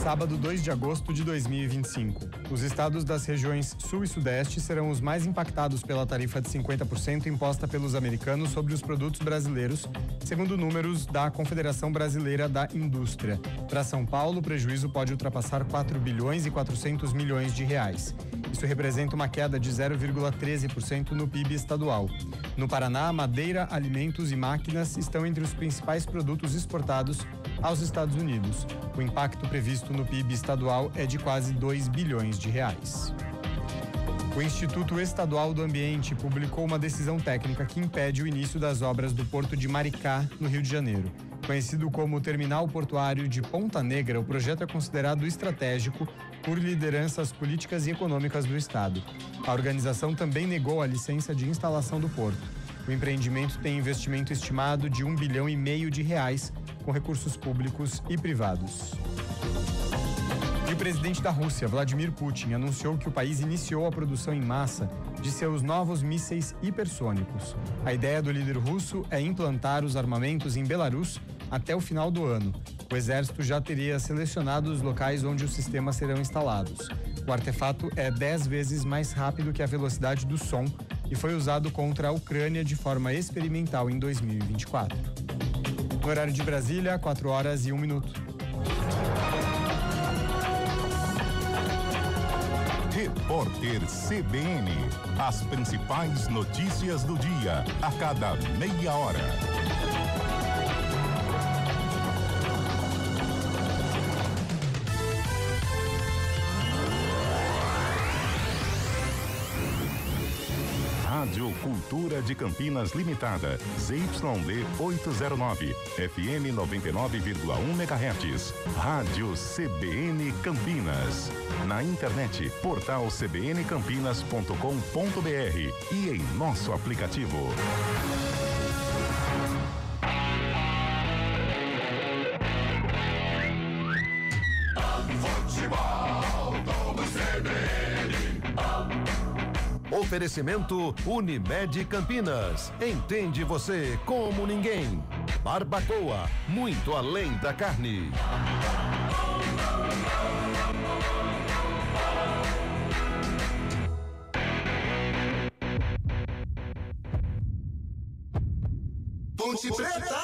sábado 2 de agosto de 2025. Os estados das regiões Sul e Sudeste serão os mais impactados pela tarifa de 50% imposta pelos americanos sobre os produtos brasileiros, segundo números da Confederação Brasileira da Indústria. Para São Paulo, o prejuízo pode ultrapassar 4 bilhões e 400 milhões de reais. Isso representa uma queda de 0,13% no PIB estadual. No Paraná, madeira, alimentos e máquinas estão entre os principais produtos exportados aos Estados Unidos. O impacto previsto no PIB estadual é de quase 2 bilhões de reais. O Instituto Estadual do Ambiente publicou uma decisão técnica que impede o início das obras do Porto de Maricá, no Rio de Janeiro. Conhecido como Terminal Portuário de Ponta Negra, o projeto é considerado estratégico por lideranças políticas e econômicas do Estado. A organização também negou a licença de instalação do porto. O empreendimento tem investimento estimado de 1,5 bilhão de reais, com recursos públicos e privados. E o presidente da Rússia, Vladimir Putin, anunciou que o país iniciou a produção em massa de seus novos mísseis hipersônicos. A ideia do líder russo é implantar os armamentos em Belarus até o final do ano. O exército já teria selecionado os locais onde os sistemas serão instalados. O artefato é 10 vezes mais rápido que a velocidade do som e foi usado contra a Ucrânia de forma experimental em 2024. No horário de Brasília, 4h01. Repórter CBN. As principais notícias do dia, a cada meia hora. Rádio Cultura de Campinas Limitada, ZYD 809, FM 99,1 MHz. Rádio CBN Campinas. Na internet, portal cbncampinas.com.br e em nosso aplicativo. Oferecimento Unimed Campinas. Entende você como ninguém. Barbacoa, muito além da carne. Ponte Preta.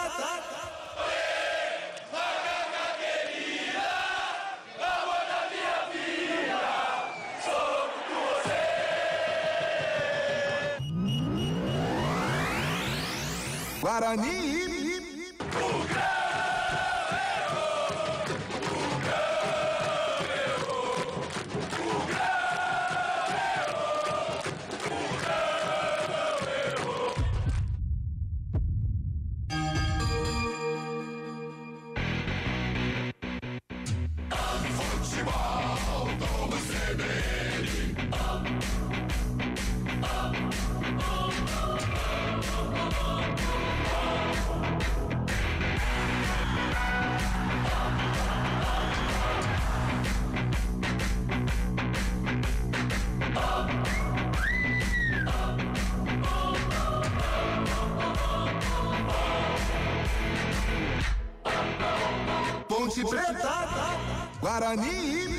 Guarani. Ponte Preta, Guarani.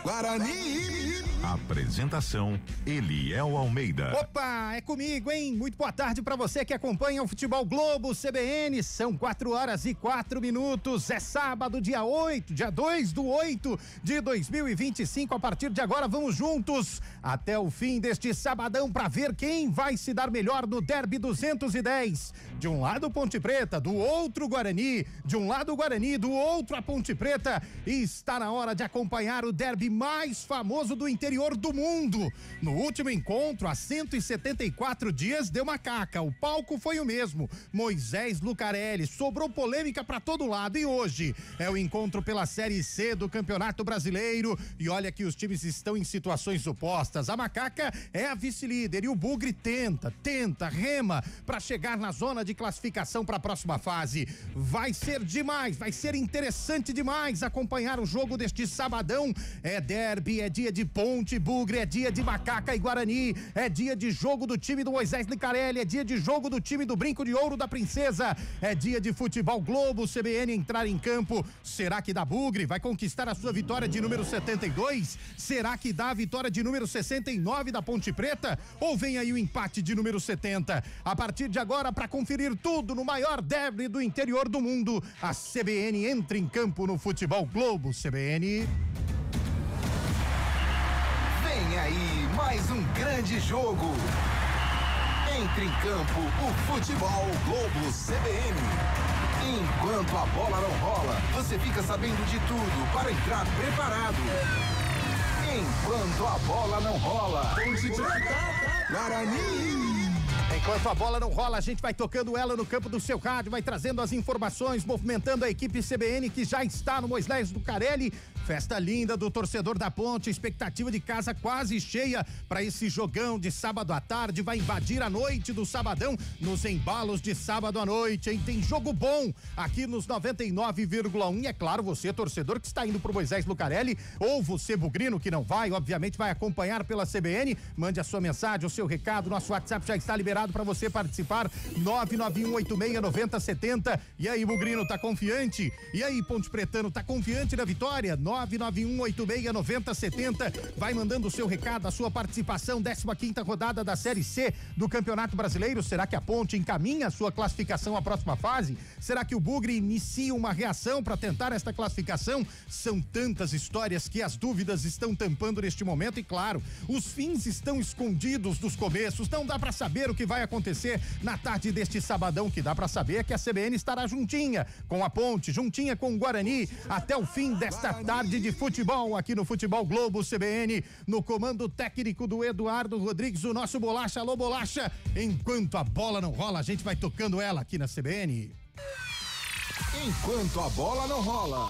Guarani. Apresentação Eliel Almeida. Opa, é comigo, hein? Muito boa tarde pra você que acompanha o Futebol Globo CBN. São 4h04. É sábado, dia 2/8 de 2025. A partir de agora, vamos juntos até o fim deste sabadão pra ver quem vai se dar melhor no Derby 210. De um lado Ponte Preta, do outro Guarani. De um lado o Guarani, do outro a Ponte Preta. E está na hora de acompanhar o derby mais famoso do interior do mundo. No último encontro, há 174 dias, deu macaca. O palco foi o mesmo. Moisés Lucarelli, sobrou polêmica pra todo lado. E hoje é o encontro pela Série C do Campeonato Brasileiro. E olha que os times estão em situações opostas. A macaca é a vice-líder e o Bugre tenta, rema pra chegar na zona de classificação para a próxima fase. Vai ser demais, vai ser interessante demais acompanhar o jogo deste sabadão. É derby, é dia de Ponte, Bugre, é dia de Macaca e Guarani, é dia de jogo do time do Moisés Lucarelli, é dia de jogo do time do Brinco de Ouro da Princesa, é dia de Futebol Globo, CBN entrar em campo. Será que dá Bugre? Vai conquistar a sua vitória de número 72? Será que dá a vitória de número 69 da Ponte Preta? Ou vem aí o empate de número 70? A partir de agora, para conferir tudo no maior derby do interior do mundo, a CBN entra em campo no Futebol Globo. CBN. Vem aí mais um grande jogo. Entre em campo o Futebol Globo CBN. Enquanto a bola não rola, você fica sabendo de tudo para entrar preparado. Enquanto a bola não rola, Ponte Preta, Guarani. Enquanto a bola não rola, a gente vai tocando ela no campo do seu rádio, vai trazendo as informações, movimentando a equipe CBN que já está no Moisés Lucarelli. Festa linda do torcedor da Ponte, expectativa de casa quase cheia para esse jogão de sábado à tarde. Vai invadir a noite do sabadão nos embalos de sábado à noite, hein? Tem jogo bom aqui nos 99,1. E é claro, você, torcedor que está indo pro Moisés Lucarelli, ou você, bugrino, que não vai, obviamente vai acompanhar pela CBN. Mande a sua mensagem, o seu recado. Nosso WhatsApp já está liberado para você participar. 991869070. E aí, bugrino, tá confiante? E aí, Ponte Pretano, tá confiante na vitória? 991869070. Vai mandando o seu recado, a sua participação. 15ª rodada da Série C do Campeonato Brasileiro. Será que a Ponte encaminha a sua classificação à próxima fase? Será que o Bugre inicia uma reação para tentar esta classificação? São tantas histórias que as dúvidas estão tampando neste momento e, claro, os fins estão escondidos dos começos. Não dá para saber o que vai acontecer na tarde deste sabadão. O que dá para saber é que a CBN estará juntinha com a Ponte, juntinha com o Guarani até o fim desta tarde de futebol aqui no Futebol Globo CBN, no comando técnico do Eduardo Rodrigues, o nosso Bolacha. Alô, Bolacha, enquanto a bola não rola, a gente vai tocando ela aqui na CBN. Enquanto a bola não rola.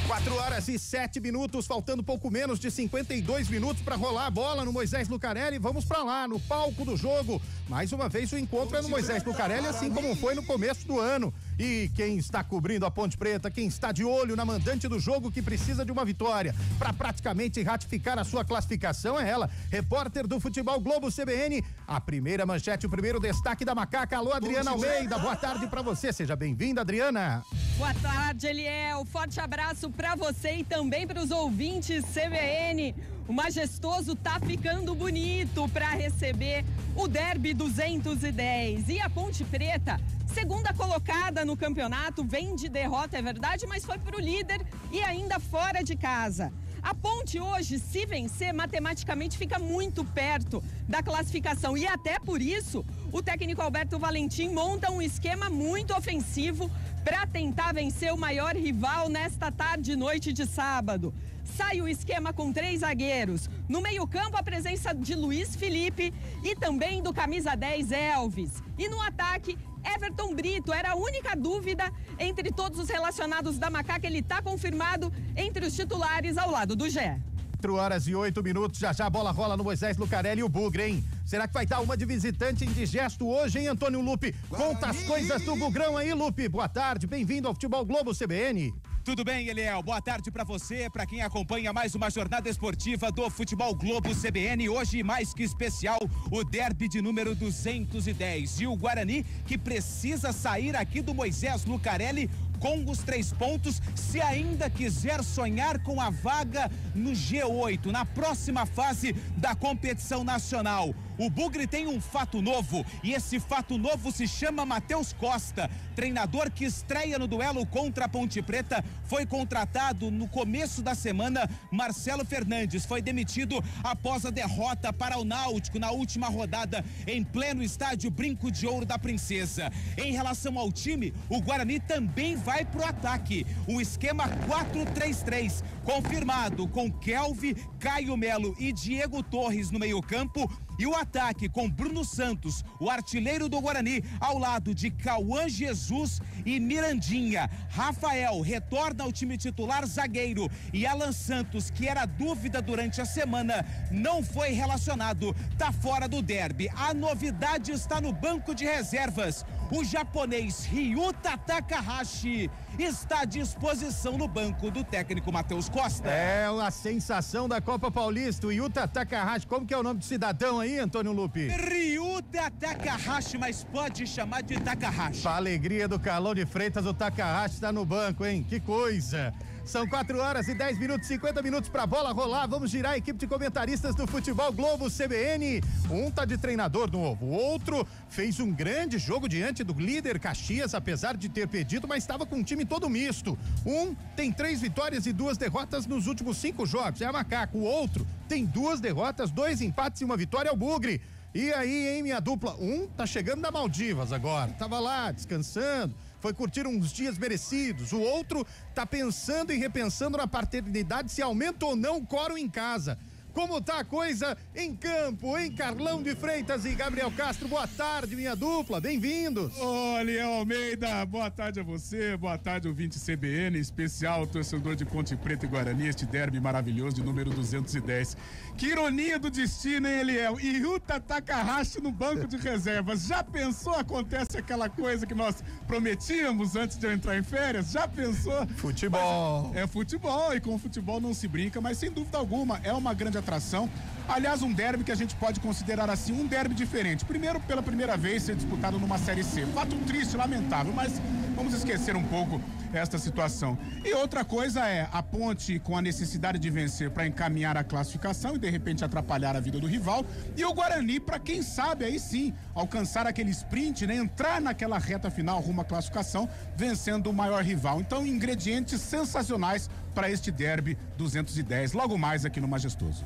4h07, faltando pouco menos de 52 minutos para rolar a bola no Moisés Lucarelli. Vamos para lá, no palco do jogo. Mais uma vez o encontro é no Moisés Lucarelli, assim como foi no começo do ano. E quem está cobrindo a Ponte Preta, quem está de olho na mandante do jogo que precisa de uma vitória para praticamente ratificar a sua classificação é ela, repórter do Futebol Globo CBN, a primeira manchete, o primeiro destaque da Macaca. Alô, Adriana Almeida, boa tarde para você, seja bem-vinda, Adriana. Boa tarde, Eliel, forte abraço para você e também para os ouvintes CBN. O Majestoso tá ficando bonito para receber o Derby 210 e a Ponte Preta, segunda colocada no campeonato, vem de derrota, é verdade, mas foi pro líder e ainda fora de casa. A Ponte hoje, se vencer, matematicamente fica muito perto da classificação e até por isso o técnico Alberto Valentim monta um esquema muito ofensivo para tentar vencer o maior rival nesta tarde e noite de sábado. Sai o esquema com 3 zagueiros. No meio-campo, a presença de Luiz Felipe e também do camisa 10, Elvis. E no ataque, Everton Brito. Era a única dúvida entre todos os relacionados da Macaca. Ele está confirmado entre os titulares ao lado do Gé. 4h08, já a bola rola no Moisés Lucarelli e o Bugre, hein? Será que vai dar uma de visitante indigesto hoje, hein, Antônio Lupe? Conta as coisas do Bugrão aí, Lupe. Boa tarde, bem-vindo ao Futebol Globo CBN. Tudo bem, Eliel? Boa tarde pra você, pra quem acompanha mais uma jornada esportiva do Futebol Globo CBN. Hoje, mais que especial, o derby de número 210. E o Guarani, que precisa sair aqui do Moisés Lucarelli com os 3 pontos, se ainda quiser sonhar com a vaga no G8, na próxima fase da competição nacional. O Bugre tem um fato novo, e esse fato novo se chama Matheus Costa, treinador que estreia no duelo contra a Ponte Preta. Foi contratado no começo da semana. Marcelo Fernandes foi demitido após a derrota para o Náutico na última rodada em pleno estádio Brinco de Ouro da Princesa. Em relação ao time, o Guarani também vai pro ataque. O esquema 4-3-3 Confirmado com Kelvin, Caio Melo e Diego Torres no meio-campo. E o ataque com Bruno Santos, o artilheiro do Guarani, ao lado de Cauã Jesus e Mirandinha. Rafael retorna ao time titular zagueiro e Alan Santos, que era dúvida durante a semana, não foi relacionado, tá fora do derby. A novidade está no banco de reservas. O japonês Ryuta Takahashi está à disposição no banco do técnico Matheus Costa. É a sensação da Copa Paulista, o Ryuta Takahashi. Como que é o nome do cidadão aí, Antônio Lupi? Ryuta Takahashi, mas pode chamar de Takahashi. Pra alegria do Carlão de Freitas, o Takahashi tá no banco, hein? Que coisa! São 4 horas e 10 minutos, 50 minutos pra bola rolar. Vamos girar a equipe de comentaristas do Futebol Globo CBN. Um tá de treinador novo, o outro fez um grande jogo diante do líder Caxias, apesar de ter perdido, mas estava com um time todo misto. Um tem 3 vitórias e 2 derrotas nos últimos 5 jogos, é a Macaco. O outro tem 2 derrotas, 2 empates e 1 vitória, é o Bugre. E aí, hein, minha dupla? Um tá chegando da Maldivas agora, tava lá descansando, foi curtir uns dias merecidos. O outro tá pensando e repensando na paternidade, se aumenta ou não o quórum em casa. Como tá a coisa em campo, hein? Carlão de Freitas e Gabriel Castro, boa tarde, minha dupla, bem-vindos. Ô, Léo Almeida, boa tarde a você, boa tarde, ouvinte CBN, especial torcedor de Ponte Preta e Guarani, este derby maravilhoso de número 210. Que ironia do destino, hein, Eliel? E Ryuta Takahashi no banco de reservas. Já pensou, acontece aquela coisa que nós prometíamos antes de eu entrar em férias? Já pensou? Futebol. Mas é futebol, e com o futebol não se brinca, mas sem dúvida alguma é uma grande atração. Aliás, um derby que a gente pode considerar assim, um derby diferente. Primeiro, pela primeira vez, ser disputado numa Série C. Fato triste, lamentável, mas vamos esquecer um pouco esta situação. E outra coisa é a Ponte com a necessidade de vencer para encaminhar a classificação e de repente atrapalhar a vida do rival. E o Guarani, para quem sabe, aí sim, alcançar aquele sprint, né? Entrar naquela reta final rumo à classificação, vencendo o maior rival. Então, ingredientes sensacionais para este derby 210, logo mais aqui no Majestoso.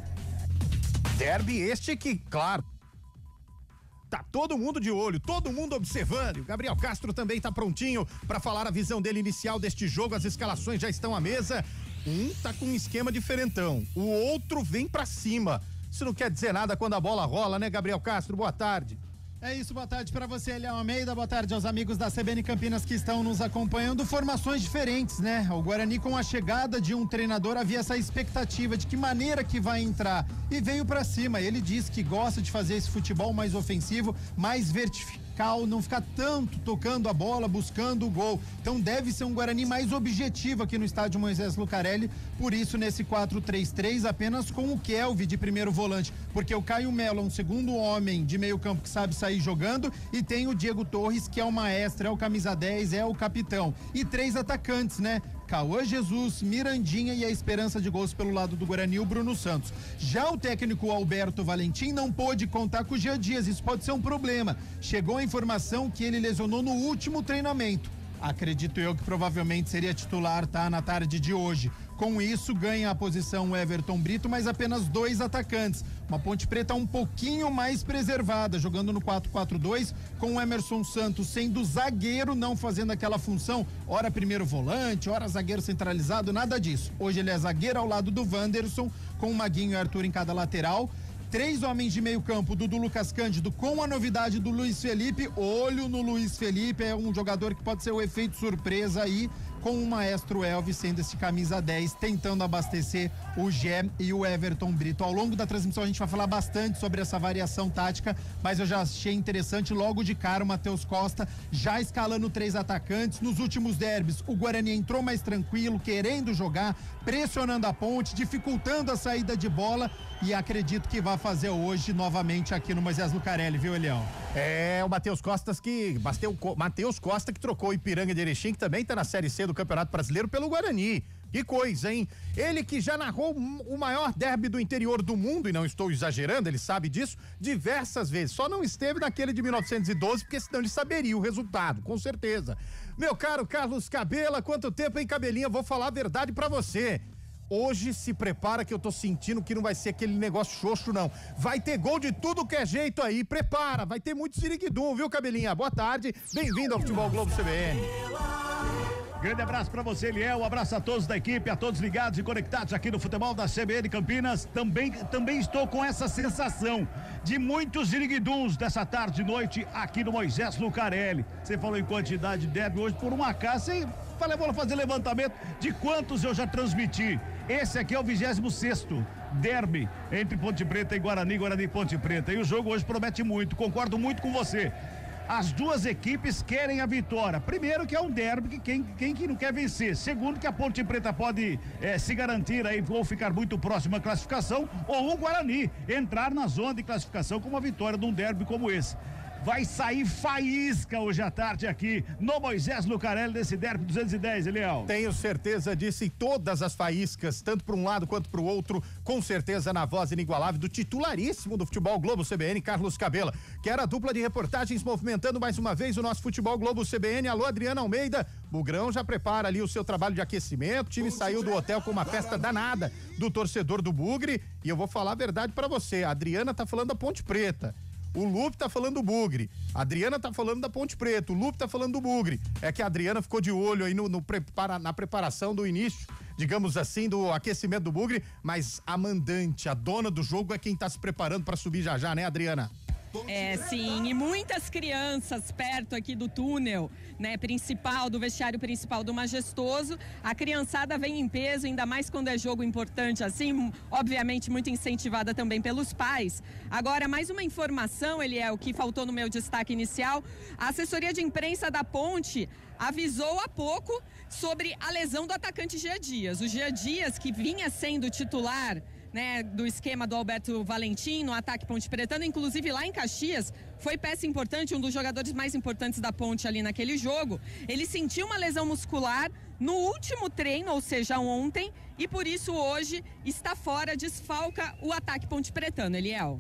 Derby este que, claro, tá todo mundo de olho, todo mundo observando. E o Gabriel Castro também tá prontinho para falar a visão dele inicial deste jogo. As escalações já estão à mesa. Um tá com um esquema diferentão, o outro vem pra cima. Isso não quer dizer nada quando a bola rola, né, Gabriel Castro? Boa tarde. É isso, boa tarde para você, Léo Almeida, boa tarde aos amigos da CBN Campinas que estão nos acompanhando. Formações diferentes, né? O Guarani, com a chegada de um treinador, havia essa expectativa de que maneira que vai entrar e veio para cima. Ele disse que gosta de fazer esse futebol mais ofensivo, mais vertical, não ficar tanto tocando a bola, buscando o gol. Então deve ser um Guarani mais objetivo aqui no estádio Moisés Lucarelli, por isso nesse 4-3-3 apenas com o Kelvin de primeiro volante, porque o Caio Melo é um segundo homem de meio campo que sabe sair jogando, e tem o Diego Torres, que é o maestro, é o camisa 10, é o capitão, e 3 atacantes, né? Cauã Jesus, Mirandinha e a esperança de gols pelo lado do Guarani, o Bruno Santos. Já o técnico Alberto Valentim não pôde contar com o Jean Dias, isso pode ser um problema. Chegou a informação que ele lesionou no último treinamento. Acredito eu que provavelmente seria titular, tá? Na tarde de hoje. Com isso, ganha a posição o Everton Brito, mas apenas 2 atacantes. Uma Ponte Preta um pouquinho mais preservada, jogando no 4-4-2, com o Emerson Santos sendo zagueiro, não fazendo aquela função, ora primeiro volante, ora zagueiro centralizado, nada disso. Hoje ele é zagueiro ao lado do Wanderson, com o Maguinho e Arthur em cada lateral. 3 homens de meio campo, Dudu, Lucas Cândido, com a novidade do Luiz Felipe. Olho no Luiz Felipe, é um jogador que pode ser o efeito surpresa aí, com o maestro Elvis sendo esse camisa 10, tentando abastecer o Gé e o Everton Brito. Ao longo da transmissão a gente vai falar bastante sobre essa variação tática, mas eu já achei interessante logo de cara o Matheus Costa já escalando 3 atacantes. Nos últimos derbys o Guarani entrou mais tranquilo, querendo jogar, pressionando a Ponte, dificultando a saída de bola, e acredito que vai fazer hoje novamente aqui no Moisés Lucarelli, viu, Elião? É, o Matheus Costa que trocou o Ipiranga de Erechim, que também tá na Série C do Campeonato Brasileiro pelo Guarani. Que coisa, hein? Ele que já narrou o maior derby do interior do mundo, e não estou exagerando, ele sabe disso, diversas vezes. Só não esteve naquele de 1912, porque senão ele saberia o resultado, com certeza. Meu caro Carlos Cabela, quanto tempo, hein, Cabelinha? Vou falar a verdade pra você. Hoje se prepara que eu tô sentindo que não vai ser aquele negócio xoxo, não. Vai ter gol de tudo que é jeito aí, prepara, vai ter muito siriguidum, viu, Cabelinha? Boa tarde, bem-vindo ao Futebol Globo CBN. Grande abraço pra você, Eliel. Um abraço a todos da equipe, a todos ligados e conectados aqui no futebol da CBN Campinas. Também estou com essa sensação de muitos ziriguiduns dessa tarde e noite aqui no Moisés Lucarelli. Você falou em quantidade de derby hoje, por um acaso, você vou fazer levantamento de quantos eu já transmiti. Esse aqui é o 26º derby entre Ponte Preta e Guarani, Guarani e Ponte Preta. E o jogo hoje promete muito, concordo muito com você. As duas equipes querem a vitória. Primeiro que é um derby que quem que não quer vencer. Segundo que a Ponte Preta pode se garantir aí ou ficar muito próximo à classificação, ou o Guarani entrar na zona de classificação com uma vitória de um derby como esse. Vai sair faísca hoje à tarde aqui no Moisés Lucarelli desse derby 210, Eliel. Tenho certeza disso, e todas as faíscas, tanto para um lado quanto para o outro, com certeza na voz inigualável do titularíssimo do Futebol Globo CBN, Carlos Cabela, que era a dupla de reportagens movimentando mais uma vez o nosso Futebol Globo CBN. Alô, Adriana Almeida, Bugrão já prepara ali o seu trabalho de aquecimento, o time saiu do hotel com uma festa danada do torcedor do Bugre, e eu vou falar a verdade para você, a Adriana tá falando da Ponte Preta. O Lupe tá falando do Bugre, a Adriana tá falando da Ponte Preta, o Lupe tá falando do Bugre. É que a Adriana ficou de olho aí na preparação do início, digamos assim, do aquecimento do Bugre, mas a mandante, a dona do jogo é quem tá se preparando para subir já, né, Adriana? Sim, e muitas crianças perto aqui do túnel, né, do vestiário principal do Majestoso. A criançada vem em peso, ainda mais quando é jogo importante assim, obviamente muito incentivada também pelos pais. Agora, mais uma informação, Eliel, que faltou no meu destaque inicial. A assessoria de imprensa da Ponte avisou há pouco sobre a lesão do atacante Gia Dias. O Gia Dias, que vinha sendo titular, né, do esquema do Alberto Valentim no ataque Ponte Pretano, inclusive lá em Caxias, foi peça importante, um dos jogadores mais importantes da Ponte ali naquele jogo. Ele sentiu uma lesão muscular no último treino, ou seja, ontem, e por isso hoje está fora, desfalca o ataque Ponte Pretano, Eliel.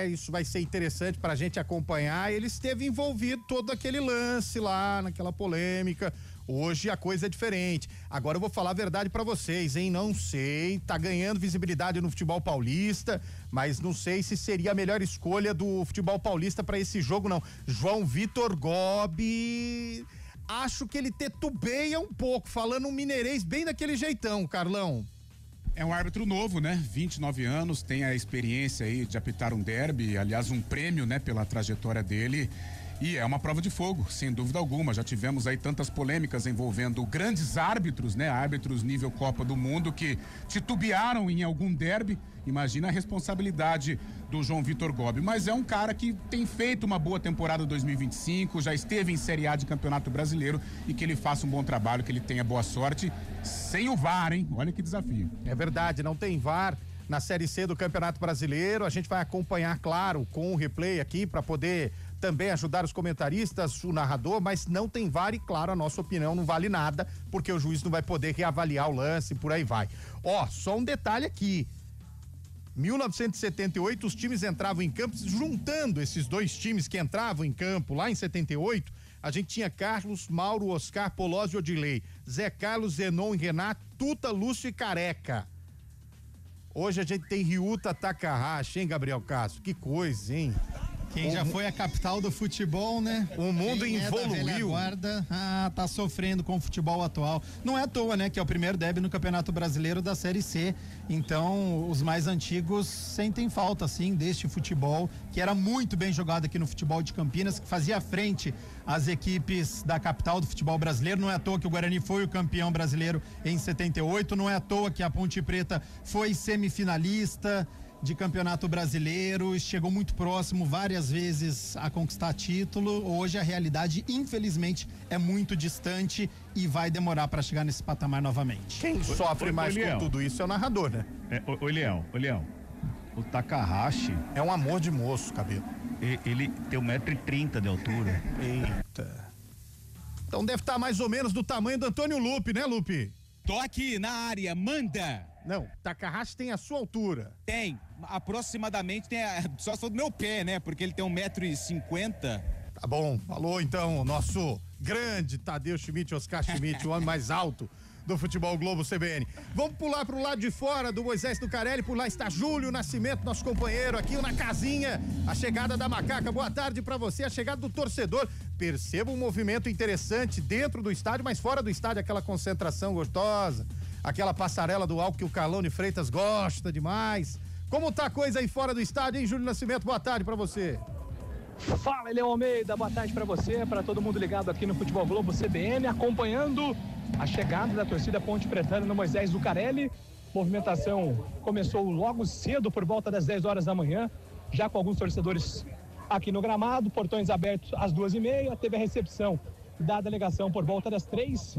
Isso vai ser interessante pra gente acompanhar. Ele esteve envolvido todo aquele lance lá, naquela polêmica. Hoje a coisa é diferente. Agora eu vou falar a verdade pra vocês, hein? Não sei, tá ganhando visibilidade no futebol paulista, mas não sei se seria a melhor escolha do futebol paulista pra esse jogo, não. João Vitor Gobi, acho que ele titubeia um pouco, falando um mineirês bem daquele jeitão, Carlão. É um árbitro novo, né? 29 anos, tem a experiência aí de apitar um derby, aliás, um prêmio, né, pela trajetória dele. E é uma prova de fogo, sem dúvida alguma. Já tivemos aí tantas polêmicas envolvendo grandes árbitros, né? Árbitros nível Copa do Mundo que titubearam em algum derby. Imagina a responsabilidade do João Vitor Gobi. Mas é um cara que tem feito uma boa temporada 2025, já esteve em Série A de Campeonato Brasileiro, e que ele faça um bom trabalho, que ele tenha boa sorte, sem o VAR, hein? Olha que desafio. É verdade, não tem VAR na Série C do Campeonato Brasileiro. A gente vai acompanhar, claro, com o replay aqui para poder também ajudar os comentaristas, o narrador, mas não tem VAR e, claro, a nossa opinião não vale nada, porque o juiz não vai poder reavaliar o lance, por aí vai. Só um detalhe aqui. 1978, os times entravam em campo, juntando esses dois times que entravam em campo lá em 78, a gente tinha Carlos, Mauro, Oscar, Polozzi e Odilei, Zé Carlos, Zenon e Renato, Tuta, Lúcio e Careca. Hoje a gente tem Ryuta, Takahashi, hein, Gabriel Castro? Que coisa, hein? Quem já foi a capital do futebol, né? O mundo evoluiu. Guarda, tá sofrendo com o futebol atual. Não é à toa, né? Que é o primeiro derby no Campeonato Brasileiro da Série C. Então, os mais antigos sentem falta, assim, deste futebol, que era muito bem jogado aqui no futebol de Campinas, que fazia frente às equipes da capital do futebol brasileiro. Não é à toa que o Guarani foi o campeão brasileiro em 78. Não é à toa que a Ponte Preta foi semifinalista de Campeonato Brasileiro, chegou muito próximo várias vezes a conquistar título. Hoje a realidade, infelizmente, é muito distante e vai demorar para chegar nesse patamar novamente. Quem sofre mais com tudo isso é o narrador, né? Ô Leão, o Takahashi é um amor de moço, cabelo. Ele tem 1,30 m de altura. Eita. Então deve estar mais ou menos do tamanho do Antônio Lupe, né, Lupe? Tô aqui na área, manda! Não, Takahashi tem a sua altura. Tem, aproximadamente, só do meu pé, né? Porque ele tem 1,50 m. Tá bom, falou então o nosso grande Tadeu Schmidt, Oscar Schmidt, o homem mais alto do Futebol Globo CBN. Vamos pular pro lado de fora do Moisés Lucarelli, por lá está Júlio Nascimento, nosso companheiro aqui na casinha, a chegada da Macaca. Boa tarde pra você, a chegada do torcedor. percebo um movimento interessante dentro do estádio, mas fora do estádio, aquela concentração gostosa, aquela passarela do álcool que o Carlone Freitas gosta demais. Como tá a coisa aí fora do estádio, hein, Júlio Nascimento? Boa tarde pra você. Fala, Eliel Almeida, boa tarde pra você, pra todo mundo ligado aqui no Futebol Globo CBN, acompanhando a chegada da torcida Ponte Pretana no Moisés Lucarelli. Movimentação começou logo cedo, por volta das 10 horas da manhã, já com alguns torcedores aqui no gramado, portões abertos às 2h30, teve a recepção da delegação por volta das 3,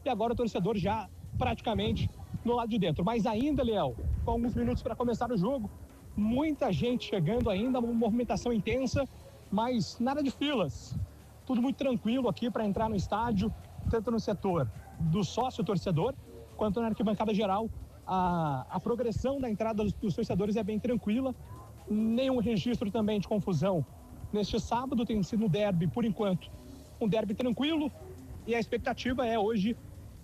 e agora o torcedor já praticamente no lado de dentro. Mas ainda, Léo, com alguns minutos para começar o jogo, muita gente chegando ainda, uma movimentação intensa, mas nada de filas. Tudo muito tranquilo aqui para entrar no estádio, tanto no setor do sócio torcedor, quanto na arquibancada geral. A progressão da entrada dos torcedores é bem tranquila, nenhum registro também de confusão. Neste sábado tem sido um derby, por enquanto, um derby tranquilo, e a expectativa é hoje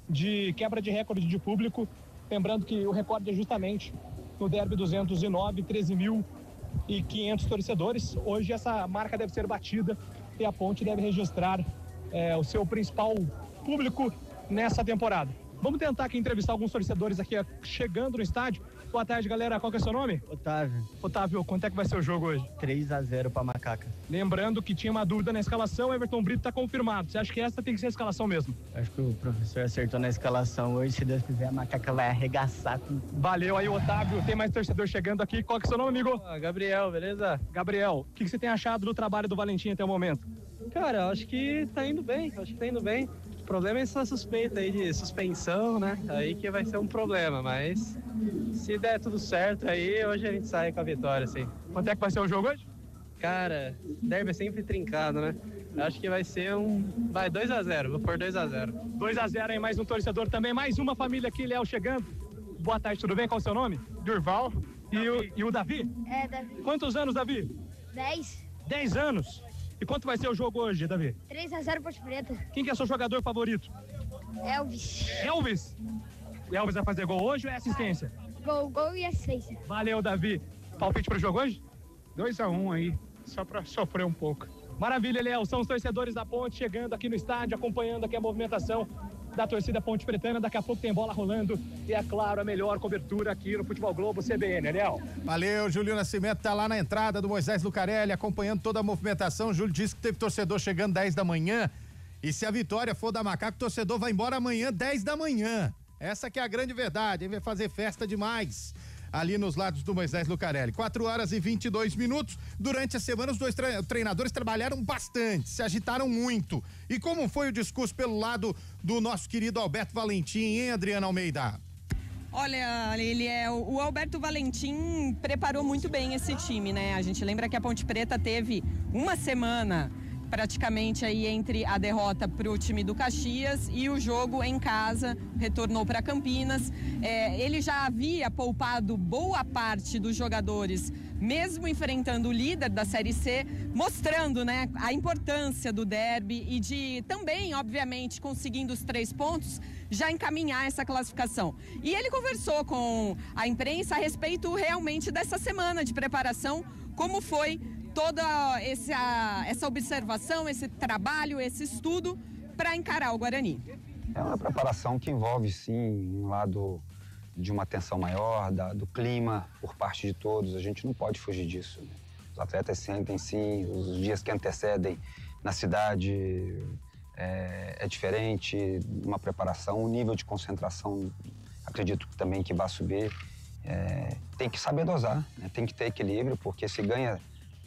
de quebra de recorde de público, lembrando que o recorde é justamente no derby 209, 13.500 torcedores. Hoje essa marca deve ser batida e a Ponte deve registrar o seu principal público nessa temporada. Vamos tentar aqui entrevistar alguns torcedores aqui chegando no estádio. Boa tarde, galera. Qual que é o seu nome? Otávio. Otávio, quanto é que vai ser o jogo hoje? 3-0 pra Macaca. Lembrando que tinha uma dúvida na escalação, Everton Brito tá confirmado. Você acha que essa tem que ser a escalação mesmo? Acho que o professor acertou na escalação hoje. Se Deus quiser, a Macaca vai arregaçar com... Valeu aí, Otávio. Tem mais torcedor chegando aqui. Qual que é o seu nome, amigo? Gabriel, beleza? Gabriel, o que você tem achado do trabalho do Valentim até o momento? Cara, acho que tá indo bem. O problema é essa suspeita aí de suspensão, né? Aí que vai ser um problema, mas se der tudo certo aí, hoje a gente sai com a vitória, assim. Quanto é que vai ser o jogo hoje? Cara, derby é sempre trincado, né? Acho que vai ser vai 2-0, vou pôr 2-0. 2-0 aí, mais um torcedor também, mais uma família aqui, Léo, chegando. Boa tarde, tudo bem? Qual é o seu nome? Durval. E o Davi? É, Davi. Quantos anos, Davi? 10. 10 anos. E quanto vai ser o jogo hoje, Davi? 3-0 Ponte Preta. Quem que é seu jogador favorito? Elvis. Elvis? O Elvis vai fazer gol hoje ou é assistência? Gol e assistência. Valeu, Davi. Palpite pro jogo hoje? 2-1 aí, só pra sofrer um pouco. Maravilha, Léo. São os torcedores da Ponte chegando aqui no estádio, acompanhando aqui a movimentação da torcida Ponte Pretana. Daqui a pouco tem bola rolando e, é claro, a melhor cobertura aqui no Futebol Globo CBN, Léo. Valeu, Júlio Nascimento tá lá na entrada do Moisés Lucarelli, acompanhando toda a movimentação. O Júlio disse que teve torcedor chegando 10 da manhã, e se a vitória for da Macaca, o torcedor vai embora amanhã 10 da manhã. Essa que é a grande verdade, ele vai fazer festa demais ali nos lados do Moisés Lucarelli. 4h22. Durante a semana, os dois treinadores trabalharam bastante, se agitaram muito. E como foi o discurso pelo lado do nosso querido Alberto Valentim, hein, Adriana Almeida? Olha, o Alberto Valentim preparou muito bem esse time, né? A gente lembra que a Ponte Preta teve uma semana praticamente aí entre a derrota para o time do Caxias e o jogo em casa, retornou para Campinas. Ele já havia poupado boa parte dos jogadores, mesmo enfrentando o líder da Série C, mostrando, né, a importância do derby e de também, obviamente, conseguindo os 3 pontos, já encaminhar essa classificação. E ele conversou com a imprensa a respeito realmente dessa semana de preparação, como foi toda essa observação, esse trabalho, esse estudo para encarar o Guarani. É uma preparação que envolve, sim, um lado de uma atenção maior, do clima por parte de todos. A gente não pode fugir disso, né? Os atletas sentem, sim, os dias que antecedem na cidade é diferente, uma preparação, o nível de concentração, acredito também que vai subir. Tem que saber dosar, né? Tem que ter equilíbrio, porque se ganha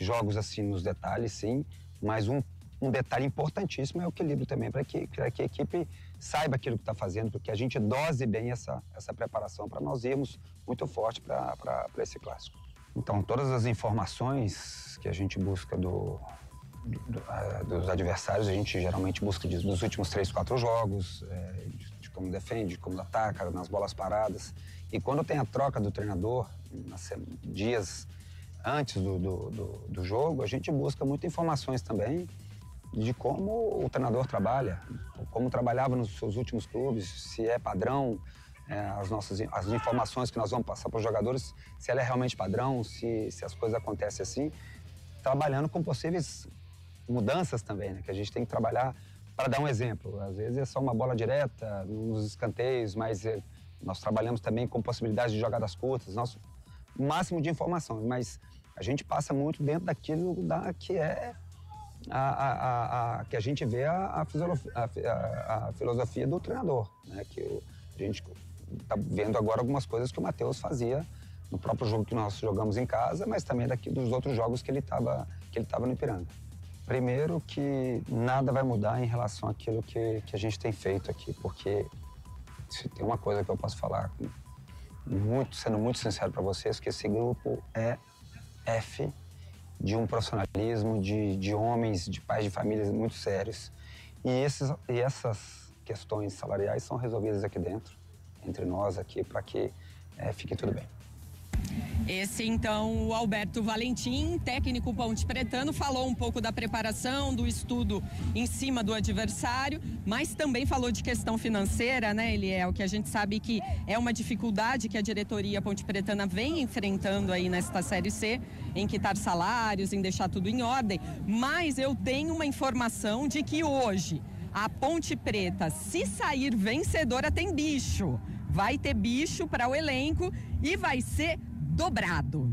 jogos assim nos detalhes, sim, mas um detalhe importantíssimo é o equilíbrio também, para que a equipe saiba aquilo que está fazendo, porque a gente dose bem essa preparação para nós irmos muito forte para esse clássico. Então, todas as informações que a gente busca dos adversários, a gente geralmente busca dos últimos 3, 4 jogos, de como defende, de como ataca, nas bolas paradas. E quando tem a troca do treinador, dias antes do jogo, a gente busca muitas informações também de como o treinador trabalha, como trabalhava nos seus últimos clubes, se é padrão, as informações que nós vamos passar para os jogadores, se ela é realmente padrão, se as coisas acontecem assim, trabalhando com possíveis mudanças também, né? Que a gente tem que trabalhar para dar um exemplo. Às vezes é só uma bola direta, nos escanteios, mas nós trabalhamos também com possibilidades de jogadas curtas, nosso máximo de informações, mas a gente passa muito dentro daquilo que é que a gente vê a filosofia do treinador, né? Que a gente está vendo agora algumas coisas que o Matheus fazia no próprio jogo que nós jogamos em casa, mas também dos outros jogos que ele estava no Ipiranga. Primeiro que nada vai mudar em relação àquilo que a gente tem feito aqui, porque se tem uma coisa que eu posso falar, sendo muito sincero para vocês, que esse grupo é F de um profissionalismo, de homens, de pais de famílias muito sérios. E essas questões salariais são resolvidas aqui dentro, entre nós aqui, para que fique tudo bem. Esse, então, o Alberto Valentim, técnico ponte pretano, falou um pouco da preparação, do estudo em cima do adversário, mas também falou de questão financeira, né, Eliel? Que a gente sabe que é uma dificuldade que a diretoria ponte pretana vem enfrentando aí nesta Série C, em quitar salários, em deixar tudo em ordem, mas eu tenho uma informação de que hoje a Ponte Preta, se sair vencedora, tem bicho. Vai ter bicho para o elenco e vai ser dobrado.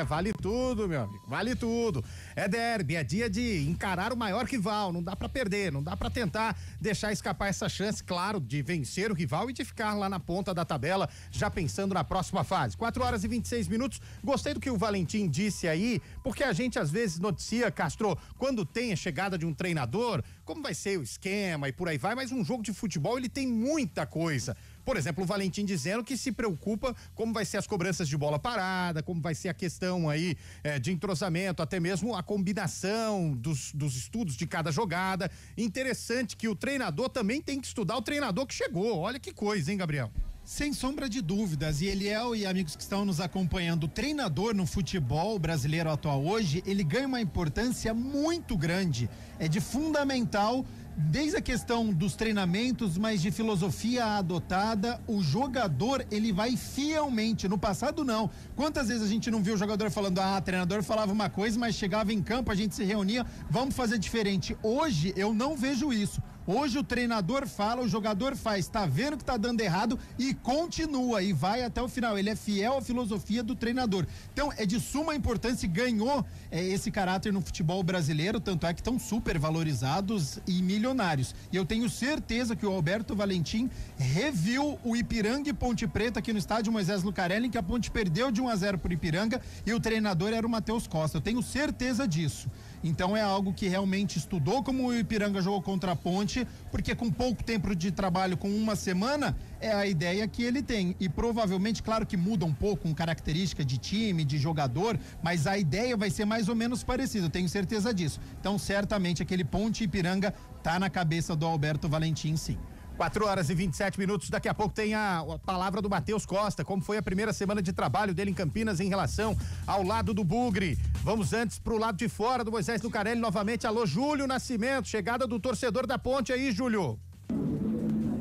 Vale tudo, meu amigo, vale tudo. É derby, é dia de encarar o maior rival, não dá pra perder, não dá pra tentar deixar escapar essa chance, claro, de vencer o rival e de ficar lá na ponta da tabela, já pensando na próxima fase. 4h26. Gostei do que o Valentim disse aí, porque a gente às vezes noticia, Castro, quando tem a chegada de um treinador, como vai ser o esquema e por aí vai, mas um jogo de futebol ele tem muita coisa. Por exemplo, o Valentim dizendo que se preocupa como vai ser as cobranças de bola parada, como vai ser a questão aí de entrosamento, até mesmo a combinação dos estudos de cada jogada. Interessante que o treinador também tem que estudar o treinador que chegou. Olha que coisa, hein, Gabriel? Sem sombra de dúvidas, e Eliel e amigos que estão nos acompanhando, o treinador no futebol brasileiro atual hoje, ele ganha uma importância muito grande, é de fundamental, desde a questão dos treinamentos, mas de filosofia adotada, o jogador, ele vai fielmente, no passado não, quantas vezes a gente não viu o jogador falando, o treinador falava uma coisa, mas chegava em campo, a gente se reunia, vamos fazer diferente. Hoje eu não vejo isso. Hoje o treinador fala, o jogador faz, tá vendo que tá dando errado e continua e vai até o final. Ele é fiel à filosofia do treinador. Então é de suma importância e ganhou esse caráter no futebol brasileiro, tanto é que estão super valorizados e milionários. E eu tenho certeza que o Alberto Valentim reviu o Ipiranga e Ponte Preta aqui no estádio Moisés Lucarelli, em que a Ponte perdeu de 1-0 pro Ipiranga e o treinador era o Matheus Costa. Eu tenho certeza disso. Então é algo que realmente estudou como o Ipiranga jogou contra a Ponte, porque com pouco tempo de trabalho, com uma semana, é a ideia que ele tem. E provavelmente, claro que muda um pouco com característica de time, de jogador, mas a ideia vai ser mais ou menos parecida, eu tenho certeza disso. Então certamente aquele Ponte Ipiranga tá na cabeça do Alberto Valentim, sim. 4h27, daqui a pouco tem a palavra do Matheus Costa, como foi a primeira semana de trabalho dele em Campinas em relação ao lado do Bugre. Vamos antes pro lado de fora do Moisés Lucarelli novamente. Alô, Júlio Nascimento, chegada do torcedor da Ponte aí, Júlio.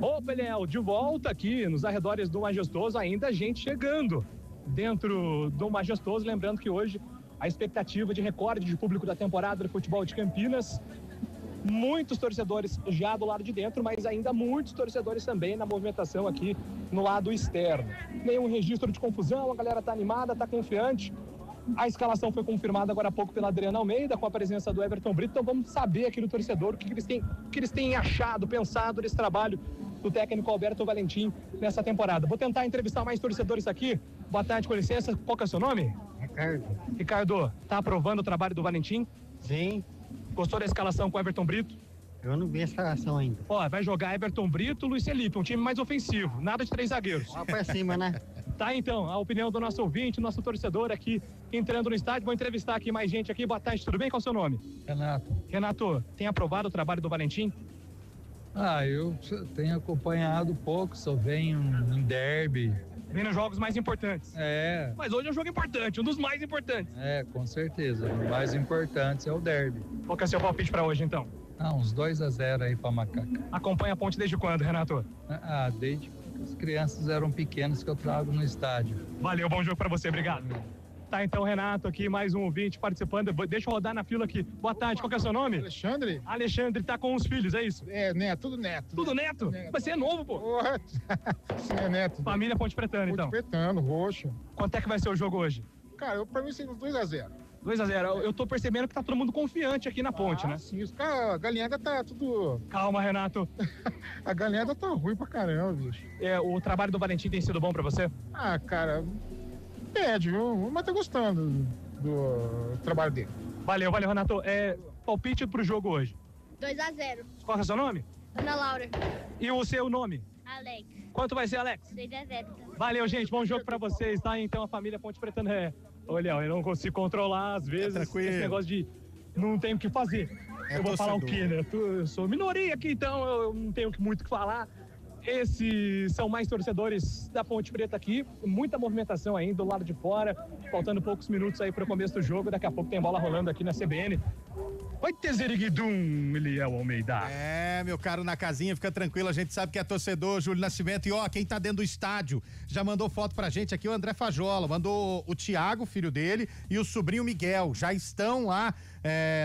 Ô, Eliel, de volta aqui nos arredores do Majestoso, ainda gente chegando dentro do Majestoso, lembrando que hoje a expectativa de recorde de público da temporada do futebol de Campinas, muitos torcedores já do lado de dentro, mas ainda muitos torcedores também na movimentação aqui no lado externo. Nenhum registro de confusão, a galera tá animada, tá confiante. A escalação foi confirmada agora há pouco pela Adriana Almeida, com a presença do Everton Brito, então vamos saber aqui do torcedor o que eles têm achado, pensado desse trabalho do técnico Alberto Valentim nessa temporada. Vou tentar entrevistar mais torcedores aqui. Boa tarde, com licença. Qual que é o seu nome? Ricardo, tá aprovando o trabalho do Valentim? Sim. Gostou da escalação com o Everton Brito? Eu não vi a escalação ainda. Ó, vai jogar Everton Brito, Luiz Felipe, um time mais ofensivo, nada de 3 zagueiros. Lá pra cima, né? Tá, então, a opinião do nosso ouvinte, nosso torcedor aqui entrando no estádio. Vou entrevistar aqui mais gente aqui. Boa tarde, tudo bem? Qual é o seu nome? Renato, tem aprovado o trabalho do Valentim? Eu tenho acompanhado pouco, só venho em derby. Vem nos jogos mais importantes. Mas hoje é um jogo importante, um dos mais importantes. Com certeza. O mais importante é o derby. Qual que é o seu palpite pra hoje, então? Uns 2-0 aí pra Macaca. Acompanha a Ponte desde quando, Renato? Desde que as crianças eram pequenas que eu trago no estádio. Valeu, bom jogo pra você, obrigado. Tá, então, Renato, aqui, mais um ouvinte participando. Deixa eu rodar na fila aqui. Boa tarde, qual que é o seu nome? Alexandre. Alexandre, tá com os filhos, é isso? É, tudo neto. Tudo neto? Mas você é novo, pô. Sim, é neto. Família Ponte Pretano, então. Ponte Pretano, roxo. Quanto é que vai ser o jogo hoje? Cara, pra mim, sim, 2-0. 2-0. Eu tô percebendo que tá todo mundo confiante aqui na ponte, né? Sim, a galinhada tá tudo... Calma, Renato. A galinhada tá ruim pra caramba, bicho. O trabalho do Valentim tem sido bom pra você? Ah, cara, pede, viu? Mas tá gostando do trabalho dele. Valeu, Renato. Palpite pro jogo hoje? 2-0. Qual é o seu nome? Ana Laura. E o seu nome? Alex. Quanto vai ser, Alex? 2-0. Valeu, gente. Bom jogo pra vocês, tá? Então a família Ponte Pretano Olha, eu não consigo controlar, às vezes, esse negócio de não tenho o que fazer. Eu vou falar o quê, né? Eu sou minoria aqui, então eu não tenho muito o que falar. Esses são mais torcedores da Ponte Preta aqui, muita movimentação ainda do lado de fora, faltando poucos minutos aí para o começo do jogo, daqui a pouco tem bola rolando aqui na CBN. Oi, Tezeriguidum, Eliel Almeida. Meu caro, na casinha, fica tranquilo, a gente sabe que é torcedor, Júlio Nascimento, e quem tá dentro do estádio, já mandou foto pra gente aqui, o André Fajola, mandou o Thiago, filho dele, e o sobrinho Miguel, já estão lá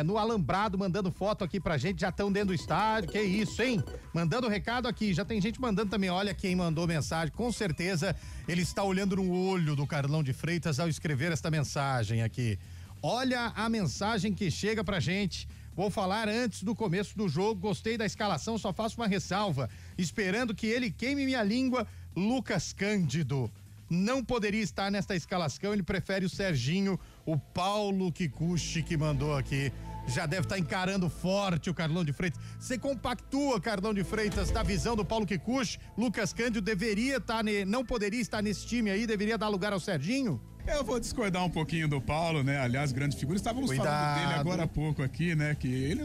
no alambrado, mandando foto aqui pra gente, já estão dentro do estádio, que isso, hein? Mandando recado aqui, já tem gente mandando também, olha quem mandou mensagem, com certeza ele está olhando no olho do Carlão de Freitas ao escrever esta mensagem aqui. Olha a mensagem que chega pra gente. Vou falar antes do começo do jogo. Gostei da escalação, só faço uma ressalva. Esperando que ele queime minha língua. Lucas Cândido não poderia estar nesta escalação. Ele prefere o Serginho, o Paulo Kikuchi que mandou aqui. Já deve estar encarando forte o Carlão de Freitas. Você compactua, Carlão de Freitas, da visão do Paulo Kikuchi? Lucas Cândido deveria estar, não poderia estar nesse time aí, deveria dar lugar ao Serginho? Eu vou discordar um pouquinho do Paulo, né? Aliás, grande figura. Estávamos falando dele agora há pouco aqui, né? Que ele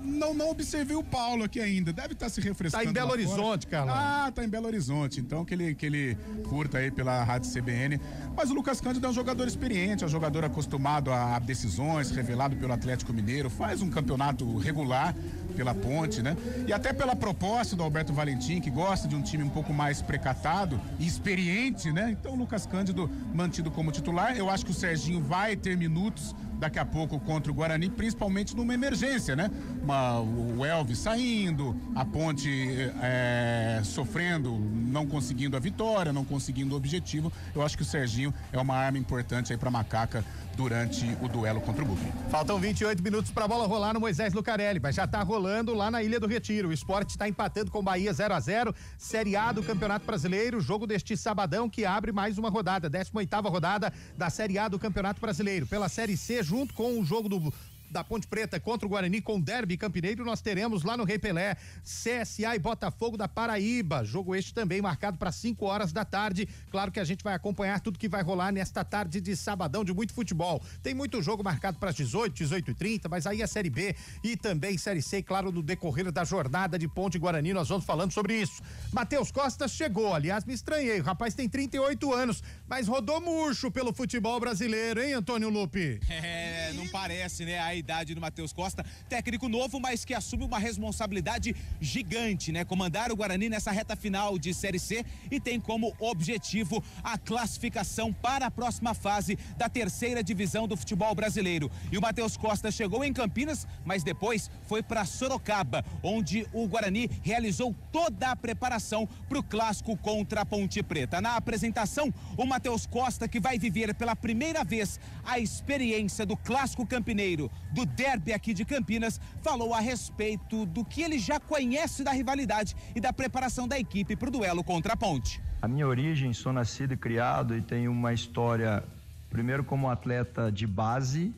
não observei o Paulo aqui ainda. Deve estar se refrescando. Tá em Belo Horizonte, Carlão. Tá em Belo Horizonte. Então que ele curta aí pela Rádio CBN. Mas o Lucas Cândido é um jogador experiente, é um jogador acostumado a decisões, revelado pelo Atlético Mineiro, faz um campeonato regular pela Ponte, né? E até pela proposta do Alberto Valentim, que gosta de um time um pouco mais precatado e experiente, né? Então o Lucas Cândido mantido como titular. Eu acho que o Serginho vai ter minutos daqui a pouco contra o Guarani, principalmente numa emergência, né? O Elvis saindo, a Ponte sofrendo, não conseguindo a vitória, não conseguindo o objetivo. Eu acho que o Serginho é uma arma importante aí pra Macaca durante o duelo contra o Brooklyn. Faltam 28 minutos pra bola rolar no Moisés Lucarelli, mas já tá rolando lá na Ilha do Retiro. O Sport tá empatando com o Bahia 0-0, Série A do Campeonato Brasileiro, jogo deste sabadão que abre mais uma rodada, 18ª rodada da Série A do Campeonato Brasileiro. Pela Série C, junto com o jogo da Ponte Preta contra o Guarani com Derby Campineiro, nós teremos lá no Rei Pelé CSA e Botafogo da Paraíba, jogo este também marcado para 5 horas da tarde. Claro que a gente vai acompanhar tudo que vai rolar nesta tarde de sabadão de muito futebol. Tem muito jogo marcado para as 18h30, mas aí a Série B e também Série C, claro, no decorrer da jornada de Ponte Guarani, nós vamos falando sobre isso. Matheus Costa chegou, aliás, me estranhei, o rapaz tem 38 anos, mas rodou murcho pelo futebol brasileiro, hein, Antônio Lupe? Não parece, né? A idade do Matheus Costa, técnico novo, mas que assume uma responsabilidade gigante, né? Comandar o Guarani nessa reta final de Série C e tem como objetivo a classificação para a próxima fase da terceira divisão do futebol brasileiro. E o Matheus Costa chegou em Campinas, mas depois foi para Sorocaba, onde o Guarani realizou toda a preparação para o clássico contra a Ponte Preta. Na apresentação, o Matheus Costa, que vai viver pela primeira vez a experiência do clássico campineiro, do derby aqui de Campinas, falou a respeito do que ele já conhece da rivalidade e da preparação da equipe para o duelo contra a Ponte. A minha origem, sou nascido e criado e tenho uma história, primeiro como atleta de base,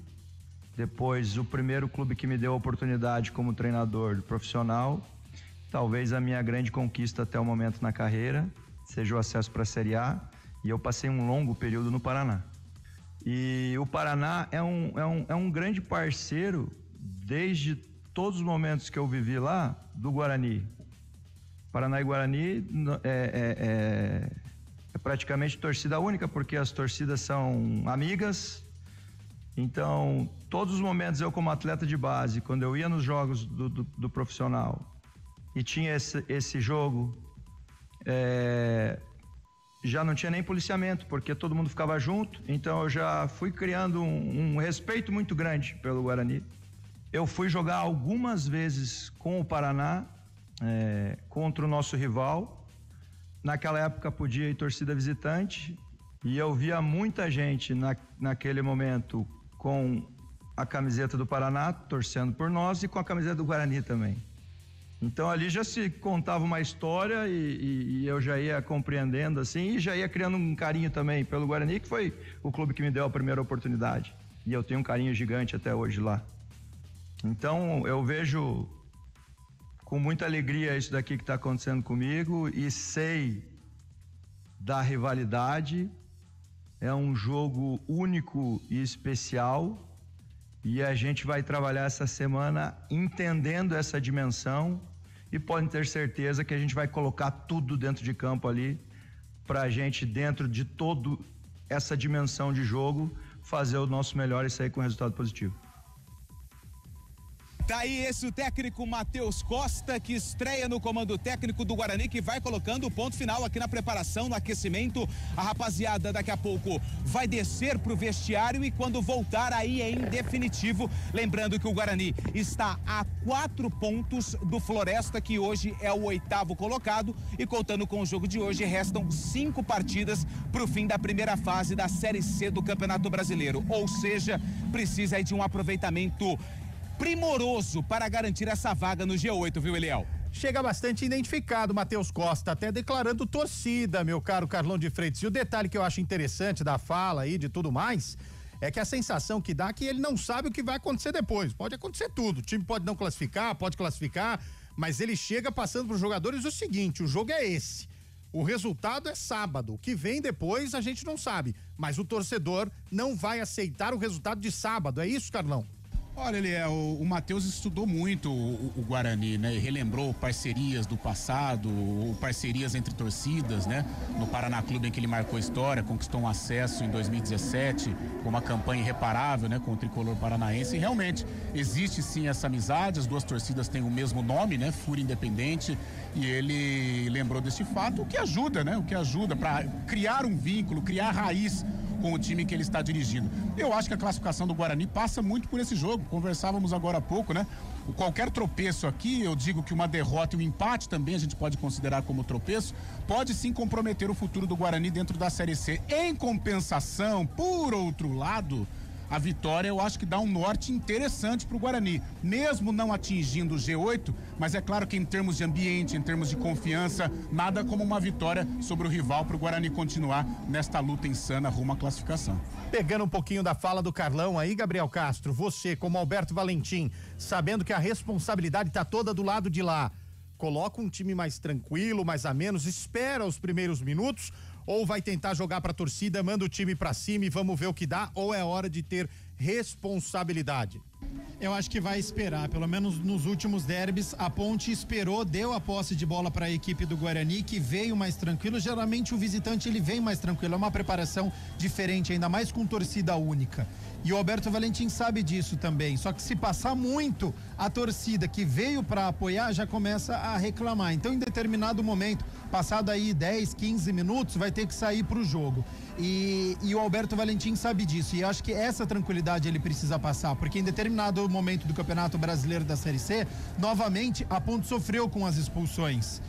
depois o primeiro clube que me deu a oportunidade como treinador profissional, talvez a minha grande conquista até o momento na carreira, seja o acesso para a Série A, e eu passei um longo período no Paraná. E o Paraná é um grande parceiro desde todos os momentos que eu vivi lá do Guarani. Paraná e Guarani é praticamente torcida única, porque as torcidas são amigas. Então, todos os momentos eu como atleta de base, quando eu ia nos jogos do profissional e tinha esse jogo, já não tinha nem policiamento, porque todo mundo ficava junto, então eu já fui criando um respeito muito grande pelo Guarani. Eu fui jogar algumas vezes com o Paraná, contra o nosso rival. Naquela época podia ir torcida visitante, e eu via muita gente naquele momento com a camiseta do Paraná, torcendo por nós, e com a camiseta do Guarani também. Então ali já se contava uma história e eu já ia compreendendo assim, e já ia criando um carinho também pelo Guarani, que foi o clube que me deu a primeira oportunidade. E eu tenho um carinho gigante até hoje lá. Então eu vejo com muita alegria isso daqui que está acontecendo comigo, e sei da rivalidade. É um jogo único e especial, e a gente vai trabalhar essa semana entendendo essa dimensão, e podem ter certeza que a gente vai colocar tudo dentro de campo ali pra gente, dentro de toda essa dimensão de jogo, fazer o nosso melhor e sair com resultado positivo. Tá aí esse o técnico Matheus Costa, que estreia no comando técnico do Guarani, que vai colocando o ponto final aqui na preparação, no aquecimento. A rapaziada daqui a pouco vai descer pro vestiário, e quando voltar aí é em definitivo. Lembrando que o Guarani está a 4 pontos do Floresta, que hoje é o 8º colocado, e contando com o jogo de hoje, restam 5 partidas pro fim da primeira fase da Série C do Campeonato Brasileiro. Ou seja, precisa aí de um aproveitamento primoroso para garantir essa vaga no G8, viu, Eliel? Chega bastante identificado, Matheus Costa, até declarando torcida, meu caro Carlão de Freitas. E o detalhe que eu acho interessante da fala aí, de tudo mais, é que a sensação que dá é que ele não sabe o que vai acontecer depois. Pode acontecer tudo, o time pode não classificar, pode classificar, mas ele chega passando para os jogadores o seguinte: o jogo é esse. O resultado é sábado, o que vem depois a gente não sabe, mas o torcedor não vai aceitar o resultado de sábado, é isso, Carlão? Olha, o Matheus estudou muito o Guarani, né? E relembrou parcerias do passado, parcerias entre torcidas, né? No Paraná Clube, em que ele marcou história, conquistou um acesso em 2017, com uma campanha irreparável, né? Com o tricolor paranaense. E realmente, existe sim essa amizade, as duas torcidas têm o mesmo nome, né? Fúria Independente, e ele lembrou desse fato, o que ajuda, né? O que ajuda para criar um vínculo, criar raiz com o time que ele está dirigindo. Eu acho que a classificação do Guarani passa muito por esse jogo. Conversávamos agora há pouco, né? Qualquer tropeço aqui, eu digo que uma derrota e um empate também a gente pode considerar como tropeço, pode sim comprometer o futuro do Guarani dentro da Série C. Em compensação, por outro lado, a vitória eu acho que dá um norte interessante para o Guarani, mesmo não atingindo o G8, mas é claro que em termos de ambiente, em termos de confiança, nada como uma vitória sobre o rival para o Guarani continuar nesta luta insana rumo à classificação. Pegando um pouquinho da fala do Carlão aí, Gabriel Castro, você como Alberto Valentim, sabendo que a responsabilidade está toda do lado de lá, coloca um time mais tranquilo, mais a menos, espera os primeiros minutos, ou vai tentar jogar pra torcida, manda o time pra cima e vamos ver o que dá, ou é hora de ter responsabilidade? Eu acho que vai esperar, pelo menos nos últimos derbys, a Ponte esperou, deu a posse de bola para a equipe do Guarani, que veio mais tranquilo. Geralmente o visitante ele vem mais tranquilo, é uma preparação diferente, ainda mais com torcida única. E o Alberto Valentim sabe disso também, só que se passar muito, a torcida que veio para apoiar já começa a reclamar. Então, em determinado momento, passado aí 10, 15 minutos, vai ter que sair pro jogo. E o Alberto Valentim sabe disso, e acho que essa tranquilidade ele precisa passar, porque em determinado momento do Campeonato Brasileiro da Série C, novamente a Ponte sofreu com as expulsões.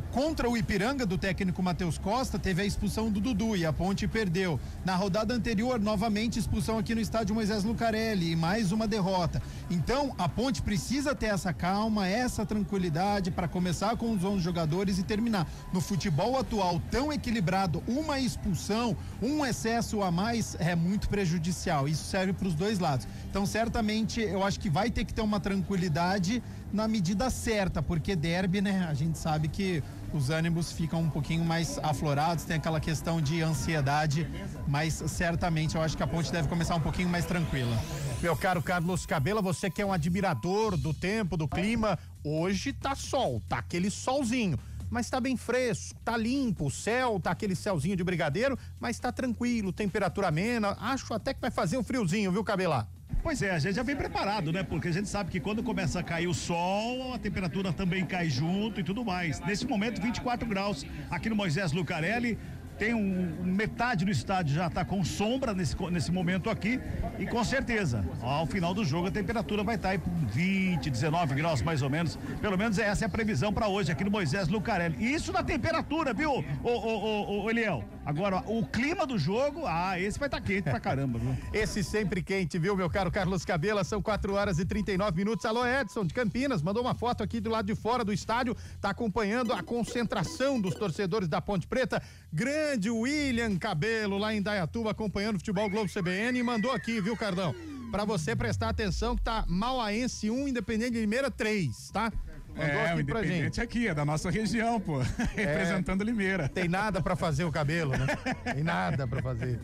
Contra o Ipiranga, do técnico Matheus Costa, teve a expulsão do Dudu e a Ponte perdeu. Na rodada anterior, novamente expulsão aqui no estádio Moisés Lucarelli e mais uma derrota. Então, a Ponte precisa ter essa calma, essa tranquilidade para começar com os 11 jogadores e terminar. No futebol atual tão equilibrado, uma expulsão, um excesso a mais é muito prejudicial. Isso serve para os dois lados. Então, certamente, eu acho que vai ter que ter uma tranquilidade na medida certa, porque derby, né? A gente sabe que os ânimos ficam um pouquinho mais aflorados, tem aquela questão de ansiedade, mas certamente eu acho que a Ponte deve começar um pouquinho mais tranquila. Meu caro Carlos Cabela, você que é um admirador do tempo, do clima, hoje tá sol, tá aquele solzinho, mas tá bem fresco, tá limpo, o céu tá aquele céuzinho de brigadeiro, mas tá tranquilo, temperatura amena, acho até que vai fazer um friozinho, viu, Cabela? Pois é, a gente já vem preparado, né? Porque a gente sabe que quando começa a cair o sol, a temperatura também cai junto e tudo mais. Nesse momento, 24 graus aqui no Moisés Lucarelli. tem metade do estádio já está com sombra nesse momento aqui, e com certeza, ao final do jogo a temperatura vai estar aí 20, 19 graus mais ou menos, pelo menos essa é a previsão para hoje aqui no Moisés Lucarelli. Isso na temperatura, viu, o Eliel? Agora, o clima do jogo, esse vai estar quente pra caramba, viu? Esse sempre quente, viu, meu caro Carlos Cabela? São 4h39. Alô, Edson de Campinas, mandou uma foto aqui do lado de fora do estádio, tá acompanhando a concentração dos torcedores da Ponte Preta. Grande William Cabelo, lá em Dayatuba, acompanhando o Futebol Globo CBN, e mandou aqui, viu, Cardão? Pra você prestar atenção que tá Mauaense 1, Independente de Limeira 3, tá? Mandou aqui o pra gente. Independente aqui, é da nossa região, pô. Representando Limeira. Tem nada pra fazer o Cabelo, né? Tem nada pra fazer.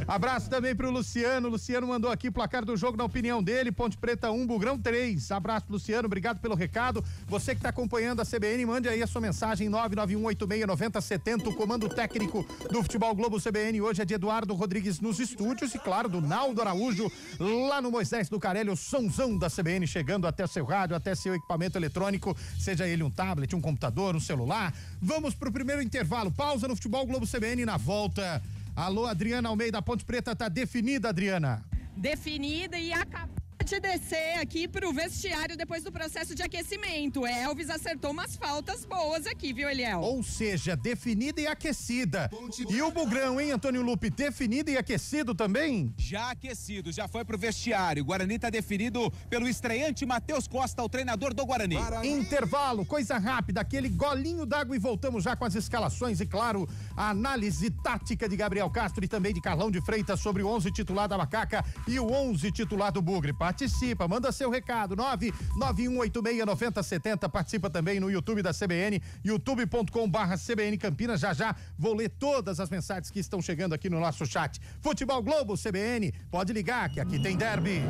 Abraço também pro Luciano. Luciano mandou aqui o placar do jogo na opinião dele. Ponte Preta 1, Bugrão 3. Abraço, Luciano. Obrigado pelo recado. Você que tá acompanhando a CBN, mande aí a sua mensagem 991869070. O comando técnico do Futebol Globo CBN hoje é de Eduardo Rodrigues nos estúdios e, claro, do Naldo Araújo lá no Moisés Lucarelli, o sonzão da CBN chegando até seu rádio, até seu equipamento eletrônico, seja ele um tablet, um computador, um celular. Vamos pro primeiro intervalo. Pausa no Futebol Globo CBN. Na volta. Alô, Adriana Almeida, a Ponte Preta tá definida, Adriana. Definida e acabou de descer aqui pro vestiário depois do processo de aquecimento. Elvis acertou umas faltas boas aqui, viu, Eliel? Ou seja, definida e aquecida. E o Bugrão, hein, Antônio Lupe? Definido e aquecido também? Já aquecido, já foi pro vestiário. O Guarani tá definido pelo estreante Matheus Costa, o treinador do Guarani. Intervalo, coisa rápida, aquele golinho d'água e voltamos já com as escalações e, claro, a análise tática de Gabriel Castro e também de Carlão de Freitas sobre o 11 titular da Macaca e o 11 titular do Bugre. Participa, manda seu recado, 991869070. Participa também no YouTube da CBN, youtube.com/CBN Campinas. Já vou ler todas as mensagens que estão chegando aqui no nosso chat. Futebol Globo CBN, pode ligar que aqui tem derby.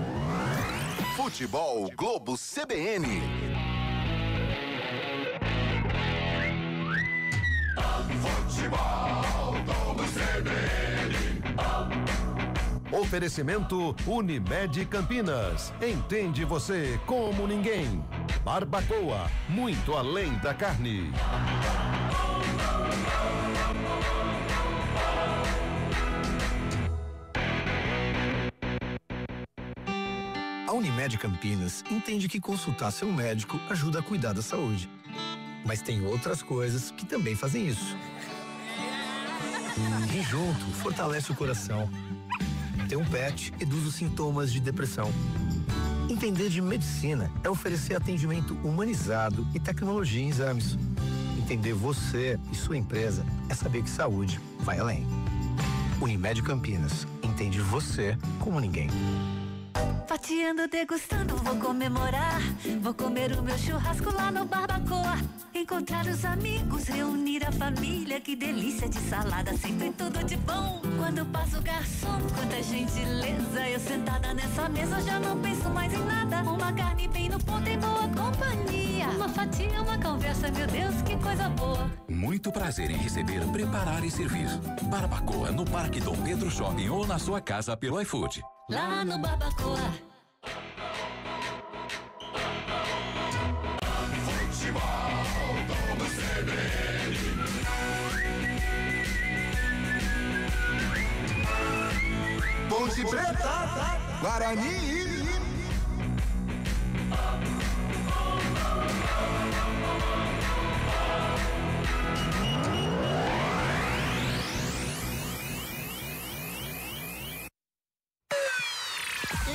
Futebol Globo CBN. Futebol Globo CBN. Oferecimento Unimed Campinas. Entende você como ninguém. Barbacoa, muito além da carne. A Unimed Campinas entende que consultar seu médico ajuda a cuidar da saúde. Mas tem outras coisas que também fazem isso. E junto, fortalece o coração. Ter um pet reduz os sintomas de depressão. Entender de medicina é oferecer atendimento humanizado e tecnologia em exames. Entender você e sua empresa é saber que saúde vai além. Unimed Campinas, entende você como ninguém. Fatiando, degustando, vou comemorar. Vou comer o meu churrasco lá no Barbacoa. Encontrar os amigos, reunir a família. Que delícia de salada, sempre tudo de bom. Quando passa o garçom, quanta gentileza. Eu sentada nessa mesa já não penso mais em nada. Uma carne bem no ponto em boa companhia. Uma fatia, uma conversa, meu Deus, que coisa boa. Muito prazer em receber, preparar e servir. Barbacoa no Parque Dom Pedro Shopping ou na sua casa pelo iFood. Lá no Barbacoa. Futebol Globo CBN. Ponte Preta, Guarani.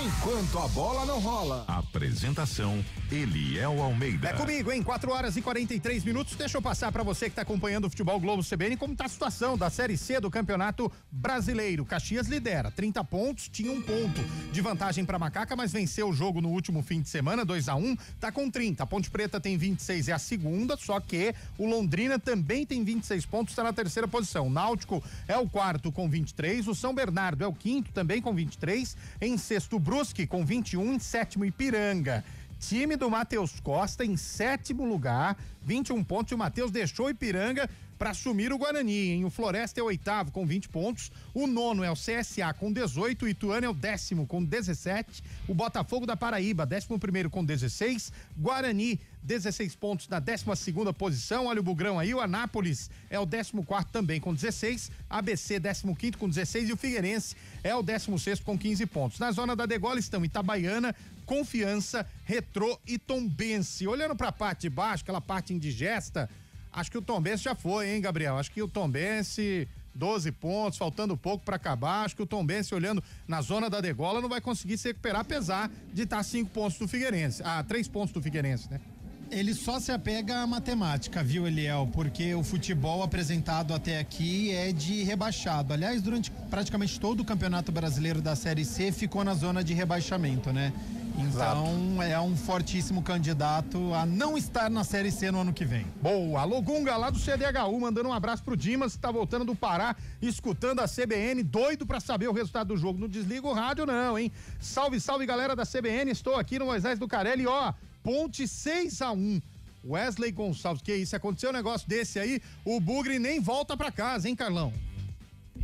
Enquanto a bola não rola. Apresentação Eliel Almeida. É comigo, hein? 4h43. Deixa eu passar pra você que tá acompanhando o Futebol Globo CBN como tá a situação da Série C do Campeonato Brasileiro. Caxias lidera, 30 pontos, tinha 1 ponto de vantagem pra Macaca, mas venceu o jogo no último fim de semana, 2-1, tá com 30. A Ponte Preta tem 26, é a segunda, só que o Londrina também tem 26 pontos, tá na terceira posição. O Náutico é o quarto com 23, o São Bernardo é o quinto também com 23, em sexto Brusque com 21, em sétimo Ipiranga. Time do Matheus Costa em 7º lugar 21 pontos, e o Matheus deixou o Ipiranga para assumir o Guarani, hein? O Floresta é o 8º com 20 pontos, o 9º é o CSA com 18, o Ituano é o 10º com 17, o Botafogo da Paraíba, 11º com 16, Guarani 16 pontos na 12ª posição, olha o Bugrão aí, o Anápolis é o 14º também com 16, ABC 15º com 16 e o Figueirense é o 16º com 15 pontos. Na zona da degola estão Itabaiana, Confiança, Retrô e Tombense. Olhando para a parte de baixo, aquela parte indigesta, acho que o Tombense já foi, hein, Gabriel? Acho que o Tombense, 12 pontos, faltando pouco para acabar. Acho que o Tombense, olhando na zona da degola, não vai conseguir se recuperar, apesar de estar 5 pontos do Figueirense. 3 pontos do Figueirense, né? Ele só se apega à matemática, viu, Eliel? Porque o futebol apresentado até aqui é de rebaixado. Aliás, durante praticamente todo o Campeonato Brasileiro da Série C ficou na zona de rebaixamento, né? Então é um fortíssimo candidato a não estar na Série C no ano que vem. Boa, alô Gunga lá do CDHU, mandando um abraço pro Dimas, que tá voltando do Pará, escutando a CBN, doido pra saber o resultado do jogo. Não desliga o rádio não, hein? Salve, salve galera da CBN, estou aqui no Moisés do Carelli, ó, Ponte 6-1. Wesley Gonçalves, que isso, aconteceu um negócio desse aí, o Bugre nem volta pra casa, hein, Carlão?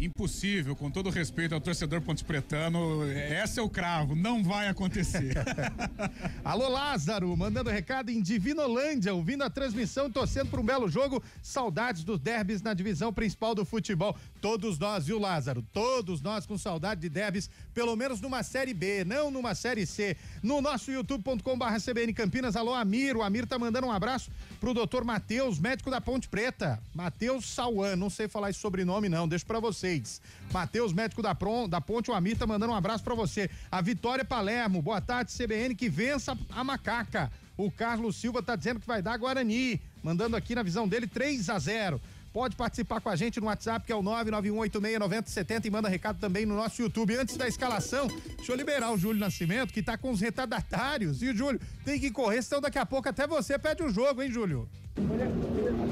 Impossível, com todo respeito ao torcedor pontepretano, esse é o cravo, não vai acontecer. Alô Lázaro, mandando recado em Divinolândia, ouvindo a transmissão e torcendo por um belo jogo, saudades dos derbys na divisão principal do futebol. Todos nós, viu Lázaro? Todos nós com saudade de derbys, pelo menos numa Série B, não numa Série C. No nosso youtube.com/CBN Campinas, alô Amir, o Amir tá mandando um abraço pro doutor Matheus, médico da Ponte Preta, Matheus Sauan, não sei falar esse sobrenome não, deixo pra vocês. Matheus, médico da Ponte, o Amir tá mandando um abraço pra você. A Vitória Palermo, boa tarde CBN, que vença a macaca. O Carlos Silva tá dizendo que vai dar Guarani, mandando aqui na visão dele 3-0. Pode participar com a gente no WhatsApp, que é o 991869070, e manda recado também no nosso YouTube. Antes da escalação, deixa eu liberar o Júlio Nascimento, que tá com os retardatários. E o Júlio tem que correr, senão daqui a pouco até você pede o jogo, hein, Júlio?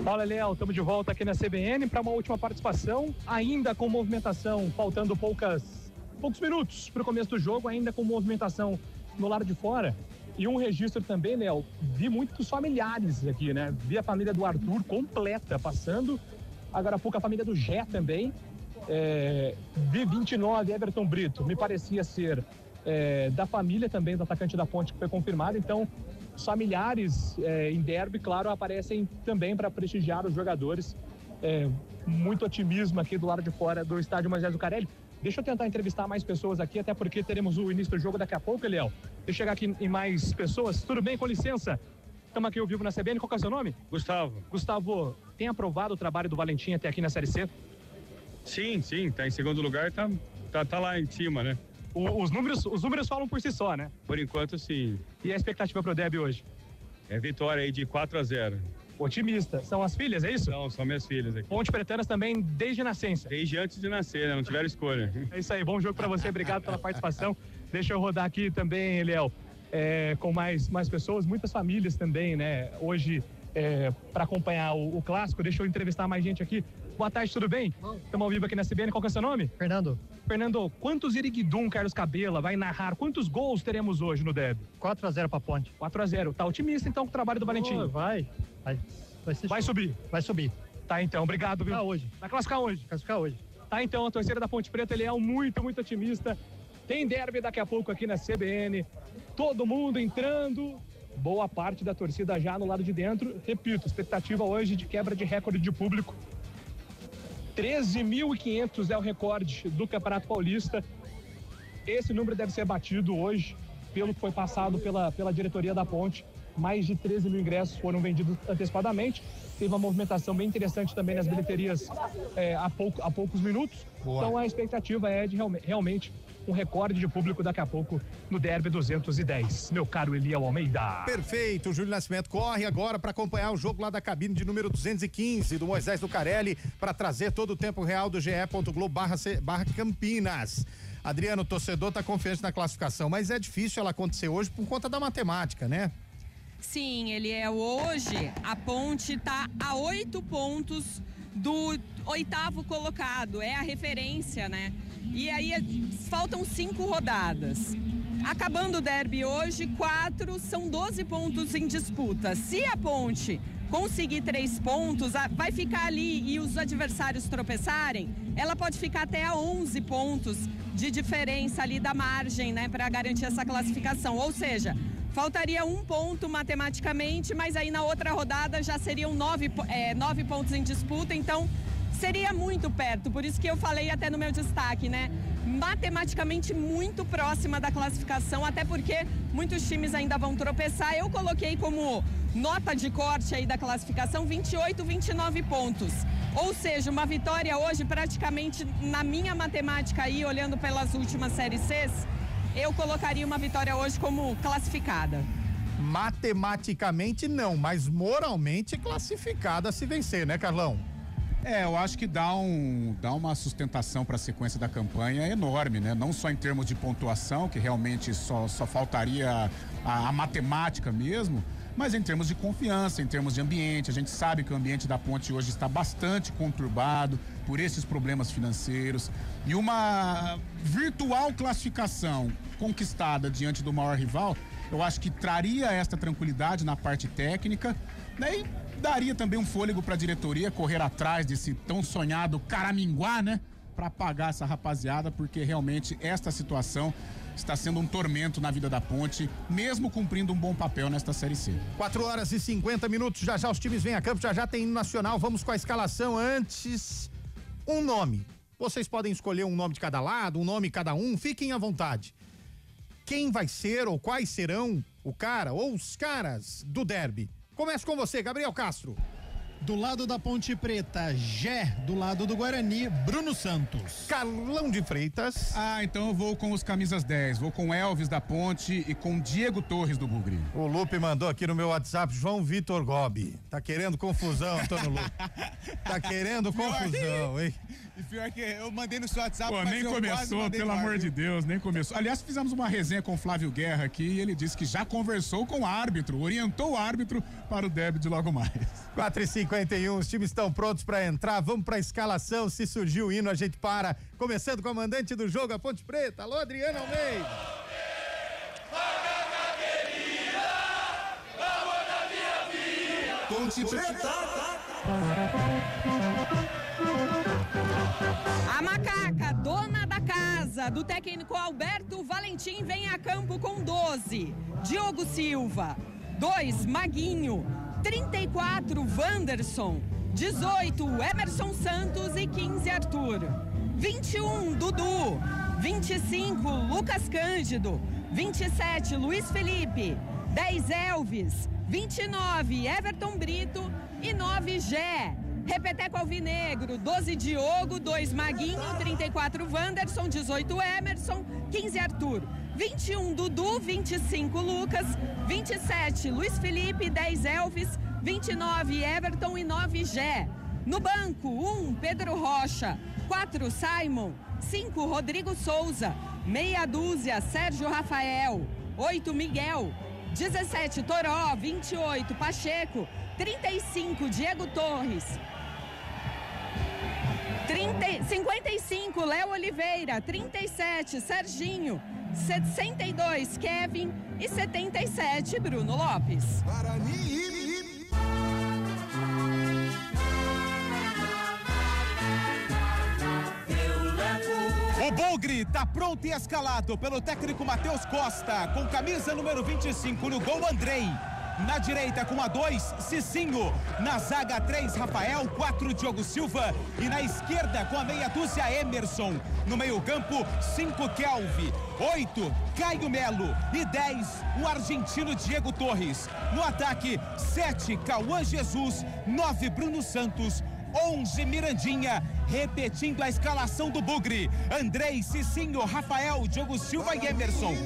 Fala, Léo, estamos de volta aqui na CBN para uma última participação, ainda com movimentação, faltando poucos minutos para o começo do jogo, ainda com movimentação no lado de fora. E um registro também, Léo, vi muitos familiares aqui, né? Vi a família do Arthur completa passando, agora há pouco a família do Gé também. Vi 29, Everton Brito, me parecia ser da família também do atacante da Ponte, que foi confirmado. Então, os familiares em derby, claro, aparecem também para prestigiar os jogadores. Muito otimismo aqui do lado de fora do estádio Moisés do Carelli. Deixa eu tentar entrevistar mais pessoas aqui, até porque teremos o início do jogo daqui a pouco, Eliel. Deixa eu chegar aqui em mais pessoas. Tudo bem? Com licença. Estamos aqui ao vivo na CBN. Qual que é o seu nome? Gustavo. Gustavo, tem aprovado o trabalho do Valentim até aqui na Série C? Sim, tá em segundo lugar, tá lá em cima, né? Os números falam por si só, né? Por enquanto, sim. E a expectativa pro derby hoje? É vitória aí de 4-0. Otimista. São as filhas, é isso? São minhas filhas aqui. Ponte Pretanas também desde nascença? Desde antes de nascer, né? Não tiveram escolha. É isso aí, bom jogo pra você, obrigado pela participação. Deixa eu rodar aqui também, Eliel, com mais pessoas, muitas famílias também, né? Hoje, para acompanhar o clássico, deixa eu entrevistar mais gente aqui. Boa tarde, tudo bem? Estamos ao vivo aqui na CBN, qual que é o seu nome? Fernando. Fernando, quantos Iriguidum Carlos Cabela vai narrar? Quantos gols teremos hoje no derby? 4-0 pra Ponte. 4-0. Tá otimista então com o trabalho do Valentim? Vai subir? Vai subir. Tá então, obrigado, viu? Tá hoje. Vai classificar hoje? Classificar hoje. Tá então, a torcida da Ponte Preta, ele é muito otimista. Tem derby daqui a pouco aqui na CBN. Todo mundo entrando. Boa parte da torcida já no lado de dentro. Repito, expectativa hoje de quebra de recorde de público. 13.500 é o recorde do Campeonato Paulista. Esse número deve ser batido hoje, pelo que foi passado pela diretoria da Ponte. Mais de 13 mil ingressos foram vendidos antecipadamente. Teve uma movimentação bem interessante também nas bilheterias há poucos minutos. Boa. Então a expectativa é de realmente um recorde de público daqui a pouco no derby 210. Meu caro Eliel Almeida. Perfeito, o Júlio Nascimento corre agora para acompanhar o jogo lá da cabine de número 215 do Moisés do Carelli, para trazer todo o tempo real do ge.globo/Campinas. Adriano, o torcedor tá confiante na classificação, mas é difícil ela acontecer hoje por conta da matemática, né? Sim, hoje a Ponte tá a 8 pontos do 8º colocado, é a referência, né? E aí faltam 5 rodadas. Acabando o derby hoje, 4 são 12 pontos em disputa. Se a Ponte conseguir 3 pontos, vai ficar ali e os adversários tropeçarem, ela pode ficar até a 11 pontos de diferença ali da margem, né, para garantir essa classificação. Ou seja, faltaria 1 ponto matematicamente, mas aí na outra rodada já seriam 9 pontos em disputa, então seria muito perto. Por isso que eu falei até no meu destaque, né? Matematicamente muito próxima da classificação, até porque muitos times ainda vão tropeçar. Eu coloquei como nota de corte aí da classificação 28, 29 pontos. Ou seja, uma vitória hoje praticamente, na minha matemática aí, olhando pelas últimas séries Cs, eu colocaria uma vitória hoje como classificada. Matematicamente não, mas moralmente classificada se vencer, né, Carlão? Eu acho que dá uma sustentação para a sequência da campanha enorme, né? Não só em termos de pontuação, que realmente só faltaria a matemática mesmo, mas em termos de confiança, em termos de ambiente. A gente sabe que o ambiente da Ponte hoje está bastante conturbado por esses problemas financeiros, e uma virtual classificação conquistada diante do maior rival, eu acho que traria esta tranquilidade na parte técnica, né? E daria também um fôlego para a diretoria correr atrás desse tão sonhado Caraminguá, né? Para pagar essa rapaziada, porque realmente esta situação está sendo um tormento na vida da Ponte, mesmo cumprindo um bom papel nesta Série C. 4h50, já já os times vêm a campo, já tem hino nacional. Vamos com a escalação. Antes, um nome. Vocês podem escolher um nome de cada lado, um nome cada um, fiquem à vontade. Quem vai ser ou quais serão o cara ou os caras do derby? Começa com você, Gabriel Castro. Do lado da Ponte Preta, Gé. Do lado do Guarani, Bruno Santos. Carlão de Freitas. Então eu vou com os camisas 10. Vou com Elvis da Ponte e com Diego Torres do Bugre. O Lupe mandou aqui no meu WhatsApp, João Vitor Gobi. Tá querendo confusão, Antônio Lupe. Tá querendo confusão, hein? E pior que eu mandei no seu WhatsApp. Pô, nem começou, pelo amor de Deus, nem começou. Aliás, fizemos uma resenha com o Flávio Guerra aqui e ele disse que já conversou com o árbitro, orientou o árbitro para o derby de logo mais. 4h51, os times estão prontos para entrar, vamos para a escalação. Se surgiu o hino, a gente para. Começando com o comandante do jogo, a Ponte Preta. Alô, Adriano Almeida. Ponte Preta. A macaca, dona da casa, do técnico Alberto Valentim, vem a campo com 12. Diogo Silva. 2, Maguinho. 34, Wanderson. 18, Emerson Santos e 15, Arthur. 21, Dudu. 25, Lucas Cândido. 27, Luiz Felipe. 10, Elvis. 29, Everton Brito e 9, Gé. Repeteco Alvinegro, 12, Diogo, 2, Maguinho, 34, Wanderson, 18, Emerson, 15, Arthur. 21, Dudu, 25, Lucas, 27, Luiz Felipe, 10, Elvis, 29, Everton e 9, Gé. No banco, 1, Pedro Rocha, 4, Simon, 5, Rodrigo Souza, meia dúzia, Sérgio Rafael, 8, Miguel, 17, Toró, 28, Pacheco, 35, Diego Torres, 55, Léo Oliveira, 37, Serginho, 62, Kevin e 77, Bruno Lopes. O Bugre tá pronto e escalado pelo técnico Matheus Costa, com camisa número 25 no gol, Andrei. Na direita com a 2, Cicinho. Na zaga 3, Rafael. 4, Diogo Silva. E na esquerda com a meia dúzia, Emerson. No meio campo, 5, Kelvin. 8, Caio Melo. E 10, o argentino Diego Torres. No ataque, 7, Cauã Jesus. 9, Bruno Santos. 11, Mirandinha. Repetindo a escalação do Bugre: Andrei, Cicinho, Rafael, Diogo Silva e Emerson.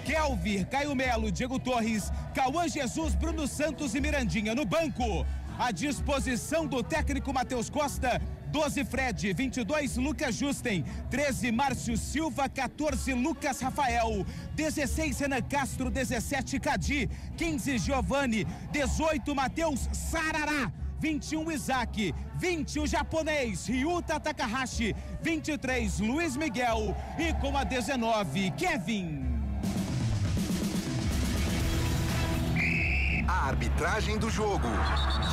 Kelvin, Caio Melo, Diego Torres, Cauã Jesus, Bruno Santos e Mirandinha. No banco, à disposição do técnico Matheus Costa: 12, Fred. 22, Lucas Justen. 13, Márcio Silva. 14, Lucas Rafael. 16, Renan Castro. 17, Cadi. 15, Giovanni. 18, Matheus Sarará. 21, Isaac. 20, o japonês Ryuta Takahashi. 23, Luiz Miguel. E com a 19, Kevin. A arbitragem do jogo.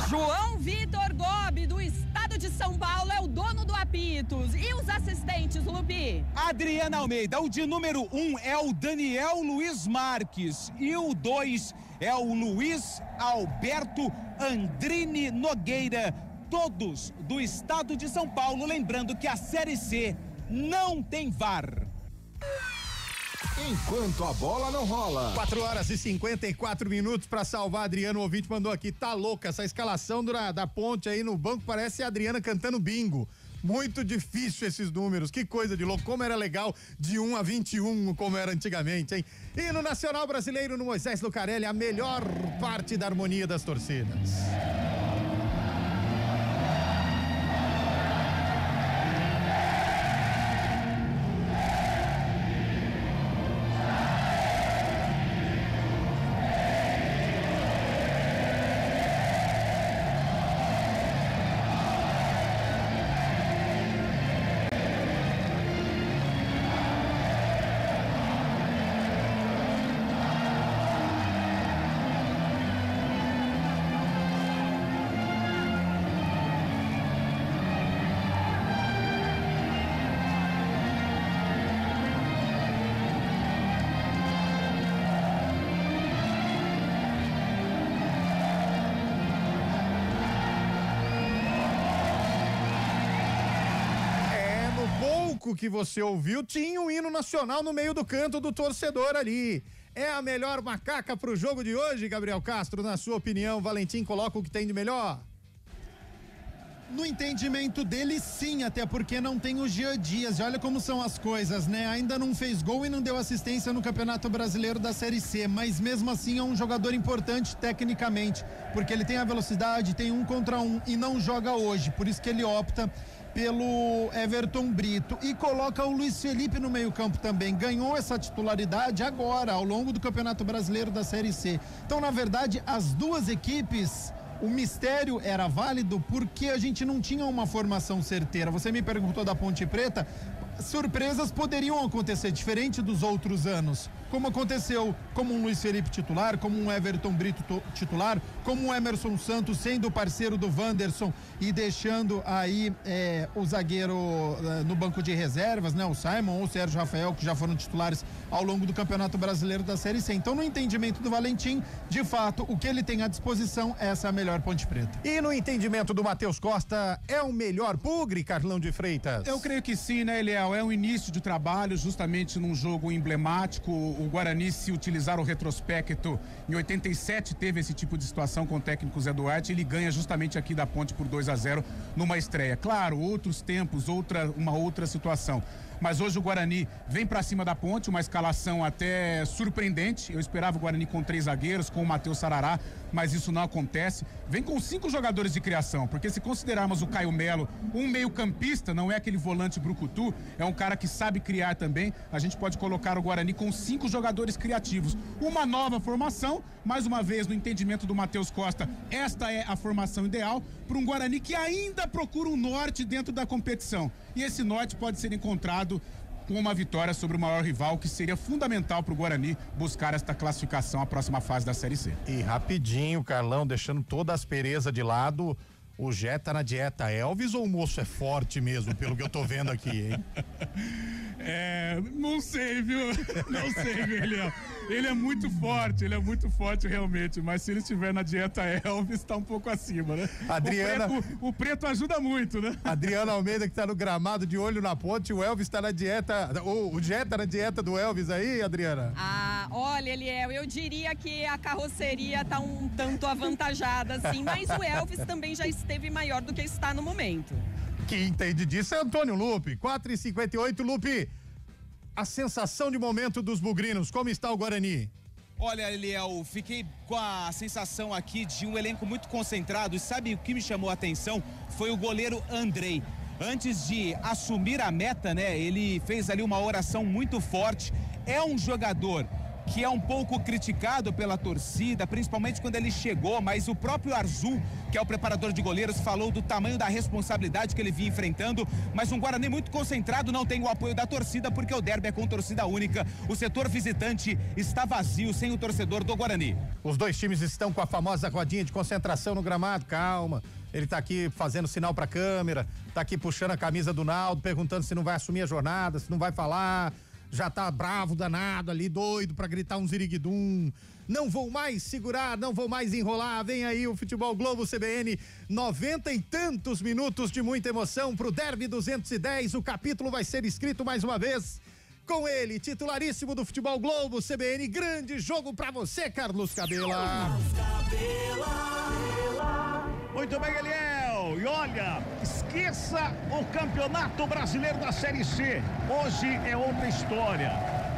João Vitor Gobi, do estado de São Paulo, é o dono do apitos. E os assistentes, Lupi? Adriana Almeida. O de número 1 é o Daniel Luiz Marques. E o 2 é o Luiz Alberto Andrini Nogueira. Todos do estado de São Paulo. Lembrando que a Série C não tem VAR. Enquanto a bola não rola. 4h54 para salvar. Adriano, o ouvinte mandou aqui, tá louca essa escalação da Ponte aí no banco, parece a Adriana cantando bingo. Muito difícil esses números, que coisa de louco, como era legal de 1 a 21, como era antigamente, hein? E no Nacional Brasileiro, no Moisés Lucarelli, a melhor parte da harmonia das torcidas. Que você ouviu, tinha um hino nacional no meio do canto do torcedor ali. É a melhor macaca pro jogo de hoje, Gabriel Castro? Na sua opinião, Valentim coloca o que tem de melhor? No entendimento dele, sim, até porque não tem o Jean Dias. E olha como são as coisas, né? Ainda não fez gol e não deu assistência no Campeonato Brasileiro da Série C, mas mesmo assim é um jogador importante tecnicamente, porque ele tem a velocidade, tem 1 contra 1 e não joga hoje, por isso que ele opta pelo Everton Brito e coloca o Luiz Felipe no meio-campo também. Ganhou essa titularidade agora, ao longo do Campeonato Brasileiro da Série C. Então, na verdade, as duas equipes, o mistério era válido porque a gente não tinha uma formação certeira. Você me perguntou da Ponte Preta, surpresas poderiam acontecer, diferente dos outros anos, como aconteceu, como um Luiz Felipe titular, como um Everton Brito titular, como um Emerson Santos sendo parceiro do Wanderson e deixando aí o zagueiro no banco de reservas, né? O Simon ou o Sérgio Rafael, que já foram titulares ao longo do Campeonato Brasileiro da Série C. Então, no entendimento do Valentim, de fato, o que ele tem à disposição, essa é a melhor Ponte Preta. E no entendimento do Matheus Costa, é o melhor bugre, Carlão de Freitas? Eu creio que sim, né, Eliel? É um início de trabalho, justamente num jogo emblemático. O Guarani, se utilizar o retrospecto, em 87 teve esse tipo de situação com o técnico Zé Duarte, ele ganha justamente aqui da Ponte por 2-0 numa estreia. Claro, outros tempos, uma outra situação. Mas hoje o Guarani vem pra cima da Ponte, uma escalação até surpreendente. Eu esperava o Guarani com 3 zagueiros, com o Matheus Sarará, mas isso não acontece. Vem com 5 jogadores de criação, porque se considerarmos o Caio Melo um meio-campista, não é aquele volante brucutu, é um cara que sabe criar também. A gente pode colocar o Guarani com 5 jogadores criativos. Uma nova formação, mais uma vez no entendimento do Matheus Costa, esta é a formação ideal para um Guarani que ainda procura um norte dentro da competição. E esse norte pode ser encontrado com uma vitória sobre o maior rival, que seria fundamental para o Guarani buscar esta classificação à próxima fase da Série C. E rapidinho, Carlão, deixando toda a aspereza de lado, o Jé tá na dieta Elvis ou o moço é forte mesmo, pelo que eu tô vendo aqui, hein? Não sei, viu? Não sei, viu, Eliel? Ele é muito forte realmente, mas se ele estiver na dieta Elvis, tá um pouco acima, né? Adriana... O preto ajuda muito, né? Adriana Almeida, que tá no gramado de olho na ponte, o Elvis tá na dieta, o Jé tá na dieta do Elvis aí, Adriana? Ah, olha, Eliel, eu diria que a carroceria tá um tanto avantajada, assim, mas o Elvis também já esteve maior do que está no momento. Quem entende disso é Antônio Lupe. 4h58, Lupe. A sensação de momento dos bugrinos, como está o Guarani? Olha, Eliel, fiquei com a sensação aqui de um elenco muito concentrado, e sabe o que me chamou a atenção? Foi o goleiro Andrei. Antes de assumir a meta, né, ele fez ali uma oração muito forte. É um jogador que é um pouco criticado pela torcida, principalmente quando ele chegou, mas o próprio Arzu, que é o preparador de goleiros, falou do tamanho da responsabilidade que ele vinha enfrentando, mas um Guarani muito concentrado, não tem o apoio da torcida, porque o derby é com torcida única. O setor visitante está vazio, sem o torcedor do Guarani. Os dois times estão com a famosa rodinha de concentração no gramado, calma. Ele tá aqui fazendo sinal pra câmera, tá aqui puxando a camisa do Naldo, perguntando se não vai assumir a jornada, se não vai falar. Já tá bravo, danado ali, doido pra gritar um ziriguidum. Não vou mais segurar, não vou mais enrolar. Vem aí o Futebol Globo CBN, 90 e tantos minutos de muita emoção pro Derby 210. O capítulo vai ser escrito mais uma vez com ele, titularíssimo do Futebol Globo CBN. Grande jogo pra você, Carlos Cabela. Muito bem, Eliel. E olha, esqueça o Campeonato Brasileiro da Série C. Hoje é outra história.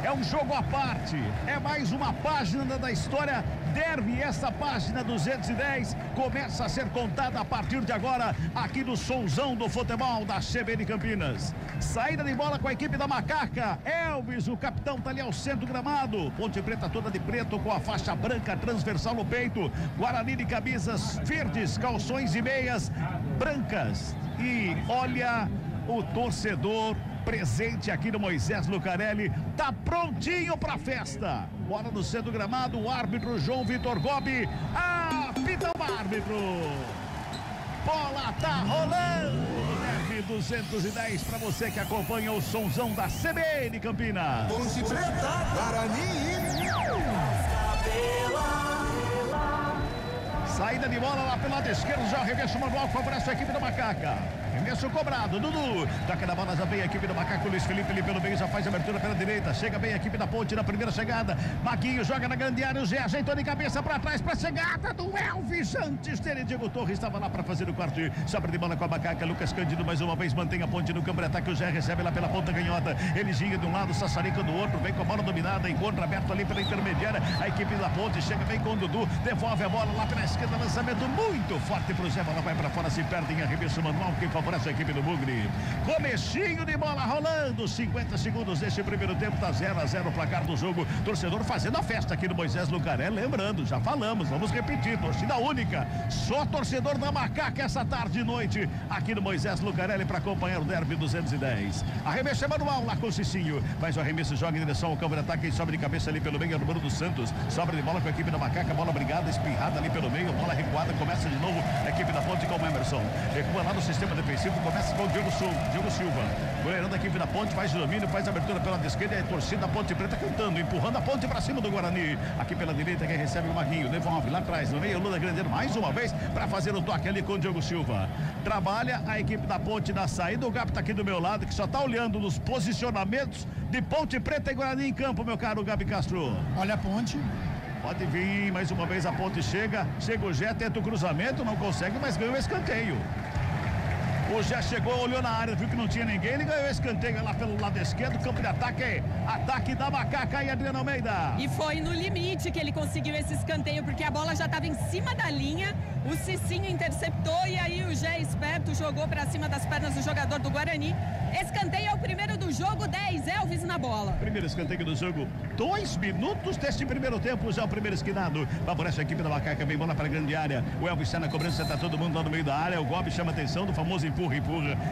É um jogo à parte. É mais uma página da história Derby. Essa página 210 começa a ser contada a partir de agora aqui no Sonzão do Futebol da CBN Campinas. Saída de bola com a equipe da Macaca. Elvis, o capitão, tá ali ao centro do gramado. Ponte Preta toda de preto com a faixa branca transversal no peito. Guarani de camisas verdes, calções e meias brancas. E olha o torcedor presente aqui no Moisés Lucarelli, tá prontinho pra festa. Bola no centro do gramado, o árbitro João Vitor Gobi, apita o árbitro. Bola tá rolando. Derby 210 pra você que acompanha o Sonzão da CBN Campinas. Ponte Preta, Guarani. Saída de bola lá pelo lado esquerdo, já arremesso manual, favorece a equipe da Macaca. Arremesso cobrado, Dudu. Toca na bola, já vem a equipe do Macaco, Luiz Felipe ali pelo meio, já faz a abertura pela direita. Chega bem a equipe da Ponte na primeira chegada. Maguinho joga na grande área, o Zé ajeitou de cabeça pra trás, pra chegada do Elvis. Antes dele, Diego Torres estava lá pra fazer o quarto. Sobra de bola com a Macaca, Lucas Cândido mais uma vez mantém a Ponte no campo de ataque. O Zé recebe lá pela ponta canhota. Ele ginga de um lado, Sassarica do outro, vem com a bola dominada, encontra aberto ali pela intermediária. A equipe da Ponte chega bem com o Dudu, devolve a bola lá pela esquerda, lançamento muito forte pro Zé, bola vai pra fora, se perde em arremesso manual, quem favorece a equipe do Bugre. Comecinho de bola rolando, 50 segundos desse primeiro tempo, tá 0-0 o placar do jogo. Torcedor fazendo a festa aqui no Moisés Lucarelli, lembrando, já falamos, vamos repetir, torcida única, só torcedor da Macaca essa tarde e noite aqui no Moisés Lucarelli para acompanhar o Derby 210. Arremesso é manual lá com o Cicinho, faz o arremesso, joga em direção ao campo de ataque, sobe de cabeça ali pelo meio, é o número do Santos, sobra de bola com a equipe da Macaca, bola brigada, espirrada ali pelo meio, bola recuada, começa de novo a equipe da Ponte com o Emerson, recua lá no sistema defensivo, começa com o Diogo Silva, goleirão da equipe da Ponte, faz o domínio, faz a abertura pela esquerda e a torcida da Ponte Preta cantando, empurrando a Ponte para cima do Guarani, aqui pela direita quem recebe o Maguinho, devolve lá atrás, no meio, Lula Grandeiro mais uma vez para fazer o toque ali com o Diogo Silva, trabalha a equipe da Ponte na saída, o Gabi tá aqui do meu lado, que só tá olhando nos posicionamentos de Ponte Preta e Guarani em campo, meu caro Gabi Castro. Olha a Ponte. Pode vir, mais uma vez a Ponte chega o Gé, tenta o cruzamento, não consegue, mas ganha o escanteio. O Gé chegou, olhou na área, viu que não tinha ninguém, ele ganhou o escanteio lá pelo lado esquerdo, campo de ataque, ataque da Macaca e Adriano Almeida. E foi no limite que ele conseguiu esse escanteio, porque a bola já estava em cima da linha, o Cicinho interceptou e aí o Gé esperto jogou para cima das pernas do jogador do Guarani. Escanteio é o primeiro do jogo, 10, Elvis na bola. Primeiro escanteio do jogo, 2 minutos deste primeiro tempo, já o primeiro esquinado, favorece a equipe da Macaca, vem bola para a grande área, o Elvis está na cobrança, tá todo mundo lá no meio da área, o Gobi chama a atenção do famoso empurra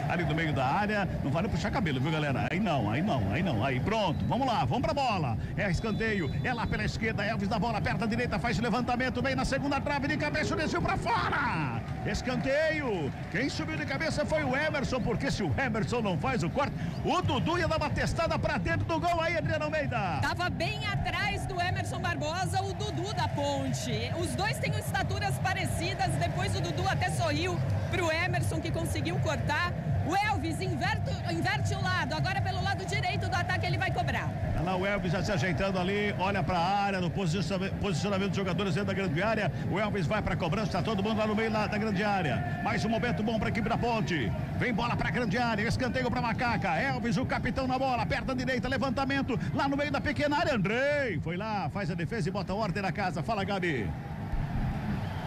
ali no meio da área, não vale puxar cabelo, viu galera? Aí pronto, vamos lá, vamos pra bola, é escanteio, é lá pela esquerda, Elvis da bola, perto da direita, faz o levantamento, vem na segunda trave de cabeça, desceu pra fora, escanteio, quem subiu de cabeça foi o Emerson, porque se o Emerson não faz o corte, o Dudu ia dar uma testada pra dentro do gol aí, Adriano Almeida. Tava bem atrás do Emerson Barbosa, o Dudu da Ponte, os dois têm estaturas parecidas, depois o Dudu até sorriu pro Emerson que conseguiu cortar, o Elvis inverte o lado, agora pelo lado direito do ataque ele vai cobrar. Tá lá o Elvis já se ajeitando ali, olha pra área, no posicionamento dos jogadores dentro da grande área, o Elvis vai pra cobrança, tá todo mundo lá no meio da grande área, mais um momento bom pra equipe da Ponte, vem bola pra grande área, escanteio pra Macaca, Elvis o capitão na bola, perto da direita, levantamento, lá no meio da pequena área, Andrei, foi lá, faz a defesa e bota ordem na casa, fala Gabi.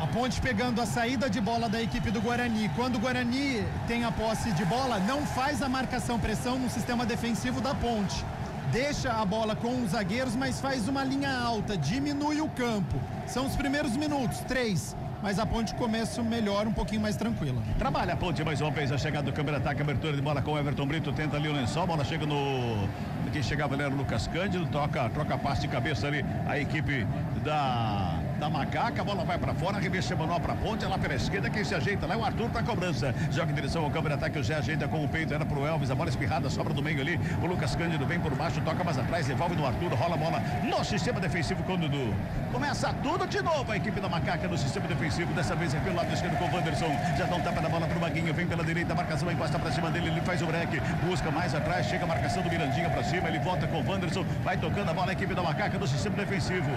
A Ponte pegando a saída de bola da equipe do Guarani. Quando o Guarani tem a posse de bola, não faz a marcação-pressão no sistema defensivo da Ponte. deixa a bola com os zagueiros, mas faz uma linha alta, diminui o campo. São os primeiros minutos, 3. Mas a Ponte começa melhor, um pouquinho mais tranquila. Trabalha a Ponte mais uma vez, a chegada do câmbio de ataque, abertura de bola com o Everton Brito, tenta ali o lençol, bola chega no... Quem chegava ali era o Lucas Cândido, troca passe de cabeça ali, a equipe da Macaca, a bola vai pra fora, arremesso manual pra Ponte, lá pela esquerda, quem se ajeita lá é o Arthur pra cobrança, joga em direção ao câmbio de ataque, o Zé ajeita com o peito, era pro Elvis, a bola espirrada, sobra do meio ali, o Lucas Cândido vem por baixo, toca mais atrás, devolve no Arthur, rola a bola no sistema defensivo com o Dudu. Começa tudo de novo a equipe da Macaca no sistema defensivo, dessa vez é pelo lado esquerdo com o Wanderson, já dá um tapa na bola pro Maguinho, vem pela direita, a marcação encosta pra cima dele, ele faz o break, busca mais atrás, chega a marcação do Mirandinha pra cima, ele volta com o Wanderson, vai tocando a bola a equipe da Macaca no sistema defensivo.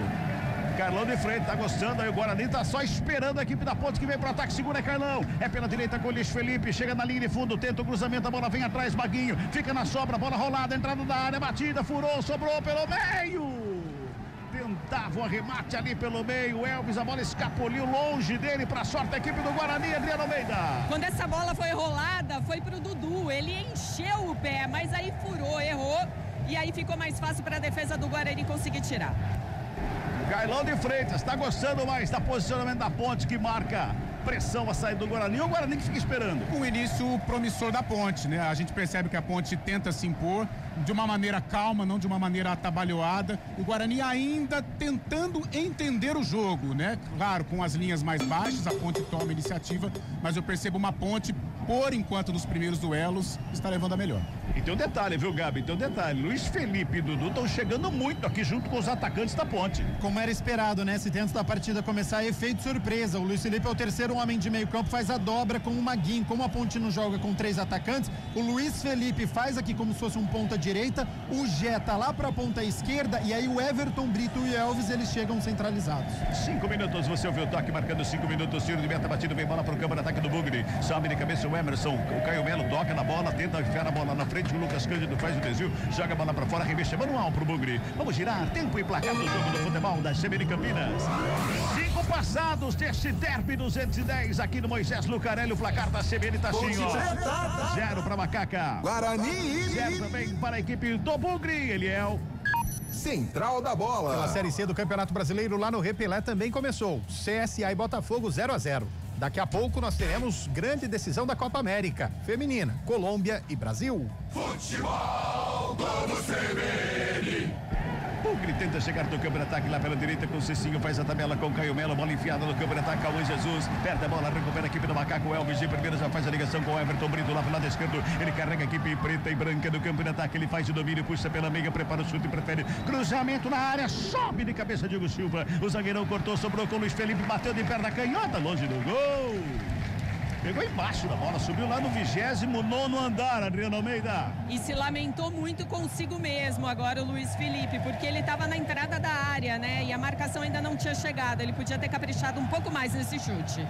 Carlão de frente, tá gostando, aí o Guarani tá só esperando a equipe da Ponte que vem pro ataque, segura é Carlão, é pela direita com o Luiz Felipe, chega na linha de fundo, tenta o cruzamento, a bola vem atrás, Maguinho, fica na sobra, bola rolada, entrada da área, batida, furou, sobrou pelo meio, tentava o arremate ali pelo meio, Elvis, a bola escapuliu longe dele, pra sorte da equipe do Guarani, Adriano Almeida. Quando essa bola foi rolada, foi pro Dudu, ele encheu o pé, mas aí furou, errou, e aí ficou mais fácil para a defesa do Guarani conseguir tirar. Carlão de Freitas, está gostando mais do posicionamento da Ponte que marca pressão a saída do Guarani, ou o Guarani que fica esperando? Um início promissor da Ponte, né? A gente percebe que a Ponte tenta se impor de uma maneira calma, não de uma maneira atabalhoada. O Guarani ainda tentando entender o jogo, né? Claro, com as linhas mais baixas, a Ponte toma a iniciativa, mas eu percebo uma Ponte, por enquanto, nos primeiros duelos, está levando a melhor. E tem um detalhe, viu, Gabi? Tem um detalhe. Luiz Felipe e Dudu estão chegando muito aqui junto com os atacantes da Ponte. Como era esperado, né? Se antes da partida começar, efeito surpresa. O Luiz Felipe é o terceiro homem de meio campo, faz a dobra com o Maguinho. Como a Ponte não joga com 3 atacantes, o Luiz Felipe faz aqui como se fosse um ponta direita, o Gé tá lá pra ponta esquerda e aí o Everton Brito e o Elvis, eles chegam centralizados. 5 minutos, você ouviu o toque, marcando 5 minutos, tiro de meta batido, vem bola pro campo de ataque do Bugre, sobe de cabeça o Emerson, o Caio Melo toca na bola, tenta enfiar a bola na frente, o Lucas Cândido faz o desvio, joga a bola pra fora, remexe manual pro Bugre. Vamos girar, tempo e placar do jogo do futebol da CBN Campinas. 5 passados desse derby 210 aqui no Moisés Lucarelli, o placar da CBN tá assim, ó. 0 pra Macaca. Guarani. 0 também para a equipe do Bugre, Eliel. Central da bola. Pela Série C do Campeonato Brasileiro lá no Repelé também começou. CSA e Botafogo 0-0. Daqui a pouco nós teremos grande decisão da Copa América Feminina, Colômbia e Brasil. Futebol Globo CBN. Bugre tenta chegar no campo de ataque lá pela direita com o Cicinho, faz a tabela com o Caio Melo, bola enfiada no campo de ataque, Cauã Jesus, perde a bola, recupera a equipe do Macaco, Elvis de primeira já faz a ligação com o Everton Brito lá pelo lado esquerdo, ele carrega a equipe preta e branca do campo de ataque, ele faz o domínio, puxa pela meia, prepara o chute, prefere cruzamento na área, sobe de cabeça Diego Silva, o zagueirão cortou, sobrou com o Luiz Felipe, bateu de perna canhota, longe do gol. Pegou embaixo da bola, subiu lá no 29º andar, Adriano Almeida. E se lamentou muito consigo mesmo agora o Luiz Felipe, porque ele estava na entrada da área, né? E a marcação ainda não tinha chegado, ele podia ter caprichado um pouco mais nesse chute.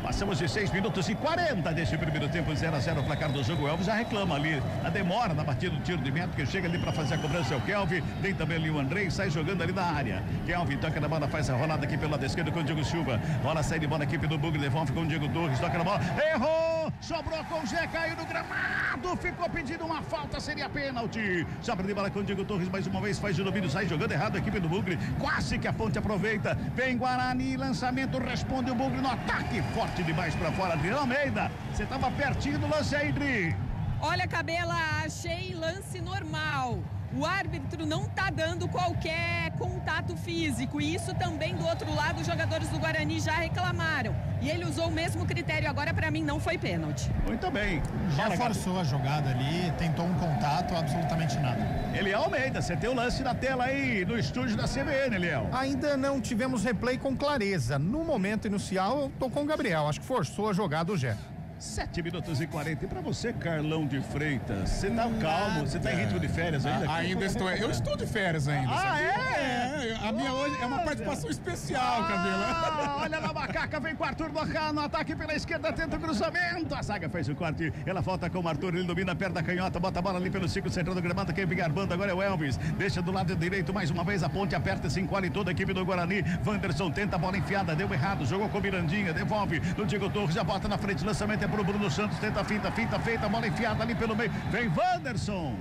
Passamos de 6 minutos e 40 deste primeiro tempo, 0-0 o placar do jogo. O Elvis já reclama ali a demora na batida do tiro de meta, que chega ali para fazer a cobrança é o Kelvin, tem também ali o Andrei, sai jogando ali na área. Kelvin toca na bola, faz a rolada aqui pelo lado esquerdo com o Diego Silva, bola sai de bola, a equipe do Bugre devolve com o Diego Torres, toca na bola, errou, sobrou com o Zé, caiu no gramado, ficou pedindo uma falta, seria pênalti, sobra de bola com o Diego Torres, mais uma vez faz o domínio, sai jogando errado a equipe do Bugre, quase que a Ponte aproveita, vem Guarani, lançamento, responde o Bugre no ataque, forte demais pra fora, Adriano Almeida, você tava pertinho do lance aí, Adri. Olha, Cabela, achei lance normal. O árbitro não tá dando qualquer contato físico e isso também do outro lado os jogadores do Guarani já reclamaram. E ele usou o mesmo critério agora, pra mim não foi pênalti. Muito bem. Já forçou a jogada ali, tentou um contato, absolutamente nada. Eliel Almeida, você tem o lance na tela aí no estúdio da CBN, Eliel. Ainda não tivemos replay com clareza. No momento inicial eu tô com o Gabriel, acho que forçou a jogada o Gé. 7 minutos e 40. E pra você, Carlão de Freitas, você tá calmo? Você tá em ritmo de férias ainda? Ainda estou. Eu estou de férias ainda. Ah, é? A minha hoje é uma participação especial, Cabela. Olha na Macaca, vem com o Arthur no ataque pela esquerda, tenta o cruzamento. A zaga fez o corte, ela volta com o Arthur, ele domina a perna da canhota, bota a bola ali pelo ciclo central do gramado, quem vem garbando agora é o Elvis. Deixa do lado direito mais uma vez, a Ponte aperta, se encolhe toda a equipe do Guarani. Wanderson tenta a bola enfiada, deu errado, jogou com o Mirandinha, devolve no Diego Torres, já bota na frente, lançamento é pro Bruno Santos, tenta a finta feita, bola enfiada ali pelo meio, vem Wanderson.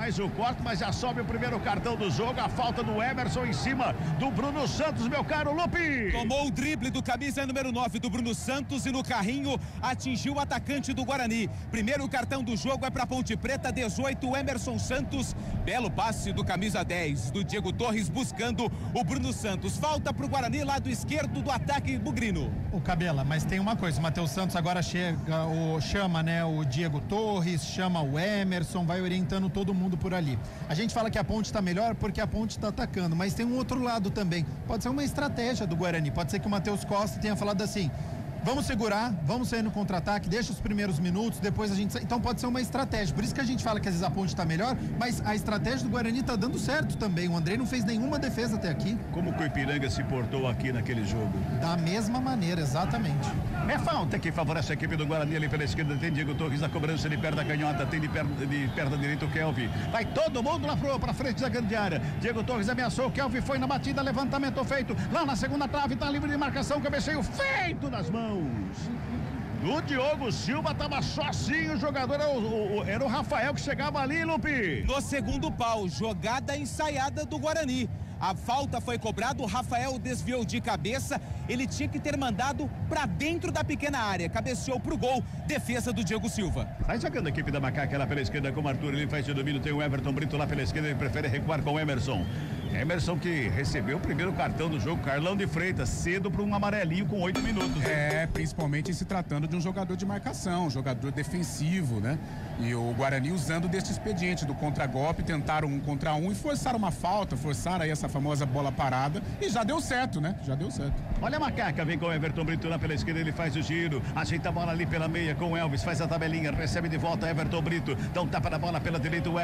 faz o corte, mas já sobe o primeiro cartão do jogo, a falta do Emerson em cima do Bruno Santos, meu caro Lupe. Tomou o drible do camisa número 9 do Bruno Santos e no carrinho atingiu o atacante do Guarani. Primeiro cartão do jogo é para Ponte Preta, 18, o Emerson Santos. Belo passe do camisa 10 do Diego Torres buscando o Bruno Santos. Falta para o Guarani, lado esquerdo do ataque bugrino. O Cabela, mas tem uma coisa, o Matheus Santos agora chama, né, o Diego Torres, chama o Emerson, vai orientando todo mundo por ali. A gente fala que a Ponte está melhor porque a Ponte está atacando, mas tem um outro lado também. Pode ser uma estratégia do Guarani, pode ser que o Matheus Costa tenha falado assim: vamos segurar, vamos sair no contra-ataque, deixa os primeiros minutos, depois a gente sai. Então pode ser uma estratégia. Por isso que a gente fala que às vezes a Ponte tá melhor, mas a estratégia do Guarani tá dando certo também. O Andrei não fez nenhuma defesa até aqui. Como que o Ipiranga se portou aqui naquele jogo? Da mesma maneira, exatamente. É falta que favorece a equipe do Guarani ali pela esquerda. Tem Diego Torres na cobrança de perna canhota, tem de perna direita o Kelvin. Vai todo mundo lá pra frente da grande área. Diego Torres ameaçou, o Kelvin foi na batida, levantamento feito. Lá na segunda trave, tá livre de marcação, cabeceio feito nas mãos. O Diogo Silva estava sozinho, o jogador era o Rafael que chegava ali, Lupe. No segundo pau, jogada ensaiada do Guarani. A falta foi cobrada, o Rafael desviou de cabeça, ele tinha que ter mandado para dentro da pequena área, cabeceou pro gol, defesa do Diego Silva. Vai jogando a equipe da Macaca lá pela esquerda com o Arthur, ele faz o domínio, tem o Everton Brito lá pela esquerda, ele prefere recuar com o Emerson. Emerson que recebeu o primeiro cartão do jogo, Carlão de Freitas, cedo para um amarelinho com 8 minutos. Principalmente se tratando de um jogador de marcação, um jogador defensivo, né? E o Guarani usando desse expediente do contragolpe, tentaram 1 contra 1 e forçaram uma falta, forçaram aí essa famosa bola parada e já deu certo, né? Já deu certo. Olha a Macaca, vem com o Everton Brito lá pela esquerda, ele faz o giro, ajeita a bola ali pela meia com o Elvis, faz a tabelinha, recebe de volta Everton Brito, dá um tapa na bola pela direita o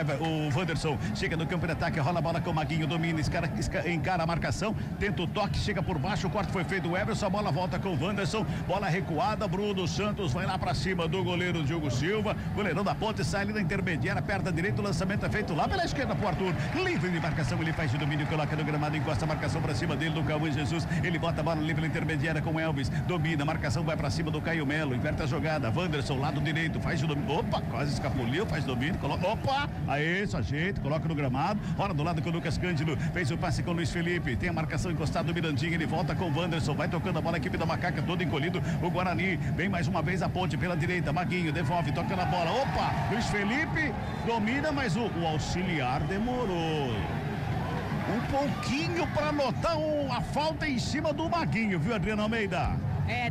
Wanderson, chega no campo de ataque, rola a bola com o Maguinho, domina, encara a marcação, tenta o toque, chega por baixo, o corte foi feito, o Everson, a bola volta com o Wanderson, bola recuada, Bruno Santos vai lá pra cima do goleiro Diogo Silva, goleirão da Ponte, sai ali na intermediária, perto da direita, o lançamento é feito lá pela esquerda pro Arthur, livre de marcação, ele faz o domínio, coloca no gramado, encosta a marcação pra cima dele do Cauê Jesus, ele bota a bola livre na intermediária com o Elvis, domina, a marcação vai pra cima do Caio Melo, inverte a jogada, Wanderson, lado direito, faz o domínio, opa, quase escapuliu, faz domínio, coloca, opa, aí, só ajeita, coloca no gramado, rola do lado com o Lucas Cândido, fez o passe com o Luiz Felipe, tem a marcação encostada do Mirandinha, ele volta com o Wanderson, vai tocando a bola, a equipe da Macaca todo encolhido, o Guarani, vem mais uma vez a Ponte pela direita, Maguinho, devolve, toca na bola, opa, Luiz Felipe, domina, mas o auxiliar demorou um pouquinho para anotar a falta em cima do Maguinho, viu, Adriano Almeida?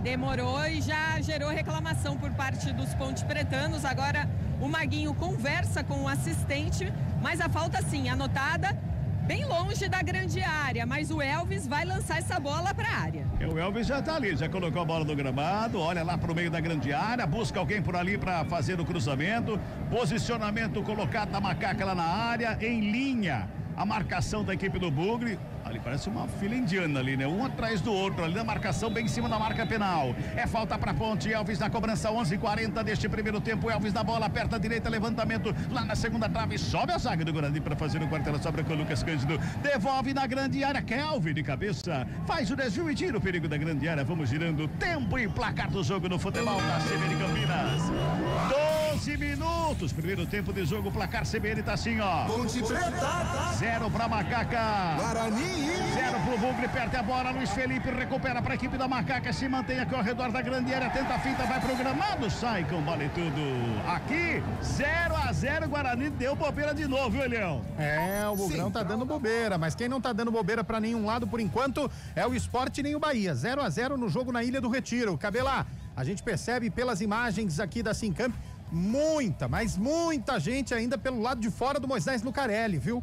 Demorou e já gerou reclamação por parte dos ponte-pretanos. Agora o Maguinho conversa com o assistente, mas a falta sim, anotada bem longe da grande área, mas o Elvis vai lançar essa bola para a área. O Elvis já tá ali, já colocou a bola no gramado, olha lá pro meio da grande área, busca alguém por ali para fazer o cruzamento, posicionamento colocado da Macaca lá na área, em linha. A marcação da equipe do Bugre, ali parece uma fila indiana ali, né? Um atrás do outro, ali na marcação, bem em cima da marca penal. É falta pra Ponte, Elvis na cobrança, 11:40 deste primeiro tempo, Elvis na bola, aperta a direita, levantamento lá na segunda trave, sobe a zaga do Guarani para fazer o quarto, ela sobra com o Lucas Cândido, devolve na grande área, Kelvin de cabeça, faz o desvio e tira o perigo da grande área, vamos girando, tempo e placar do jogo no futebol da CBN Campinas. 12 minutos, primeiro tempo de jogo, placar CBN tá assim, ó. Ponte Preta. 0 pra Macaca. Guarani. 0 pro Bugre, perde a bola, Luiz Felipe recupera pra equipe da Macaca, se mantém aqui ao redor da grande área, tenta a finta, vai pro gramado, sai com bola e tudo. Aqui, 0-0, Guarani deu bobeira de novo, viu, Elião? O Bugrão tá dando bobeira, mas quem não tá dando bobeira pra nenhum lado por enquanto é o Sport nem o Bahia. 0-0 no jogo na Ilha do Retiro. Cabela, a gente percebe pelas imagens aqui da Sincamp, muita, mas muita gente ainda pelo lado de fora do Moisés Lucarelli, viu?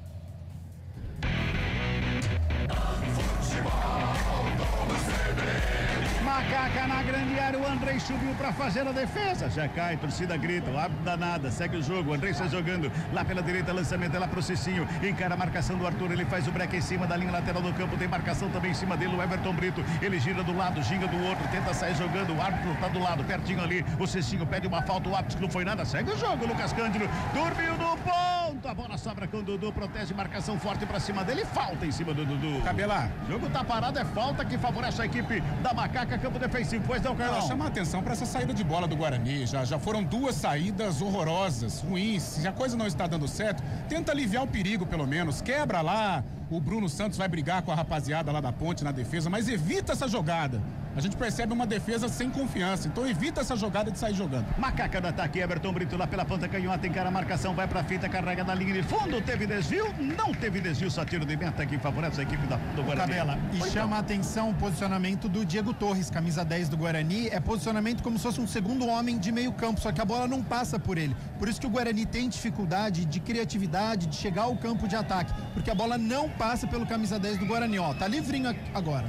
Macaca na grande área, o Andrei subiu pra fazer a defesa, já cai, torcida grita, o árbitro danada, segue o jogo, o Andrei está jogando lá pela direita, lançamento é lá pro Cicinho, encara a marcação do Arthur, ele faz o break em cima da linha lateral do campo, tem marcação também em cima dele, o Everton Brito, ele gira do lado, ginga do outro, tenta sair jogando, o árbitro tá do lado, pertinho ali, o Cicinho pede uma falta, o árbitro não foi nada, segue o jogo, Lucas Cândido, dormiu no ponto, levantou a bola, sobra com o Dudu, protege, marcação forte pra cima dele, falta em cima do Dudu. Cabelar. O jogo tá parado, é falta que favorece a equipe da Macaca, campo defensivo. Pois não, Carlão? Chama a atenção para essa saída de bola do Guarani. Já foram 2 saídas horrorosas, ruins. Se a coisa não está dando certo, tenta aliviar o perigo, pelo menos. Quebra lá. O Bruno Santos vai brigar com a rapaziada lá da Ponte na defesa, mas evita essa jogada. A gente percebe uma defesa sem confiança, então evita essa jogada de sair jogando. Macaca no ataque, Everton Brito lá pela ponta canhota, encara a marcação, vai pra fita, carrega na linha de fundo, teve desvio, não teve desvio, só tiro de meta que favorece a equipe do Guarani. Tabela. E chama a atenção o posicionamento do Diego Torres, camisa 10 do Guarani, é posicionamento como se fosse um segundo homem de meio campo, só que a bola não passa por ele. Por isso que o Guarani tem dificuldade de criatividade, de chegar ao campo de ataque, porque a bola não passa pelo camisa 10 do Guarani, ó, tá livrinho agora.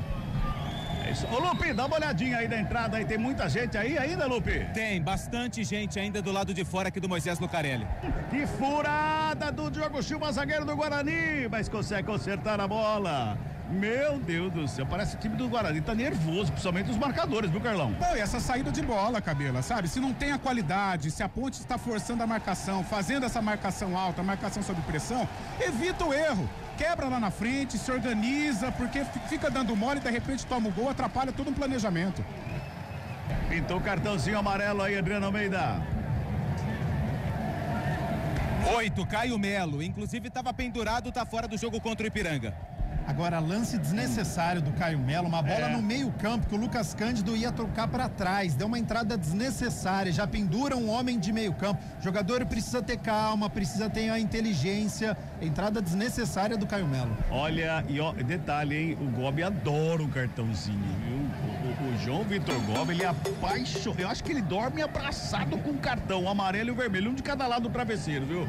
É isso. Ô Lupe, dá uma olhadinha aí na entrada, aí tem muita gente aí ainda, Lupe? Tem, bastante gente ainda do lado de fora aqui do Moisés Lucarelli. Que furada do Diogo Silva, zagueiro do Guarani, mas consegue consertar a bola. Meu Deus do céu, parece que o time do Guarani tá nervoso, principalmente os marcadores, viu, Carlão? Pô, e essa saída de bola, Cabela, sabe? Se não tem a qualidade, se a Ponte está forçando a marcação, fazendo essa marcação alta, a marcação sob pressão, evita o erro. Quebra lá na frente, se organiza, porque fica dando mole e de repente toma o gol, atrapalha todo um planejamento. Pintou o cartãozinho amarelo aí, Adriano Almeida. 8, Caio Melo, inclusive estava pendurado, tá fora do jogo contra o Ipiranga. Agora, lance desnecessário do Caio Melo, uma bola no meio campo que o Lucas Cândido ia trocar para trás, deu uma entrada desnecessária, já pendura um homem de meio campo, o jogador precisa ter calma, precisa ter a inteligência, entrada desnecessária do Caio Melo. Olha, e ó, detalhe, hein, o Gobi adora o cartãozinho, viu? O João Vitor Gobi, ele apaixona, eu acho que ele dorme abraçado com o cartão, o amarelo e o vermelho, um de cada lado do travesseiro, viu?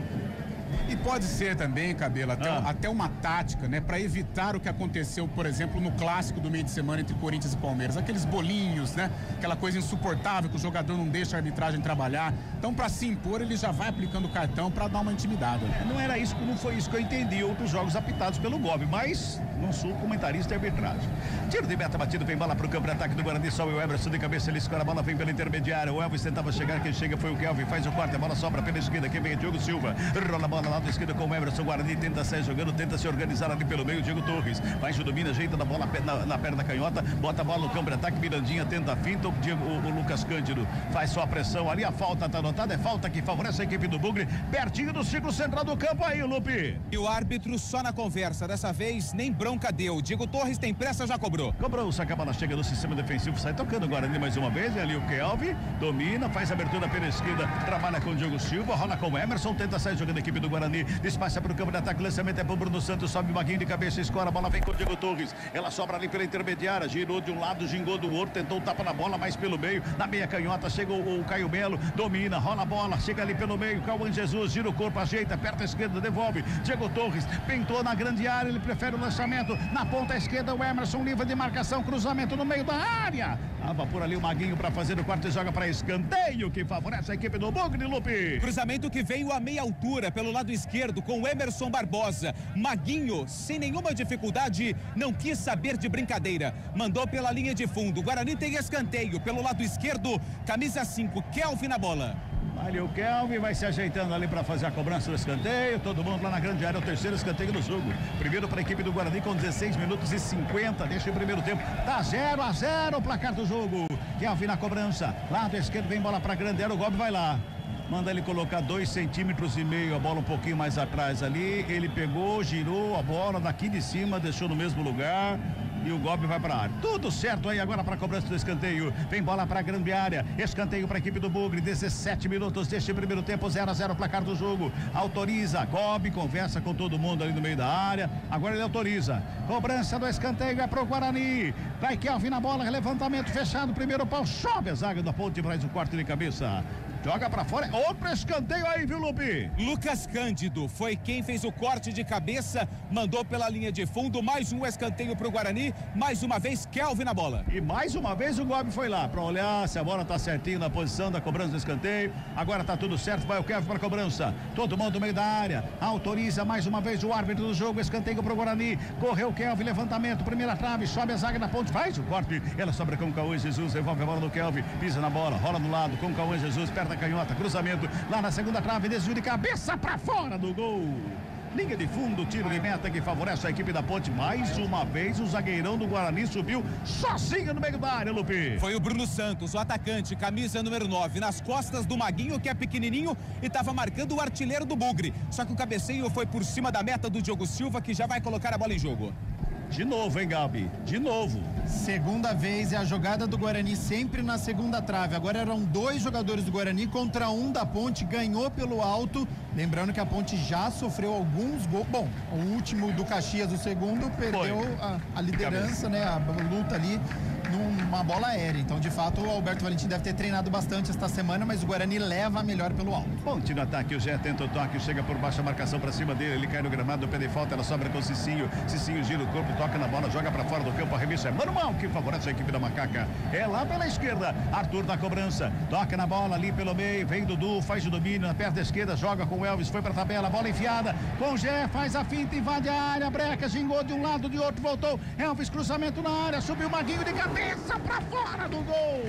E pode ser também, Cabelo, até uma tática, né? Para evitar o que aconteceu, por exemplo, no clássico do meio de semana entre Corinthians e Palmeiras. Aqueles bolinhos, né? Aquela coisa insuportável que o jogador não deixa a arbitragem trabalhar. Então, para se impor, ele já vai aplicando o cartão para dar uma intimidada. Não era isso, não foi isso que eu entendi. Outros jogos apitados pelo Gobi, mas não sou comentarista e arbitragem. Tiro de meta batido, vem bola pro campo de ataque do Guarani, sobe o Everson de cabeça, ele escora a bola, vem pela intermediária. O Elvis tentava chegar, quem chega foi o Kelvin, faz o corte, a bola sobra pela esquerda, quem vem é Diogo Silva. Rola a bola lá da esquerda com o Everson, Guarani tenta sair jogando, tenta se organizar ali pelo meio, Diego Torres. Faz o domínio, ajeita da bola na perna canhota, bota a bola no campo de ataque, Mirandinha tenta a finta, o Lucas Cândido faz só a pressão ali, a falta tá anotada, é falta que favorece a equipe do Bugre, pertinho do círculo central do campo aí, Lupe. E o árbitro só na conversa, dessa vez nem bronca deu, Diego Torres tem pressa, já cobrou. Cobrou, saca a bola, chega no sistema defensivo, sai tocando o Guarani mais uma vez, e ali o Kelvin domina, faz a abertura pela esquerda, trabalha com o Diogo Silva, rola com o Emerson, tenta sair jogando a equipe do Guarani, passa pro campo de ataque, lançamento é pro Bruno Santos, sobe o Maguinho de cabeça, escora, a bola vem com o Diego Torres, ela sobra ali pela intermediária, girou de um lado, gingou do outro, tentou um tapa na bola, mais pelo meio, na meia canhota, chega o Caio Melo, domina, rola a bola, chega ali pelo meio, Cauã Jesus, gira o corpo, ajeita, aperta a esquerda, devolve, Diego Torres, pintou na grande área, ele prefere o lançamento, na ponta esquerda o Emerson, livre de marcação, cruzamento no meio da área, tava por ali o Maguinho para fazer o quarto e joga para escanteio, que favorece a equipe do Bugre, Lupe. Cruzamento que veio a meia altura, pelo lado esquerdo, com o Emerson Barbosa. Maguinho, sem nenhuma dificuldade, não quis saber de brincadeira. Mandou pela linha de fundo. Guarani tem escanteio pelo lado esquerdo. Camisa 5, Kelvin na bola. Ali o Kelvin vai se ajeitando ali para fazer a cobrança do escanteio. Todo mundo lá na grande área, o terceiro escanteio do jogo. Primeiro para a equipe do Guarani com 16 minutos e 50. Deixa o primeiro tempo. Tá 0-0 o placar do jogo. Kelvin na cobrança. Lado esquerdo vem bola para a grande área. O Gobi vai lá. Manda ele colocar 2,5 centímetros, a bola um pouquinho mais atrás ali. Ele pegou, girou a bola daqui de cima, deixou no mesmo lugar. E o Gobi vai para a área. Tudo certo aí agora para a cobrança do escanteio. Vem bola para a grande área. Escanteio para a equipe do Bugre. 17 minutos deste primeiro tempo. 0-0 placar do jogo. Autoriza. Gobi conversa com todo mundo ali no meio da área. Agora ele autoriza. Cobrança do escanteio é para o Guarani. Vai Kelvin na bola. Levantamento fechado. Primeiro pau. Chove a zaga da Ponte. Mais um quarto de cabeça. Joga pra fora, outro escanteio aí, viu, Lupe? Lucas Cândido foi quem fez o corte de cabeça, mandou pela linha de fundo, mais um escanteio pro Guarani, mais uma vez Kelvin na bola. E mais uma vez o Gobi foi lá pra olhar se a bola tá certinho na posição da cobrança do escanteio. Agora tá tudo certo, vai o Kelvin pra cobrança. Todo mundo no meio da área, autoriza mais uma vez o árbitro do jogo, escanteio pro Guarani. Correu o Kelvin, levantamento, primeira trave, sobe a zaga da Ponte, faz o corte. Ela sobra com o Cauã Jesus, devolve a bola do Kelvin, pisa na bola, rola no lado com o Cauã Jesus, perto perna canhota, cruzamento lá na segunda trave, desvio de cabeça pra fora do gol. Linha de fundo, tiro de meta que favorece a equipe da Ponte. Mais uma vez o zagueirão do Guarani subiu sozinho no meio da área, Lupe. Foi o Bruno Santos, o atacante, camisa número 9, nas costas do Maguinho, que é pequenininho e estava marcando o artilheiro do Bugre. Só que o cabeceio foi por cima da meta do Diogo Silva, que já vai colocar a bola em jogo. De novo, hein, Gabi? De novo. Segunda vez, é a jogada do Guarani sempre na segunda trave. Agora eram 2 jogadores do Guarani contra 1 da Ponte, ganhou pelo alto. Lembrando que a Ponte já sofreu alguns gols. Bom, o último do Caxias, o segundo, perdeu a liderança, né? A luta ali numa bola aérea. Então, de fato, o Alberto Valentim deve ter treinado bastante esta semana, mas o Guarani leva a melhor pelo alto. Ponte no ataque, o Gé tenta o toque, chega por baixo a marcação pra cima dele, ele cai no gramado, pede falta, ela sobra com o Cicinho gira o corpo, toca na bola, joga pra fora do campo, a remissa é manual que favorece a equipe da Macaca. É lá pela esquerda, Arthur na cobrança, toca na bola ali pelo meio, vem Dudu, faz o domínio na perna esquerda, joga com o Elvis, foi pra tabela, bola enfiada, com o Gé, faz a finta, invade a área, breca, gingou de um lado, de outro, voltou, Elvis, cruzamento na área, subiu o Maguinho de cabeça pra fora do gol.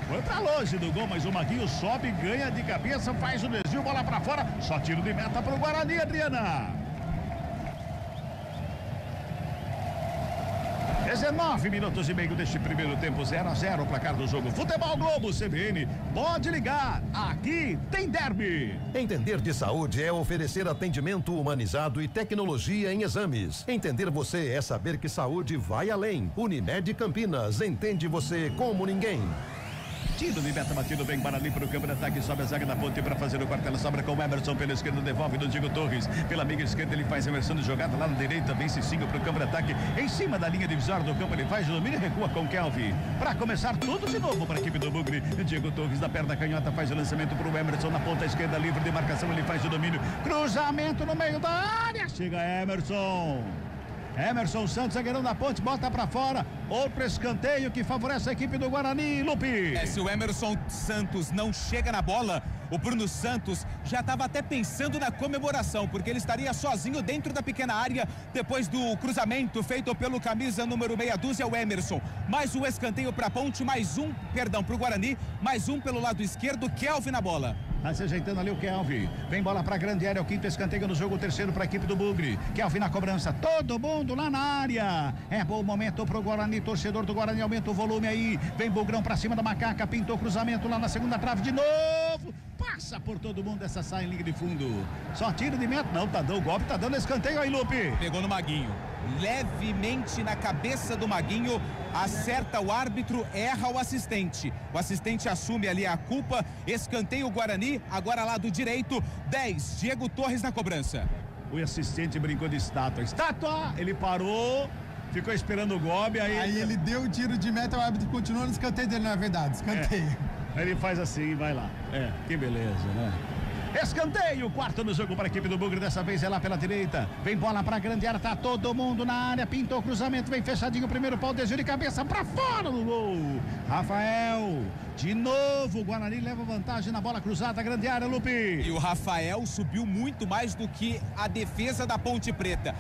Foi pra longe do gol, mas o Maguinho sobe, ganha de cabeça, faz o desvio, bola pra fora, só tiro de meta pro Guarani, Adriana. 19 minutos e meio deste primeiro tempo, 0-0 o placar do jogo. Futebol Globo CBN, pode ligar, aqui tem derby. Entender de saúde é oferecer atendimento humanizado e tecnologia em exames. Entender você é saber que saúde vai além. Unimed Campinas, entende você como ninguém. Tiro de meta batido bem para ali para o campo de ataque, sobe a zaga da Ponte para fazer o quarto, ela sobra com o Emerson pela esquerda, devolve do Diego Torres, pela amiga esquerda ele faz a inversão de jogada, lá na direita vem Cicinho para o campo de ataque, em cima da linha divisória do campo ele faz o domínio e recua com Kelvin, para começar tudo de novo para a equipe do Bugre, Diego Torres da perna canhota faz o lançamento para o Emerson na ponta esquerda, livre de marcação, ele faz o domínio, cruzamento no meio da área, chega Emerson Santos, zagueirão da Ponte, bota pra fora, outro escanteio que favorece a equipe do Guarani, Lupe. Se o Emerson Santos não chega na bola, o Bruno Santos já estava até pensando na comemoração, porque ele estaria sozinho dentro da pequena área, depois do cruzamento feito pelo camisa número meia dúzia, o Emerson. Mais um escanteio pra Ponte, pro Guarani, mais um pelo lado esquerdo, Kelvin na bola. Tá se ajeitando ali o Kelvin. Vem bola pra grande área, o quinto escanteio no jogo, o terceiro pra equipe do Bugre. Kelvin na cobrança, todo mundo lá na área. É bom momento pro Guarani, torcedor do Guarani, aumenta o volume aí. Vem Bugrão pra cima da Macaca, pintou o cruzamento lá na segunda trave de novo. Passa por todo mundo, essa sai em linha de fundo. Só tiro de meta, não, tá dando golpe, tá dando escanteio aí, Lupe. Pegou no Maguinho, levemente na cabeça do Maguinho, acerta o árbitro, erra o assistente assume ali a culpa, escanteio Guarani, agora lado direito, 10, Diego Torres na cobrança. O assistente brincou de estátua, ele parou, ficou esperando o golpe, aí ele deu o tiro de meta, o árbitro continuou no escanteio dele, na verdade, escanteio. Ele faz assim, vai lá, que beleza, né? Escanteio, quarto no jogo para a equipe do Bugre, dessa vez é lá pela direita, vem bola para a grande área, tá todo mundo na área, pintou o cruzamento, vem fechadinho o primeiro pau, desvio de cabeça para fora do gol, Rafael, de novo, o Guarani leva vantagem na bola cruzada, grande área, Lupe. E o Rafael subiu muito mais do que a defesa da Ponte Preta.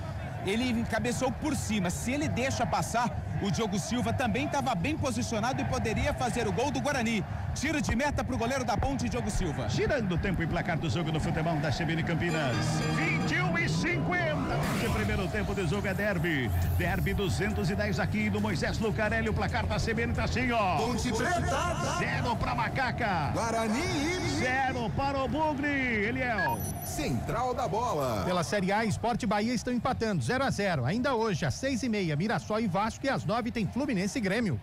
Ele encabeçou por cima, se ele deixa passar, o Diogo Silva também estava bem posicionado e poderia fazer o gol do Guarani. Tiro de meta para o goleiro da Ponte, Diogo Silva. Girando o tempo e placar do jogo no futebol da CBN Campinas. 21:50. Esse primeiro tempo do jogo é derby. Derby 210 aqui do Moisés Lucarelli. O placar da CBN tá assim, ó. Ponte Preta. 0 para Macaca. Guarani. 0 para o Bugre. Eliel. Central da bola. Pela Série A, Sport e Bahia estão empatando 0-0. Ainda hoje, às 6:30, Mirassol e Vasco, e às 9 tem Fluminense e Grêmio.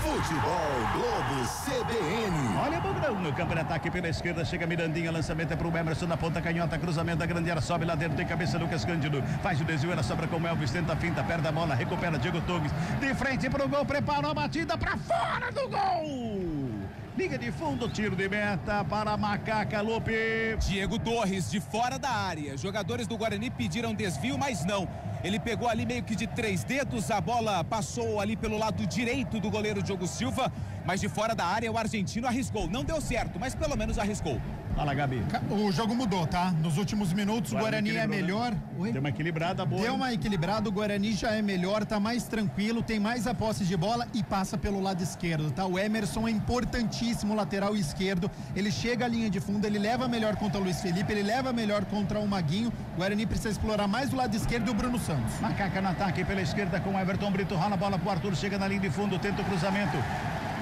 Futebol Globo CBN. Olha o Bugrão no campo de ataque pela esquerda, chega Mirandinha, lançamento é pro Emerson na ponta canhota, cruzamento da grande área, sobe lá dentro, tem cabeça Lucas Cândido, faz o desvio, ela sobra com o Elvis, tenta a finta, perde a bola, recupera Diego Torres, de frente pro gol, preparou a batida pra fora do gol. Liga de fundo, tiro de meta para a Macaca, Lupe. Diego Torres de fora da área. Jogadores do Guarani pediram desvio, mas não. Ele pegou ali meio que de 3 dedos, a bola passou ali pelo lado direito do goleiro Diogo Silva, mas de fora da área o argentino arriscou. Não deu certo, mas pelo menos arriscou. Fala, Gabi. O jogo mudou, tá? Nos últimos minutos, o Guarani é melhor. Né? Deu uma equilibrada boa. Deu uma equilibrada, o Guarani já é melhor, tá mais tranquilo, tem mais a posse de bola e passa pelo lado esquerdo, tá? O Emerson é importantíssimo, lateral esquerdo. Ele chega à linha de fundo, ele leva melhor contra o Luiz Felipe, ele leva melhor contra o Maguinho. O Guarani precisa explorar mais o lado esquerdo e o Bruno Santos. Macaca no ataque pela esquerda com o Everton Brito, rola a bola pro Arthur, chega na linha de fundo, tenta o cruzamento.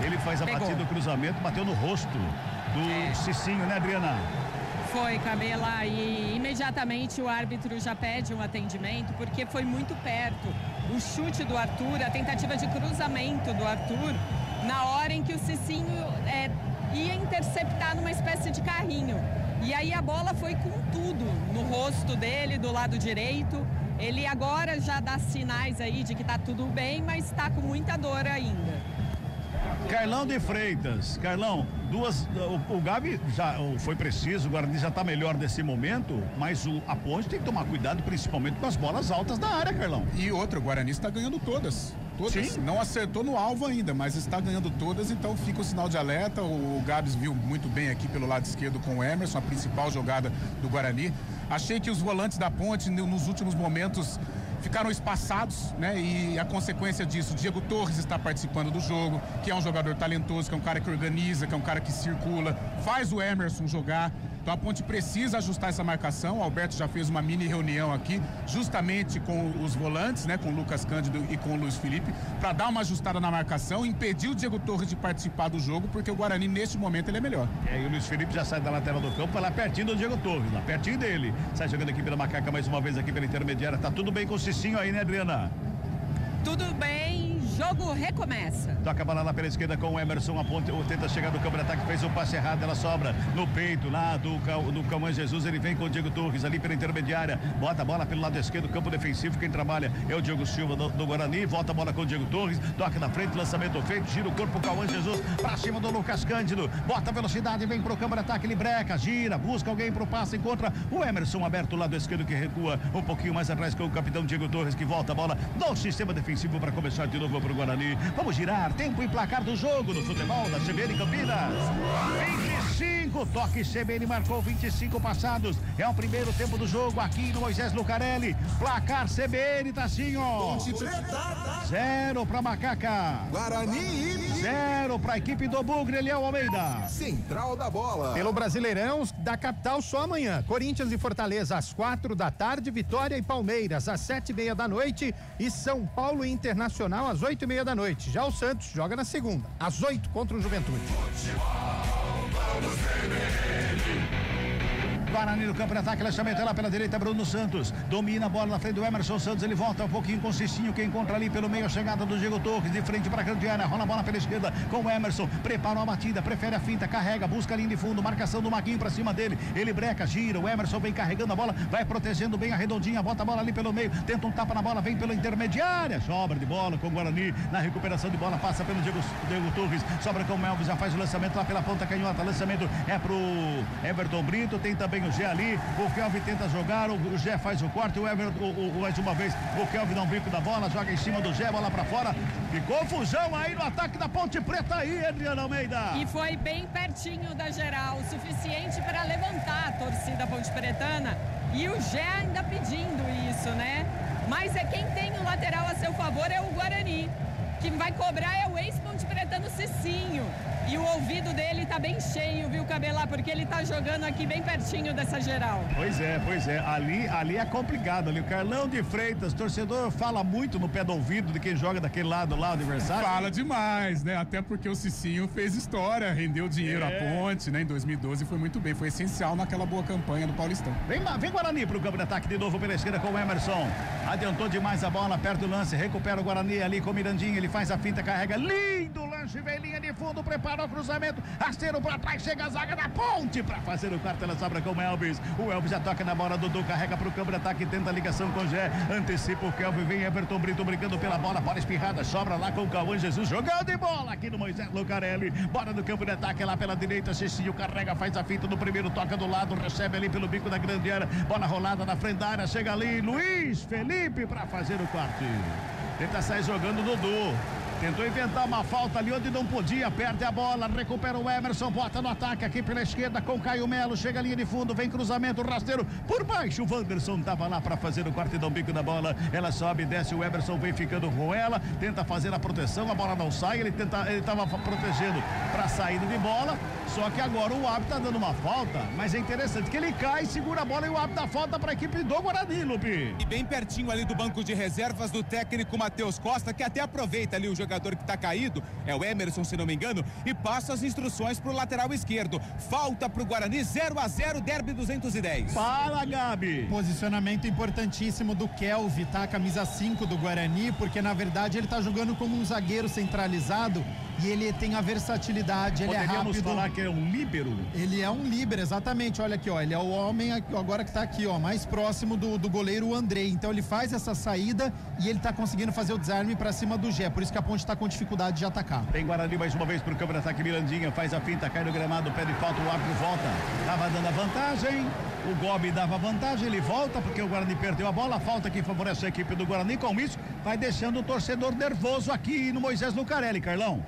Ele faz a batida do cruzamento, bateu no rosto do Cicinho, né, Adriana? Foi, Cabela, e imediatamente o árbitro já pede um atendimento, porque foi muito perto. O chute do Arthur, a tentativa de cruzamento do Arthur, na hora em que o Cicinho ia interceptar numa espécie de carrinho. E aí a bola foi com tudo no rosto dele, do lado direito. Ele agora já dá sinais aí de que tá tudo bem, mas tá com muita dor ainda. Carlão de Freitas. Carlão, o Gabi já foi preciso, o Guarani já tá melhor nesse momento, mas a Ponte tem que tomar cuidado, principalmente com as bolas altas da área, Carlão. E outra, o Guarani está ganhando todas. Sim. Não acertou no alvo ainda, mas está ganhando todas, então fica o sinal de alerta. O Gabs viu muito bem aqui pelo lado esquerdo com o Emerson, a principal jogada do Guarani. Achei que os volantes da Ponte, nos últimos momentos, ficaram espaçados, né? E a consequência disso, o Diego Torres está participando do jogo, que é um jogador talentoso, que é um cara que organiza, que é um cara que circula, faz o Emerson jogar. Então a Ponte precisa ajustar essa marcação. O Alberto já fez uma mini reunião aqui, justamente com os volantes, né? Com o Lucas Cândido e com o Luiz Felipe, para dar uma ajustada na marcação, impedir o Diego Torres de participar do jogo, porque o Guarani, neste momento, ele é melhor. E o Luiz Felipe já sai da lateral do campo, vai lá pertinho do Diego Torres, lá pertinho dele. Sai jogando aqui pela Macaca mais uma vez aqui pela intermediária. Tá tudo bem com o Cicinho aí, né, Adriana? Tudo bem, jogo recomeça. Toca a bola lá pela esquerda com o Emerson, a Ponte tenta chegar no campo de ataque, fez um passe errado, ela sobra no peito lá do Cauã Jesus, ele vem com o Diego Torres ali pela intermediária, bota a bola pelo lado esquerdo, campo defensivo, quem trabalha é o Diego Silva do Guarani, volta a bola com o Diego Torres, toca na frente, lançamento feito, gira o corpo, Cauã Jesus pra cima do Lucas Cândido, bota a velocidade, vem pro campo de ataque, ele breca, gira, busca alguém pro passe, encontra o Emerson aberto do lado esquerdo que recua um pouquinho mais atrás com o capitão Diego Torres que volta a bola no sistema defensivo para começar de novo para o Guarani. Vamos girar, tempo e placar do jogo no futebol da CBN Campinas. 25, toque CBN marcou 25 passados. É o primeiro tempo do jogo aqui no Moisés Lucarelli. Placar CBN, Tacinho. 0 para Macaca. Guarani. 0 para a equipe do Bugre, Eliel Almeida. Central da bola. Pelo Brasileirão da capital só amanhã. Corinthians e Fortaleza às 4h, Vitória e Palmeiras às 7h30 da noite e São Paulo e Internacional às 8h30 da noite. Já o Santos joga na segunda, às 8 contra o Juventude. Guarani no campo de ataque, lançamento lá pela direita, Bruno Santos domina a bola na frente do Emerson Santos, ele volta um pouquinho com o Cicinho, que encontra ali pelo meio a chegada do Diego Torres, de frente para a grande área, rola a bola pela esquerda com o Emerson, prepara uma batida, prefere a finta, carrega, busca a linha de fundo, marcação do Maguinho para cima dele, ele breca, gira, o Emerson vem carregando a bola, vai protegendo bem a redondinha, bota a bola ali pelo meio, tenta um tapa na bola, vem pela intermediária, sobra de bola com o Guarani, na recuperação de bola, passa pelo Diego Torres, sobra com o Elvis, já faz o lançamento lá pela ponta canhota, lançamento é pro Everton Brito, tem também o Gé ali, o Kelvin tenta jogar, o Gé faz o corte, o Everton, mais uma vez, o Kelvin dá um bico da bola, joga em cima do Gé, bola pra fora, e confusão aí no ataque da Ponte Preta aí, Adriana Almeida. E foi bem pertinho da geral, o suficiente para levantar a torcida ponte pretana, e o Gé ainda pedindo isso, né? Mas é quem tem o lateral a seu favor é o Guarani. Quem vai cobrar é o ex-ponte pretano Cicinho. E o ouvido dele tá bem cheio, viu, Cabelá? Porque ele tá jogando aqui bem pertinho dessa geral. Pois é. Ali é complicado. Ali o Carlão de Freitas, torcedor, fala muito no pé do ouvido de quem joga daquele lado lá, o adversário. Fala demais, né? Até porque o Cicinho fez história, rendeu dinheiro à Ponte, né? Em 2012 foi muito bem, foi essencial naquela boa campanha do Paulistão. Vem Guarani pro campo de ataque de novo pela esquerda com o Emerson. Adiantou demais a bola, perto do lance, recupera o Guarani ali com o Mirandinha, ele faz a finta, carrega, lindo lance, vem linha de fundo, prepara o cruzamento, rasteiro pra trás, chega a zaga da Ponte pra fazer o quarto, ela sobra com o Elvis já toca na bola, Dudu carrega pro campo de ataque, tenta a ligação com o Gé, antecipa o Kelvin, vem Everton Brito brincando pela bola espirrada, sobra lá com o Cauã Jesus, jogando de bola aqui no Moisés Lucarelli, bora no campo de ataque lá pela direita, Cicinho carrega, faz a finta no primeiro, toca do lado, recebe ali pelo bico da grande área, bola rolada na frente da área, chega ali, Luiz Felipe pra fazer o quarto. Tenta sair jogando o Dudu. Tentou inventar uma falta ali onde não podia, perde a bola, recupera o Emerson, bota no ataque aqui pela esquerda com Caio Melo, chega a linha de fundo, vem cruzamento, rasteiro por baixo, o Wanderson tava lá para fazer o corte e dar um bico na bola, ela sobe, desce, o Emerson vem ficando com ela, tenta fazer a proteção, a bola não sai, ele tava protegendo para saída de bola, só que agora o árbitro tá dando uma falta, mas é interessante que ele cai, segura a bola e o árbitro dá falta para a equipe do Guarani, Lupe. E bem pertinho ali do banco de reservas do técnico Matheus Costa, que até aproveita ali o jogador que tá caído, é o Emerson, se não me engano, e passa as instruções pro lateral esquerdo. Falta pro Guarani, 0-0, Derby 210. Fala, Gabi. Posicionamento importantíssimo do Kelvin, tá? Camisa 5 do Guarani, porque na verdade ele tá jogando como um zagueiro centralizado e ele tem a versatilidade, ele é rápido. Poderíamos falar que é um líbero? Ele é um líbero, exatamente, olha aqui, ó, ele é o homem agora que tá aqui, ó, mais próximo do goleiro Andrei, então ele faz essa saída e ele tá conseguindo fazer o desarme pra cima do Gé, por isso que a Ponte tá com dificuldade de atacar. Tem Guarani mais uma vez pro campo de ataque, Mirandinha faz a finta, cai no gramado, pede falta, o árbitro volta, tava dando a vantagem, o Gobi dava vantagem, ele volta porque o Guarani perdeu a bola, a falta que favorece a equipe do Guarani, com isso vai deixando o torcedor nervoso aqui no Moisés Lucarelli, Carlão.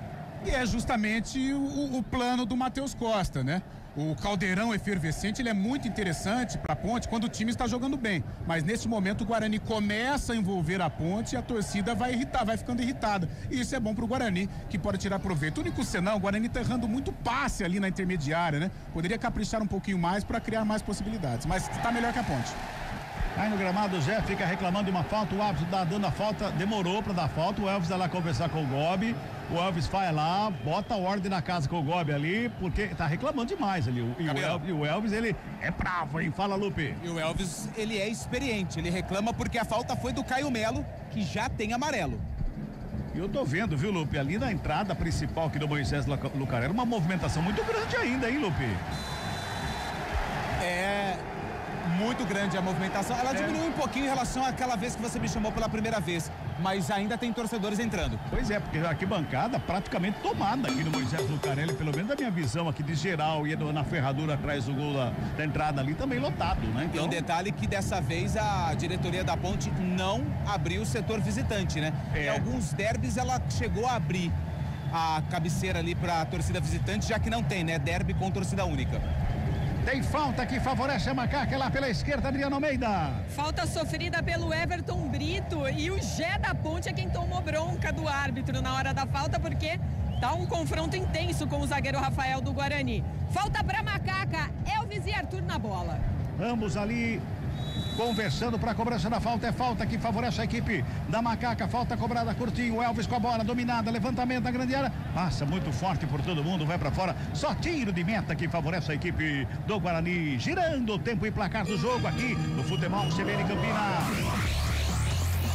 E é justamente o plano do Matheus Costa, né? O caldeirão efervescente, ele é muito interessante para a Ponte quando o time está jogando bem. Mas nesse momento o Guarani começa a envolver a Ponte e a torcida vai ficando irritada. E isso é bom para o Guarani, que pode tirar proveito. O único senão, o Guarani está errando muito passe ali na intermediária, né? Poderia caprichar um pouquinho mais para criar mais possibilidades, mas está melhor que a Ponte. Aí no gramado o Zé fica reclamando de uma falta, o árbitro tá dando a falta, demorou para dar falta, o Elvis vai lá conversar com o Gobi, o Elvis vai lá, bota ordem na casa com o Gobi ali, porque tá reclamando demais ali, e o Elvis, ele é bravo, hein? Fala, Lupe. E o Elvis, ele é experiente, ele reclama porque a falta foi do Caio Melo, que já tem amarelo. E eu tô vendo, viu, Lupe, ali na entrada principal aqui do Moisés Lucarelli, uma movimentação muito grande ainda, hein, Lupe? É muito grande a movimentação. Ela diminuiu um pouquinho em relação àquela vez que você me chamou pela primeira vez, mas ainda tem torcedores entrando. Pois é, porque a arquibancada praticamente tomada aqui no Moisés Lucarelli, pelo menos da minha visão aqui de geral, e na ferradura atrás do gol da entrada ali, também lotado, né? Então... Tem um detalhe que dessa vez a diretoria da Ponte não abriu o setor visitante, né? Em alguns derbys ela chegou a abrir a cabeceira ali para a torcida visitante, já que não tem, né? Derby com torcida única. Tem falta que favorece a Macaca lá pela esquerda, Adriano Almeida. Falta sofrida pelo Everton Brito e o Gé da Ponte é quem tomou bronca do árbitro na hora da falta, porque tá um confronto intenso com o zagueiro Rafael do Guarani. Falta pra Macaca, Elvis e Arthur na bola. Ambos ali conversando para a cobrança da falta, é falta que favorece a equipe da Macaca, falta cobrada curtinho, o Elvis com a bola dominada, levantamento na grande área, passa muito forte por todo mundo, vai para fora, só tiro de meta que favorece a equipe do Guarani, girando o tempo e placar do jogo aqui no Futebol CBN Campinas.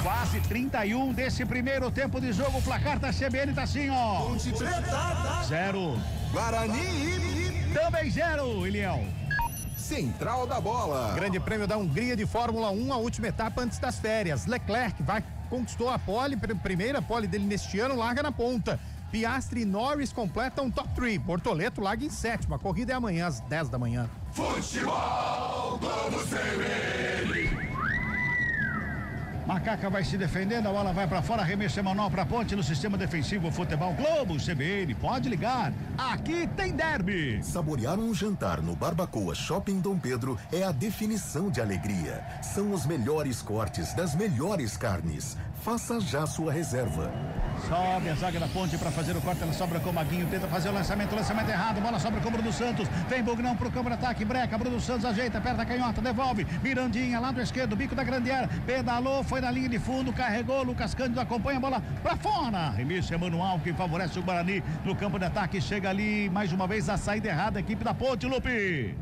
Quase 31 desse primeiro tempo de jogo, o placar da CBN tá assim, ó. Ponte Preta. 0. Guarani. Também 0, Eliel. Central da Bola. Grande Prêmio da Hungria de Fórmula 1, a última etapa antes das férias. Leclerc conquistou a pole, primeira pole dele neste ano, larga na ponta. Piastri e Norris completam top 3. Bortoleto larga em sétima. A corrida é amanhã às 10 da manhã. Futebol Globo CBN. Macaca vai se defendendo, a bola vai para fora, arremesso manual para Ponte no sistema defensivo Futebol Globo CBN. Pode ligar, aqui tem derby. Saborear um jantar no Barbacoa Shopping Dom Pedro é a definição de alegria. São os melhores cortes das melhores carnes. Faça já sua reserva. Sobe a zaga da Ponte para fazer o corte, ela sobra com o Maguinho, tenta fazer o lançamento errado, bola sobra com o Bruno Santos, vem Bugnão pro campo de ataque, breca, Bruno Santos ajeita, aperta a canhota, devolve, Mirandinha, lado esquerdo, bico da grande área, pedalou, foi na linha de fundo, carregou, Lucas Cândido acompanha a bola pra fora, remissa manual que favorece o Guarani no campo de ataque, chega ali, mais uma vez a saída errada, a equipe da Ponte, Lupe.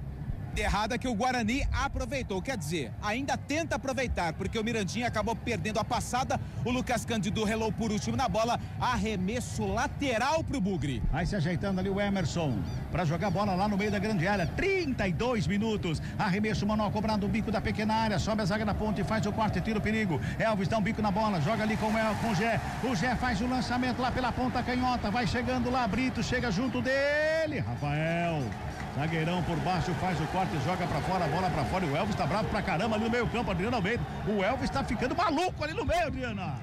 Errada que o Guarani aproveitou, quer dizer, ainda tenta aproveitar, porque o Mirandinha acabou perdendo a passada, o Lucas Cândido relou por último na bola, arremesso lateral pro Bugre. Vai se ajeitando ali o Emerson, para jogar bola lá no meio da grande área, 32 minutos, arremesso manual cobrado o bico da pequena área, sobe a zaga da Ponte, faz o corte, tira o perigo, Elvis dá um bico na bola, joga ali com o Gé, o Gé faz o lançamento lá pela ponta canhota, vai chegando lá, Brito chega junto dele, Rafael. Zagueirão por baixo, faz o corte, joga pra fora, bola pra fora, e o Elvis tá bravo pra caramba ali no meio campo, Adriana Almeida. O Elvis tá ficando maluco ali no meio, Adriana.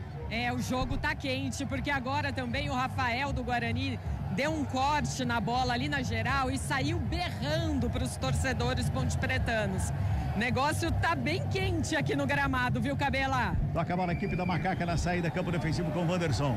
O jogo tá quente, porque agora também o Rafael do Guarani deu um corte na bola ali na geral e saiu berrando para os torcedores ponte-pretanos. Negócio tá bem quente aqui no gramado, viu, Cabela? Toca a bola a equipe da Macaca na saída, campo defensivo com o Wanderson.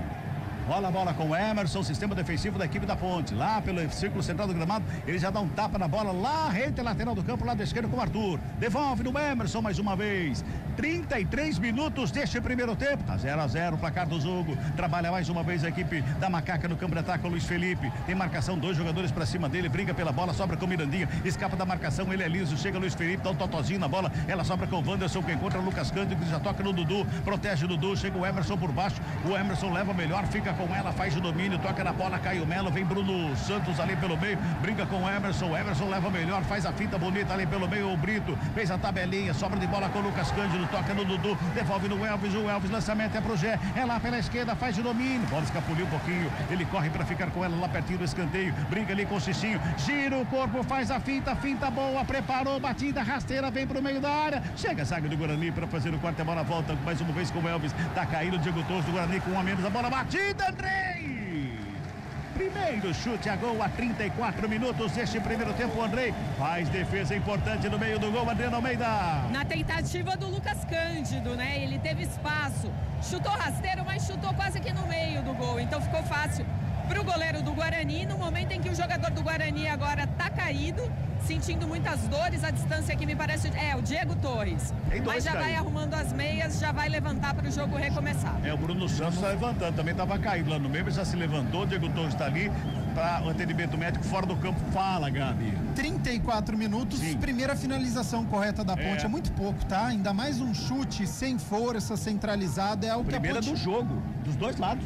Rola a bola com o Emerson, sistema defensivo da equipe da Ponte. Lá pelo círculo central do gramado, ele já dá um tapa na bola lá, rente lateral do campo, lado esquerdo com o Arthur. Devolve no Emerson mais uma vez. 33 minutos deste primeiro tempo. Tá 0-0 o placar do jogo. Trabalha mais uma vez a equipe da Macaca no campo de ataque com o Luiz Felipe. Tem marcação, 2 jogadores pra cima dele, briga pela bola, sobra com o Mirandinha, escapa da marcação, ele é liso, chega o Luiz Felipe, dá um totozinho na bola, ela sobra com o Wanderson, que encontra o Lucas Cândido, que já toca no Dudu, protege o Dudu, chega o Emerson por baixo, o Emerson leva melhor, fica com ela, faz o domínio, toca na bola, cai o Melo, vem Bruno Santos ali pelo meio, briga com o Emerson leva melhor, faz a finta bonita ali pelo meio, o Brito fez a tabelinha, sobra de bola com o Lucas Cândido, toca no Dudu, devolve no Elvis, o Elvis, lançamento é pro Gé, é lá pela esquerda, faz o domínio, bola escapuliu um pouquinho, ele corre pra ficar com ela lá pertinho do escanteio, briga ali com o Cicinho, gira o corpo, faz a finta boa, preparou, batida, rasteira, vem pro meio da área, chega a zaga do Guarani pra fazer o corte, a bola volta mais uma vez com o Elvis, tá caído o Diego Torres do Guarani com um a menos, a bola batida, Andrei! Primeiro chute a gol a 34 minutos deste primeiro tempo, o Andrei faz defesa importante no meio do gol, Adriano Almeida. Na tentativa do Lucas Cândido, né? Ele teve espaço, chutou rasteiro, mas chutou quase que no meio do gol, então ficou fácil pro goleiro do Guarani, no momento em que o jogador do Guarani agora tá caído, sentindo muitas dores, a distância que me parece o Diego Torres, mas já vai arrumando as meias, já vai levantar para o jogo recomeçar. O Bruno Santos está levantando, também estava caído lá no meio, mas já se levantou, o Diego Torres está ali para o atendimento médico fora do campo. Fala, Gabi. 34 minutos, sim. Primeira finalização correta da Ponte, é muito pouco, tá? Ainda mais um chute sem força, centralizado, é o que a Ponte... do jogo, dos dois lados.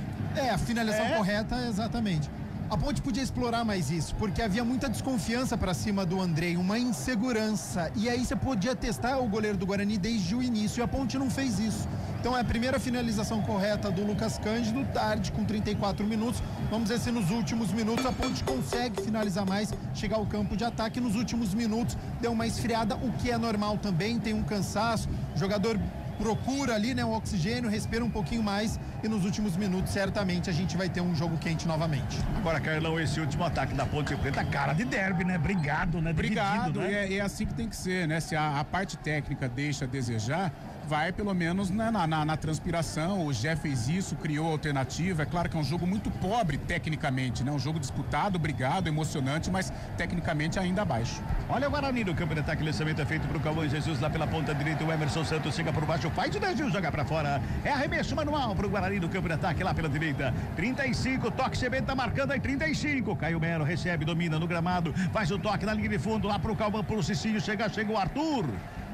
A finalização correta, exatamente. A Ponte podia explorar mais isso, porque havia muita desconfiança para cima do Andrei, uma insegurança, e aí você podia testar o goleiro do Guarani desde o início, e a Ponte não fez isso. Então é a primeira finalização correta do Lucas Cândido, tarde, com 34 minutos. Vamos ver se nos últimos minutos a Ponte consegue finalizar mais, chegar ao campo de ataque. Nos últimos minutos deu uma esfriada, o que é normal também, tem um cansaço, o jogador procura ali, né, o oxigênio, respira um pouquinho mais, e nos últimos minutos certamente a gente vai ter um jogo quente novamente. Agora, Carlão, esse último ataque da Ponte Preta, cara de derby, né? Brigado, né? Brigado, né? É assim que tem que ser, né? Se a parte técnica deixa a desejar, vai pelo menos na transpiração. O Gé fez isso, criou alternativa. É claro que é um jogo muito pobre tecnicamente, né? Um jogo disputado, brigado, emocionante, mas tecnicamente ainda abaixo. Olha o Guarani no campo de ataque, o lançamento é feito pro Cauã Jesus lá pela ponta direita, o Emerson Santos chega por baixo, faz o desvio, joga pra fora, é arremesso manual pro Guarani no campo de ataque lá pela direita, 35, toque CB tá marcando aí 35, Caio Melo recebe, domina no gramado, faz o toque na linha de fundo lá pro Cauã, pro Cicinho, chega o Arthur.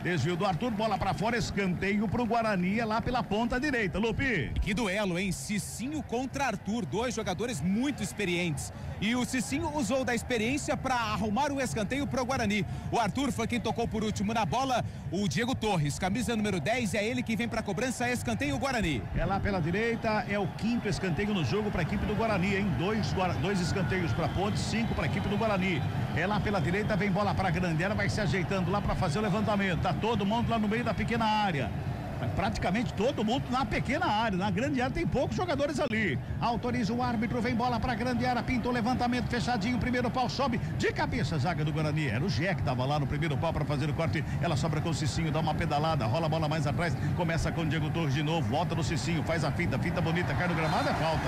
Desvio do Arthur, bola pra fora, escanteio pro Guarani, lá pela ponta direita, Lupi. Que duelo, hein? Cicinho contra Arthur, 2 jogadores muito experientes. E o Cicinho usou da experiência para arrumar o escanteio pro Guarani. O Arthur foi quem tocou por último na bola, o Diego Torres, camisa número 10, é ele que vem pra cobrança, escanteio Guarani. É lá pela direita, é o 5º escanteio no jogo pra equipe do Guarani, hein? 2 escanteios pra Ponte, 5 pra equipe do Guarani. É lá pela direita, vem bola pra grande área, vai se ajeitando lá pra fazer o levantamento. Tá todo mundo lá no meio da pequena área. Praticamente todo mundo na pequena área, na grande área tem poucos jogadores ali. Autoriza o árbitro, vem bola pra grande área, pinta o levantamento fechadinho, primeiro pau sobe de cabeça, zaga do Guarani. Era o Gé que tava lá no primeiro pau pra fazer o corte, ela sobra com o Cicinho, dá uma pedalada, rola a bola mais atrás, começa com o Diego Torres de novo, volta no Cicinho, faz a finta bonita, cai no gramado, é falta.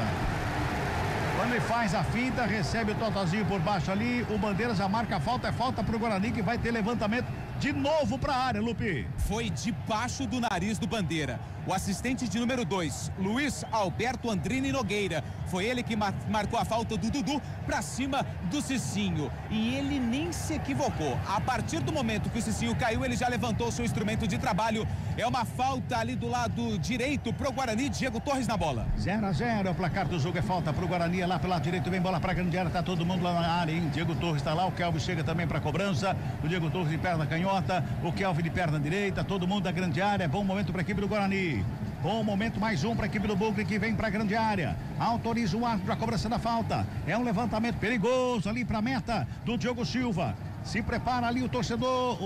Quando ele faz a finta, recebe o totozinho por baixo ali, o Bandeira já marca a falta, é falta pro Guarani que vai ter levantamento de novo pra área, Lupi. Foi debaixo do nariz do Bandeira. O assistente de número 2, Luiz Alberto Andrini Nogueira, foi ele que marcou a falta do Dudu pra cima do Cicinho. E ele nem se equivocou. A partir do momento que o Cicinho caiu, ele já levantou o seu instrumento de trabalho. É uma falta ali do lado direito pro Guarani, Diego Torres na bola. 0-0, o placar do jogo é falta pro Guarani, lá pelo lado direito, vem bola pra grande área, tá todo mundo lá na área, hein? Diego Torres tá lá, o Kelvin chega também pra cobrança, o Diego Torres de perna canhota, o Kelvin de perna direita, todo mundo da grande área, bom momento pra equipe do Guarani. Bom momento, mais um para a equipe do Bugre que vem para a grande área. Autoriza o árbitro a cobrança da falta. É um levantamento perigoso ali para a meta do Diogo Silva. Se prepara ali o torcedor,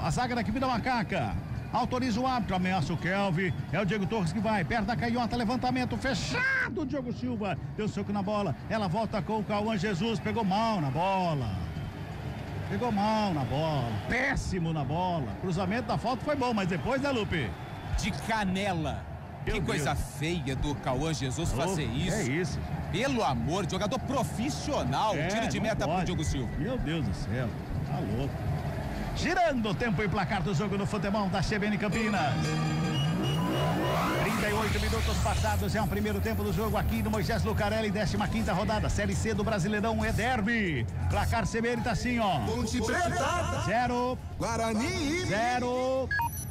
a zaga da equipe da Macaca. autoriza o árbitro, ameaça o Kelvin, é o Diego Torres que vai, perto da canhota, levantamento fechado, o Diogo Silva, deu soco na bola, ela volta com o Cauã Jesus, pegou mal na bola, péssimo na bola, cruzamento da falta foi bom, mas depois, né, Lupe? De canela. Que coisa feia do Cauã Jesus fazer isso. É isso. Pelo amor, jogador profissional. Tiro de meta pro Diogo Silva. Meu Deus do céu, tá louco. Girando o tempo e placar do jogo no futebol da CBN Campinas. 38 minutos passados, é o primeiro tempo do jogo aqui no Moisés Lucarelli, 15ª rodada, Série C do Brasileirão, é derby. Placar CBN tá assim, ó. Ponte Preta 0, Guarani 0.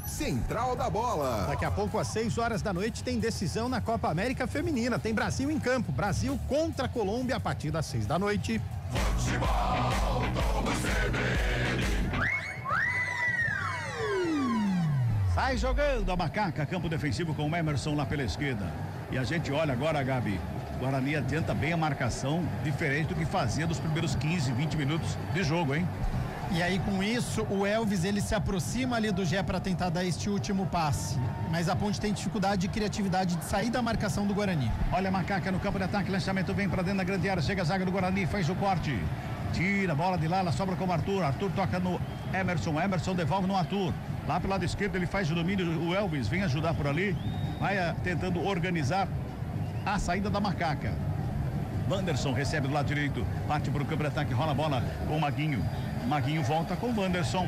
Central da Bola. Daqui a pouco, às 6 horas da noite, tem decisão na Copa América Feminina. Tem Brasil em campo. Brasil contra a Colômbia a partir das 6 da noite. Futebol Globo CBN. Sai jogando a Macaca, campo defensivo com o Emerson lá pela esquerda. E a gente olha agora, Gabi. Guarani adianta bem a marcação, diferente do que fazia nos primeiros 15, 20 minutos de jogo, hein? E aí, com isso, o Elvis, ele se aproxima ali do Gé para tentar dar este último passe. Mas a Ponte tem dificuldade de criatividade de sair da marcação do Guarani. Olha a Macaca no campo de ataque, lançamento vem para dentro da grande área, chega a zaga do Guarani, faz o corte. Tira a bola de lá, ela sobra com o Arthur. Arthur toca no Emerson, Emerson devolve no Arthur. Lá pelo lado esquerdo ele faz o domínio, o Elvis vem ajudar por ali. Vai tentando organizar a saída da Macaca. Wanderson recebe do lado direito, parte para o campo de ataque, rola a bola com o Maguinho. Maguinho volta com o Wanderson.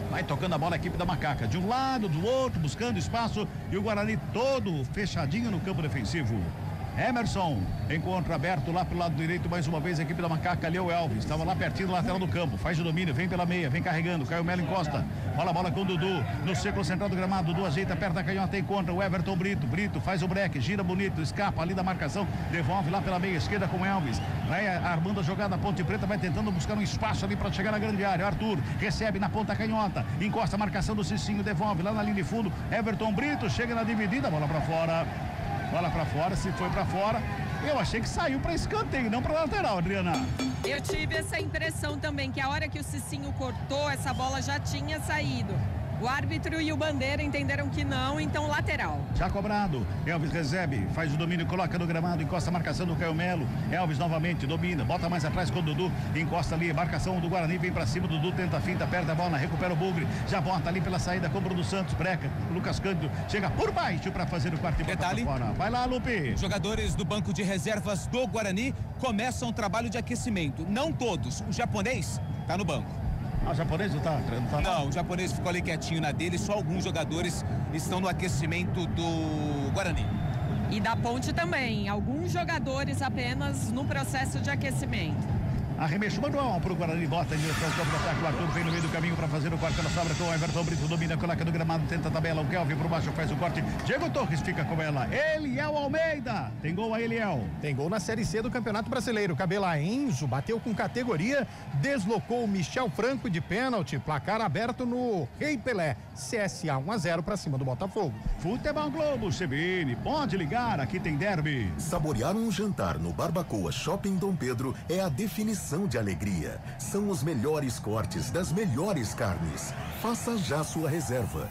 Vai tocando a bola a equipe da Macaca. De um lado, do outro, buscando espaço. E o Guarani todo fechadinho no campo defensivo. Emerson encontra aberto lá pro lado direito mais uma vez a equipe da Macaca, ali é o Elvis, estava lá pertinho do lateral do campo, faz o domínio, vem pela meia, vem carregando, Caio Melo encosta, rola a bola com o Dudu, no círculo central do gramado, Dudu ajeita perto da canhota, encontra o Everton Brito faz o break, gira bonito, escapa ali da marcação, devolve lá pela meia esquerda com o Elvis, vai armando a jogada, a Ponte Preta vai tentando buscar um espaço ali para chegar na grande área, Arthur recebe na ponta canhota, encosta a marcação do Cicinho, devolve lá na linha de fundo, Everton Brito chega na dividida, bola para fora, se foi para fora, eu achei que saiu para escanteio, não para lateral, Adriana. Eu tive essa impressão também, que a hora que o Cicinho cortou, essa bola já tinha saído. O árbitro e o Bandeira entenderam que não, então lateral. Já cobrado, Elvis recebe, faz o domínio, coloca no gramado, encosta a marcação do Caio Melo, Elvis novamente domina, bota mais atrás com o Dudu, encosta ali, marcação do Guarani, vem pra cima, Dudu tenta a finta, perde a bola, recupera o Bugre, já bota ali pela saída com o Bruno Santos, breca, Lucas Cândido, chega por baixo pra fazer o quarto e bota pra fora. Vai lá, Lupe. Jogadores do banco de reservas do Guarani começam o trabalho de aquecimento, não todos, o japonês tá no banco. O japonês não tá? Não, o japonês ficou ali quietinho na dele, só alguns jogadores estão no aquecimento do Guarani. E da Ponte também, alguns jogadores apenas no processo de aquecimento. Arremesso manual pro Guarani, bota em direção ao campo de ataque, o Arthur vem no meio do caminho para fazer o corte, ela sobra com o Everton Brito, domina, coloca no gramado, tenta a tabela, o Kelvin por baixo faz o corte, Diego Torres fica com ela, Eliel Almeida, tem gol a Eliel. Tem gol na Série C do Campeonato Brasileiro, Cabela Enzo bateu com categoria, deslocou o Michel Franco de pênalti, placar aberto no Rei Pelé, CSA 1-0 para cima do Botafogo. Futebol Globo CBN, pode ligar, aqui tem derby. Saborear um jantar no Barbacoa Shopping Dom Pedro é a definição de alegria. São os melhores cortes das melhores carnes. Faça já sua reserva.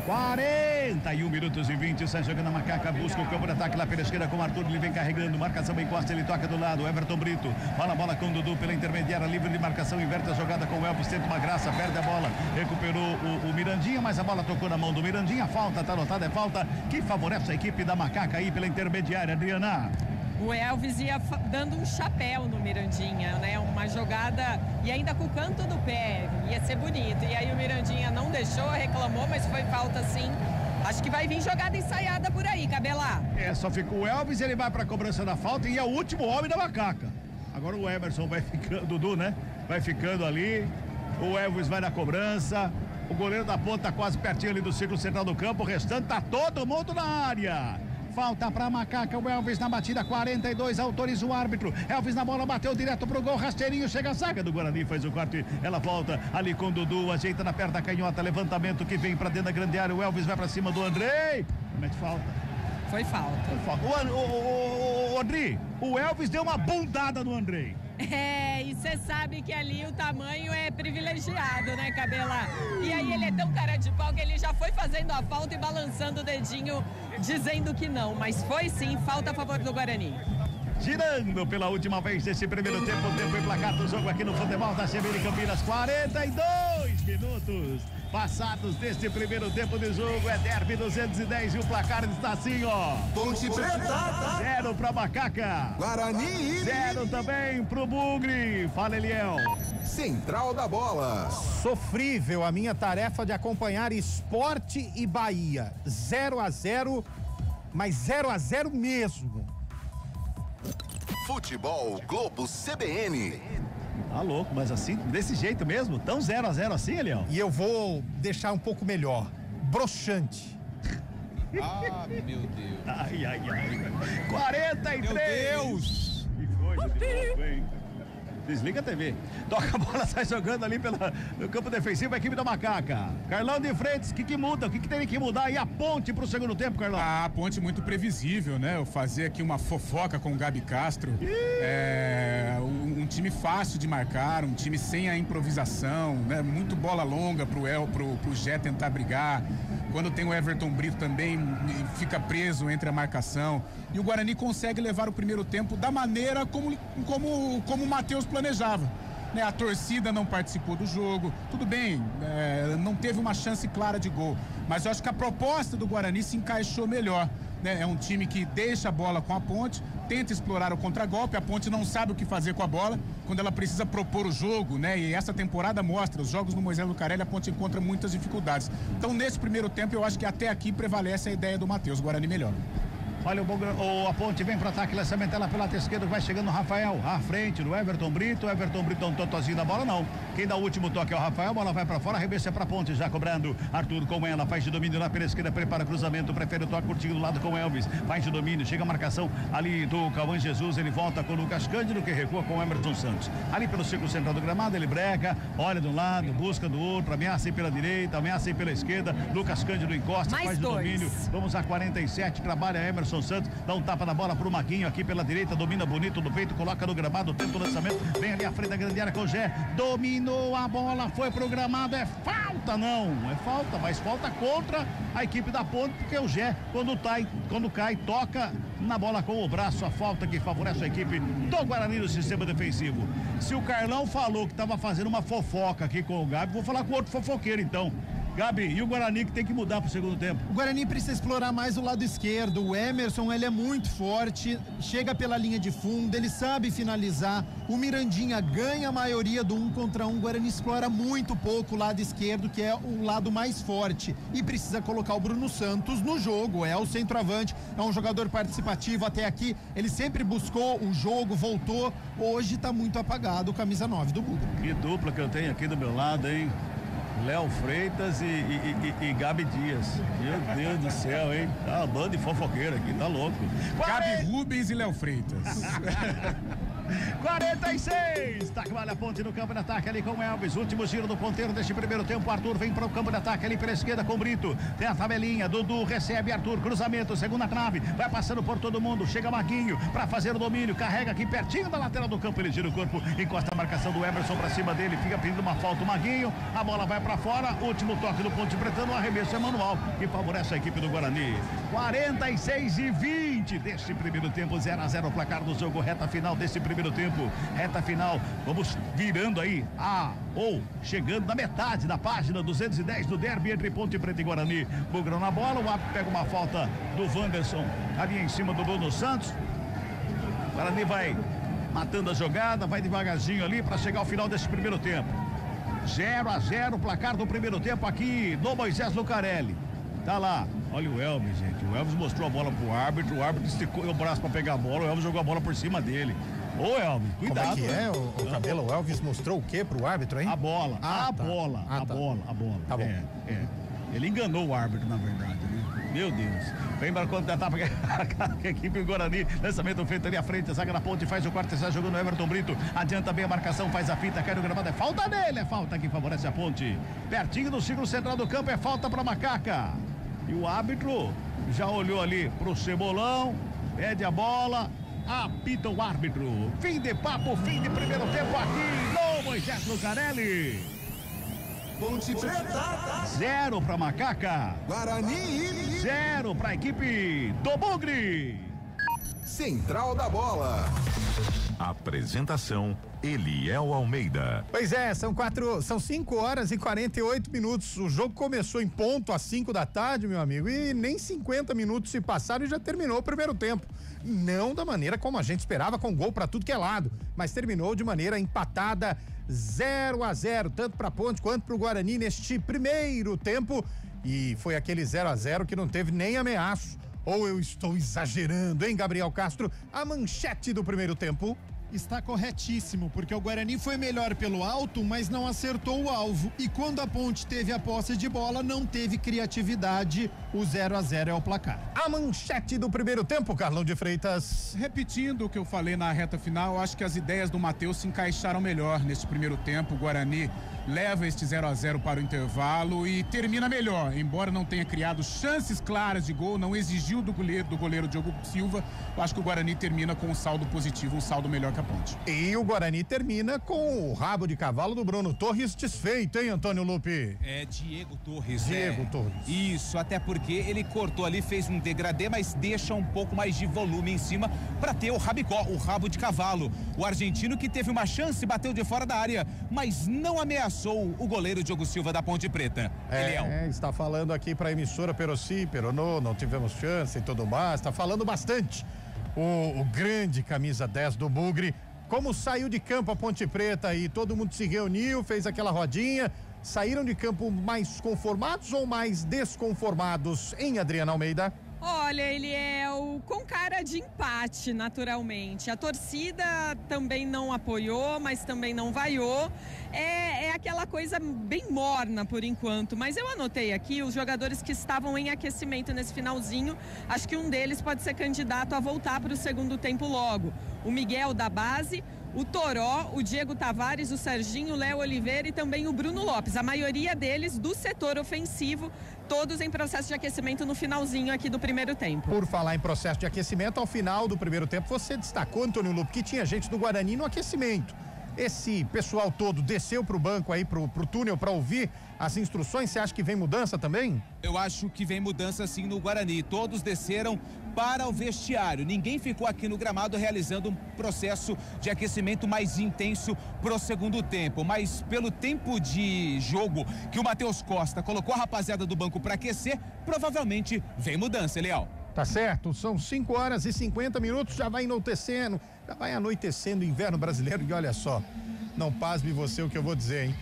41 minutos e 20, sai jogando a Macaca, busca o campo de ataque lá pela esquerda com o Arthur, ele vem carregando, marcação encosta, ele toca do lado, Everton Brito, rola a bola com o Dudu pela intermediária, livre de marcação, inverte a jogada com o Elvis, tenta uma graça, perde a bola, recuperou o Mirandinha, mas a bola tocou na mão do Mirandinha, falta, tá anotada, é falta, que favorece a equipe da Macaca aí pela intermediária, Adriana. O Elvis ia dando um chapéu no Mirandinha, né? Uma jogada e ainda com o canto do pé, ia ser bonito. E aí o Mirandinha não deixou, reclamou, mas foi falta sim. Acho que vai vir jogada ensaiada por aí, Cabelar. Só ficou o Elvis, ele vai pra cobrança da falta e é o último homem da Macaca. Agora o Emerson vai ficando, Dudu, né? Vai ficando ali, o Elvis vai na cobrança, o goleiro da ponta tá quase pertinho ali do círculo central do campo, o restante tá todo mundo na área. Falta pra Macaca, o Elvis na batida, 42, autoriza o árbitro. Elvis na bola, bateu direto pro gol, rasteirinho, chega a zaga do Guarani, faz o corte, ela volta ali com o Dudu, ajeita na perna da canhota, levantamento que vem pra dentro da grande área, o Elvis vai pra cima do Andrei, comete falta. Foi falta. O Andrei, o Elvis deu uma bundada no Andrei. E você sabe que ali o tamanho é privilegiado, né, Cabela? E aí ele é tão cara de pau que ele já foi fazendo a falta e balançando o dedinho, dizendo que não. Mas foi sim, falta a favor do Guarani. Girando pela última vez nesse primeiro tempo e placar do jogo aqui no futebol da CBN Campinas, 42 minutos passados deste primeiro tempo de jogo, é derby 210 e o placar está assim, ó. Ponte Preta. 0 pra Macaca. Guarani. 0 também pro Bugre. Fala, Eliel. Central da Bola. Sofrível a minha tarefa de acompanhar Sport e Bahia. 0-0, mas 0-0 mesmo. Futebol Globo CBN. Tá louco, mas assim, desse jeito mesmo? Tão 0-0 assim, Eliel? E eu vou deixar um pouco melhor. Broxante. Ah, meu Deus. Ai, ai, ai. 43. Meu Deus. Que coisa de louco, hein? Desliga a TV. Toca a bola, sai jogando ali no campo defensivo, a equipe da Macaca. Carlão de Freitas, o que muda? O que tem que mudar? E a ponte pro segundo tempo, Carlão? A ponte muito previsível, né? Eu fazer aqui uma fofoca com o Gabi Castro. Um time fácil de marcar, um time sem a improvisação, né? Muito bola longa pro Gé tentar brigar. Quando tem o Everton Brito também fica preso entre a marcação. E o Guarani consegue levar o primeiro tempo da maneira como o Matheus planejava. Né? A torcida não participou do jogo. Tudo bem, não teve uma chance clara de gol. Mas eu acho que a proposta do Guarani se encaixou melhor. Né? É um time que deixa a bola com a ponte, tenta explorar o contragolpe, a ponte não sabe o que fazer com a bola quando ela precisa propor o jogo, né? E essa temporada mostra, os jogos no Moisés Lucarelli, a ponte encontra muitas dificuldades. Então, nesse primeiro tempo, eu acho que até aqui prevalece a ideia do Matheus, Guarani melhor. Olha a ponte vem para ataque, lançamento ela pela esquerda, vai chegando o Rafael, à frente do Everton Brito. O Everton Brito não totozinho da bola, não. Quem dá o último toque é o Rafael, a bola vai para fora, arremessa para ponte, já cobrando. Arthur com ela, faz de domínio lá pela esquerda, prepara cruzamento, prefere o toque curtinho do lado com Elvis, faz de domínio, chega a marcação ali do Cauã Jesus, ele volta com o Lucas Cândido, que recua com o Emerson Santos. Ali pelo círculo central do gramado, ele breca, olha de um lado, busca do outro, ameaça aí pela direita, ameaça aí pela esquerda, Lucas Cândido encosta, faz de domínio. Vamos a 47, trabalha Emerson Santos, dá um tapa na bola pro Maguinho aqui pela direita, domina bonito do peito, coloca no gramado, tenta o lançamento, vem ali à frente da grande área com o Gé, dominou a bola, foi pro gramado, é falta não, é falta, mas falta contra a equipe da ponte, porque o Gé, quando cai, toca na bola com o braço, a falta que favorece a equipe do Guarani no sistema defensivo. Se o Carlão falou que estava fazendo uma fofoca aqui com o Gabi, vou falar com outro fofoqueiro então. Gabi, e o Guarani que tem que mudar pro segundo tempo? O Guarani precisa explorar mais o lado esquerdo. O Emerson, ele é muito forte, chega pela linha de fundo, ele sabe finalizar. O Mirandinha ganha a maioria do 1 contra 1. O Guarani explora muito pouco o lado esquerdo, que é o lado mais forte. E precisa colocar o Bruno Santos no jogo. É o centroavante, é um jogador participativo até aqui. Ele sempre buscou o jogo, voltou. Hoje tá muito apagado, camisa 9 do Buda. Que dupla que eu tenho aqui do meu lado, hein? Léo Freitas e Gabi Dias. Meu Deus do céu, hein? Tá uma banda de fofoqueira aqui, tá louco. Gabi Rubens e Léo Freitas. 46, Taquara ponte no campo de ataque ali com o Elvis, último giro do ponteiro deste primeiro tempo. Arthur vem para o campo de ataque ali pela esquerda com o Brito, tem a tabelinha, Dudu recebe, Arthur, cruzamento, segunda trave, vai passando por todo mundo, chega Maguinho para fazer o domínio, carrega aqui pertinho da lateral do campo, ele gira o corpo, encosta a marcação do Emerson para cima dele, fica pedindo uma falta o Maguinho, a bola vai para fora, último toque do Ponte Pretano, o arremesso é manual, que favorece a equipe do Guarani. 46-20 deste primeiro tempo, 0-0 o placar do jogo, reta final desse primeiro tempo, reta final, vamos virando aí ou chegando na metade da página 210 do derby entre Ponte Preta e Guarani. Bugrão na bola, o árbitro pega uma falta do Wanderson ali em cima do Bruno Santos. O Guarani vai matando a jogada, vai devagarzinho ali para chegar ao final desse primeiro tempo. 0-0 o placar do primeiro tempo aqui no Moisés Lucarelli. Tá lá, olha o Elvis, gente. O Elvis mostrou a bola pro árbitro, o árbitro esticou o braço para pegar a bola, o Elvis jogou a bola por cima dele. Ô Elvis, cuidado. Como é que é, o Cabelo? O Elvis mostrou o que pro árbitro, hein? A bola, a bola. Tá bom. Ele enganou o árbitro, na verdade, né? Meu Deus. Vem para contra-ataque a equipe do Guarani. Lançamento feito ali à frente, a zaga na ponte, faz o corte, está jogando o Everton Brito. Adianta bem a marcação, faz a fita, cai no gramado. É falta dele, é falta que favorece a ponte. Pertinho do círculo central do campo, é falta para Macaca. E o árbitro já olhou ali pro Cebolão, pede a bola. apita o árbitro. Fim de papo, fim de primeiro tempo aqui no Moisés Lucarelli. Ponte Preta. 0 pra Macaca. Guarani. 0 pra equipe do Bugre. Central da Bola. Apresentação: Eliel Almeida. Pois é, são 5 horas e 48 minutos. O jogo começou em ponto às 5 da tarde, meu amigo, e nem 50 minutos se passaram e já terminou o primeiro tempo. Não da maneira como a gente esperava, com gol pra tudo que é lado, mas terminou de maneira empatada, 0-0, tanto pra Ponte quanto pro Guarani neste primeiro tempo. E foi aquele 0-0 que não teve nem ameaço. Ou eu estou exagerando, hein, Gabriel Castro? A manchete do primeiro tempo. Está corretíssimo, porque o Guarani foi melhor pelo alto, mas não acertou o alvo. E quando a Ponte teve a posse de bola, não teve criatividade. O 0-0 é o placar. A manchete do primeiro tempo, Carlão de Freitas. Repetindo o que eu falei na reta final, eu acho que as ideias do Matheus se encaixaram melhor neste primeiro tempo. O Guarani leva este 0-0 para o intervalo e termina melhor, embora não tenha criado chances claras de gol, não exigiu do goleiro Diogo Silva. Eu acho que o Guarani termina com um saldo positivo, um saldo melhor que a Ponte. E o Guarani termina com o rabo de cavalo do Bruno Torres desfeito, hein, Antônio Lupe? É Diego Torres. Diego Torres. Isso, até porque ele cortou ali, fez um degradê, mas deixa um pouco mais de volume em cima para ter o rabicó, o rabo de cavalo. O argentino que teve uma chance, bateu de fora da área, mas não ameaçou o goleiro Diogo Silva da Ponte Preta. Está falando aqui para a emissora Perossi, Peronô, não tivemos chance e tudo mais, está falando bastante. O grande camisa 10 do Bugre, como saiu de campo a Ponte Preta e todo mundo se reuniu, fez aquela rodinha, saíram de campo mais conformados ou mais desconformados, hein, Adriana Almeida? Olha, ele é com cara de empate, naturalmente. A torcida também não apoiou, mas também não vaiou. É aquela coisa bem morna por enquanto, mas eu anotei aqui os jogadores que estavam em aquecimento nesse finalzinho. Acho que um deles pode ser candidato a voltar para o segundo tempo logo. O Miguel da base, o Toró, o Diego Tavares, o Serginho, o Léo Oliveira e também o Bruno Lopes. A maioria deles do setor ofensivo, todos em processo de aquecimento no finalzinho aqui do primeiro tempo. Por falar em processo de aquecimento, ao final do primeiro tempo, você destacou, Antônio Lupe, que tinha gente do Guarani no aquecimento. Esse pessoal todo desceu pro banco aí, pro túnel para ouvir as instruções. Você acha que vem mudança também? Eu acho que vem mudança sim no Guarani. Todos desceram para o vestiário. Ninguém ficou aqui no gramado realizando um processo de aquecimento mais intenso pro segundo tempo. Mas pelo tempo de jogo que o Matheus Costa colocou a rapaziada do banco para aquecer, provavelmente vem mudança, Leal. Tá certo, são 5 horas e 50 minutos, já vai anoitecendo o inverno brasileiro e olha só, não pasme você o que eu vou dizer, hein?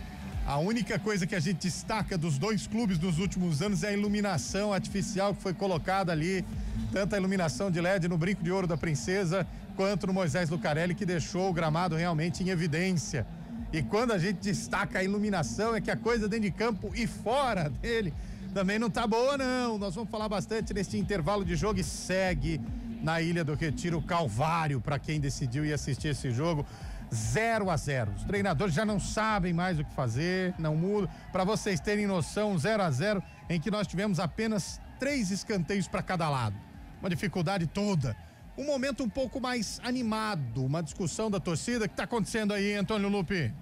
A única coisa que a gente destaca dos dois clubes dos últimos anos é a iluminação artificial que foi colocada ali, tanto a iluminação de LED no Brinco de Ouro da Princesa, quanto no Moisés Lucarelli, que deixou o gramado realmente em evidência. E quando a gente destaca a iluminação, é que a coisa dentro de campo e fora dele também não tá boa, não. Nós vamos falar bastante neste intervalo de jogo e segue na Ilha do Retiro o calvário para quem decidiu ir assistir esse jogo. 0-0. Os treinadores já não sabem mais o que fazer, não muda. Para vocês terem noção, 0-0 em que nós tivemos apenas 3 escanteios para cada lado. Uma dificuldade toda. Um momento um pouco mais animado, uma discussão da torcida. O que tá acontecendo aí, Antônio Lupe?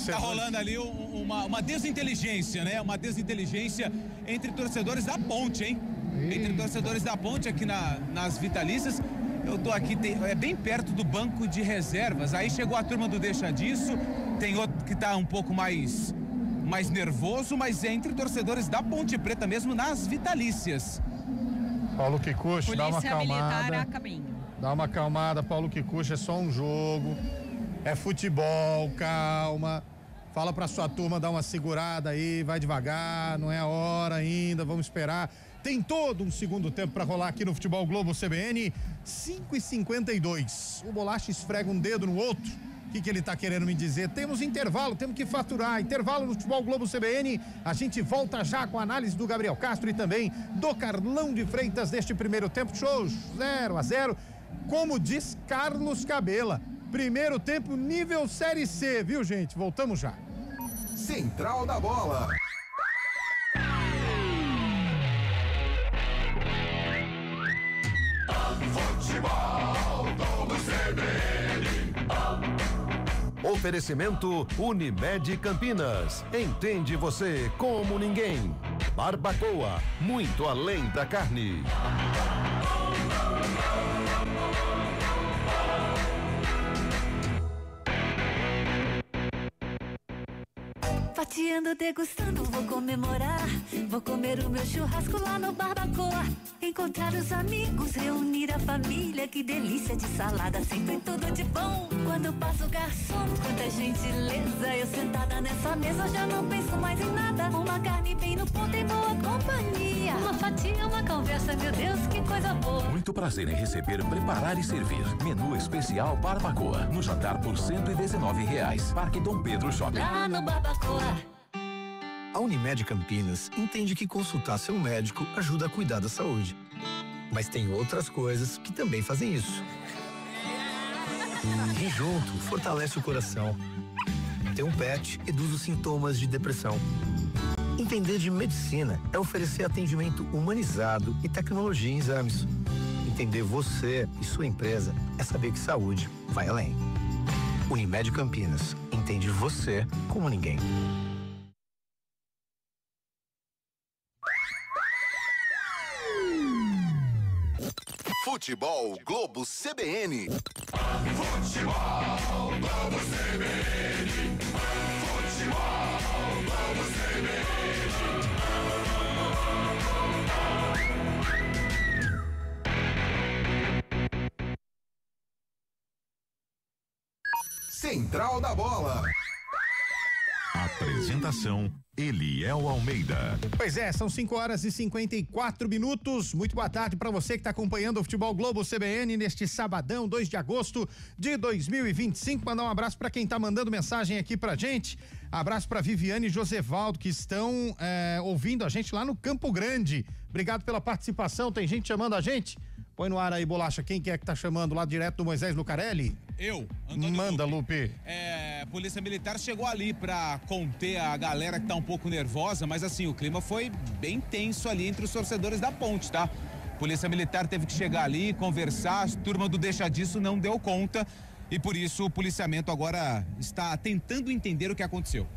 Tá rolando ali uma desinteligência, né? Uma desinteligência entre torcedores da Ponte, hein? Entre torcedores da Ponte aqui nas Vitalícias. Eu tô aqui, é bem perto do banco de reservas. Aí chegou a turma do Deixa Disso. Tem outro que tá um pouco mais nervoso, mas é entre torcedores da Ponte Preta mesmo nas Vitalícias. Paulo Kikuchi, dá uma acalmada. A caminho. Dá uma acalmada, Paulo Kikuchi, é só um jogo. É futebol, calma. Fala pra sua turma dar uma segurada aí, vai devagar, não é a hora ainda, vamos esperar. Tem todo um segundo tempo pra rolar aqui no Futebol Globo CBN, 5h52. O Bolacha esfrega um dedo no outro. O que ele tá querendo me dizer? Temos intervalo, temos que faturar. Intervalo no Futebol Globo CBN. A gente volta já com a análise do Gabriel Castro e também do Carlão de Freitas deste primeiro tempo. Show 0-0. Como diz Carlos Cabela. Primeiro tempo nível Série C, viu, gente? Voltamos já. Central da Bola. Futebol Globo CBN. Oferecimento Unimed Campinas. Entende você como ninguém. Barbacoa, muito além da carne. Fatiando, degustando, vou comemorar. Vou comer o meu churrasco lá no Barbacoa. Encontrar os amigos, reunir a família. Que delícia de salada, sempre tudo de bom. Quando passa o garçom, quanta gentileza. Eu sentada nessa mesa já não penso mais em nada. Uma carne bem no ponto em boa companhia. Uma fatia, uma conversa, meu Deus, que coisa boa. Muito prazer em receber, preparar e servir. Menu especial Barbacoa. No jantar por R$119. Parque Dom Pedro Shopping. Lá no Barbacoa. A Unimed Campinas entende que consultar seu médico ajuda a cuidar da saúde. Mas tem outras coisas que também fazem isso. E junto, fortalece o coração. Ter um pet reduz os sintomas de depressão. Entender de medicina é oferecer atendimento humanizado e tecnologia em exames. Entender você e sua empresa é saber que saúde vai além. Unimed Campinas. Entende você como ninguém. Futebol Globo CBN. Futebol Globo CBN. Futebol Globo CBN. Central da Bola. Apresentação Eliel Almeida. Pois é, são 5h54. Muito boa tarde para você que está acompanhando o Futebol Globo CBN neste sabadão, 2 de agosto de 2025. Mandar um abraço para quem está mandando mensagem aqui pra gente. Abraço para Viviane e Josevaldo que estão ouvindo a gente lá no Campo Grande. Obrigado pela participação. Tem gente chamando a gente? Põe no ar aí, Bolacha, quem que é que tá chamando lá direto do Moisés Lucarelli? Eu, Antônio Manda, Lupe. Polícia Militar chegou ali pra conter a galera que tá um pouco nervosa, mas assim, o clima foi bem tenso ali entre os torcedores da Ponte, tá? Polícia Militar teve que chegar ali, conversar, a turma do Deixa Disso não deu conta e por isso o policiamento agora está tentando entender o que aconteceu.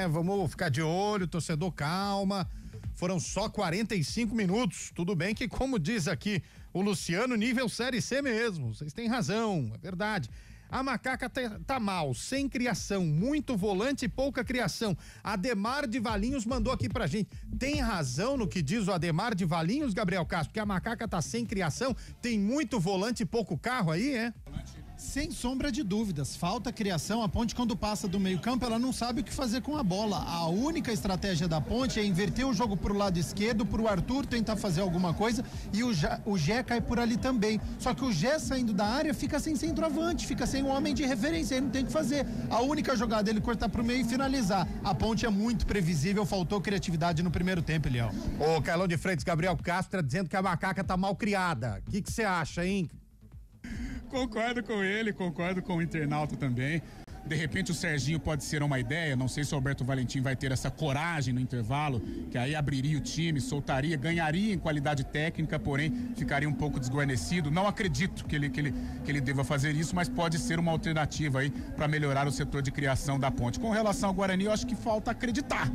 Vamos ficar de olho, torcedor, calma. Foram só 45 minutos. Tudo bem que, como diz aqui o Luciano, nível Série C mesmo. Vocês têm razão, é verdade. A Macaca tá mal, sem criação, muito volante e pouca criação. Ademar de Valinhos mandou aqui pra gente. Tem razão no que diz o Ademar de Valinhos, Gabriel Castro, que a Macaca tá sem criação, tem muito volante e pouco carro aí, é? Sem sombra de dúvidas, falta criação. A Ponte, quando passa do meio campo, ela não sabe o que fazer com a bola. A única estratégia da Ponte é inverter o jogo pro lado esquerdo, pro Arthur tentar fazer alguma coisa e o Gé cai por ali também. Só que o Gé saindo da área fica sem centroavante, fica sem um homem de referência, ele não tem o que fazer. A única jogada é ele cortar pro meio e finalizar. A Ponte é muito previsível, faltou criatividade no primeiro tempo, Eliel. Ô, Carlão de Freitas, Gabriel Castro dizendo que a Macaca tá mal criada. O que você acha, hein? Concordo com ele, concordo com o internauta também. De repente o Serginho pode ser uma ideia, não sei se o Alberto Valentim vai ter essa coragem no intervalo, que aí abriria o time, soltaria, ganharia em qualidade técnica, porém ficaria um pouco desguarnecido. Não acredito que ele deva fazer isso, mas pode ser uma alternativa aí para melhorar o setor de criação da Ponte. Com relação ao Guarani, eu acho que falta acreditar.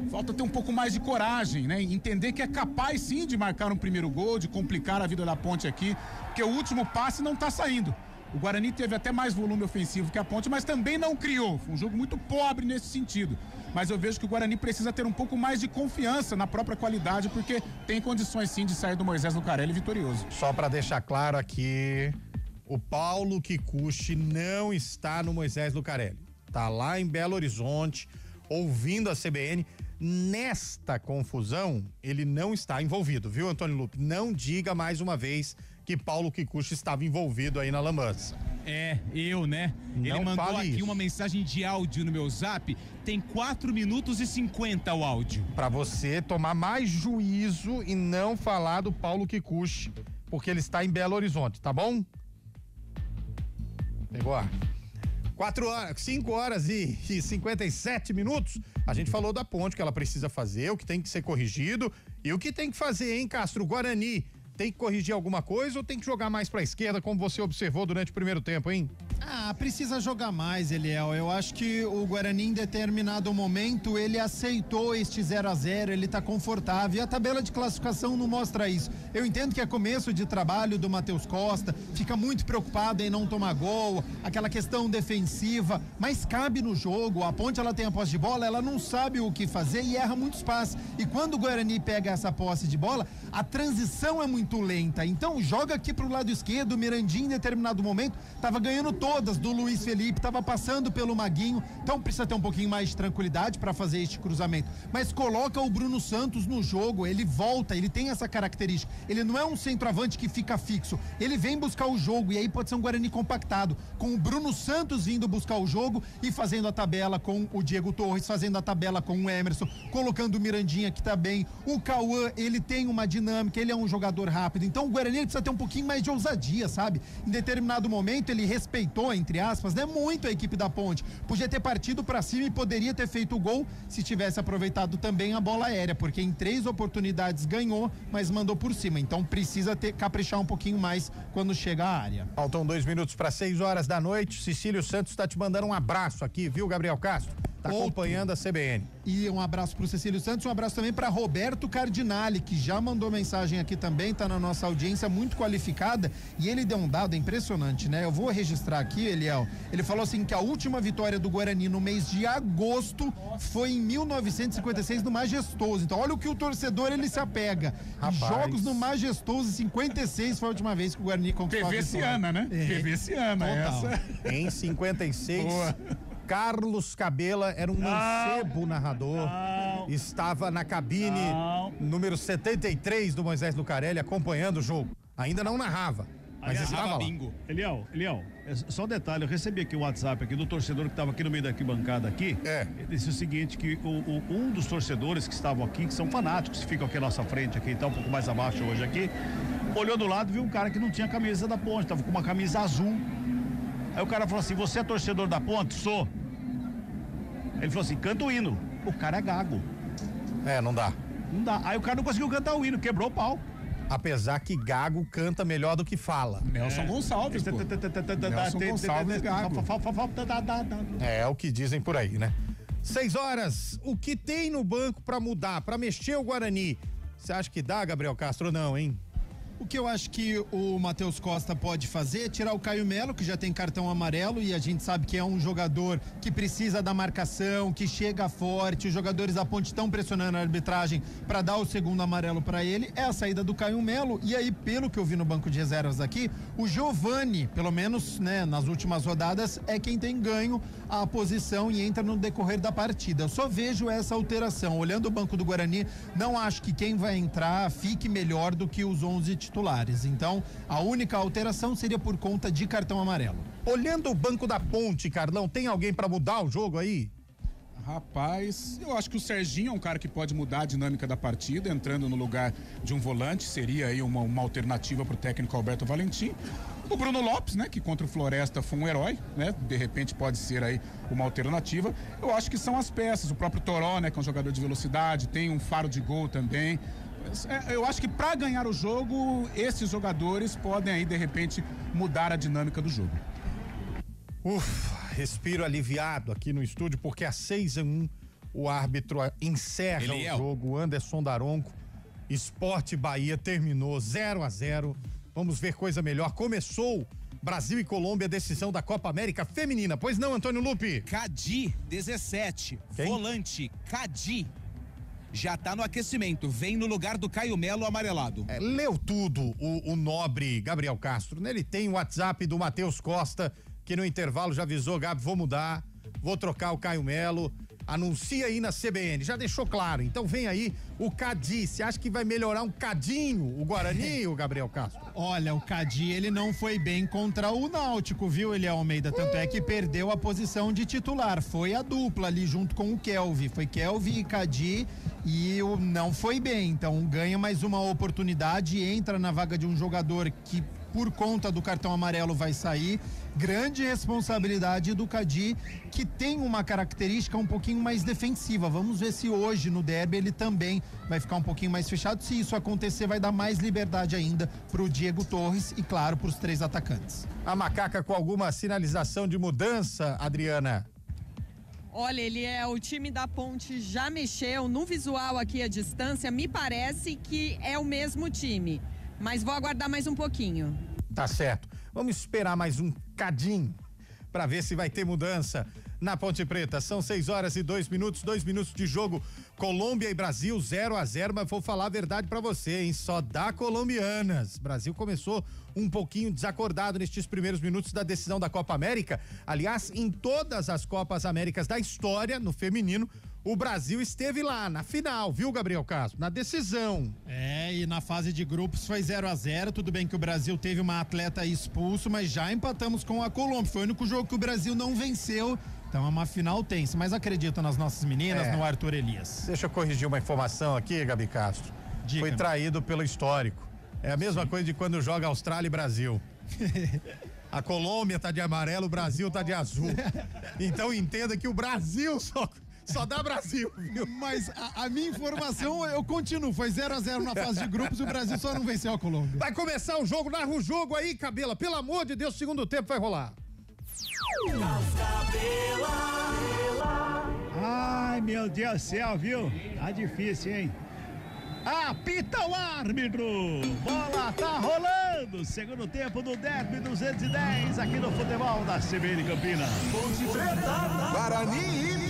Falta ter um pouco mais de coragem, né? Entender que é capaz sim de marcar um primeiro gol, de complicar a vida da Ponte aqui, porque o último passe não tá saindo. O Guarani teve até mais volume ofensivo que a Ponte, mas também não criou. Foi um jogo muito pobre nesse sentido. Mas eu vejo que o Guarani precisa ter um pouco mais de confiança na própria qualidade, porque tem condições sim de sair do Moisés Lucarelli vitorioso. Só para deixar claro aqui, o Paulo Kikuchi não está no Moisés Lucarelli. Tá lá em Belo Horizonte, ouvindo a CBN. Nesta confusão, ele não está envolvido, viu, Antônio Lupe? Não diga mais uma vez que Paulo Kikuchi estava envolvido aí na lambança. Eu, né? Ele mandou aqui isso. Uma mensagem de áudio no meu zap, tem 4 minutos e 50 o áudio. Pra você tomar mais juízo e não falar do Paulo Kikuchi, porque ele está em Belo Horizonte, tá bom? Pegou a 5 horas e 57 minutos, a gente falou da Ponte, que ela precisa fazer, o que tem que ser corrigido e o que tem que fazer, hein, Castro? O Guarani tem que corrigir alguma coisa ou tem que jogar mais pra esquerda, como você observou durante o primeiro tempo, hein? Precisa jogar mais, Eliel. Eu acho que o Guarani, em determinado momento, ele aceitou este 0-0, ele tá confortável. E a tabela de classificação não mostra isso. Eu entendo que é começo de trabalho do Matheus Costa, fica muito preocupado em não tomar gol, aquela questão defensiva, mas cabe no jogo. A Ponte, ela tem a posse de bola, ela não sabe o que fazer e erra muitos passes. E quando o Guarani pega essa posse de bola, a transição é muito lenta. Então joga aqui pro lado esquerdo, o Mirandinha, em determinado momento, tava ganhando todas do Luiz Felipe, tava passando pelo Maguinho, então precisa ter um pouquinho mais de tranquilidade para fazer este cruzamento, mas coloca o Bruno Santos no jogo, ele volta, ele tem essa característica, ele não é um centroavante que fica fixo, ele vem buscar o jogo, e aí pode ser um Guarani compactado, com o Bruno Santos vindo buscar o jogo e fazendo a tabela com o Diego Torres, fazendo a tabela com o Emerson, colocando o Mirandinha que tá bem, o Cauã, ele tem uma dinâmica, ele é um jogador rápido, então o Guarani ele precisa ter um pouquinho mais de ousadia, sabe? Em determinado momento ele respeitou, entre aspas, né, muito a equipe da Ponte. Podia ter partido pra cima e poderia ter feito o gol se tivesse aproveitado também a bola aérea, porque em 3 oportunidades ganhou, mas mandou por cima. Então precisa caprichar um pouquinho mais quando chega à área. Faltam 2 minutos para 6 horas da noite. Cecílio Santos tá te mandando um abraço aqui, viu, Gabriel Castro? Tá acompanhando a CBN. E um abraço pro Cecílio Santos, um abraço também para Roberto Cardinale, que já mandou mensagem aqui também, tá na nossa audiência, muito qualificada, e ele deu um dado impressionante, né? Eu vou registrar aqui, Eliel. Ele falou assim que a última vitória do Guarani no mês de agosto foi em 1956 no Majestoso. Então olha o que o torcedor ele se apega. Jogos no Majestoso, 56 foi a última vez que o Guarani conquistou a vitória. PVciana, né? PVciana, essa. Em 56... Boa. Carlos Cabela era um mancebo narrador, estava na cabine número 73 do Moisés Lucarelli acompanhando o jogo, ainda não narrava, mas estava lá. Eliel, só um detalhe, eu recebi aqui um WhatsApp aqui do torcedor que estava aqui no meio da arquibancada aqui, ele disse o seguinte, que um dos torcedores que estavam aqui, que são fanáticos, que ficam aqui à nossa frente aqui, tá um pouco mais abaixo hoje aqui, olhou do lado e viu um cara que não tinha camisa da Ponte, estava com uma camisa azul. Aí o cara falou assim, você é torcedor da Ponte? Sou. Ele falou assim, canta o hino. O cara é gago. Não dá. Não dá. Aí o cara não conseguiu cantar o hino, quebrou o pau. Apesar que gago canta melhor do que fala. Nelson Gonçalves, pô. Nelson Gonçalves gago. É o que dizem por aí, né? 6 horas, o que tem no banco pra mudar, pra mexer o Guarani? Você acha que dá, Gabriel Castro, não, hein? O que eu acho que o Matheus Costa pode fazer é tirar o Caio Melo, que já tem cartão amarelo, e a gente sabe que é um jogador que precisa da marcação, que chega forte, os jogadores da Ponte estão pressionando a arbitragem para dar o segundo amarelo para ele, é a saída do Caio Melo, e aí, pelo que eu vi no banco de reservas aqui, o Giovani, pelo menos, né, nas últimas rodadas, é quem tem ganho a posição e entra no decorrer da partida. Eu só vejo essa alteração, olhando o banco do Guarani, não acho que quem vai entrar fique melhor do que os 11 titulares. Então, a única alteração seria por conta de cartão amarelo. Olhando o banco da Ponte, Carlão, tem alguém para mudar o jogo aí? Rapaz, eu acho que o Serginho é um cara que pode mudar a dinâmica da partida, entrando no lugar de um volante, seria aí uma alternativa pro técnico Alberto Valentim. O Bruno Lopes, né, que contra o Floresta foi um herói, né, de repente pode ser aí uma alternativa. Eu acho que são as peças, o próprio Toró, né, que é um jogador de velocidade, tem um faro de gol também. Eu acho que para ganhar o jogo, esses jogadores podem aí de repente mudar a dinâmica do jogo. Ufa, respiro aliviado aqui no estúdio, porque às 6:01 o árbitro encerra o jogo. Anderson Daronco, Sport Bahia terminou 0-0. Vamos ver coisa melhor. Começou Brasil e Colômbia, decisão da Copa América Feminina. Pois não, Antônio Lupi? Cadi, 17. Quem? Volante, Cadi. Já tá no aquecimento, vem no lugar do Caio Melo amarelado. Leu tudo o nobre Gabriel Castro, né? Ele tem o WhatsApp do Matheus Costa, que no intervalo já avisou, Gabi, vou mudar, vou trocar o Caio Melo, anuncia aí na CBN, já deixou claro, então vem aí o Cadi, você acha que vai melhorar um cadinho o Guarani, o Gabriel Castro? Olha, o Cadi, ele não foi bem contra o Náutico, viu, Eliel Almeida, tanto é que perdeu a posição de titular, foi a dupla ali junto com o Kelvin, foi Kelvin e Cadi, e não foi bem, então ganha mais uma oportunidade, entra na vaga de um jogador que por conta do cartão amarelo vai sair. Grande responsabilidade do Cadi, que tem uma característica um pouquinho mais defensiva. Vamos ver se hoje no derby ele também vai ficar um pouquinho mais fechado. Se isso acontecer, vai dar mais liberdade ainda pro Diego Torres e, claro, pros 3 atacantes. A Macaca com alguma sinalização de mudança, Adriana? Olha, o time da Ponte já mexeu no visual aqui à distância, me parece que é o mesmo time, mas vou aguardar mais um pouquinho. Tá certo, vamos esperar mais um cadinho para ver se vai ter mudança na Ponte Preta. São 6h02, 2 minutos de jogo, Colômbia e Brasil 0-0, mas vou falar a verdade para você, hein? Só dá colombianas. Brasil começou um pouquinho desacordado nestes primeiros minutos da decisão da Copa América. Aliás, em todas as Copas Américas da história, no feminino, o Brasil esteve lá na final, viu, Gabriel Castro? Na decisão. E na fase de grupos foi 0-0. Tudo bem que o Brasil teve uma atleta expulso, mas já empatamos com a Colômbia. Foi o único jogo que o Brasil não venceu. Então é uma final tensa, mas acredito nas nossas meninas, no Arthur Elias. Deixa eu corrigir uma informação aqui, Gabi Castro. Diga. Foi traído pelo histórico. É a mesma coisa de quando joga Austrália e Brasil. A Colômbia tá de amarelo, o Brasil tá de azul. Então entenda que o Brasil só dá Brasil, viu? Mas a minha informação, eu continuo, foi 0-0 na fase de grupos e o Brasil só não venceu a Colômbia. Vai começar o jogo, narra o jogo aí, Cabela, pelo amor de Deus, segundo tempo vai rolar. Ai, meu Deus do céu, viu? Tá difícil, hein? Apita o árbitro! Bola tá rolando! Segundo tempo do derby 210 aqui no futebol da CBN Campinas. Guarani!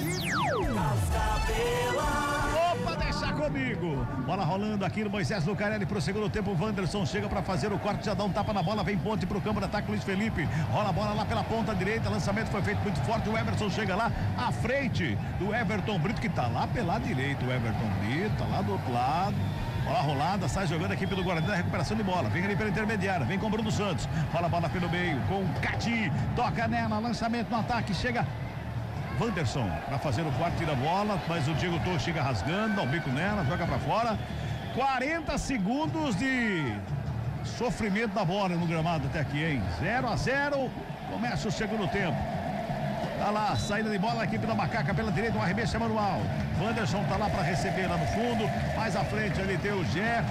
Opa, deixa comigo! Bola rolando aqui no Moisés Lucarelli pro segundo tempo. O Wanderson chega pra fazer o corte, já dá um tapa na bola, vem Ponte pro campo de ataque. Luiz Felipe rola a bola lá pela ponta direita. Lançamento foi feito muito forte. O Everson chega lá à frente do Everton Brito, que tá lá pela direita. O Everton Brito tá lá do outro lado. Bola rolada, sai jogando aqui pelo Guarani na recuperação de bola. Vem ali pela intermediária, vem com o Bruno Santos. Rola a bola pelo meio com o Cati. Toca nela, lançamento no ataque. Chega Wanderson para fazer o corte da bola, mas o Diego Torres chega rasgando, dá um bico nela, joga para fora. 40 segundos de sofrimento da bola no gramado até aqui, hein? 0-0, começa o segundo tempo. Tá lá, saída de bola, a equipe da Macaca pela direita, um arremesso manual. Wanderson tá lá para receber lá no fundo, mais à frente ali tem o Gé.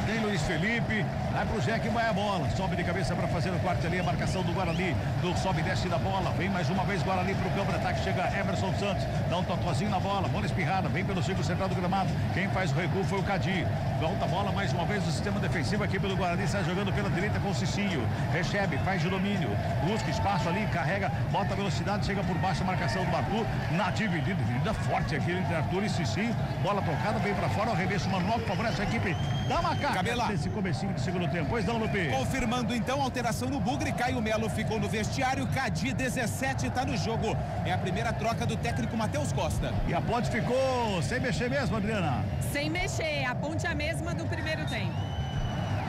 Tem Luiz Felipe, vai pro Zé que vai a bola, sobe de cabeça para fazer o corte ali, a marcação do Guarani, do sobe e desce da bola, vem mais uma vez Guarani pro campo de ataque, chega Emerson Santos, dá um totozinho na bola, bola espirrada, vem pelo círculo central do gramado, quem faz o recuo foi o Cadi, volta a bola mais uma vez no sistema defensivo aqui pelo Guarani, sai jogando pela direita com o Cicinho, recebe, faz de domínio, busca espaço ali, carrega, bota velocidade, chega por baixo a marcação do Arthur, na dividida forte aqui entre Arthur e Cicinho, bola tocada, vem para fora, o arremesso manual que favorece a equipe da Macaca. Cabela. Nesse comecinho de segundo tempo. Pois não, Lupe? Confirmando então a alteração no Bugre, Caio Melo ficou no vestiário, Cadi 17 tá no jogo. É a primeira troca do técnico Matheus Costa. E a Ponte ficou sem mexer mesmo, Adriana? Sem mexer, a Ponte é a mesma do primeiro tempo.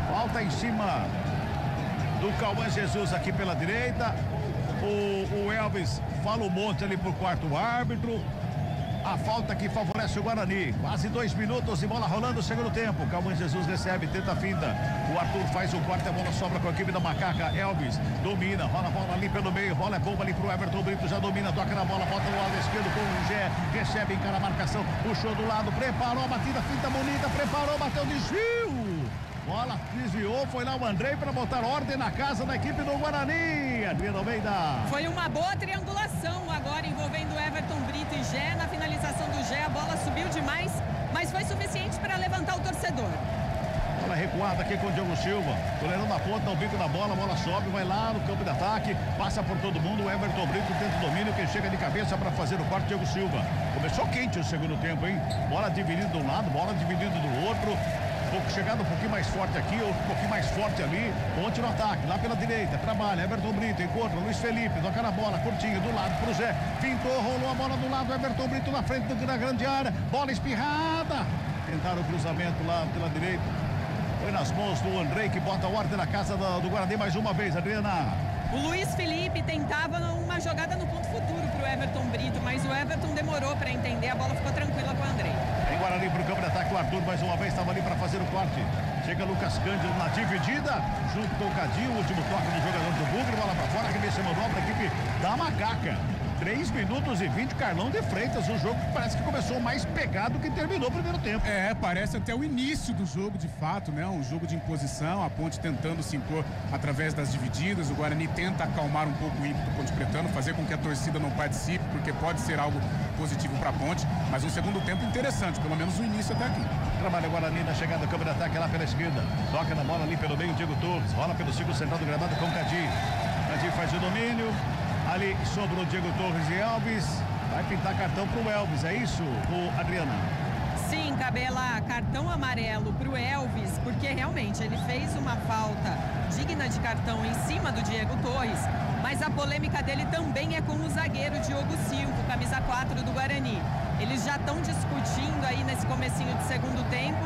Falta em cima do Cauã Jesus aqui pela direita. O Elvis fala um monte ali pro quarto árbitro. A falta que favorece o Guarani. Quase 2 minutos e bola rolando o segundo tempo. Calma Jesus recebe, tenta a finta. O Arthur faz o corte, a bola sobra com a equipe da Macaca. Elvis domina, rola a bola ali pelo meio. Bola é bomba ali pro Everton Brito. Já domina, toca na bola, bota no lado esquerdo com o Gé. Recebe, encara a marcação. Puxou do lado, preparou a batida, finta bonita. Preparou, bateu, desvio. Bola desviou, foi lá o Andrei para botar ordem na casa da equipe do Guarani. Adriano Almeida. Foi uma boa triangulação agora envolvendo Everton Brito e Gé. Na finalização do Gé, a bola subiu demais, mas foi suficiente para levantar o torcedor. Bola recuada aqui com o Diogo Silva. Goleirão da ponta, o bico da bola, a bola sobe, vai lá no campo de ataque, passa por todo mundo. O Everton Brito tenta o domínio, quem chega de cabeça para fazer o corte, Diogo Silva. Começou quente o segundo tempo, hein? Bola dividida de um lado, bola dividida do outro. Chegando um pouquinho mais forte aqui, um pouquinho mais forte ali. Ponte no ataque, lá pela direita, trabalha, Everton Brito, encontra Luiz Felipe, toca na bola, curtinho, do lado pro Zé, pintou, rolou a bola do lado, Everton Brito na frente da grande área, bola espirrada. Tentaram o cruzamento lá pela direita. Foi nas mãos do Andrei, que bota a ordem na casa do Guarani mais uma vez, Adriana. O Luiz Felipe tentava uma jogada no ponto futuro pro Everton Brito, mas o Everton demorou para entender, a bola ficou tranquila com o Andrei. Em Guarani pro campo de ataque, o Arthur mais uma vez estava ali para fazer o corte. Chega Lucas Cândido na dividida, junto com o Cadinho, o último toque do jogador do Bugre, bola pra fora, arremesso manual pra equipe da Macaca. 3 minutos e 20, Carlão de Freitas, um jogo que parece que começou mais pegado que terminou o primeiro tempo. Parece até o início do jogo, de fato, né? Um jogo de imposição, a Ponte tentando se impor através das divididas, o Guarani tenta acalmar um pouco o ímpeto do Ponte Pretano, fazer com que a torcida não participe, porque pode ser algo positivo para a Ponte, mas um segundo tempo interessante, pelo menos o início até aqui. Trabalha o Guarani na chegada do campo de ataque lá pela esquerda, toca na bola ali pelo meio, Diego Torres, rola pelo círculo central do gramado com o Cadinho. Cadinho faz o domínio. Ali sobrou Diego Torres e Elvis. Vai pintar cartão pro Elvis, é isso, Adriana? Sim, Cabela, cartão amarelo pro Elvis, porque realmente ele fez uma falta digna de cartão em cima do Diego Torres, mas a polêmica dele também é com o zagueiro Diogo Silva, camisa 4 do Guarani. Eles já estão discutindo aí nesse comecinho de segundo tempo.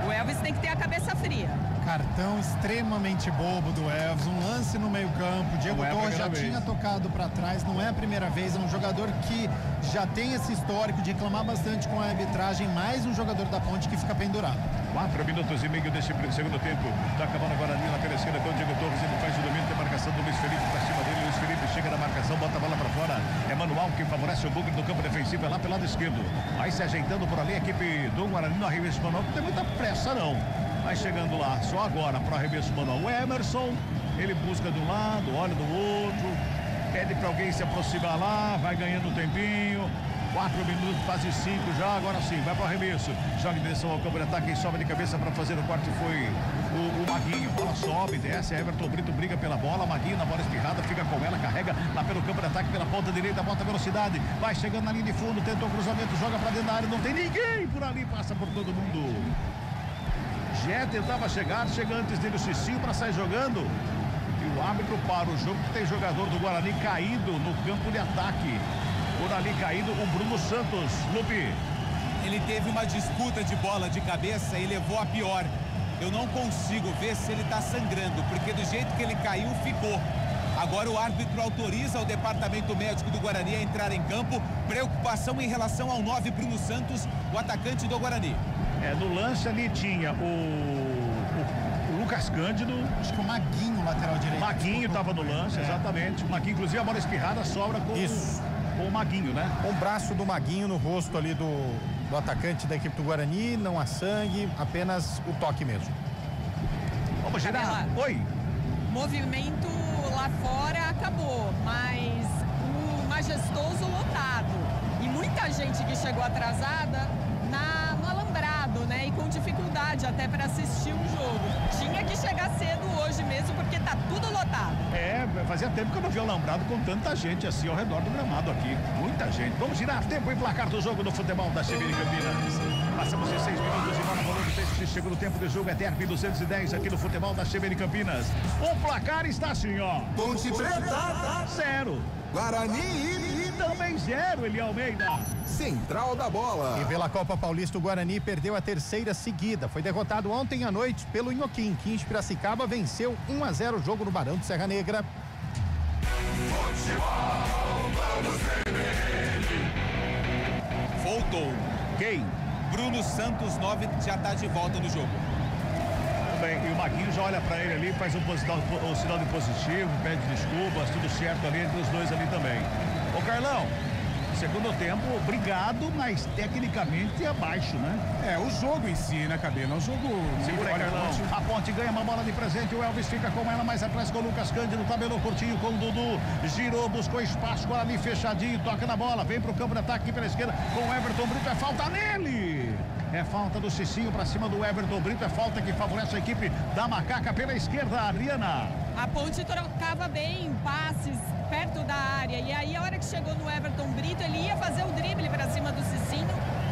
O Elvis tem que ter a cabeça fria. Cartão extremamente bobo do Elvis, um lance no meio campo, Diego Torres já tinha tocado para trás, não é a primeira vez, é um jogador que já tem esse histórico de reclamar bastante com a arbitragem, mais um jogador da Ponte que fica pendurado. 4 minutos e meio desse segundo tempo, tá acabando a Guarani na esquerda com o Diego Torres, ele faz o domínio, tem marcação do Luiz Felipe pra cima dele, Luiz Felipe chega na marcação, bota a bola pra fora, é manual que favorece o Bugre do campo defensivo, é lá pelo lado esquerdo, vai se ajeitando por ali a equipe do Guarani no arremesso manual, não tem muita pressa não. Vai chegando lá, só agora para o arremesso manual. O Emerson, ele busca de um lado, olha do outro, pede para alguém se aproximar lá, vai ganhando um tempinho. 4 minutos, quase 5 já, agora sim, vai para o arremesso. Joga em direção ao campo de ataque, quem sobe de cabeça para fazer o corte foi o Maguinho. Bola sobe, desce, Everton Brito briga pela bola, Maguinho na bola espirrada, fica com ela, carrega lá pelo campo de ataque, pela ponta direita, bota velocidade, vai chegando na linha de fundo, tentou o cruzamento, joga para dentro da área, não tem ninguém por ali, passa por todo mundo. Jé tentava chegar, chega antes dele o Cicinho para sair jogando. E o árbitro para o jogo, que tem jogador do Guarani caído no campo de ataque. Por ali caído o Bruno Santos. Lupe. Ele teve uma disputa de bola de cabeça e levou a pior. Eu não consigo ver se ele está sangrando, porque do jeito que ele caiu, ficou. Agora o árbitro autoriza o departamento médico do Guarani a entrar em campo. Preocupação em relação ao 9 Bruno Santos, o atacante do Guarani. No lance ali tinha o Lucas Cândido. Acho que o Maguinho, lateral direito. O Maguinho estava no lance, exatamente. O Maguinho, inclusive a bola espirrada sobra com o Maguinho, né? Com o braço do Maguinho no rosto ali do atacante da equipe do Guarani, não há sangue, apenas o toque mesmo. Vamos girar. Oi. Movimento lá fora acabou, mas o majestoso lotado. E muita gente que chegou atrasada no alambrado, né? E com dificuldade até para assistir o jogo. Tinha que chegar cedo hoje mesmo, porque tá tudo lotado. Fazia tempo que eu não vi o alambrado com tanta gente assim ao redor do gramado aqui. Muita gente. Vamos girar tempo e placar do jogo do futebol da CBN Campinas. Passamos em 6 minutos e bola rolando desse segundo tempo do jogo. É Derby 210 aqui no futebol da CBN Campinas. O placar está assim, ó. Ponte Preta 0. Guarani e também 0, Eli Almeida. Central da bola. E pela Copa Paulista, o Guarani perdeu a terceira seguida. Foi derrotado ontem à noite pelo Inhoquim. 15 Piracicaba venceu 1-0 o jogo no Barão de Serra Negra. Voltou. Quem? Bruno Santos 9 já está de volta no jogo. Bem, e o Maguinho já olha pra ele ali, faz um sinal de positivo, pede desculpas, tudo certo ali entre os dois ali também. Ô Carlão, segundo tempo, obrigado, mas tecnicamente abaixo, né? O jogo em si, né, Cabelo? É um jogo... Segura aí, Carlão. A Ponte ganha uma bola de presente, o Elvis fica com ela mais atrás com o Lucas Cândido, tabelou curtinho com o Dudu, girou, buscou espaço, agora ali fechadinho, toca na bola, vem pro campo de ataque aqui pela esquerda com o Everton Brito, é falta nele! É falta do Cicinho pra cima do Everton Brito, é falta que favorece a equipe da Macaca pela esquerda, Adriana. A Ponte trocava bem passes perto da área, e aí a hora que chegou no Everton Brito, ele ia fazer o drible pra cima do Cicinho,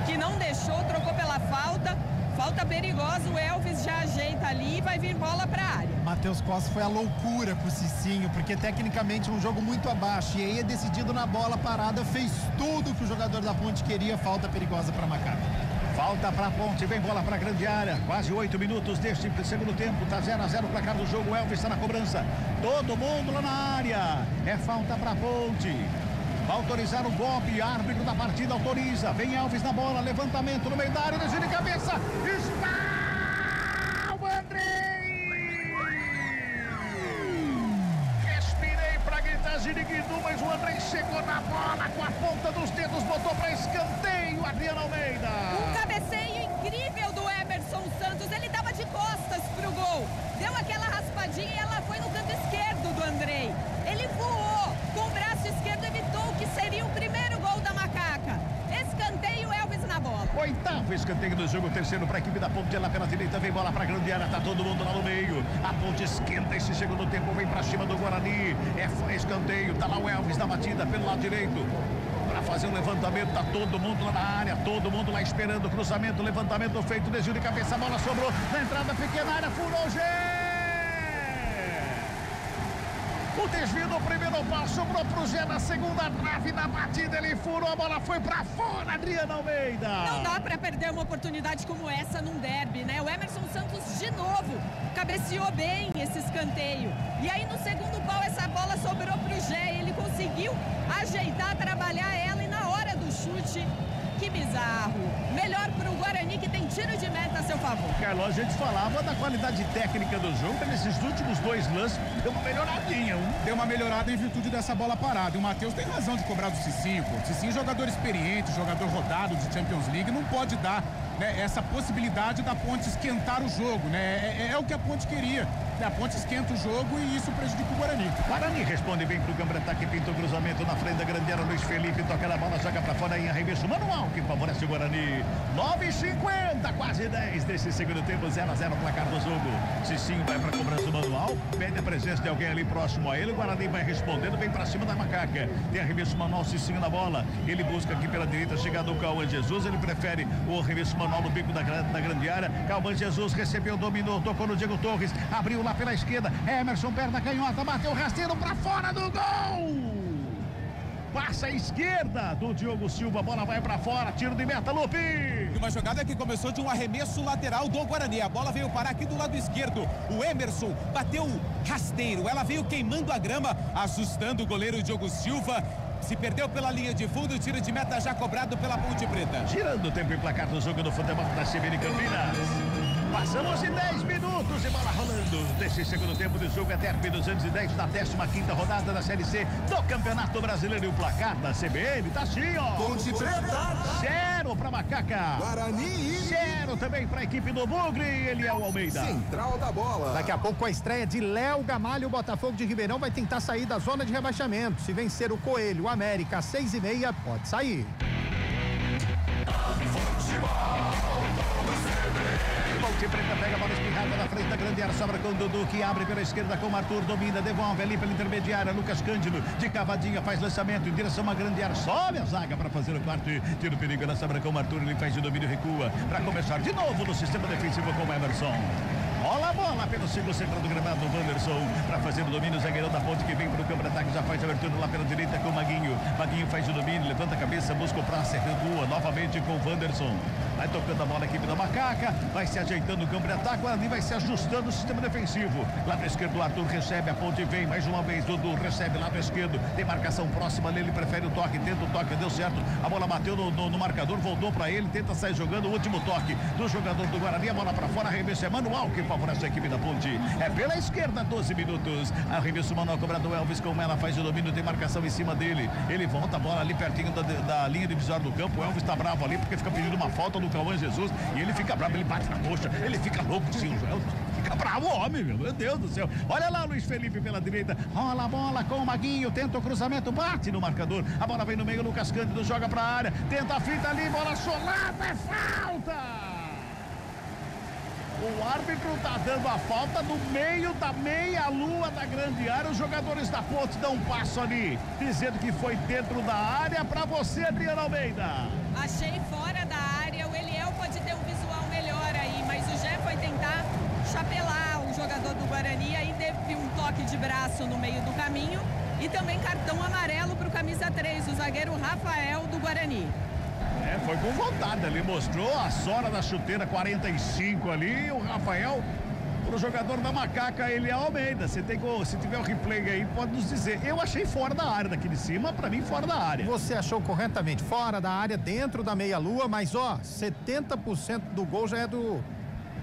que não deixou, trocou pela falta perigosa, o Elvis já ajeita ali e vai vir bola pra área. Matheus Costa foi a loucura pro Cicinho, porque tecnicamente um jogo muito abaixo, e aí é decidido na bola parada, fez tudo que o jogador da Ponte queria, falta perigosa pra Macaca. Falta pra Ponte, vem bola pra grande área, quase 8 minutos deste segundo tempo, tá 0-0 o placar do jogo, o Elvis está na cobrança, todo mundo lá na área, é falta pra Ponte. Vai autorizar o golpe, árbitro da partida autoriza, vem Elvis na bola, levantamento no meio da área, desvio de cabeça, está o André! Ziriguidu, mas o Andrei chegou na bola com a ponta dos dedos, botou para escanteio, Adriano Almeida. Um cabeceio incrível do Emerson Santos, ele dava de costas pro gol, deu aquela raspadinha e ela foi no canto esquerdo do Andrei. Ele voou com o braço esquerdo, evitou o que seria o primeiro gol da Macaca. Escanteio, Elvis na bola. Oitavo escanteio do jogo, terceiro para a equipe da Ponte, lá pela direita, vem bola para a grande área, tá todo mundo lá no meio. A Ponte esquenta esse segundo tempo, vem para cima do Guarani. É escanteio, tá lá o Elvis na batida pelo lado direito. Para fazer o levantamento, tá todo mundo lá na área, todo mundo lá esperando o cruzamento, levantamento feito, desvio de cabeça, a bola sobrou na entrada pequena área, furou o G. O desvio do primeiro pau sobrou pro Gé na segunda trave, na batida ele furou, a bola foi pra fora, Adriano Almeida. Não dá pra perder uma oportunidade como essa num derby, né? O Emerson Santos de novo cabeceou bem esse escanteio. E aí no segundo pau essa bola sobrou pro Gé, ele conseguiu ajeitar, trabalhar ela e na hora do chute, que bizarro. Melhor pro Guarani que tem tiro de meta a seu favor. Carlos, a gente falava da qualidade técnica do jogo, nesses últimos dois lances deu uma melhoradinha. Deu uma melhorada em virtude dessa bola parada. E o Matheus tem razão de cobrar do Cicinho, pô. Cicinho é jogador experiente, jogador rodado de Champions League, não pode dar, né, essa possibilidade da Ponte esquentar o jogo, né? É o que a Ponte queria. A Ponte esquenta o jogo e isso prejudica o Guarani. Guarani responde bem pro Gambretá, que pinta o cruzamento na frente da grande área. Luiz Felipe toca na bola, joga pra fora em arremesso manual, que favorece o Guarani. 9:50, quase 10 desse segundo tempo, 0-0 placar do jogo. Cicinho vai pra cobrança manual, pede a presença de alguém ali próximo a ele. O Guarani vai respondendo, vem pra cima da Macaca. Tem arremesso manual, Cicinho na bola. Ele busca aqui pela direita, chegada do Cauã Jesus. Ele prefere o arremesso manual no bico da grande área. Cauã Jesus recebeu, dominou, tocou no Diego Torres, abriu lá pela esquerda, Emerson, perna canhota, bateu rasteiro pra fora do gol! Passa a esquerda do Diogo Silva, a bola vai pra fora, tiro de meta, Lupe! E uma jogada que começou de um arremesso lateral do Guarani, a bola veio parar aqui do lado esquerdo, o Emerson bateu rasteiro, ela veio queimando a grama, assustando o goleiro Diogo Silva. Se perdeu pela linha de fundo, tiro de meta já cobrado pela Ponte Preta. Girando o tempo e placar do jogo do futebol da CBN Campinas. Passamos de 10 minutos e bola rolando desse segundo tempo de jogo. É derby 210 da 15ª rodada da Série C do Campeonato Brasileiro. E o placar da CBN tá assim, ó. Ponte Preta. 0 pra Macaca. Guarani. 0 também pra equipe do Bugre. Ele é o Almeida. Central da bola. Daqui a pouco a estreia de Léo Gamalho, o Botafogo de Ribeirão vai tentar sair da zona de rebaixamento. Se vencer o Coelho, o América, 6:30, pode sair. Ponte Preta pega a bola espirrada na frente da grande área, sobra com o Dudu, que abre pela esquerda com o Arthur, domina, devolve ali pela intermediária, Lucas Cândido, de cavadinha, faz lançamento em direção à grande área, sobe a zaga para fazer o quarto, tira o perigo na sobra com o Arthur, ele faz de domínio, recua, para começar de novo no sistema defensivo com o Emerson. Rola a bola pelo segundo centro do gramado, Wanderson, para fazer o domínio, zagueirão da Ponte que vem para o campo de ataque, já faz a abertura lá pela direita com o Maguinho. Maguinho faz o domínio, levanta a cabeça, busca o praça, recua novamente com o Wanderson. Vai tocando a bola a equipe da Macaca, vai se ajeitando o campo de ataque, ali vai se ajustando o sistema defensivo. Lado esquerdo, o Arthur recebe, a Ponte vem mais uma vez, Dudu recebe lado esquerdo, tem marcação próxima ali, ele prefere o toque, tenta o toque, deu certo, a bola bateu no marcador, voltou para ele, tenta sair jogando, o último toque do jogador do Guarani, a bola para fora, arremesso é manual, que favorece a equipe da Ponte. É pela esquerda, 12 minutos, arremesso manual cobrado do Elvis, como ela faz o domínio, tem marcação em cima dele, ele volta a bola ali pertinho da linha divisória do campo, o Elvis tá bravo ali, porque fica pedindo uma falta do Cauã Jesus, e ele fica bravo, ele bate na coxa, ele fica louco, sim, o Elvis fica bravo, homem, meu Deus do céu. Olha lá, Luiz Felipe pela direita, rola a bola com o Maguinho, tenta o cruzamento, bate no marcador, a bola vem no meio, Lucas Cândido joga pra área, tenta a fita ali, bola solada, é falta! O árbitro tá dando a falta no meio da meia-lua da grande área. Os jogadores da Ponte dão um passo ali, dizendo que foi dentro da área. Pra você, Adriano Almeida. Achei fora da área. O Eliel pode ter um visual melhor aí, mas o Gé foi tentar chapelar o jogador do Guarani. Aí teve um toque de braço no meio do caminho e também cartão amarelo pro camisa 3, o zagueiro Rafael do Guarani. Foi com vontade ali, mostrou a sora da chuteira 45 ali, o Rafael, pro jogador da Macaca, ele é Almeida. Se tiver o replay aí, pode nos dizer. Eu achei fora da área daqui de cima, pra mim fora da área. Você achou corretamente, fora da área, dentro da meia-lua, mas ó, 70% do gol já é do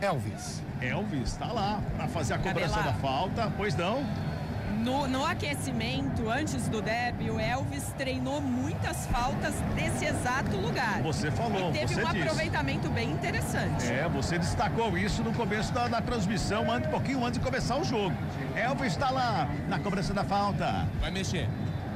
Elvis. Elvis tá lá pra fazer a cobrança da falta, pois não. No aquecimento, antes do derby, o Elvis treinou muitas faltas desse exato lugar. Você falou, e teve você um disse. aproveitamento bem interessante. Você destacou isso no começo da transmissão, um pouquinho antes de começar o jogo. Elvis está lá na cobrança da falta. Vai mexer.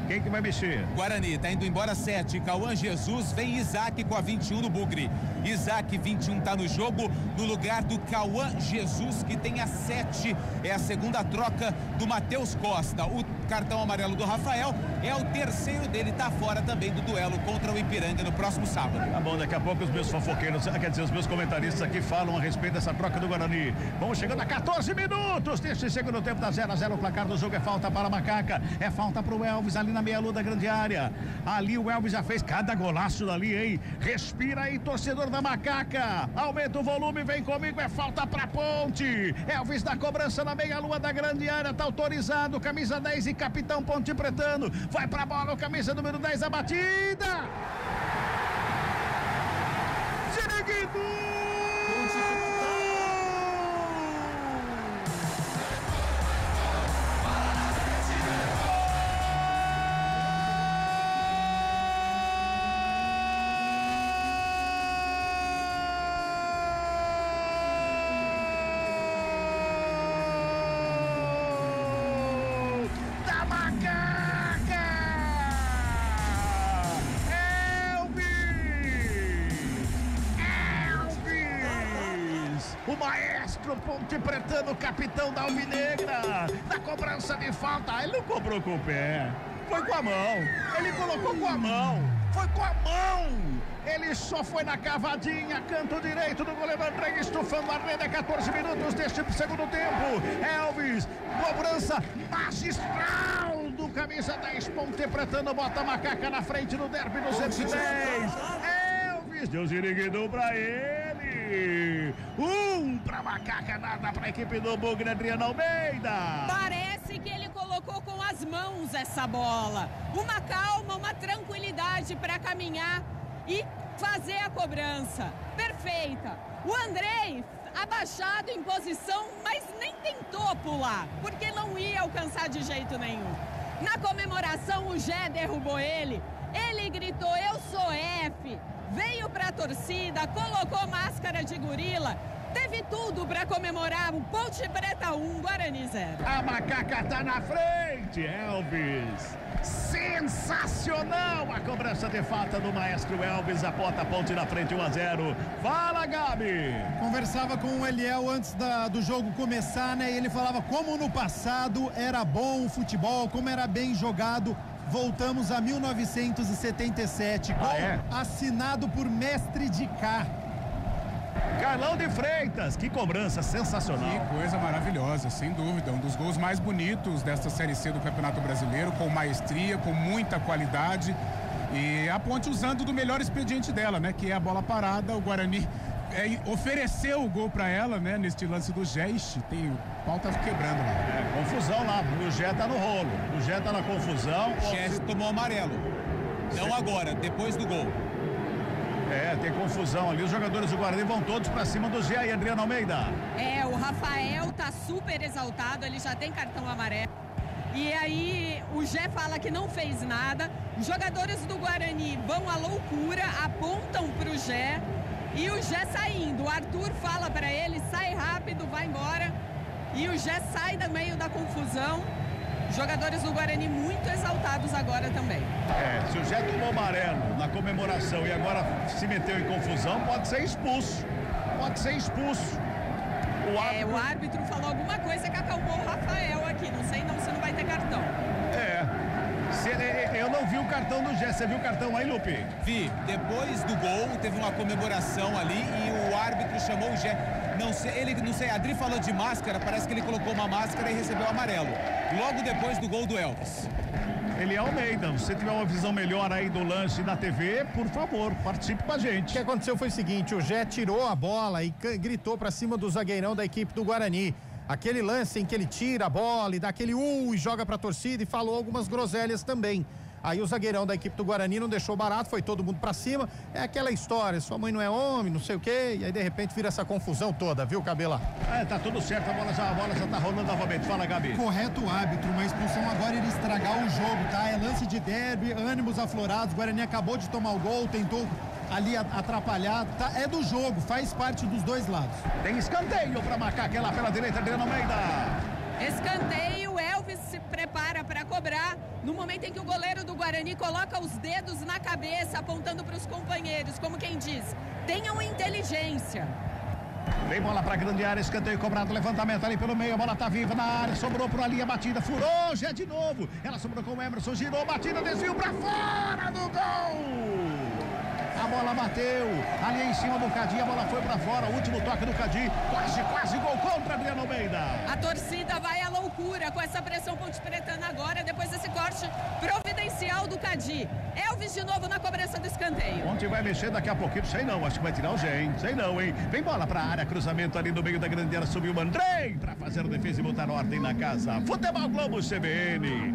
Quem que vai mexer? Guarani, tá indo embora 7. Cauã Jesus, vem Isaac com a 21 no Bugre. Isaac, 21, tá no jogo, no lugar do Cauã Jesus, que tem a 7. É a segunda troca do Matheus Costa. O cartão amarelo do Rafael é o terceiro dele, tá fora também do duelo contra o Ipiranga no próximo sábado. Tá bom, daqui a pouco os meus fofoqueiros, quer dizer, os meus comentaristas aqui falam a respeito dessa troca do Guarani. Vamos chegando a 14 minutos deste segundo tempo, da 0-0. O placar do jogo é falta para a Macaca, é falta para o Elvis ali na meia-lua da grande área. Ali o Elvis já fez cada golaço dali, hein? Respira aí, torcedor da Macaca. Aumenta o volume, vem comigo, é falta pra Ponte. Elvis da cobrança na meia-lua da grande área, tá autorizado. Camisa 10 e capitão Ponte Pretano. Vai pra bola, o camisa número 10, a batida. Ziriguidu! O maestro Ponte Pretano, capitão da Alvinegra, na cobrança de falta. Ele não cobrou com o pé, foi com a mão. Ele colocou com a mão, foi com a mão. Ele só foi na cavadinha, canto direito do goleiro André, estufando a rede. 14 minutos deste segundo tempo. Elvis, cobrança magistral do camisa 10, Ponte Pretano, bota a Macaca na frente no derby do 110. Elvis deu ziriguidum pra ele. Pra Macaca, nada pra equipe do Bugre, Adriano Almeida. Parece que ele colocou com as mãos essa bola. Uma calma, uma tranquilidade para caminhar e fazer a cobrança. Perfeita. O Andrei abaixado em posição, mas nem tentou pular, porque não ia alcançar de jeito nenhum. Na comemoração, o Gé derrubou ele. Ele gritou, eu sou F. Veio pra torcida, colocou máscara de gorila, teve tudo pra comemorar o Ponte Preta 1, Guarani 0. A Macaca tá na frente, Elvis. Sensacional a cobrança de falta do maestro Elvis, aponta a Ponte na frente 1-0. Fala, Gabi. Conversava com o Eliel antes do jogo começar, né? E ele falava como no passado era bom o futebol, como era bem jogado. Voltamos a 1977, gol assinado por Mestre de Cá. Carlão de Freitas, que cobrança sensacional. Que coisa maravilhosa, sem dúvida. Um dos gols mais bonitos desta Série C do Campeonato Brasileiro, com maestria, com muita qualidade. E a Ponte usando do melhor expediente dela, né? Que é a bola parada. O Guarani ofereceu o gol para ela, né? Neste lance do Gé. Ixi, tem o pau tá quebrando lá. Confusão lá, o Gé tá no rolo. O Gé tá na confusão. O Gé tomou amarelo. Não agora, depois do gol. Tem confusão ali. Os jogadores do Guarani vão todos pra cima do Gé e Adriano Almeida. O Rafael tá super exaltado, ele já tem cartão amarelo. E aí o Gé fala que não fez nada. Os jogadores do Guarani vão à loucura, apontam pro Gé. E o Gé saindo. O Arthur fala pra ele, sai rápido, vai embora. E o Gé sai do meio da confusão. Jogadores do Guarani muito exaltados agora também. Se o Gé tomou amarelo na comemoração e agora se meteu em confusão, pode ser expulso. Pode ser expulso. O árbitro falou alguma coisa que acalmou o Rafael aqui. Não sei não se não vai ter cartão. Eu não vi o cartão do Gé. Você viu o cartão aí, Lupe? Vi. Depois do gol, teve uma comemoração ali e o árbitro chamou o Gé. Não sei, a Adri falou de máscara, parece que ele colocou uma máscara e recebeu amarelo. Logo depois do gol do Elvis. Ele é Almeida, se você tiver uma visão melhor aí do lance da TV, por favor, participe com a gente. O que aconteceu foi o seguinte, o Gé tirou a bola e gritou pra cima do zagueirão da equipe do Guarani. Aquele lance em que ele tira a bola e dá aquele e joga pra torcida e falou algumas groselhas também. Aí o zagueirão da equipe do Guarani não deixou barato, foi todo mundo pra cima. É aquela história, sua mãe não é homem, não sei o quê, e aí de repente vira essa confusão toda, viu, Cabela? Tá tudo certo, a bola já tá rolando novamente. Fala, Gabi. Correto o árbitro, uma expulsão agora iria estragar o jogo, tá? É lance de derby, ânimos aflorados, o Guarani acabou de tomar o gol, tentou ali atrapalhar, tá? É do jogo, faz parte dos dois lados. Tem escanteio pra marcar aquela pela direita, Adriano Almeida. Escanteio, Elvis se prepara para cobrar no momento em que o goleiro do Guarani coloca os dedos na cabeça, apontando para os companheiros, como quem diz, tenham inteligência. Vem bola pra grande área, escanteio cobrado, levantamento ali pelo meio, a bola tá viva na área, sobrou por ali a batida, furou, já de novo. Ela sobrou com o Emerson, girou, batida, desviou pra fora do gol. A bola bateu, ali em cima do Cadi, a bola foi pra fora, o último toque do Cadi, quase gol contra Adriano Almeida. A torcida vai à loucura com essa pressão ponte pretana agora, depois desse corte providencial do Cadi. Elvis de novo na cobrança do escanteio. Ontem vai mexer daqui a pouquinho, sei não, acho que vai tirar o Gen, sei não, hein. Vem bola pra área, cruzamento ali no meio da grande área, subiu o Mandrei pra fazer a defesa e botar ordem na casa. Futebol Globo CBN.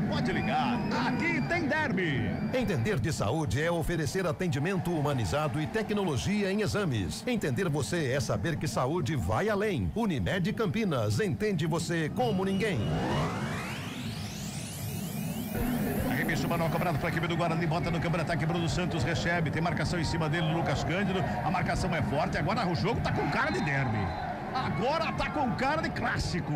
Pode ligar, aqui tem derby. Entender de saúde é oferecer atendimento humanizado e tecnologia em exames. Entender você é saber que saúde vai além. Unimed Campinas, entende você como ninguém. Arremesso manual cobrado para a equipe do Guarani, bota no câmera ataque, Bruno Santos recebe, tem marcação em cima dele, Lucas Cândido, a marcação é forte, agora o jogo tá com cara de derby. Agora tá com cara de clássico.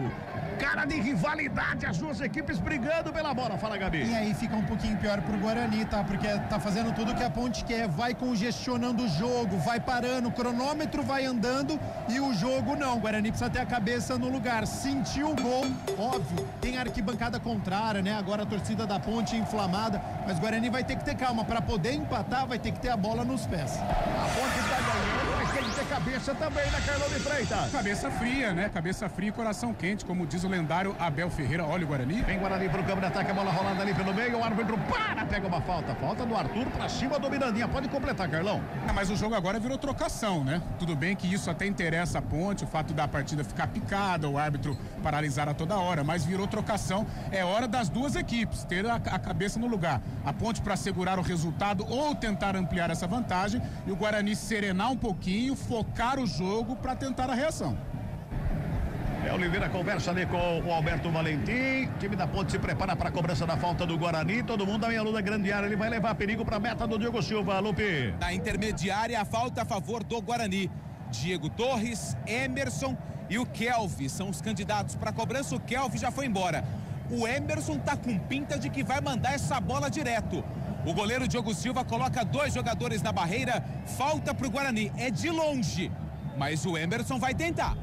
Cara de rivalidade, as duas equipes brigando pela bola. Fala, Gabi. E aí fica um pouquinho pior pro Guarani, tá? Porque tá fazendo tudo que a Ponte quer, vai congestionando o jogo, vai parando, o cronômetro vai andando e o jogo não. O Guarani precisa ter a cabeça no lugar, sentiu o gol, óbvio, tem a arquibancada contrária, né? Agora a torcida da Ponte inflamada, mas o Guarani vai ter que ter calma, para poder empatar vai ter que ter a bola nos pés. A Ponte tá ganhando, mas tem que ter cabeça também, né, Carlão de Freitas? Cabeça fria, né? Cabeça fria e coração quente, como diz o lendário Abel Ferreira. Olha o Guarani. Vem Guarani pro campo de ataque, a bola rolando ali pelo meio, o árbitro pega uma falta do Arthur pra cima do Mirandinha. Pode completar, Carlão. Mas o jogo agora virou trocação, né? Tudo bem que isso até interessa a Ponte, o fato da partida ficar picada, o árbitro paralisar a toda hora, mas virou trocação. É hora das duas equipes ter a cabeça no lugar. A Ponte para segurar o resultado ou tentar ampliar essa vantagem e o Guarani serenar um pouquinho, focar o jogo para tentar a reação. Oliveira conversa ali com o Alberto Valentim. O time da Ponte se prepara para a cobrança da falta do Guarani. Todo mundo da meia lua grande área. Ele vai levar perigo para a meta do Diego Silva. Lupe. Na intermediária, a falta a favor do Guarani. Diego Torres, Emerson e o Kelvin são os candidatos para a cobrança. O Kelvin já foi embora. O Emerson tá com pinta de que vai mandar essa bola direto. O goleiro Diogo Silva coloca dois jogadores na barreira. Falta para o Guarani. É de longe, mas o Emerson vai tentar.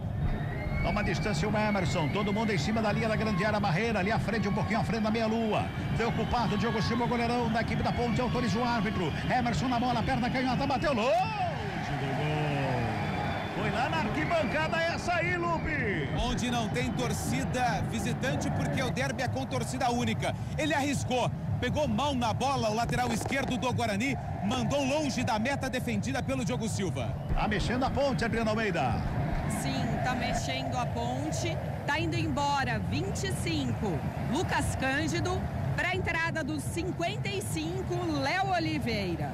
Toma distância o Emerson, todo mundo em cima da linha da grande área, barreira, ali à frente, um pouquinho à frente da meia-lua. Preocupado, Diogo Silva, goleirão da equipe da Ponte, autoriza o árbitro. Emerson na bola, perna canhota, bateu longe do gol. Foi lá na arquibancada essa aí, Lupe. Onde não tem torcida visitante, porque o derby é com torcida única. Ele arriscou, pegou mão na bola, o lateral esquerdo do Guarani, mandou longe da meta defendida pelo Diogo Silva. Tá mexendo a Ponte, Adriano Almeida. Sim, tá mexendo a Ponte, tá indo embora 25, Lucas Cândido, para a entrada dos 55, Léo Oliveira.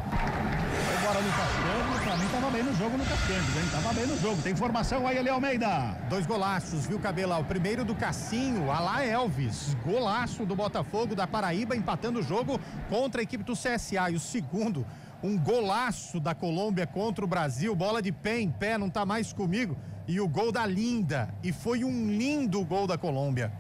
Foi embora Lucas Cândido, pra mim tava bem no jogo Lucas Cândido, hein? Tava bem no jogo, tem informação aí, Léo Almeida. 2 golaços, viu, Cabela? O primeiro do Cassinho, Alá Elvis, golaço do Botafogo da Paraíba, empatando o jogo contra a equipe do CSA. E o segundo, um golaço da Colômbia contra o Brasil, bola de pé em pé, não tá mais comigo, e o gol da Linda, e foi um lindo gol da Colômbia.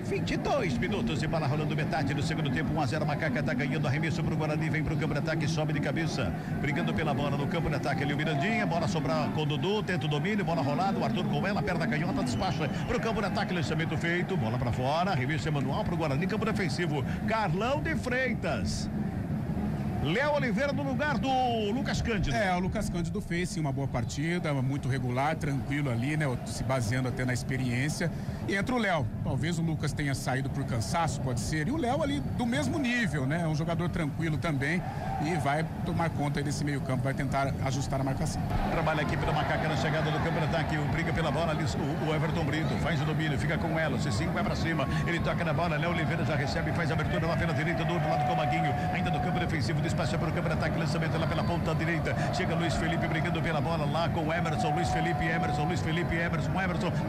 22 minutos de bola rolando, metade do segundo tempo, 1-0, Macaca tá ganhando, arremesso pro Guarani, vem pro campo de ataque, sobe de cabeça, brigando pela bola no campo de ataque ali o Mirandinha, bola sobrar com o Dudu, tenta o domínio, bola rolada, o Arthur com ela, perna canhota, despacha pro campo de ataque, lançamento feito, bola pra fora, arremesso manual pro Guarani, campo defensivo, Carlão de Freitas. Léo Oliveira no lugar do Lucas Cândido. O Lucas Cândido fez sim uma boa partida, muito regular, tranquilo ali, né? Se baseando até na experiência. E entra o Léo. Talvez o Lucas tenha saído por cansaço, pode ser. E o Léo ali do mesmo nível, né? É um jogador tranquilo também e vai tomar conta aí desse meio campo, vai tentar ajustar a marcação. Trabalha aqui pela Macaca na chegada do campo de ataque, briga pela bola ali, o Everton Brito faz o domínio, fica com ela, o C5 vai pra cima, ele toca na bola, Léo Oliveira já recebe, faz a abertura lá pela direita, do outro lado com o Maguinho, ainda no campo defensivo, despacha para o campo de ataque, lançamento lá pela ponta direita, chega Luiz Felipe brigando pela bola lá com o Emerson, Luiz Felipe, Emerson,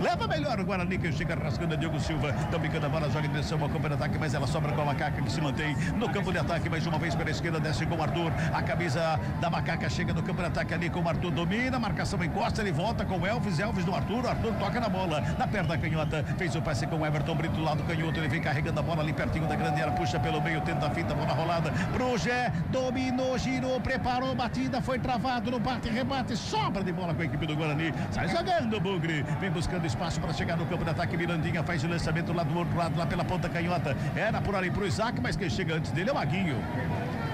leva melhor o Guarani que chega rasgando a Diogo Silva, tá brincando a bola, joga em direção ao campo de ataque, mas ela sobra com a Macaca que se mantém no campo de ataque, mais uma vez pela esquerda, desce com o Arthur, a camisa da Macaca chega no campo de ataque ali com o Arthur, domina, marcação encosta, ele volta com o Elvis do Arthur, o Arthur toca na bola, na perna canhota, fez o passe com o Everton Brito do lado canhoto, ele vem carregando a bola ali pertinho da grande área, puxa pelo meio, tenta a finta, bola rolada pro Gé, dominou, girou, preparou, batida, foi travado no bate, rebate, sobra de bola com a equipe do Guarani, sai jogando o Bugre, vem buscando espaço para chegar no campo de ataque, Mirandinha faz o lançamento lá do outro lado, lá pela ponta canhota, era por ali pro Isaac, mas quem chega antes dele é o Maguinho.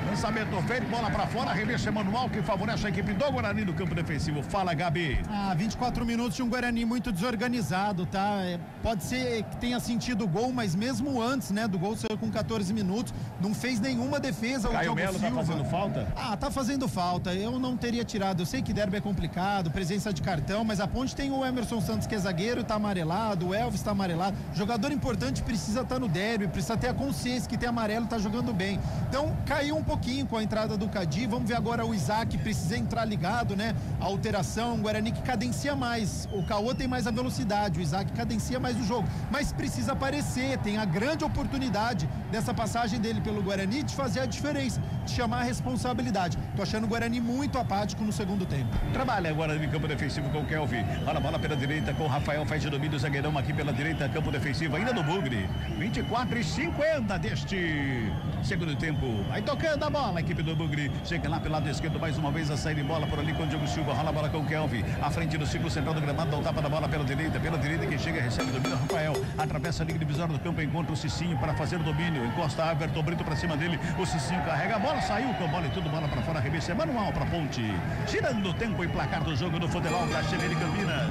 Lançamento feito, bola pra fora, arremesso manual que favorece a equipe do Guarani no campo defensivo. Fala, Gabi. 24 minutos de um Guarani muito desorganizado, tá? Pode ser que tenha sentido o gol, mas mesmo antes, né, do gol saiu com 14 minutos, não fez nenhuma defesa. Caio Melo tá fazendo falta? Tá fazendo falta, eu não teria tirado, eu sei que derby é complicado, presença de cartão, mas a Ponte tem o Emerson Santos que é zagueiro, tá amarelado, o Elvis tá amarelado, jogador importante precisa estar no derby, precisa ter a consciência que tem amarelo, tá jogando bem. Então, caiu um pouquinho com a entrada do Cadi, vamos ver agora o Isaac, precisa entrar ligado, né? A alteração, o Guarani que cadencia mais, o Caô tem mais a velocidade, o Isaac cadencia mais o jogo, mas precisa aparecer, tem a grande oportunidade dessa passagem dele pelo Guarani de fazer a diferença, de chamar a responsabilidade. Tô achando o Guarani muito apático no segundo tempo. Trabalha agora no campo defensivo com o Kelvin, olha a bola pela direita com o Rafael, faz o domínio, zagueirão aqui pela direita, campo defensivo ainda no Bugre, 24:50 deste segundo tempo, aí tocando a bola, a equipe do Bugre, chega lá pelo lado esquerdo, mais uma vez a saída de bola por ali com o Diogo Silva, rola a bola com o Kelvin, à frente do círculo central do gramado, dá um tapa da bola pela direita quem chega recebe o domínio, Rafael, atravessa a linha divisória do campo, encontra o Cicinho para fazer o domínio, encosta Everton Brito pra cima dele, o Cicinho carrega a bola, saiu com a bola e tudo, bola pra fora, arremesso é manual pra Ponte, tirando o tempo e placar do jogo do futebol da CBN Campinas.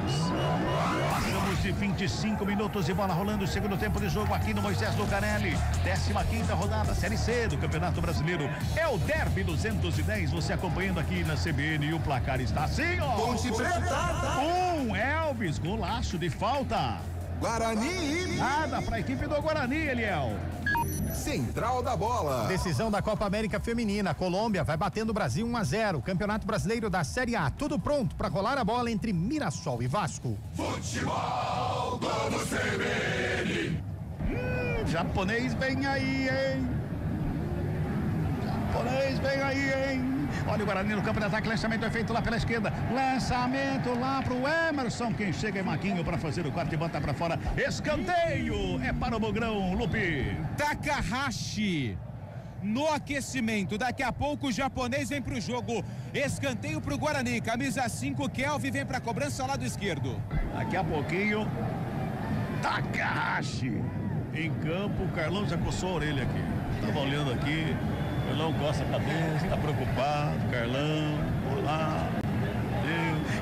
Passamos de 25 minutos e bola rolando o segundo tempo de jogo aqui no Moisés Lucarelli, 15ª rodada, Série C do Campeonato Brasileiro, é o Derby 210, você acompanhando aqui na CBN e o placar está assim, ó. Ponte Preta. Elvis, golaço de falta. Guarani. Nada para a equipe do Guarani, Eliel. Central da bola. Decisão da Copa América Feminina. Colômbia vai batendo o Brasil 1-0. Campeonato Brasileiro da Série A. Tudo pronto para rolar a bola entre Mirassol e Vasco. Futebol Globo CBN. Japonês vem aí, hein? Olha o Guarani no campo de ataque, lançamento é feito lá pela esquerda, lançamento lá pro Emerson, quem chega é Maguinho para fazer o corte e bota para fora, escanteio, é para o Bugrão, Lupe. Takahashi no aquecimento, daqui a pouco o japonês vem pro jogo, escanteio pro Guarani, camisa 5, Kelvin vem pra cobrança lado esquerdo. Daqui a pouquinho, Takahashi em campo, o Carlão já coçou a orelha aqui, tava olhando aqui, Carlão coça a cabeça, tá preocupado, Carlão, olá,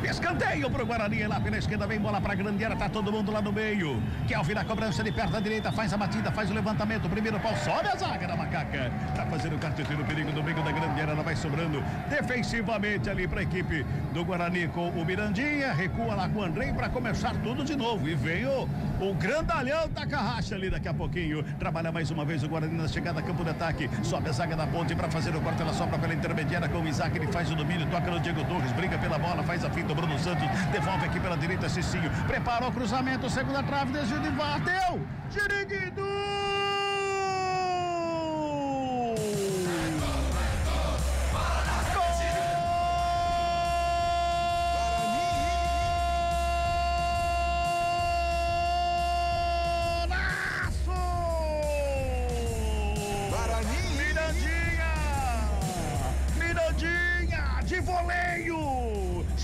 escanteio pro Guarani, lá pela esquerda, vem bola pra grande área, tá todo mundo lá no meio, Kelvin na cobrança de perto da direita, faz a batida, faz o levantamento, primeiro pau, sobe a zaga da Macaca, tá fazendo o carteiro, perigo do meio da grande área, ela vai sobrando defensivamente ali pra equipe do Guarani com o Mirandinha, recua lá com o Andrei pra começar tudo de novo, e veio o grandalhão Takahashi ali daqui a pouquinho, trabalha mais uma vez o Guarani na chegada a campo de ataque, sobe a zaga da Ponte pra fazer o corte, ela sobra pela intermediária com o Isaac, ele faz o domínio, toca no Diego Torres, briga pela bola, faz a finta, Bruno Santos, devolve aqui pela direita, Cicinho, preparou o cruzamento, segunda trave, desvio de VAR, deu, Jiriguidu!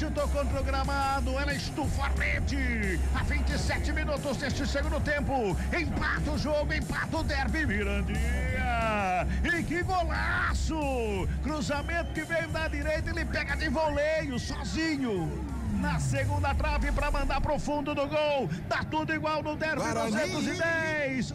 chutou contra o gramado, ela estufa a rede. A 27 minutos deste segundo tempo. Empata o jogo, empata o derby, Mirandinha. E que golaço! Cruzamento que veio da direita, ele pega de voleio, sozinho. Na segunda trave para mandar pro fundo do gol. Tá tudo igual no derby 210.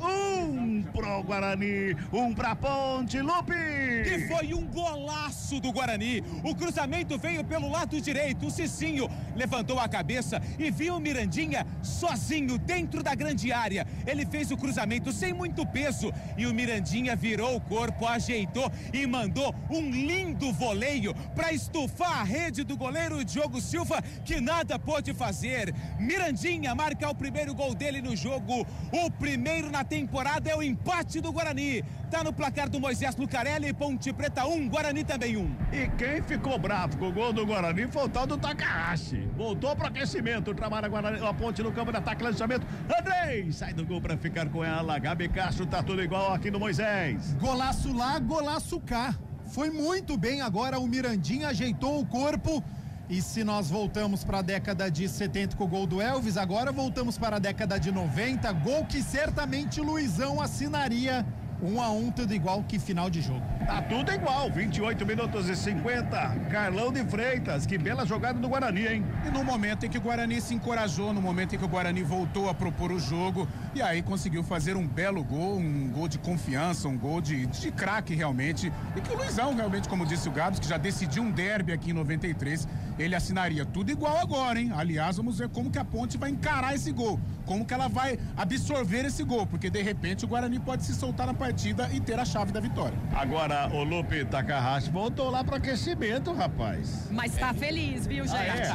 Pro Guarani, pra Ponte, Lupe. Que foi um golaço do Guarani. O cruzamento veio pelo lado direito. O Cicinho levantou a cabeça e viu o Mirandinha sozinho dentro da grande área. Ele fez o cruzamento sem muito peso e o Mirandinha virou o corpo, ajeitou e mandou um lindo voleio para estufar a rede do goleiro Diogo Silva, que nada pôde fazer. Mirandinha marca o primeiro gol dele no jogo. O primeiro na temporada é o empate do Guarani. Tá no placar do Moisés Lucarelli, Ponte Preta 1, Guarani também 1. E quem ficou bravo com o gol do Guarani foi o tal do Takahashi. Voltou pro aquecimento, trabalha a Ponte no campo de ataque, lançamento. Andrei sai do gol pra ficar com ela. Gabi Castro, tá tudo igual aqui no Moisés. Golaço lá, golaço cá. Foi muito bem agora o Mirandinha, ajeitou o corpo. E se nós voltamos para a década de 70 com o gol do Elvis, agora voltamos para a década de 90, gol que certamente Luizão assinaria 1-1, tudo igual que final de jogo. Tá tudo igual, 28 minutos e 50, Carlão de Freitas, que bela jogada do Guarani, hein? E no momento em que o Guarani se encorajou, no momento em que o Guarani voltou a propor o jogo, e aí conseguiu fazer um belo gol, um gol de confiança, um gol de craque realmente, e que o Luizão realmente, como disse o Gabs, que já decidiu um derby aqui em 93, ele assinaria tudo igual agora, hein? Aliás, vamos ver como que a Ponte vai encarar esse gol, como que ela vai absorver esse gol, porque de repente o Guarani pode se soltar na partida e ter a chave da vitória. Agora o Lupe Takahashi voltou lá pro aquecimento, rapaz. Mas tá feliz, viu, gente?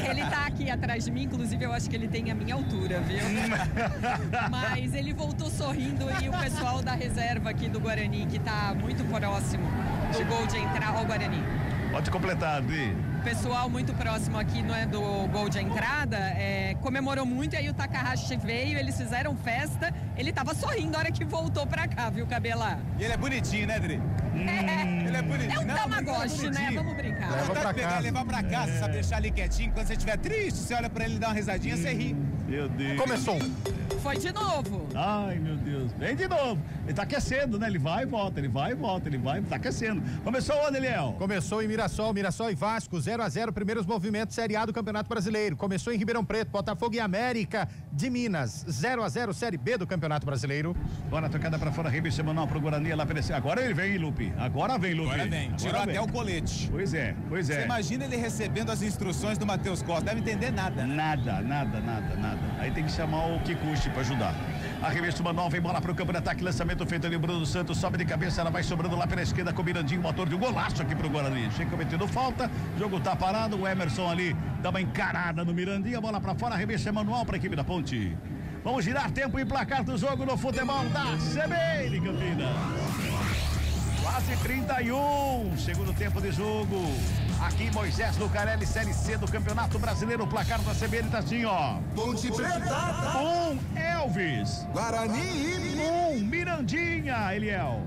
Ele tá aqui atrás de mim, inclusive eu acho que ele tem a minha altura, viu? Mas ele voltou sorrindo e o pessoal da reserva aqui do Guarani, que tá muito próximo do gol de entrar ao Guarani. Pode completar, Adri. O pessoal muito próximo aqui, não é, do gol de entrada, comemorou muito, e aí o Takahashi veio, eles fizeram festa, ele tava sorrindo na hora que voltou pra cá, viu, Cabela? E ele é bonitinho, né, Adri? Ele é bonitinho. É um Tamagotchi, né? Vamos brincar. Levar pra casa, sabe deixar ali quietinho, quando você estiver triste, você olha pra ele e dá uma risadinha, você ri. Meu Deus. Começou. Foi de novo. Ai, meu Deus. Vem de novo. Ele tá aquecendo, né? Ele vai e volta, tá aquecendo. Começou onde, Eliel? Começou em Mirassol e Vasco, 0-0, primeiros movimentos Série A do Campeonato Brasileiro. Começou em Ribeirão Preto, Botafogo e América de Minas, 0-0, Série B do Campeonato Brasileiro. Agora a tocada pra fora, revista semanal pro Guarani, ela apareceu. Agora ele vem, Lupe. Agora vem. Tirou até o colete. Pois é. Você imagina ele recebendo as instruções do Matheus Costa, deve entender nada. Nada. Aí tem que chamar o Kikuchi pra ajudar. A revista Manual vem bola pro campo de ataque, lançamento feito ali, Bruno Santos sobe de cabeça, ela vai sobrando lá pela esquerda com o Mirandinho, motor de um golaço aqui pro Guarani. Chega cometendo falta, o jogo tá parado, o Emerson ali dá uma encarada no Mirandinho, bola pra fora, a revista Manual pra equipe da Ponte. Vamos girar tempo e placar do jogo no futebol da CBN Campinas. Quase 31, segundo tempo de jogo. Aqui Moisés Lucarelli, Série C do Campeonato Brasileiro, o placar da CBN tá assim, ó. Ponte Preta. 1, Elvis. Guarani. 1, Mirandinha, Eliel.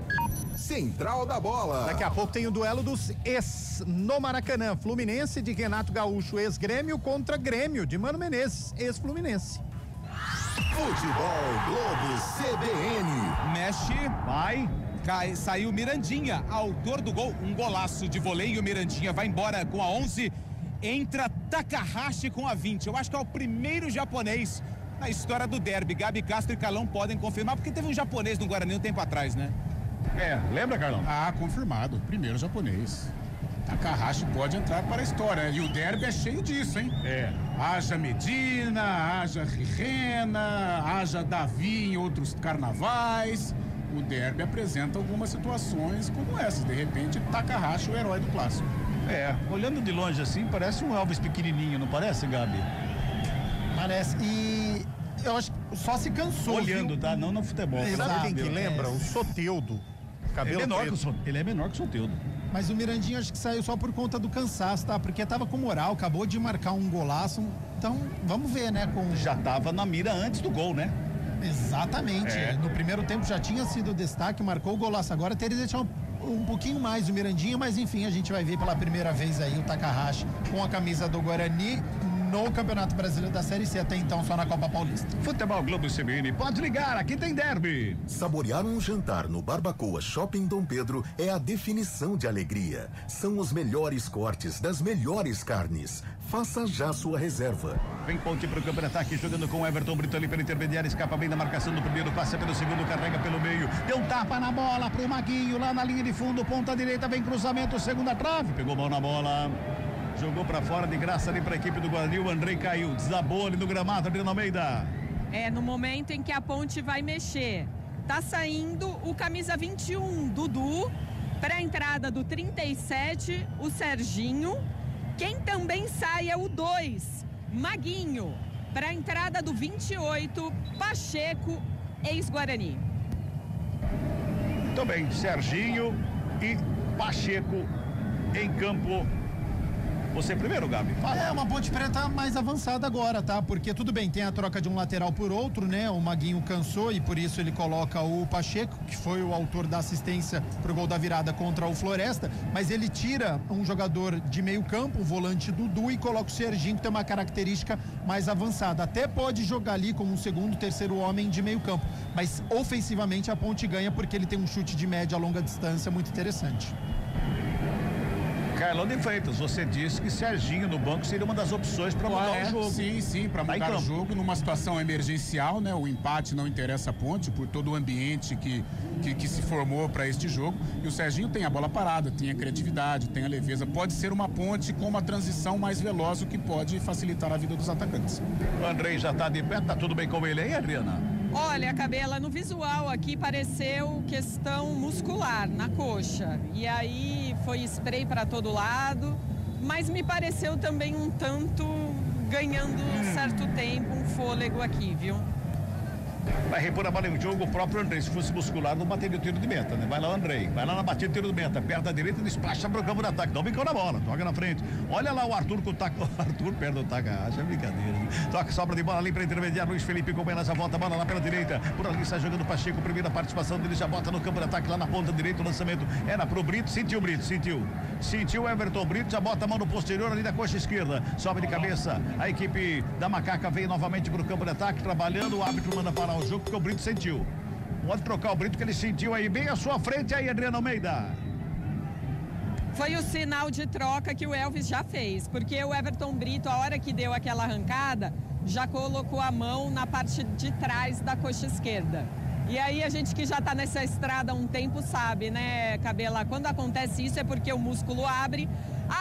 Central da bola. Daqui a pouco tem o duelo dos ex no Maracanã. Fluminense de Renato Gaúcho, ex-Grêmio contra Grêmio de Mano Menezes, ex-Fluminense. Futebol Globo CBN. Mexe, vai. Saiu Mirandinha, autor do gol, um golaço de voleio. Mirandinha vai embora com a 11, entra Takahashi com a 20. Eu acho que é o primeiro japonês na história do derby. Gabi Castro e Carlão podem confirmar, porque teve um japonês no Guarani um tempo atrás, né? Lembra, Carlão? Confirmado, primeiro japonês. Takahashi pode entrar para a história, e o derby é cheio disso, hein? Haja Medina, haja Rirena, haja Davi em outros carnavais. O derby apresenta algumas situações como essas. De repente, Takahashi, o herói do clássico. Olhando de longe assim, parece um Elvis pequenininho, não parece, Gabi? Parece. E eu acho que só se cansou. Olhando, tá? Não no futebol. Sabe quem que lembra? O Soteldo. Cabelo ele é menor que o Soteldo. Mas o Mirandinho acho que saiu só por conta do cansaço, tá? Porque tava com moral, acabou de marcar um golaço. Então, vamos ver, né? Já tava na mira antes do gol, né? Exatamente. No primeiro tempo já tinha sido destaque, marcou o golaço. Agora teria que deixar um um pouquinho mais o Mirandinha, mas enfim, a gente vai ver pela primeira vez aí o Takahashi com a camisa do Guarani no Campeonato Brasileiro da Série C, até então só na Copa Paulista. Futebol Globo CBN, pode ligar, aqui tem derby. Saborear um jantar no Barbacoa Shopping Dom Pedro é a definição de alegria. São os melhores cortes das melhores carnes. Faça já sua reserva. Vem Ponte pro campo de ataque, jogando com Everton Brito ali pela intermediária, escapa bem da marcação do primeiro, passa pelo segundo, carrega pelo meio, deu um tapa na bola pro Maguinho, lá na linha de fundo, ponta direita, vem cruzamento, segunda trave, pegou mão na bola. Jogou pra fora de graça ali pra equipe do Guarani, o Andrei caiu, desabou ali no gramado, Adriano Almeida. No momento em que a Ponte vai mexer, tá saindo o camisa 21, Dudu, pra entrada do 37, o Serginho. Quem também sai é o 2, Maguinho, pra entrada do 28, Pacheco, ex-Guarani. Muito bem, Serginho e Pacheco em campo. Você primeiro, Gabi. Fala. É uma Ponte Preta mais avançada agora, tá? Porque tudo bem, tem a troca de um lateral por outro, né? O Maguinho cansou e por isso ele coloca o Pacheco, que foi o autor da assistência pro gol da virada contra o Floresta, mas ele tira um jogador de meio campo, um volante Dudu, e coloca o Serginho, que tem uma característica mais avançada. Até pode jogar ali como um segundo, terceiro homem de meio campo, mas ofensivamente a Ponte ganha porque ele tem um chute de média a longa distância muito interessante. Carlão de Freitas, você disse que Serginho no banco seria uma das opções para mudar o jogo. Sim, para mudar o jogo numa situação emergencial, né? O empate não interessa a Ponte por todo o ambiente que se formou para este jogo. E o Serginho tem a bola parada, tem a criatividade, tem a leveza. Pode ser uma Ponte com uma transição mais veloz, o que pode facilitar a vida dos atacantes. O Andrei já está de pé, tá tudo bem com ele aí, Adriana? Olha, Cabela, no visual aqui pareceu questão muscular na coxa. E aí foi spray para todo lado, mas me pareceu também um tanto ganhando um certo tempo, um fôlego aqui, viu? Vai repor a bola em jogo o próprio Andrei. Se fosse muscular, não bateria o tiro de meta, né? Vai lá o Andrei, vai lá na batida de tiro de meta, perto da direita, despacha pro campo de ataque. Não brincou na bola, toca na frente. Olha lá o Arthur com o taco. Arthur perde o Takahashi, é brincadeira. Né? Toca, sobra de bola ali pra intermediário. Luiz Felipe com essa volta, bola lá pela direita. Por ali sai jogando o Pacheco, primeira participação dele, já bota no campo de ataque lá na ponta direita. O lançamento era pro Brito, sentiu o Brito, sentiu o Everton Brito, já bota a mão no posterior ali da coxa esquerda. Sobe de cabeça, a equipe da Macaca vem novamente pro campo de ataque, trabalhando. O árbitro manda parar o jogo porque o Brito sentiu. Pode trocar o Brito que ele sentiu aí bem à sua frente aí, Adriano Almeida. Foi o sinal de troca que o Elvis já fez, porque o Everton Brito, a hora que deu aquela arrancada, já colocou a mão na parte de trás da coxa esquerda. E aí a gente que já tá nessa estrada há um tempo sabe, né, Cabela? Quando acontece isso é porque o músculo abre.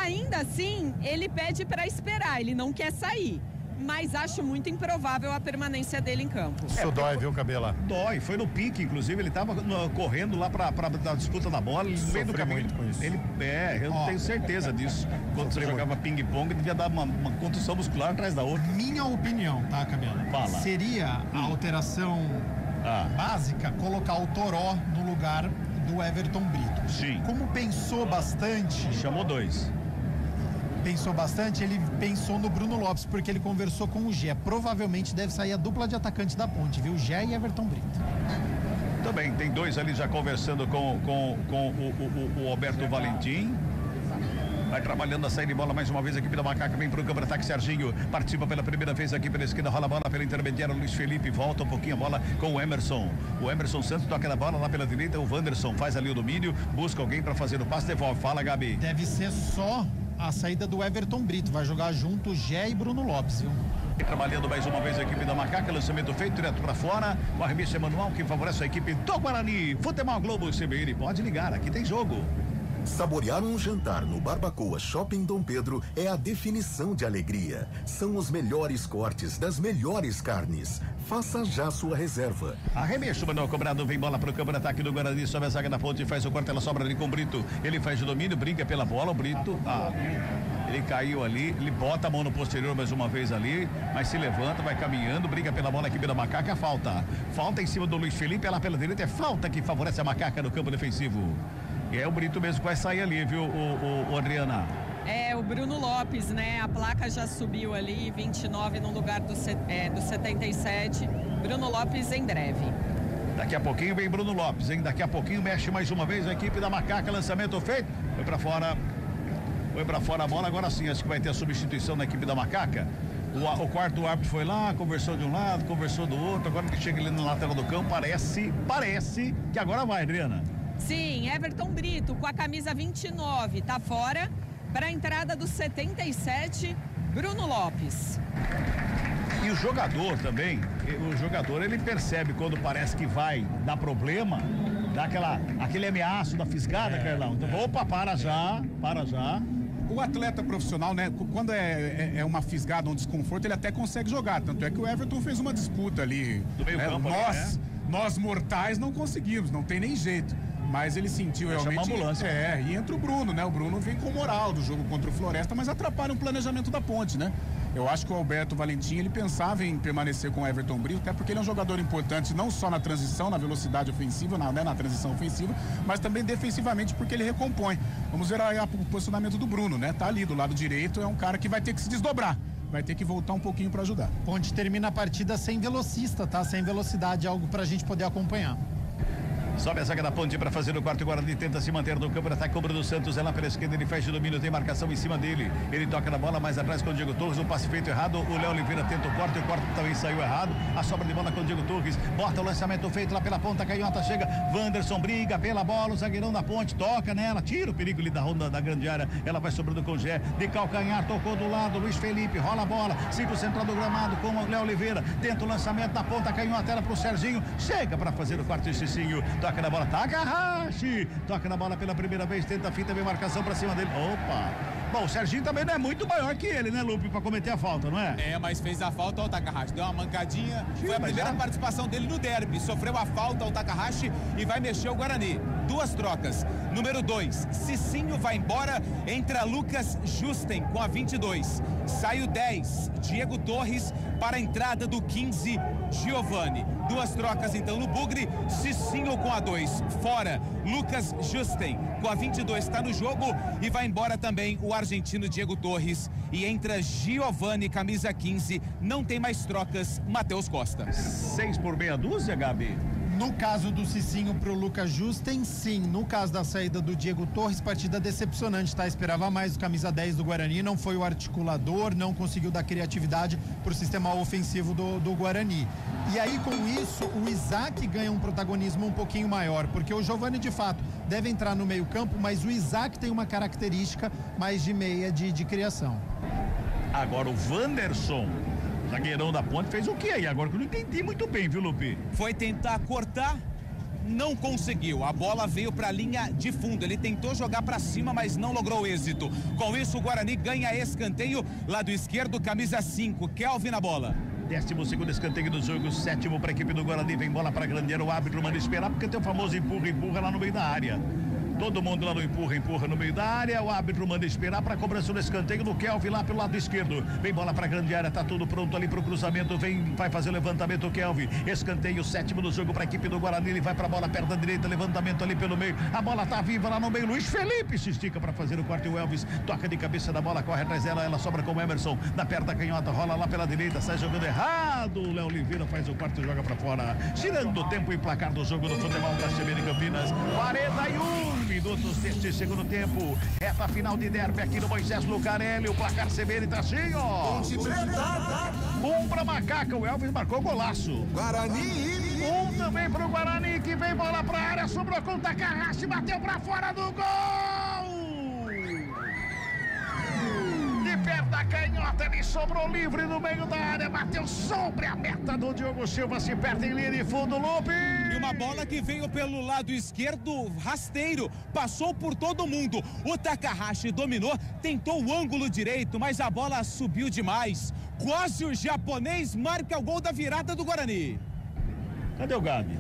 Ainda assim, ele pede para esperar, ele não quer sair. Mas acho muito improvável a permanência dele em campo. Isso dói, viu, Cabela? Dói, foi no pique, inclusive, ele tava correndo lá pra disputa da bola, no meio do caminho. Muito com isso. Eu tenho certeza disso. Quando você jogava ping-pong, devia dar uma contusão muscular atrás da outra. Minha opinião, tá, Cabela? Fala. Seria a alteração básica colocar o Toró no lugar do Everton Brito. Sim. Como pensou bastante... Chamou dois. Pensou bastante, ele pensou no Bruno Lopes, porque ele conversou com o Gé. Provavelmente deve sair a dupla de atacante da Ponte, viu? Gé e Everton Brito. Também tem dois ali já conversando com o Alberto Valentim. Vai trabalhando a saída de bola mais uma vez a equipe da Macaca, vem pro campo de ataque, Serginho participa pela primeira vez aqui pela esquerda, rola a bola pela intermediária, Luiz Felipe volta um pouquinho a bola com o Emerson Santos toca na bola lá pela direita, o Wanderson faz ali o domínio, busca alguém para fazer o passe, devolve, fala Gabi. Deve ser só a saída do Everton Brito, vai jogar junto Gé e Bruno Lopes, viu? Trabalhando mais uma vez a equipe da Macaca, lançamento feito direto para fora, o arremesso é manual que favorece a equipe do Guarani. Futebol Globo CBN, pode ligar, aqui tem jogo. Saborear um jantar no Barbacoa Shopping Dom Pedro é a definição de alegria. São os melhores cortes das melhores carnes. Faça já sua reserva. Arremesso, manual cobrado, vem bola pro campo de ataque do Guarani, sobe a zaga da Ponte, faz o corte, ela sobra ali com o Brito. Ele faz o domínio, brinca pela bola, o Brito, ele caiu ali, ele bota a mão no posterior mais uma vez ali, mas se levanta, vai caminhando, briga pela bola, a equipe da Macaca, falta em cima do Luiz Felipe, lá pela direita, é falta que favorece a Macaca no campo defensivo. E é o Brito mesmo que vai sair ali, viu, o Adriana? É, o Bruno Lopes, né? A placa já subiu ali, 29 no lugar do 77. Bruno Lopes em breve. Daqui a pouquinho vem Bruno Lopes, hein? Daqui a pouquinho mexe mais uma vez a equipe da Macaca, lançamento feito, foi pra fora a bola, agora sim, acho que vai ter a substituição da equipe da Macaca. O quarto árbitro foi lá, conversou de um lado, conversou do outro, agora que chega ali na lateral do campo, parece que agora vai, Adriana. Sim, Everton Brito com a camisa 29, tá fora, para a entrada do 77, Bruno Lopes. E o jogador também, ele percebe quando parece que vai dar problema, dá aquele ameaço da fisgada, Carlão. Então, opa, para já. O atleta profissional, né, quando é uma fisgada, um desconforto, ele até consegue jogar. Tanto é que o Everton fez uma disputa ali. Do meio campo, nós mortais não conseguimos, não tem nem jeito. Mas ele sentiu realmente. Uma ambulância. E entra o Bruno, né? O Bruno vem com moral do jogo contra o Floresta, mas atrapalha o planejamento da ponte, né? Eu acho que o Alberto Valentim, ele pensava em permanecer com o Everton Brito, até porque ele é um jogador importante, não só na transição, na velocidade ofensiva, na transição ofensiva, mas também defensivamente, porque ele recompõe. Vamos ver aí o posicionamento do Bruno, né? Tá ali do lado direito, é um cara que vai ter que se desdobrar. Vai ter que voltar um pouquinho para ajudar. Ponte termina a partida sem velocista, tá? Sem velocidade, algo pra gente poder acompanhar. Sobe a zaga da Ponte para fazer o quarto. Guarani tenta se manter no campo. Ataque cobra do Santos. É lá pela esquerda. Ele faz o domínio. Tem marcação em cima dele. Ele toca na bola mais atrás com o Diego Torres. O passe feito errado. O Léo Oliveira tenta o corte. O corte também saiu errado. A sobra de bola com o Diego Torres. Bota o lançamento feito lá pela ponta. Canhota chega. Wanderson briga pela bola. O zagueirão da Ponte toca nela. Tira o perigo ali da ronda da grande área. Ela vai sobrando com o Gé. De calcanhar. Tocou do lado. Luiz Felipe rola a bola. Cinco central do gramado com o Léo Oliveira. Tenta o lançamento da ponta. Canhota era pro Serginho. Chega para fazer o quarto. Cicinho toca na bola. Taca. Toca na bola pela primeira vez, tenta a fita, vem marcação pra cima dele. Opa! Bom, o Serginho também não é muito maior que ele, né, Lupe, pra cometer a falta, não é? Mas fez a falta ao Takahashi, deu uma mancadinha. Foi a primeira participação dele no derby. Sofreu a falta ao Takahashi e vai mexer o Guarani. Duas trocas. Número 2, Cicinho vai embora, entra Lucas Justen com a 22. Sai o 10, Diego Torres, para a entrada do 15, Giovani. Duas trocas então no Bugre, Cicinho com a 2, fora, Lucas Justen com a 22 está no jogo e vai embora também o argentino Diego Torres e entra Giovani, camisa 15, não tem mais trocas, Matheus Costa. 6 por meia dúzia, Gabi? No caso do Cicinho pro Lucas Justen, sim. No caso da saída do Diego Torres, partida decepcionante, tá? Esperava mais o camisa 10 do Guarani, não foi o articulador, não conseguiu dar criatividade pro sistema ofensivo do Guarani. E aí, com isso, o Isaac ganha um protagonismo um pouquinho maior, porque o Giovani, de fato, deve entrar no meio-campo, mas o Isaac tem uma característica mais de meia de criação. Agora o Wanderson, zagueirão da Ponte, fez o que aí? Agora que eu não entendi muito bem, viu, Lupe? Foi tentar cortar, não conseguiu. A bola veio para a linha de fundo. Ele tentou jogar para cima, mas não logrou êxito. Com isso, o Guarani ganha escanteio. Lado esquerdo, camisa 5, Kelvin na bola. 12º escanteio do jogo, 7º para a equipe do Guarani. Vem bola para a grande área. O árbitro manda esperar, porque tem o famoso empurra lá no meio da área. Todo mundo lá no empurra no meio da área. O árbitro manda esperar para a cobrança do escanteio do Kelvin lá pelo lado esquerdo. Vem bola para a grande área, tá tudo pronto ali pro cruzamento. Vai fazer o levantamento o Kelvin. Escanteio, 7º do jogo para a equipe do Guarani. Ele vai para a bola, perna direita, levantamento ali pelo meio. A bola tá viva lá no meio. Luiz Felipe se estica para fazer o corte. O Elvis toca de cabeça da bola, corre atrás dela. Ela sobra com o Emerson na perna canhota, rola lá pela direita, sai jogando errado. O Léo Oliveira faz o corte e joga para fora. Tirando o tempo e placar do jogo do futebol da CBN Campinas. 41 minutos deste segundo tempo. Reta final de derby aqui no Moisés Lucarelli. O placar CBN tá assim, ó. Um pra Macaca. O Elvis marcou golaço. Guarani. Um também pro Guarani, que vem bola pra área. Sobrou com o Takahashi. Bateu pra fora do gol. De perto da canhota, ele sobrou livre no meio da área, bateu sobre a meta do Diogo Silva, se perde em linha de fundo, Lupe. E uma bola que veio pelo lado esquerdo, rasteiro, passou por todo mundo. O Takahashi dominou, tentou o ângulo direito, mas a bola subiu demais. Quase o japonês marca o gol da virada do Guarani. Cadê o Gabi?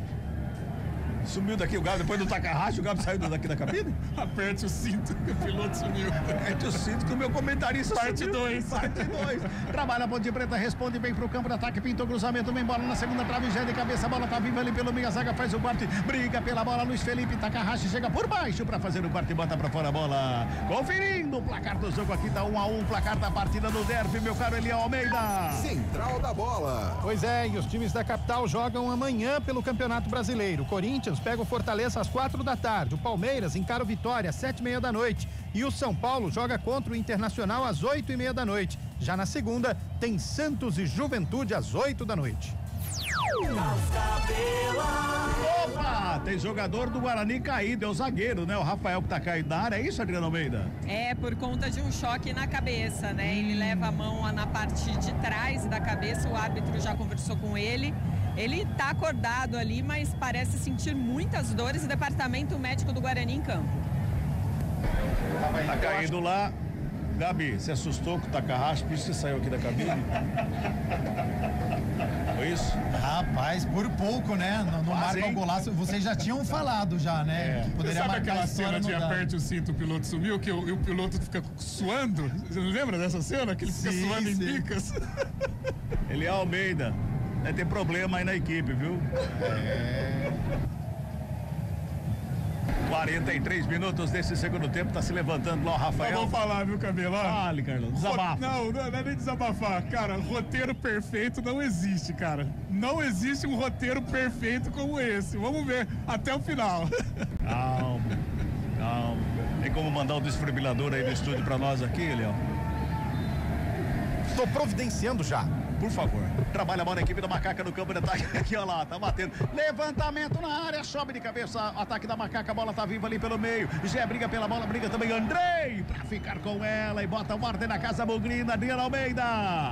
Sumiu daqui o Gabi, depois do Takahashi, o Gabi saiu daqui da cabine? Aperte o cinto que o piloto sumiu. Aperte o cinto que o meu comentarista Parte 2. Parte 2. Trabalha a Ponte Preta, responde bem pro campo de ataque, pintou cruzamento, vem bola na segunda trave, já de cabeça, a bola tá viva ali pelo meio, a zaga faz o corte, briga pela bola, Luiz Felipe, Takahashi chega por baixo pra fazer o corte e bota pra fora a bola. Conferindo o placar do jogo aqui, tá 1-1, placar da partida do derby, meu caro Eliel Almeida. Central da bola. Pois é, e os times da capital jogam amanhã pelo Campeonato Brasileiro. O Corinthians pega o Fortaleza às 4 da tarde. O Palmeiras encara o Vitória às 7:30 da noite. E o São Paulo joga contra o Internacional às 8:30 da noite. Já na segunda, tem Santos e Juventude às 8 da noite. Opa, tem jogador do Guarani caído, é o zagueiro, né? O Rafael que tá caído na área, é isso, Adriano Almeida? É, por conta de um choque na cabeça, né? Ele leva a mão na parte de trás da cabeça, o árbitro já conversou com ele. Ele tá acordado ali, mas parece sentir muitas dores. O departamento médico do Guarani em campo. Tá caído lá. Gabi, você assustou com o Takahashi, por isso você saiu aqui da cabine? Foi isso? Rapaz, por pouco, né? No marco ao golaço, vocês já tinham falado já, né? Que poderia sabe marcar aquela a história cena de no dado. aperte o cinto, o piloto sumiu, que o piloto fica suando? Você não lembra dessa cena? Que ele fica suando em picas? Ele é Almeida. Vai ter problema aí na equipe, viu? 43 minutos desse segundo tempo, tá se levantando lá o Rafael. Vamos falar, viu, Cabelo? Fale, Carlão, desabafa. Não é nem desabafar. Cara, roteiro perfeito não existe, cara. Não existe um roteiro perfeito como esse. Vamos ver até o final. Calma. Tem como mandar o desfibrilador aí do estúdio pra nós aqui, Léo? Tô providenciando já. Por favor. Trabalha a bola, a equipe da Macaca no campo de ataque. Aqui, ó lá, tá batendo. Levantamento na área, sobe de cabeça. Ataque da Macaca, a bola tá viva ali pelo meio. Zé briga pela bola, briga também Andrei pra ficar com ela e bota o ordem na casa bugrina, Adriano Almeida.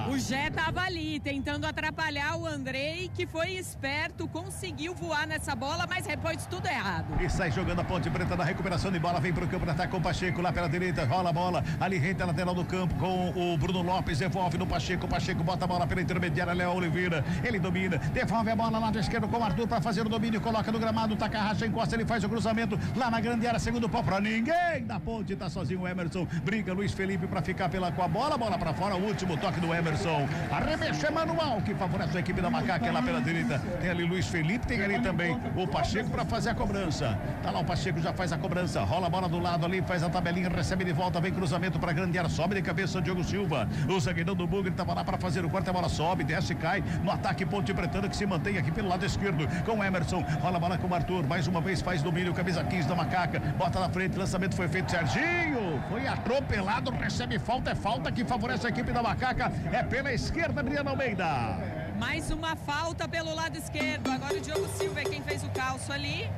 O Zé tava ali tentando atrapalhar o Andrei, que foi esperto, conseguiu voar nessa bola, mas repôs tudo errado. E sai jogando a Ponte Preta na recuperação de bola, vem pro campo de ataque com o Pacheco lá pela direita, rola a bola, ali rente a lateral do campo com o Bruno Lopes, devolve no Pacheco, o Pacheco bota a bola pela intermediária, Léo Oliveira, ele domina, devolve a bola lá do esquerdo com o Arthur para fazer o domínio, coloca no gramado, Takahashi encosta, ele faz o cruzamento lá na grande área, segundo pau pra ninguém da Ponte, tá sozinho o Emerson, briga Luiz Felipe para ficar com a bola para fora, o último toque do Emerson, arremesso é manual que favorece a equipe da Macaca lá pela direita, tem ali Luiz Felipe, tem ali também o Pacheco para fazer a cobrança, tá lá o Pacheco, já faz a cobrança, rola a bola do lado ali, faz a tabelinha, recebe de volta, vem cruzamento para grande área, sobe de cabeça Diogo Silva, o zagueirão do Bugre tava lá para fazer o corte, a bola sobe, desce, cai no ataque Ponte Pretana que se mantém aqui pelo lado esquerdo com o Emerson, rola a bola com o Arthur, mais uma vez faz domínio, camisa 15 da Macaca, bota na frente, lançamento foi feito, Serginho foi atropelado, recebe falta, é falta que favorece a equipe da Macaca, é pela esquerda, Adriano Almeida. Mais uma falta pelo lado esquerdo, agora o Diogo Silva é quem fez o calço ali.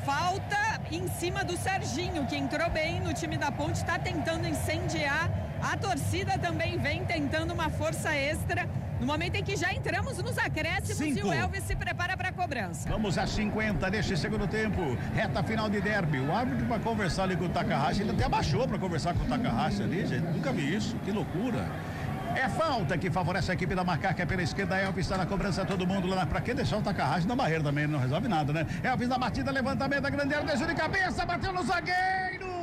Falta em cima do Serginho, que entrou bem no time da Ponte, está tentando incendiar. A torcida também vem tentando uma força extra. No momento em que já entramos nos acréscimos e o Elvis se prepara para a cobrança. Vamos a 50 deste segundo tempo. Reta final de derby. O árbitro para conversar ali com o Takahashi, ele até abaixou para conversar com o Takahashi ali, gente. Nunca vi isso. Que loucura. É falta que favorece a equipe da Macaca pela esquerda. Elvis está na cobrança, todo mundo lá. Pra que deixar o Takahashi na barreira também? Não resolve nada, né? Elvis na batida, levantamento da grande área, desceu de cabeça, bateu no zagueiro.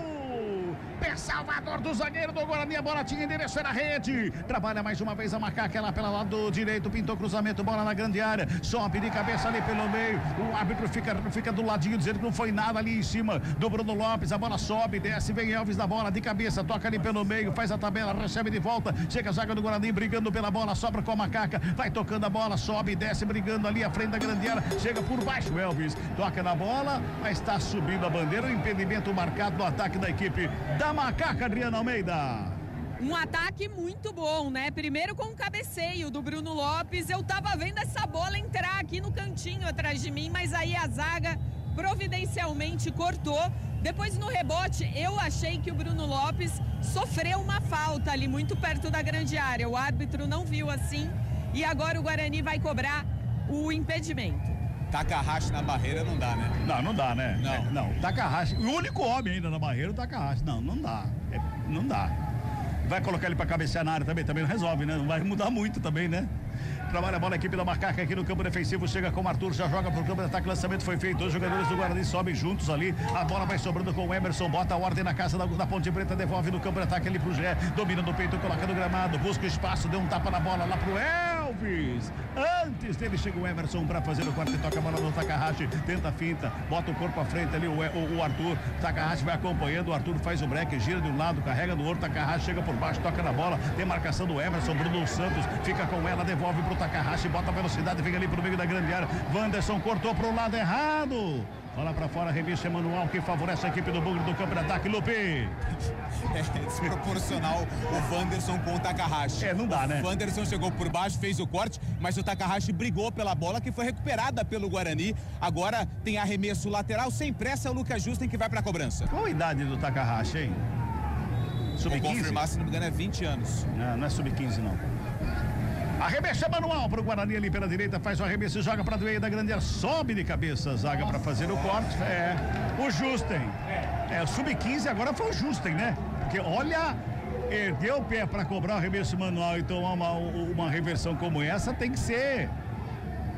Pé salvador do zagueiro do Guarani, a bola tinha endereço na rede. Trabalha mais uma vez a Macaca lá pelo lado direito, pintou cruzamento, bola na grande área, sobe de cabeça ali pelo meio. O árbitro fica do ladinho dizendo que não foi nada ali em cima do Bruno Lopes. A bola sobe, desce, vem Elvis na bola de cabeça, toca ali pelo meio, faz a tabela, recebe de volta. Chega a zaga do Guarani brigando pela bola, sobra com a Macaca, vai tocando a bola, sobe, desce, brigando ali à frente da grande área. Chega por baixo, Elvis toca na bola, mas está subindo a bandeira. O impedimento marcado no ataque da equipe da Macaca, Adriano Almeida. Um ataque muito bom, né? Primeiro com o cabeceio do Bruno Lopes. Eu tava vendo essa bola entrar aqui no cantinho atrás de mim, mas aí a zaga providencialmente cortou. Depois no rebote, eu achei que o Bruno Lopes sofreu uma falta ali muito perto da grande área. O árbitro não viu assim e agora o Guarani vai cobrar o impedimento. Takahashi na barreira não dá, né? Não dá, né? Não. Takahashi, o único homem ainda na barreira, o Takahashi. Não dá. Não dá. Vai colocar ele pra cabecear na área também não resolve, né? Não vai mudar muito também, né? Trabalha a bola, a equipe da Macaca aqui no campo defensivo. Chega com o Arthur, já joga pro campo de ataque. Lançamento foi feito. Os jogadores do Guarani sobem juntos ali. A bola vai sobrando com o Emerson. Bota a ordem na casa da Ponte Preta. Devolve no campo de ataque ali pro Gé. Domina no peito, coloca no gramado. Busca espaço, deu um tapa na bola lá pro Elvis. Antes dele chega o Emerson pra fazer o corte. Toca a bola no Takahashi. Tenta a finta. Bota o corpo à frente ali. O Arthur. Takahashi vai acompanhando. O Arthur faz o break. Gira de um lado, carrega do outro. Takahashi chega por baixo, toca na bola. Tem marcação do Emerson. Bruno Santos fica com ela. Devolve pro Takahashi. Bota a velocidade. Fica ali pro meio da grande área. Wanderson cortou pro lado errado. Bola pra fora, revista manual que favorece a equipe do Bugre do campo de ataque. Lupe. É desproporcional o Wanderson com o Takahashi. Não dá, né? O Wanderson chegou por baixo, fez o corte, mas o Takahashi brigou pela bola que foi recuperada pelo Guarani. Agora tem arremesso lateral, sem pressa, o Lucas Justen que vai pra cobrança. Qual a idade do Takahashi, hein? Sub-15? Vou confirmar, se não me engano, é 20 anos. Não é sub-15, não. Arremesso manual para o Guarani ali pela direita, faz o arremesso e joga para o meio da grande área, sobe de cabeça, zaga para fazer o corte. O Justen. O sub-15 agora foi o Justen, né? Porque olha, ergueu o pé para cobrar o arremesso manual e tomar uma reversão como essa, tem que ser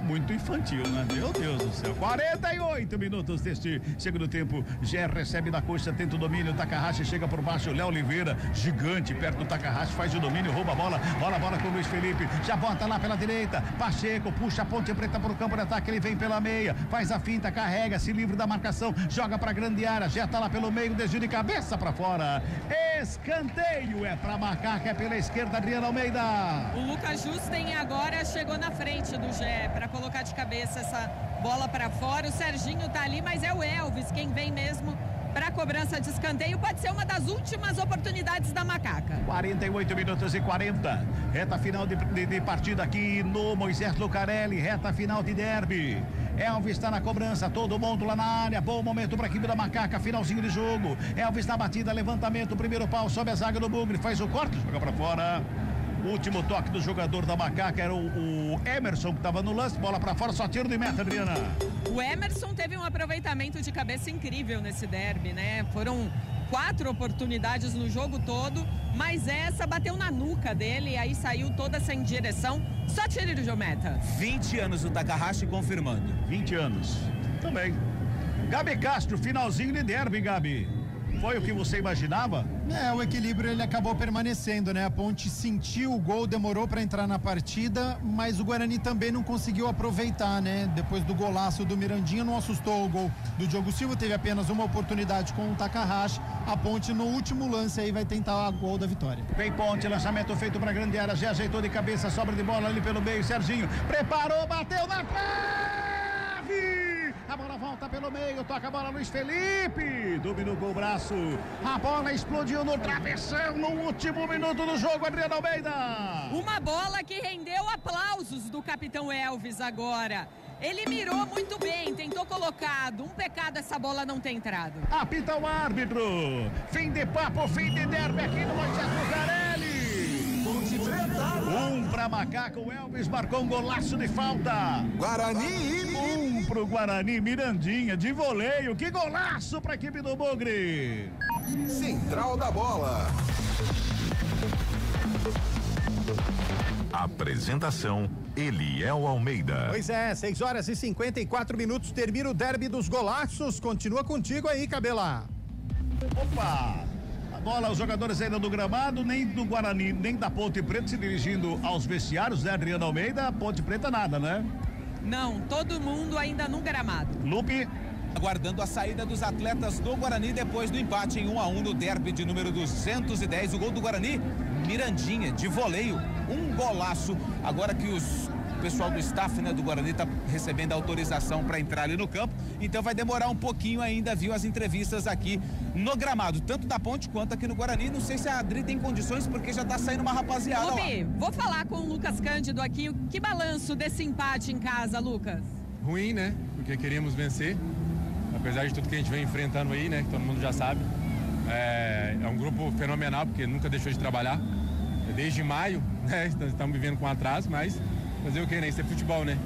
muito infantil, né? Meu Deus do céu. 48 minutos deste segundo tempo. Gé recebe da coxa, tenta o domínio. Takahashi chega por baixo. Léo Oliveira, gigante, perto do Takahashi, faz o domínio, rouba a bola. Bola a bola com o Luiz Felipe. Já bota lá pela direita. Pacheco puxa a Ponte Preta pro campo de ataque. Ele vem pela meia, faz a finta, carrega, se livra da marcação, joga pra grande área. Já tá lá pelo meio, desvio de cabeça pra fora. Escanteio é pra Macaca, é pela esquerda, Adriano Almeida. O Lucas Justen agora chegou na frente do Gé pra colocar de cabeça essa bola para fora. O Serginho tá ali, mas é o Elvis quem vem mesmo para cobrança de escanteio. Pode ser uma das últimas oportunidades da Macaca. 48 minutos e 40. Reta final de partida aqui no Moisés Lucarelli. Reta final de derby. Elvis está na cobrança, todo mundo lá na área. Bom momento para a equipe da Macaca, finalzinho de jogo. Elvis na batida, levantamento, primeiro pau, sobe a zaga do Bugre, faz o corte, joga para fora. O último toque do jogador da Macaca era o Emerson, que estava no lance, bola para fora, só tiro de meta, Adriana. O Emerson teve um aproveitamento de cabeça incrível nesse derby, né? Foram 4 oportunidades no jogo todo, mas essa bateu na nuca dele e aí saiu toda sem direção, só tiro de meta. 20 anos o Takahashi confirmando. 20 anos, também. Gabi Castro, finalzinho de derby, Gabi. Foi o que você imaginava? O equilíbrio ele acabou permanecendo, né? A Ponte sentiu o gol, demorou para entrar na partida, mas o Guarani também não conseguiu aproveitar, né? Depois do golaço do Mirandinha, não assustou o gol do Diogo Silva, teve apenas uma oportunidade com o Takahashi. A Ponte no último lance aí vai tentar o gol da vitória. Vem Ponte, lançamento feito para grande área, já ajeitou de cabeça, sobra de bola ali pelo meio, Serginho preparou, bateu na trave! A bola volta pelo meio, toca a bola Luiz Felipe, dominou com o braço, a bola explodiu no travessão no último minuto do jogo, Adriano Almeida. Uma bola que rendeu aplausos do capitão Elvis agora. Ele mirou muito bem, tentou colocado. Um pecado essa bola não ter entrado. Apita o árbitro. Fim de papo, fim de derby aqui no Moisés Lucarelli. Pra Macaca, o Elvis marcou um golaço de falta. Guarani. Pro Guarani, Mirandinha de voleio. Que golaço pra equipe do Bugre. Central da bola. Apresentação Eliel Almeida. Pois é, 6 horas e 54 minutos, termina o derby dos golaços. Continua contigo aí, Cabela. Opa! A bola, os jogadores ainda do gramado, nem do Guarani, nem da Ponte Preta se dirigindo aos vestiários, né, Adriano Almeida? Ponte Preta nada, né? Não, todo mundo ainda no gramado. Lupe. Aguardando a saída dos atletas do Guarani depois do empate em 1-1 no derby de número 210. O gol do Guarani, Mirandinha, de voleio, um golaço. Agora que o pessoal do staff, né, do Guarani está recebendo autorização para entrar ali no campo, então vai demorar um pouquinho ainda, viu, as entrevistas aqui no gramado, tanto da Ponte quanto aqui no Guarani. Não sei se a Adri tem condições, porque já tá saindo uma rapaziada lá. Vou falar com o Lucas Cândido aqui. Que balanço desse empate em casa, Lucas? Ruim, né? Porque queríamos vencer, apesar de tudo que a gente vem enfrentando aí, né, que todo mundo já sabe. É um grupo fenomenal, porque nunca deixou de trabalhar. Desde maio, né, estamos vivendo com atraso, mas fazer o que, né? Isso é futebol, né?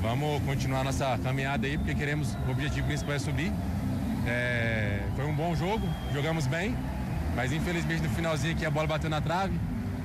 Vamos continuar nossa caminhada aí, porque queremos, o objetivo principal é subir. Foi um bom jogo, jogamos bem, mas infelizmente no finalzinho aqui a bola bateu na trave.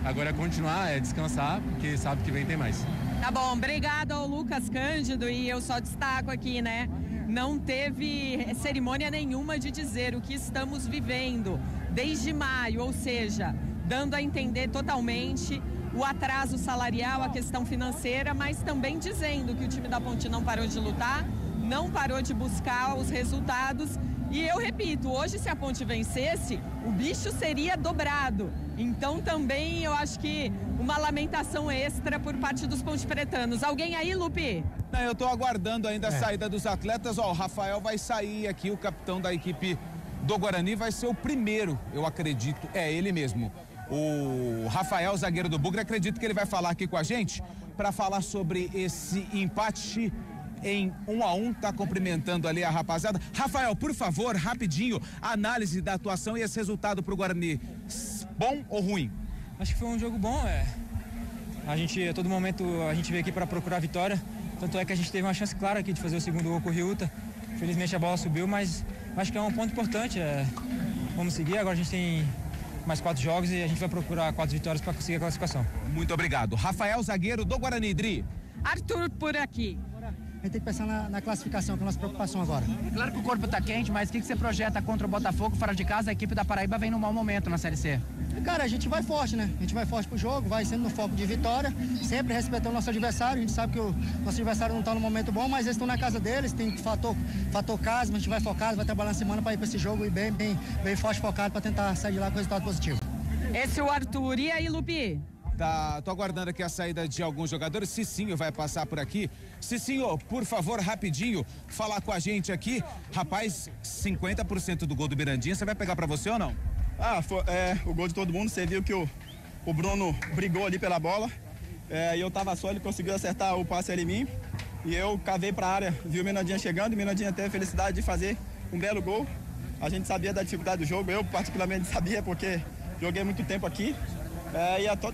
Agora é continuar, é descansar, porque sabe que vem tem mais. Tá bom, obrigado ao Lucas Cândido, e eu só destaco aqui, né? Não teve cerimônia nenhuma de dizer o que estamos vivendo desde maio, ou seja, dando a entender totalmente o atraso salarial, a questão financeira, mas também dizendo que o time da Ponte não parou de lutar, não parou de buscar os resultados. E eu repito, hoje se a Ponte vencesse, o bicho seria dobrado. Então também eu acho que uma lamentação extra por parte dos pontepretanos. Alguém aí, Lupi? Não, eu tô aguardando ainda a saída dos atletas. Ó, o Rafael vai sair aqui, o capitão da equipe do Guarani vai ser o primeiro, eu acredito, é ele mesmo. O Rafael, zagueiro do Bugre, acredito que ele vai falar aqui com a gente para falar sobre esse empate em 1-1, tá cumprimentando ali a rapaziada. Rafael, por favor, rapidinho, análise da atuação e esse resultado pro Guarani, bom ou ruim? Acho que foi um jogo bom, a gente, a todo momento, a gente veio aqui para procurar a vitória, tanto é que a gente teve uma chance clara aqui de fazer o segundo gol com o Ryuta. Felizmente a bola subiu, mas acho que é um ponto importante, vamos seguir, agora a gente tem mais 4 jogos e a gente vai procurar 4 vitórias para conseguir a classificação. Muito obrigado. Rafael, zagueiro do Guarani, Dri. Arthur por aqui. A gente tem que pensar na classificação, que é a nossa preocupação agora. Claro que o corpo tá quente, mas o que você projeta contra o Botafogo fora de casa? A equipe da Paraíba vem num mau momento na Série C. Cara, a gente vai forte, né? A gente vai forte pro jogo, vai sendo no foco de vitória, sempre respeitando o nosso adversário. A gente sabe que o nosso adversário não tá no momento bom, mas eles estão na casa deles, tem fator casa, a gente vai focado, vai trabalhar na semana para ir para esse jogo e bem forte, focado para tentar sair de lá com resultado positivo. Esse é o Arthur. E aí, Lupi? Tá, tô aguardando aqui a saída de alguns jogadores. Cicinho vai passar por aqui. Cicinho, por favor, rapidinho, falar com a gente aqui. Rapaz, 50% do gol do Mirandinha, você vai pegar pra você ou não? O gol de todo mundo. Você viu que o Bruno brigou ali pela bola. E eu tava só, ele conseguiu acertar o passe ali em mim. E eu cavei pra área, vi o Mirandinha chegando. E o Mirandinha teve a felicidade de fazer um belo gol. A gente sabia da dificuldade do jogo. Eu, particularmente, sabia, porque joguei muito tempo aqui.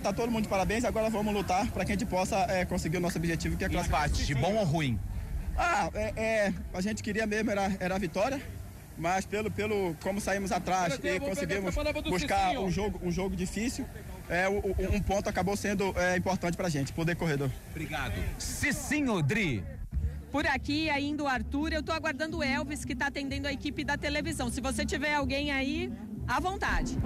Tá todo mundo de parabéns, agora vamos lutar para que a gente possa conseguir o nosso objetivo, que é classificar. Empate, bom ou ruim? A gente queria mesmo era a vitória, mas pelo como saímos atrás e conseguimos buscar um jogo difícil, um ponto acabou sendo importante pra gente, poder corredor. Obrigado. Cicinho, Dri. Por aqui, ainda o Arthur, eu tô aguardando o Elvis, que tá atendendo a equipe da televisão. Se você tiver alguém aí, à vontade.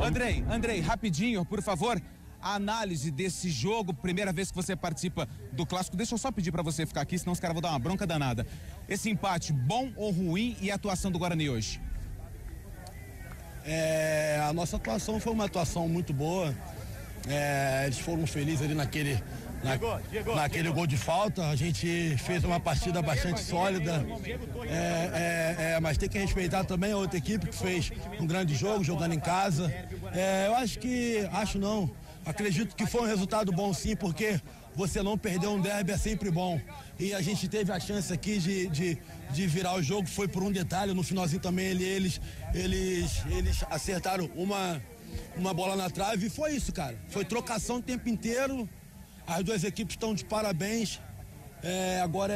Andrei, rapidinho, por favor. A análise desse jogo, primeira vez que você participa do Clássico, deixa eu só pedir pra você ficar aqui, senão os caras vão dar uma bronca danada. Esse empate, bom ou ruim, e a atuação do Guarani hoje? A nossa atuação foi uma atuação muito boa. Eles foram felizes ali naquele gol de falta. A gente fez uma partida bastante sólida. Mas tem que respeitar também a outra equipe que fez um grande jogo, jogando em casa. Acredito que foi um resultado bom sim, porque você não perder um derby é sempre bom. E a gente teve a chance aqui de virar o jogo, foi por um detalhe, no finalzinho também eles acertaram uma bola na trave e foi isso, cara. Foi trocação o tempo inteiro, as duas equipes estão de parabéns. Agora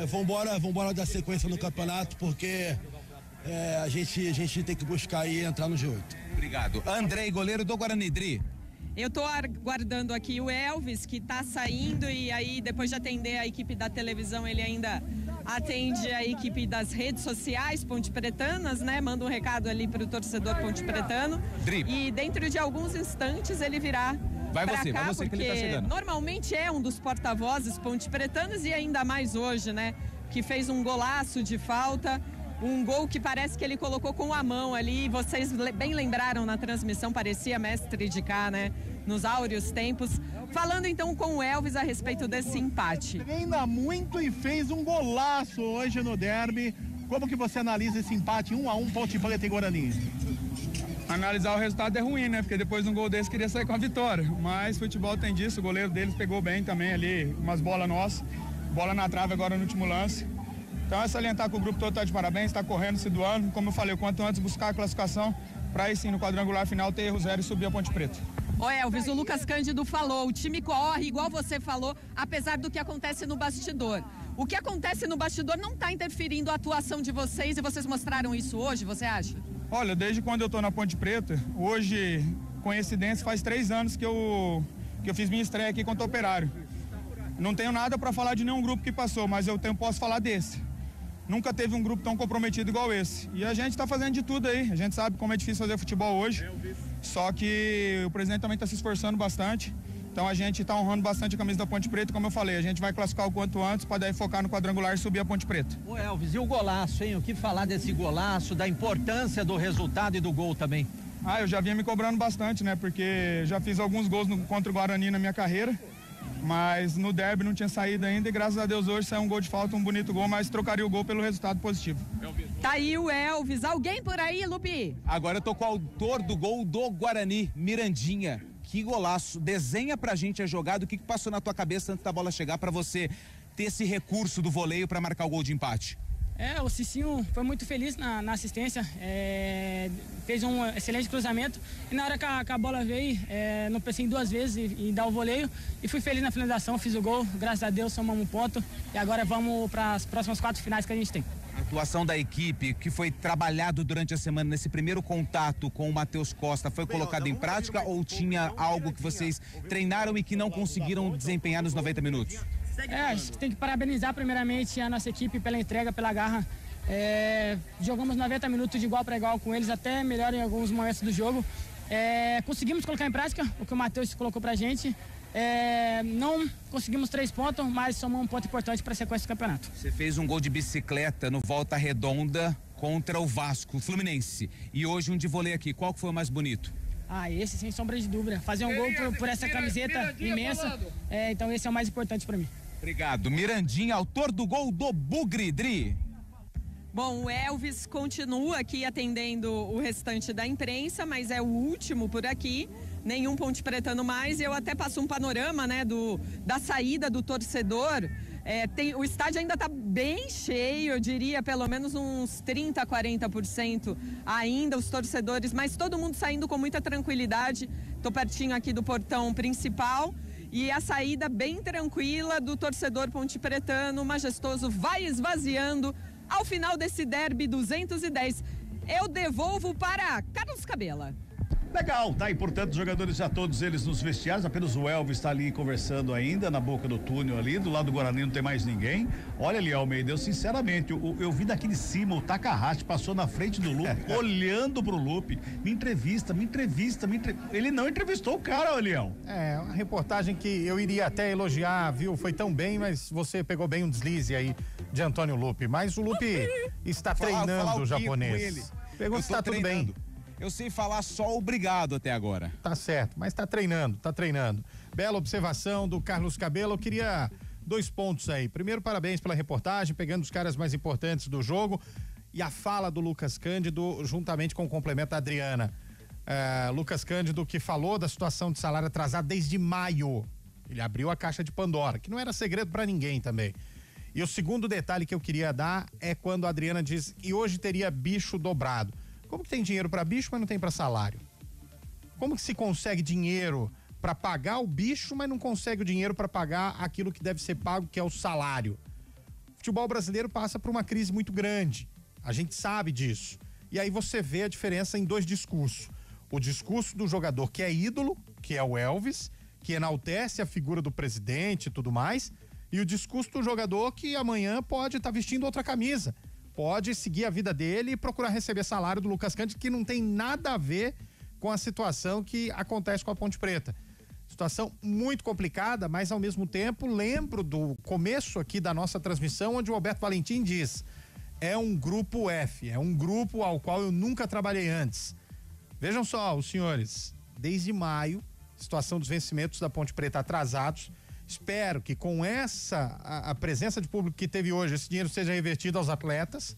vambora dar sequência no campeonato, porque a gente tem que buscar e entrar no G8. Obrigado. Andrei, goleiro do Guarani, Dri. Eu tô aguardando aqui o Elvis, que tá saindo, e aí depois de atender a equipe da televisão, ele ainda atende a equipe das redes sociais pontepretanas, né? Manda um recado ali pro torcedor pontepretano. E dentro de alguns instantes ele virá vai você porque que ele tá chegando. Normalmente é um dos porta-vozes pontepretanos e ainda mais hoje, né? Que fez um golaço de falta. Um gol que parece que ele colocou com a mão ali, vocês bem lembraram na transmissão, parecia mestre de cá, né? Nos áureos tempos. Falando então com o Elvis a respeito desse empate. Treina muito e fez um golaço hoje no derby. Como que você analisa esse empate 1-1 Ponte Preta e Guarani? Analisar o resultado é ruim, né? Porque depois de um gol desse queria sair com a vitória. Mas futebol tem disso, o goleiro deles pegou bem também ali, umas bolas nossas. Bola na trave agora no último lance. Então é salientar que o grupo todo está de parabéns, está correndo, se doando. Como eu falei, o quanto antes buscar a classificação para aí sim no quadrangular final ter erro zero e subir a Ponte Preta. Ô Elvis, o Lucas Cândido falou, o time corre igual você falou, apesar do que acontece no bastidor. O que acontece no bastidor não está interferindo a atuação de vocês e vocês mostraram isso hoje, você acha? Olha, desde quando eu estou na Ponte Preta, hoje, coincidência, faz 3 anos que eu fiz minha estreia aqui contra o Operário. Não tenho nada para falar de nenhum grupo que passou, mas posso falar desse. Nunca teve um grupo tão comprometido igual esse. E a gente está fazendo de tudo aí. A gente sabe como é difícil fazer futebol hoje. Só que o presidente também está se esforçando bastante. Então a gente está honrando bastante a camisa da Ponte Preta. Como eu falei, a gente vai classificar o quanto antes para daí focar no quadrangular e subir a Ponte Preta. Ô Elvis, e o golaço, hein? O que falar desse golaço, da importância do resultado e do gol também? Eu já vinha me cobrando bastante, né? Porque já fiz alguns gols contra o Guarani na minha carreira. Mas no derby não tinha saído ainda e graças a Deus hoje saiu um gol de falta, um bonito gol, mas trocaria o gol pelo resultado positivo. Tá aí o Elvis. Alguém por aí, Lupi? Agora eu tô com o autor do gol do Guarani, Mirandinha. Que golaço. Desenha pra gente a jogada, o que passou na tua cabeça antes da bola chegar pra você ter esse recurso do voleio pra marcar o gol de empate? O Cicinho foi muito feliz na assistência, fez um excelente cruzamento e na hora que a bola veio, não pensei em duas vezes em dar o voleio e fui feliz na finalização, fiz o gol, graças a Deus somamos um ponto e agora vamos para as próximas 4 finais que a gente tem. A atuação da equipe que foi trabalhado durante a semana nesse primeiro contato com o Matheus Costa foi colocado em prática ou tinha algo que vocês treinaram e que não conseguiram desempenhar nos 90 minutos? A gente tem que parabenizar primeiramente a nossa equipe pela entrega, pela garra. Jogamos 90 minutos de igual para igual com eles, até melhor em alguns momentos do jogo. Conseguimos colocar em prática o que o Matheus colocou pra gente. Não conseguimos 3 pontos, mas somos um ponto importante para a sequência do campeonato. Você fez um gol de bicicleta no Volta Redonda contra o Vasco, o Fluminense. E hoje um de vôlei aqui. Qual que foi o mais bonito? Esse sem sombra de dúvida. Fazer um gol por essa camiseta imensa. Então esse é o mais importante para mim. Obrigado. Mirandinha, autor do gol do Bugre, Dri. Bom, o Elvis continua aqui atendendo o restante da imprensa, mas é o último por aqui. Nenhum ponte pretano mais. Eu até passo um panorama, né, da saída do torcedor. O estádio ainda está bem cheio, eu diria pelo menos uns 30%, 40% ainda os torcedores, mas todo mundo saindo com muita tranquilidade. Estou pertinho aqui do portão principal. E a saída bem tranquila do torcedor pontepretano, majestoso, vai esvaziando ao final desse derby 210. Eu devolvo para Carlos Cabela. Legal, tá? E portanto, os jogadores já todos eles nos vestiários, apenas o Elvis está ali conversando ainda na boca do túnel ali, do lado do Guarani não tem mais ninguém. Olha ali, Almeida, eu sinceramente, eu vi daqui de cima, o Takahashi passou na frente do Lupe, olhando pro Lupe, me entrevista. Ele não entrevistou o cara, Leão. Uma reportagem que eu iria até elogiar, viu? Foi tão bem, mas você pegou bem um deslize aí de Antônio Lupe. Mas o Lupe está treinando o japonês. Pergunta se tá tudo bem. Eu sei falar só obrigado até agora. Tá certo, mas tá treinando. Bela observação do Carlos Cabelo. Eu queria 2 pontos aí. Primeiro, parabéns pela reportagem, pegando os caras mais importantes do jogo e a fala do Lucas Cândido, juntamente com o complemento da Adriana. Lucas Cândido, que falou da situação de salário atrasado desde maio. Ele abriu a caixa de Pandora, que não era segredo para ninguém também. E o segundo detalhe que eu queria dar é quando a Adriana diz que hoje teria bicho dobrado. Como que tem dinheiro para bicho, mas não tem para salário? Como que se consegue dinheiro para pagar o bicho, mas não consegue o dinheiro para pagar aquilo que deve ser pago, que é o salário? O futebol brasileiro passa por uma crise muito grande. A gente sabe disso. E aí você vê a diferença em 2 discursos. O discurso do jogador que é ídolo, que é o Elvis, que enaltece a figura do presidente e tudo mais, e o discurso do jogador que amanhã pode estar vestindo outra camisa. Pode seguir a vida dele e procurar receber salário do Lucas Cândido, que não tem nada a ver com a situação que acontece com a Ponte Preta. Situação muito complicada, mas ao mesmo tempo lembro do começo aqui da nossa transmissão, onde o Alberto Valentim diz: é um grupo F, é um grupo ao qual eu nunca trabalhei antes. Vejam só, os senhores, desde maio, situação dos vencimentos da Ponte Preta atrasados. Espero que com a presença de público que teve hoje, esse dinheiro seja revertido aos atletas.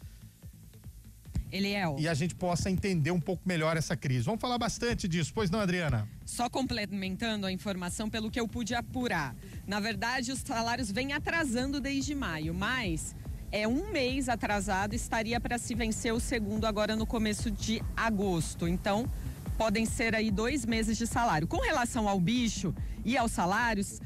Eliel. E a gente possa entender um pouco melhor essa crise. Vamos falar bastante disso, pois não, Adriana? Só complementando a informação pelo que eu pude apurar. Na verdade, os salários vêm atrasando desde maio, mas é 1 mês atrasado, estaria para se vencer o segundo agora no começo de agosto. Então, podem ser aí 2 meses de salário. Com relação ao bicho e aos salários,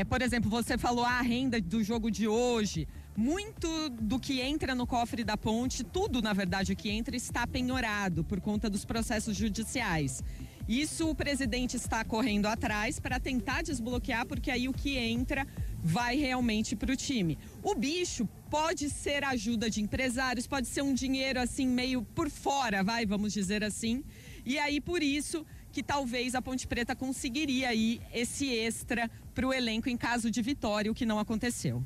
por exemplo, você falou a renda do jogo de hoje. Muito do que entra no cofre da Ponte, tudo na verdade que entra, está penhorado por conta dos processos judiciais. Isso o presidente está correndo atrás para tentar desbloquear, porque aí o que entra vai realmente para o time. O bicho pode ser ajuda de empresários, pode ser um dinheiro assim meio por fora, vamos dizer assim. E aí por isso que talvez a Ponte Preta conseguiria aí esse extra para o elenco em caso de vitória, o que não aconteceu.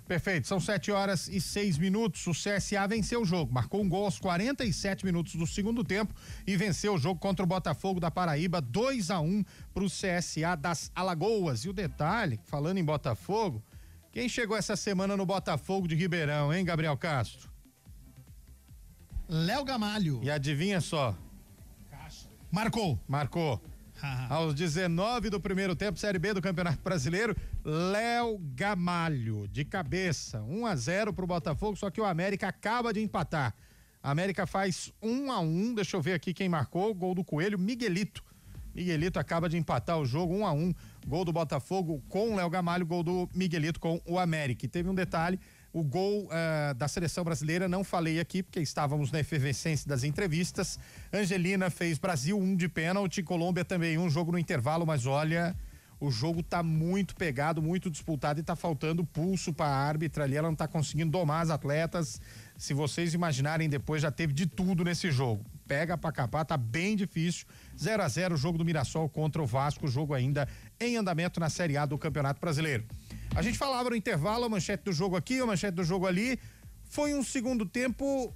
Perfeito, são 7h06. O CSA venceu o jogo, marcou um gol aos 47 minutos do segundo tempo e venceu o jogo contra o Botafogo da Paraíba, 2-1 para o CSA das Alagoas. E o detalhe, falando em Botafogo, quem chegou essa semana no Botafogo de Ribeirão, hein, Gabriel Castro? Léo Gamalho. E adivinha só? Marcou. Aos 19 do primeiro tempo, Série B do Campeonato Brasileiro, Léo Gamalho, de cabeça, 1-0 pro Botafogo, só que o América acaba de empatar. A América faz 1-1, deixa eu ver aqui quem marcou, gol do Coelho, Miguelito acaba de empatar o jogo, 1-1, gol do Botafogo com o Léo Gamalho, gol do Miguelito com o América. E teve um detalhe, o gol da seleção brasileira, não falei aqui porque estávamos na efervescência das entrevistas. Angelina fez Brasil 1 de pênalti, Colômbia também 1, jogo no intervalo, mas olha, o jogo tá muito pegado, muito disputado e tá faltando pulso para a árbitra ali, ela não tá conseguindo domar as atletas. Se vocês imaginarem depois, já teve de tudo nesse jogo. Pega pra capar, tá bem difícil. 0-0 o jogo do Mirassol contra o Vasco, jogo ainda em andamento na Série A do Campeonato Brasileiro. A gente falava no intervalo, a manchete do jogo aqui, a manchete do jogo ali. Foi um segundo tempo,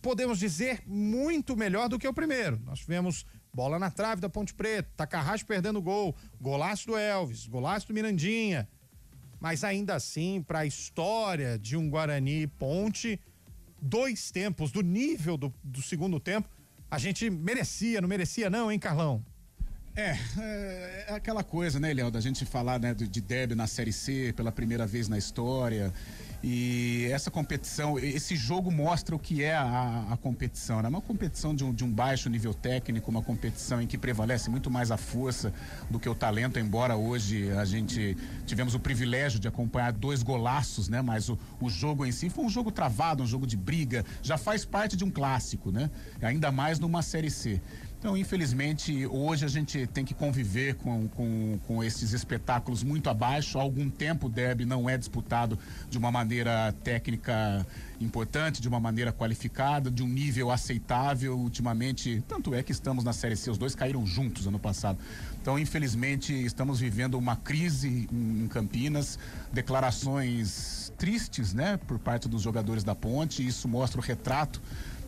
podemos dizer, muito melhor do que o primeiro. Nós tivemos bola na trave da Ponte Preta, Takahashi perdendo gol, golaço do Elvis, golaço do Mirandinha. Mas ainda assim, para a história de um Guarani Ponte, 2 tempos do nível do segundo tempo, a gente merecia, não merecia não, hein, Carlão? É aquela coisa, né, Léo, da gente falar, né, de derby na Série C pela primeira vez na história. E essa competição, esse jogo mostra o que é a competição, né? Uma competição de um baixo nível técnico, uma competição em que prevalece muito mais a força do que o talento, embora hoje a gente tivemos o privilégio de acompanhar 2 golaços, né? Mas o jogo em si foi um jogo travado, um jogo de briga, já faz parte de um clássico, né? Ainda mais numa Série C. Então, infelizmente, hoje a gente tem que conviver com esses espetáculos muito abaixo. Há algum tempo o derby não é disputado de uma maneira técnica importante, de uma maneira qualificada, de um nível aceitável. Ultimamente, tanto é que estamos na Série C, os 2 caíram juntos ano passado. Então, infelizmente, estamos vivendo uma crise em Campinas, declarações tristes, né, por parte dos jogadores da Ponte. Isso mostra o retrato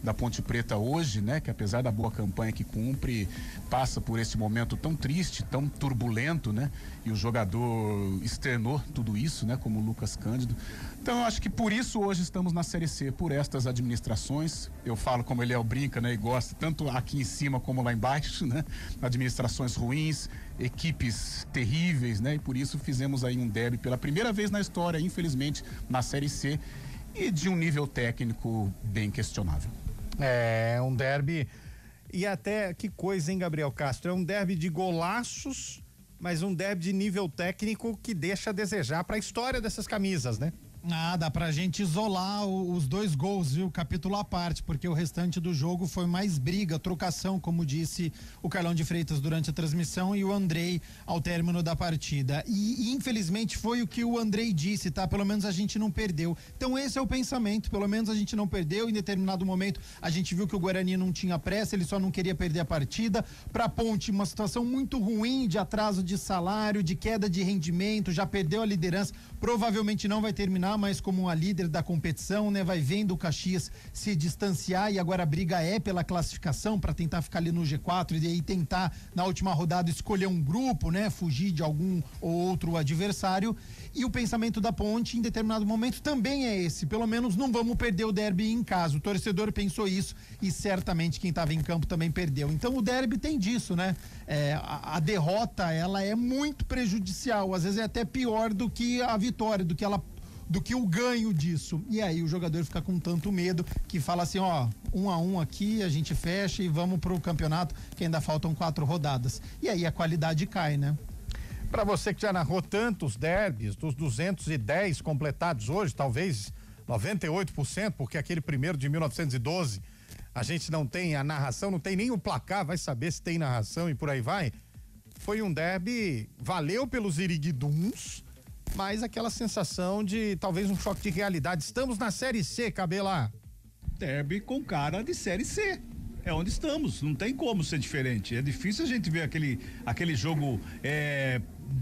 da Ponte Preta hoje, né, que apesar da boa campanha que cumpre, passa por esse momento tão triste, tão turbulento, né, e o jogador externou tudo isso, né, como o Lucas Cândido. Então eu acho que por isso hoje estamos na Série C, por estas administrações. Eu falo como ele brinca, né, e gosta, tanto aqui em cima como lá embaixo, né, administrações ruins, equipes terríveis, né, e por isso fizemos aí um derby pela primeira vez na história, infelizmente, na Série C, e de um nível técnico bem questionável. É um derby, e até que coisa, hein, Gabriel Castro? É um derby de golaços, mas um derby de nível técnico que deixa a desejar para a história dessas camisas, né? Ah, dá pra gente isolar os 2 gols, viu? Capítulo à parte, porque o restante do jogo foi mais briga, trocação, como disse o Carlão de Freitas durante a transmissão e o Andrei ao término da partida. E infelizmente foi o que o Andrei disse, tá? Pelo menos a gente não perdeu. Então esse é o pensamento, pelo menos a gente não perdeu. Em determinado momento a gente viu que o Guarani não tinha pressa, ele só não queria perder a partida. Pra Ponte, uma situação muito ruim de atraso de salário, de queda de rendimento, já perdeu a liderança, provavelmente não vai terminar, mas como a líder da competição, né, vai vendo o Caxias se distanciar e agora a briga é pela classificação para tentar ficar ali no G4 e aí tentar na última rodada escolher um grupo, né, fugir de algum ou outro adversário. E o pensamento da Ponte em determinado momento também é esse, pelo menos não vamos perder o derby em casa. O torcedor pensou isso e certamente quem estava em campo também perdeu. Então o derby tem disso, né? A derrota, ela é muito prejudicial, às vezes é até pior do que a vitória, do que o ganho disso. E aí o jogador fica com tanto medo que fala assim, ó, 1-1 aqui, a gente fecha e vamos pro campeonato, que ainda faltam 4 rodadas. E aí a qualidade cai, né? Para você que já narrou tantos derbys, dos 210 completados hoje, talvez 98%, porque aquele primeiro de 1912, a gente não tem a narração, não tem nem o placar, vai saber se tem narração e por aí vai. Foi um derby, valeu pelos iriguiduns, mas aquela sensação de talvez um choque de realidade. Estamos na Série C, Cabela. Derby com cara de Série C. É onde estamos, não tem como ser diferente. É difícil a gente ver aquele jogo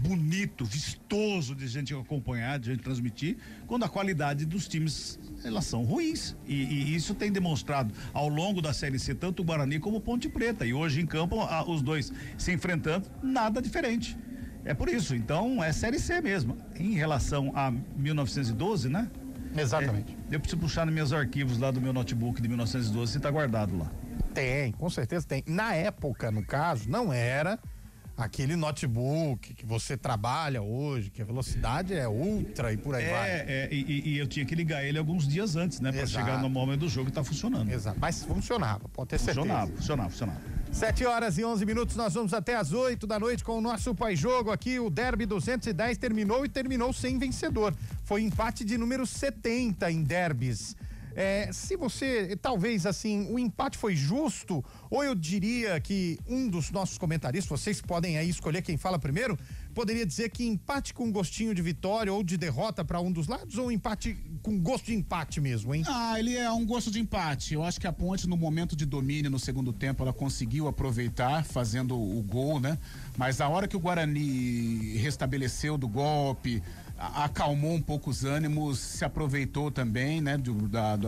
bonito, vistoso de gente acompanhar, de gente transmitir, quando a qualidade dos times elas são ruins. E isso tem demonstrado ao longo da Série C, tanto o Guarani como o Ponte Preta. E hoje em campo, os dois se enfrentando, nada diferente. É por isso, então é Série C mesmo. Em relação a 1912, né? Exatamente. Eu preciso puxar nos meus arquivos lá do meu notebook de 1912, se tá guardado lá. Tem, com certeza tem. Na época, no caso, não era aquele notebook que você trabalha hoje, que a velocidade é ultra e por aí vai. E eu tinha que ligar ele alguns dias antes, né? Pra chegar no momento do jogo e tá funcionando. Exato, mas funcionava, pode ter certeza. Funcionava. 7h11, nós vamos até às 8 da noite com o nosso pós-jogo aqui. O Derby 210 terminou sem vencedor. Foi empate de número 70 em derbys. Se você, talvez assim, o empate foi justo, ou eu diria que um dos nossos comentaristas, vocês podem aí escolher quem fala primeiro, poderia dizer que empate com gostinho de vitória ou de derrota para um dos lados, ou empate com gosto de empate mesmo, hein? Ele é um gosto de empate. Eu acho que a Ponte, no momento de domínio no segundo tempo, ela conseguiu aproveitar fazendo o gol, né? Mas a hora que o Guarani restabeleceu do golpe, acalmou um pouco os ânimos, se aproveitou também, né,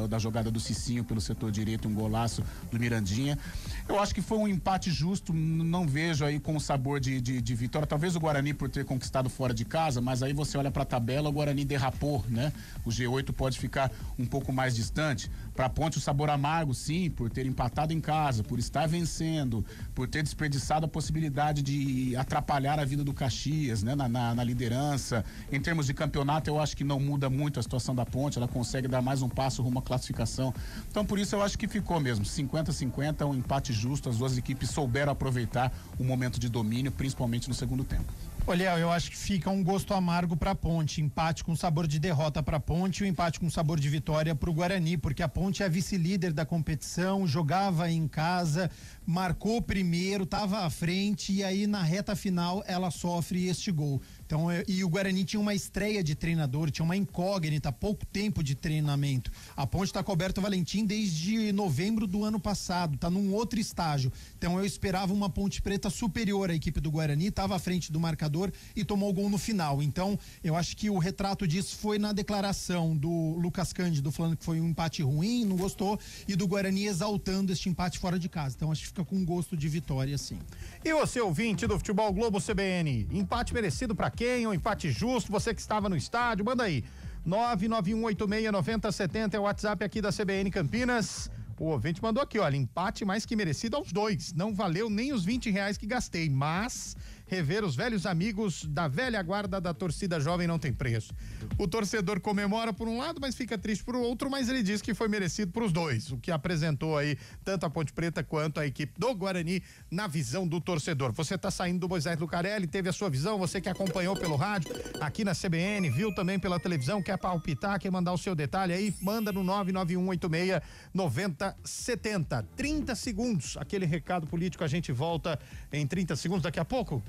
da jogada do Cicinho pelo setor direito, um golaço do Mirandinha. Eu acho que foi um empate justo, não vejo aí com sabor de vitória. Talvez o Guarani por ter conquistado fora de casa, mas aí você olha pra tabela, o Guarani derrapou, né? O G8 pode ficar um pouco mais distante. Pra Ponte o sabor amargo, sim, por ter empatado em casa, por estar vencendo, por ter desperdiçado a possibilidade de atrapalhar a vida do Caxias, né? Na liderança. Em termos de campeonato, eu acho que não muda muito a situação da Ponte, ela consegue dar mais um passo rumo à classificação. Então, por isso eu acho que ficou mesmo 50-50, um empate justo, as duas equipes souberam aproveitar o momento de domínio, principalmente no segundo tempo. Olha, eu acho que fica um gosto amargo pra Ponte, empate com sabor de derrota pra Ponte e um empate com sabor de vitória pro Guarani, porque a Ponte é vice-líder da competição, jogava em casa, marcou primeiro, tava à frente e aí na reta final ela sofre este gol. Então, e o Guarani tinha uma estreia de treinador, tinha uma incógnita, pouco tempo de treinamento. A Ponte tá coberto Valentim desde novembro do ano passado, tá num outro estágio. Então eu esperava uma Ponte Preta superior à equipe do Guarani, tava à frente do marcador e tomou o gol no final. Então, eu acho que o retrato disso foi na declaração do Lucas Cândido falando que foi um empate ruim, não gostou, e do Guarani exaltando este empate fora de casa. Então, acho que fica com um gosto de vitória, sim. E você, ouvinte do Futebol Globo CBN, empate merecido pra quem? Ou empate justo? Você que estava no estádio, manda aí. 991869070 é o WhatsApp aqui da CBN Campinas. O ouvinte mandou aqui, olha, empate mais que merecido aos dois. Não valeu nem os R$20 que gastei, mas rever os velhos amigos da velha guarda da torcida jovem não tem preço. O torcedor comemora por um lado, mas fica triste por outro, mas ele diz que foi merecido pros dois, o que apresentou aí tanto a Ponte Preta quanto a equipe do Guarani na visão do torcedor. Você tá saindo do Moisés Lucarelli, teve a sua visão, você que acompanhou pelo rádio, aqui na CBN, viu também pela televisão, quer palpitar, quer mandar o seu detalhe aí, manda no 991869070. 30 segundos, aquele recado político, a gente volta em 30 segundos, daqui a pouco,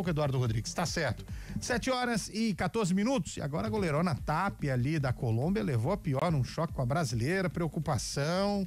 Eduardo Rodrigues, tá certo. 7h14, e agora a goleirona Tapia ali da Colômbia levou a pior num choque com a brasileira, preocupação.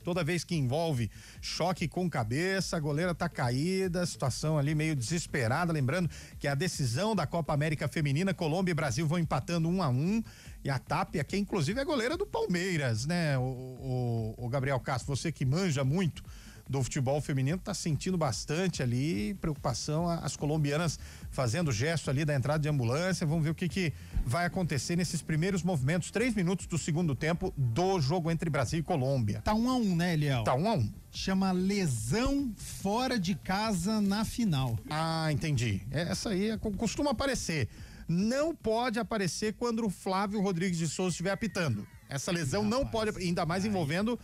Toda vez que envolve choque com cabeça, a goleira tá caída, situação ali meio desesperada, lembrando que a decisão da Copa América Feminina, Colômbia e Brasil vão empatando 1-1, e a Tapia, que inclusive é goleira do Palmeiras, né? O Gabriel Castro, você que manja muito do futebol feminino, tá sentindo bastante ali preocupação, as colombianas fazendo gesto ali da entrada de ambulância. Vamos ver o que vai acontecer nesses primeiros movimentos, 3 minutos do segundo tempo do jogo entre Brasil e Colômbia. Tá 1-1, né, Eliel? Tá 1-1. Chama lesão fora de casa na final. Ah, entendi. Essa aí costuma aparecer. Não pode aparecer quando o Flávio Rodrigues de Souza estiver apitando. Essa lesão não pode, ainda mais envolvendo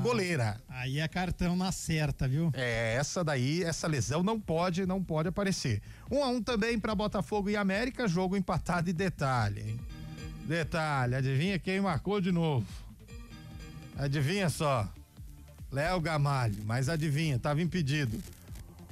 goleira. Aí é cartão na certa, viu? Essa lesão não pode aparecer. 1-1 também para Botafogo e América, jogo empatado e detalhe, hein? Detalhe, adivinha quem marcou de novo? Adivinha só. Léo Gamalho, mas adivinha, tava impedido.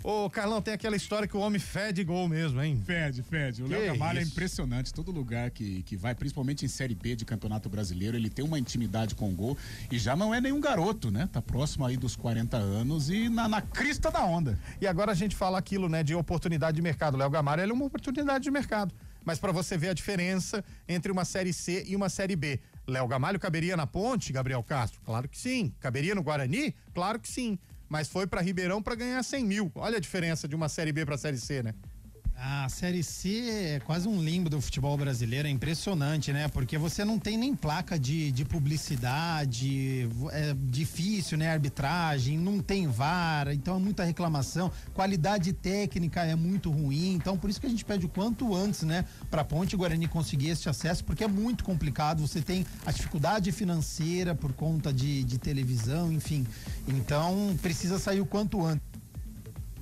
Ô, Carlão, tem aquela história que o homem fede gol mesmo, hein? Fede. O Léo Gamalho é impressionante. Todo lugar que vai, principalmente em Série B de Campeonato Brasileiro, ele tem uma intimidade com o gol e já não é nenhum garoto, né? Tá próximo aí dos 40 anos e na crista da onda. E agora a gente fala aquilo, né, de oportunidade de mercado. O Léo Gamalho, ele é uma oportunidade de mercado. Mas para você ver a diferença entre uma Série C e uma Série B. Léo Gamalho caberia na Ponte, Gabriel Castro? Claro que sim. Caberia no Guarani? Claro que sim. Mas foi para Ribeirão para ganhar 100 mil. Olha a diferença de uma Série B para Série C, né? A Série C é quase um limbo do futebol brasileiro, é impressionante, né? Porque você não tem nem placa de publicidade, é difícil, né? Arbitragem, não tem VAR, então é muita reclamação, qualidade técnica é muito ruim, então por isso que a gente pede o quanto antes, né? Pra Ponte Guarani conseguir esse acesso, porque é muito complicado, você tem a dificuldade financeira por conta de televisão, enfim, então precisa sair o quanto antes.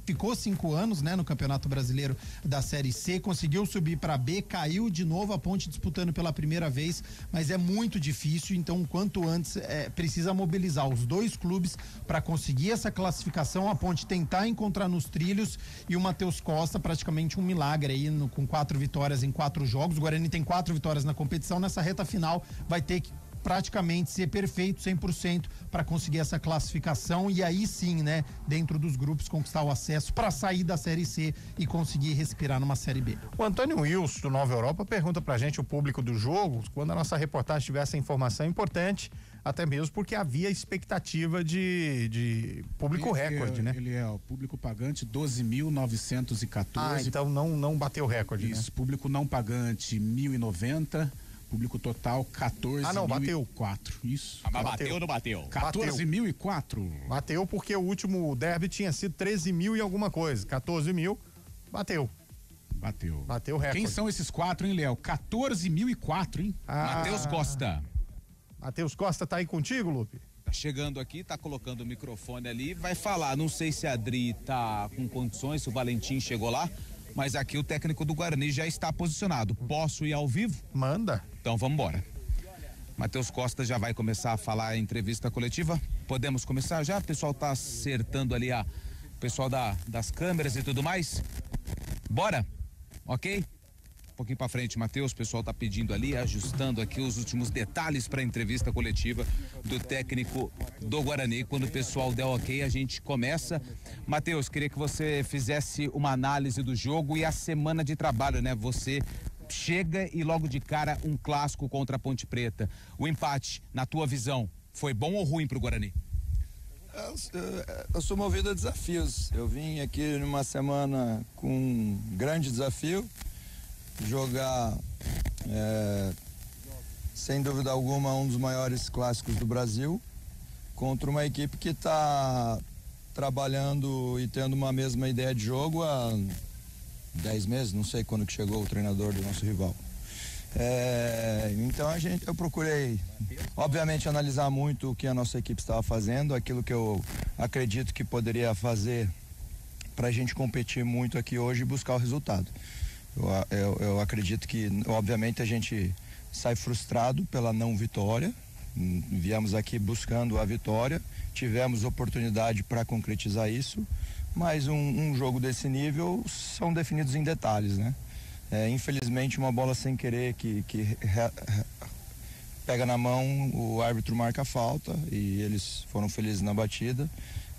Ficou 5 anos, né, no Campeonato Brasileiro da Série C, conseguiu subir para B, caiu de novo, a Ponte disputando pela primeira vez, mas é muito difícil, então quanto antes precisa mobilizar os dois clubes para conseguir essa classificação, a Ponte tentar encontrar nos trilhos e o Matheus Costa praticamente um milagre aí com 4 vitórias em 4 jogos. O Guarani tem 4 vitórias na competição, nessa reta final vai ter que praticamente ser perfeito 100% para conseguir essa classificação e aí sim, né, dentro dos grupos conquistar o acesso para sair da Série C e conseguir respirar numa Série B. O Antônio Wilson do Nova Europa pergunta pra gente o público do jogo, quando a nossa reportagem tiver essa informação importante, até mesmo porque havia expectativa de público recorde, né? Ele é o público pagante 12.914. Ah, então não bateu o recorde, isso, né? Público não pagante 1.090. Público total 14.004. Ah, não, bateu. Isso. Ah, mas bateu ou não bateu? 14.004. Bateu porque o último derby tinha sido 13 mil e alguma coisa. 14 mil, bateu. Bateu o recorde. Quem são esses 4, hein, Léo? 14.004, hein? Matheus Costa. Matheus Costa tá aí contigo, Lupe? Tá chegando aqui, tá colocando o microfone ali, vai falar. Não sei se a Adri tá com condições, se o Valentim chegou lá. Mas aqui o técnico do Guarani já está posicionado. Posso ir ao vivo? Manda. Então vamos embora. Matheus Costa já vai começar a falar a entrevista coletiva. Podemos começar já? O pessoal tá acertando ali o pessoal das câmeras e tudo mais. Bora? Ok? Um pouquinho pra frente, Matheus, o pessoal tá pedindo ali, ajustando aqui os últimos detalhes para a entrevista coletiva do técnico do Guarani. Quando o pessoal der ok, a gente começa. Matheus, queria que você fizesse uma análise do jogo e a semana de trabalho, né? Você chega e logo de cara um clássico contra a Ponte Preta. O empate, na tua visão, foi bom ou ruim pro Guarani? Eu sou movido a desafios. Eu vim aqui numa semana com um grande desafio, jogar sem dúvida alguma um dos maiores clássicos do Brasil contra uma equipe que está trabalhando e tendo uma mesma ideia de jogo há 10 meses, não sei quando que chegou o treinador do nosso rival. Então eu procurei obviamente analisar muito o que a nossa equipe estava fazendo, aquilo que eu acredito que poderia fazer para a gente competir muito aqui hoje e buscar o resultado. Eu acredito que obviamente a gente sai frustrado pela não vitória, viemos aqui buscando a vitória, tivemos oportunidade para concretizar isso, mas um jogo desse nível são definidos em detalhes, né? Infelizmente uma bola sem querer que pega na mão, o árbitro marca a falta e eles foram felizes na batida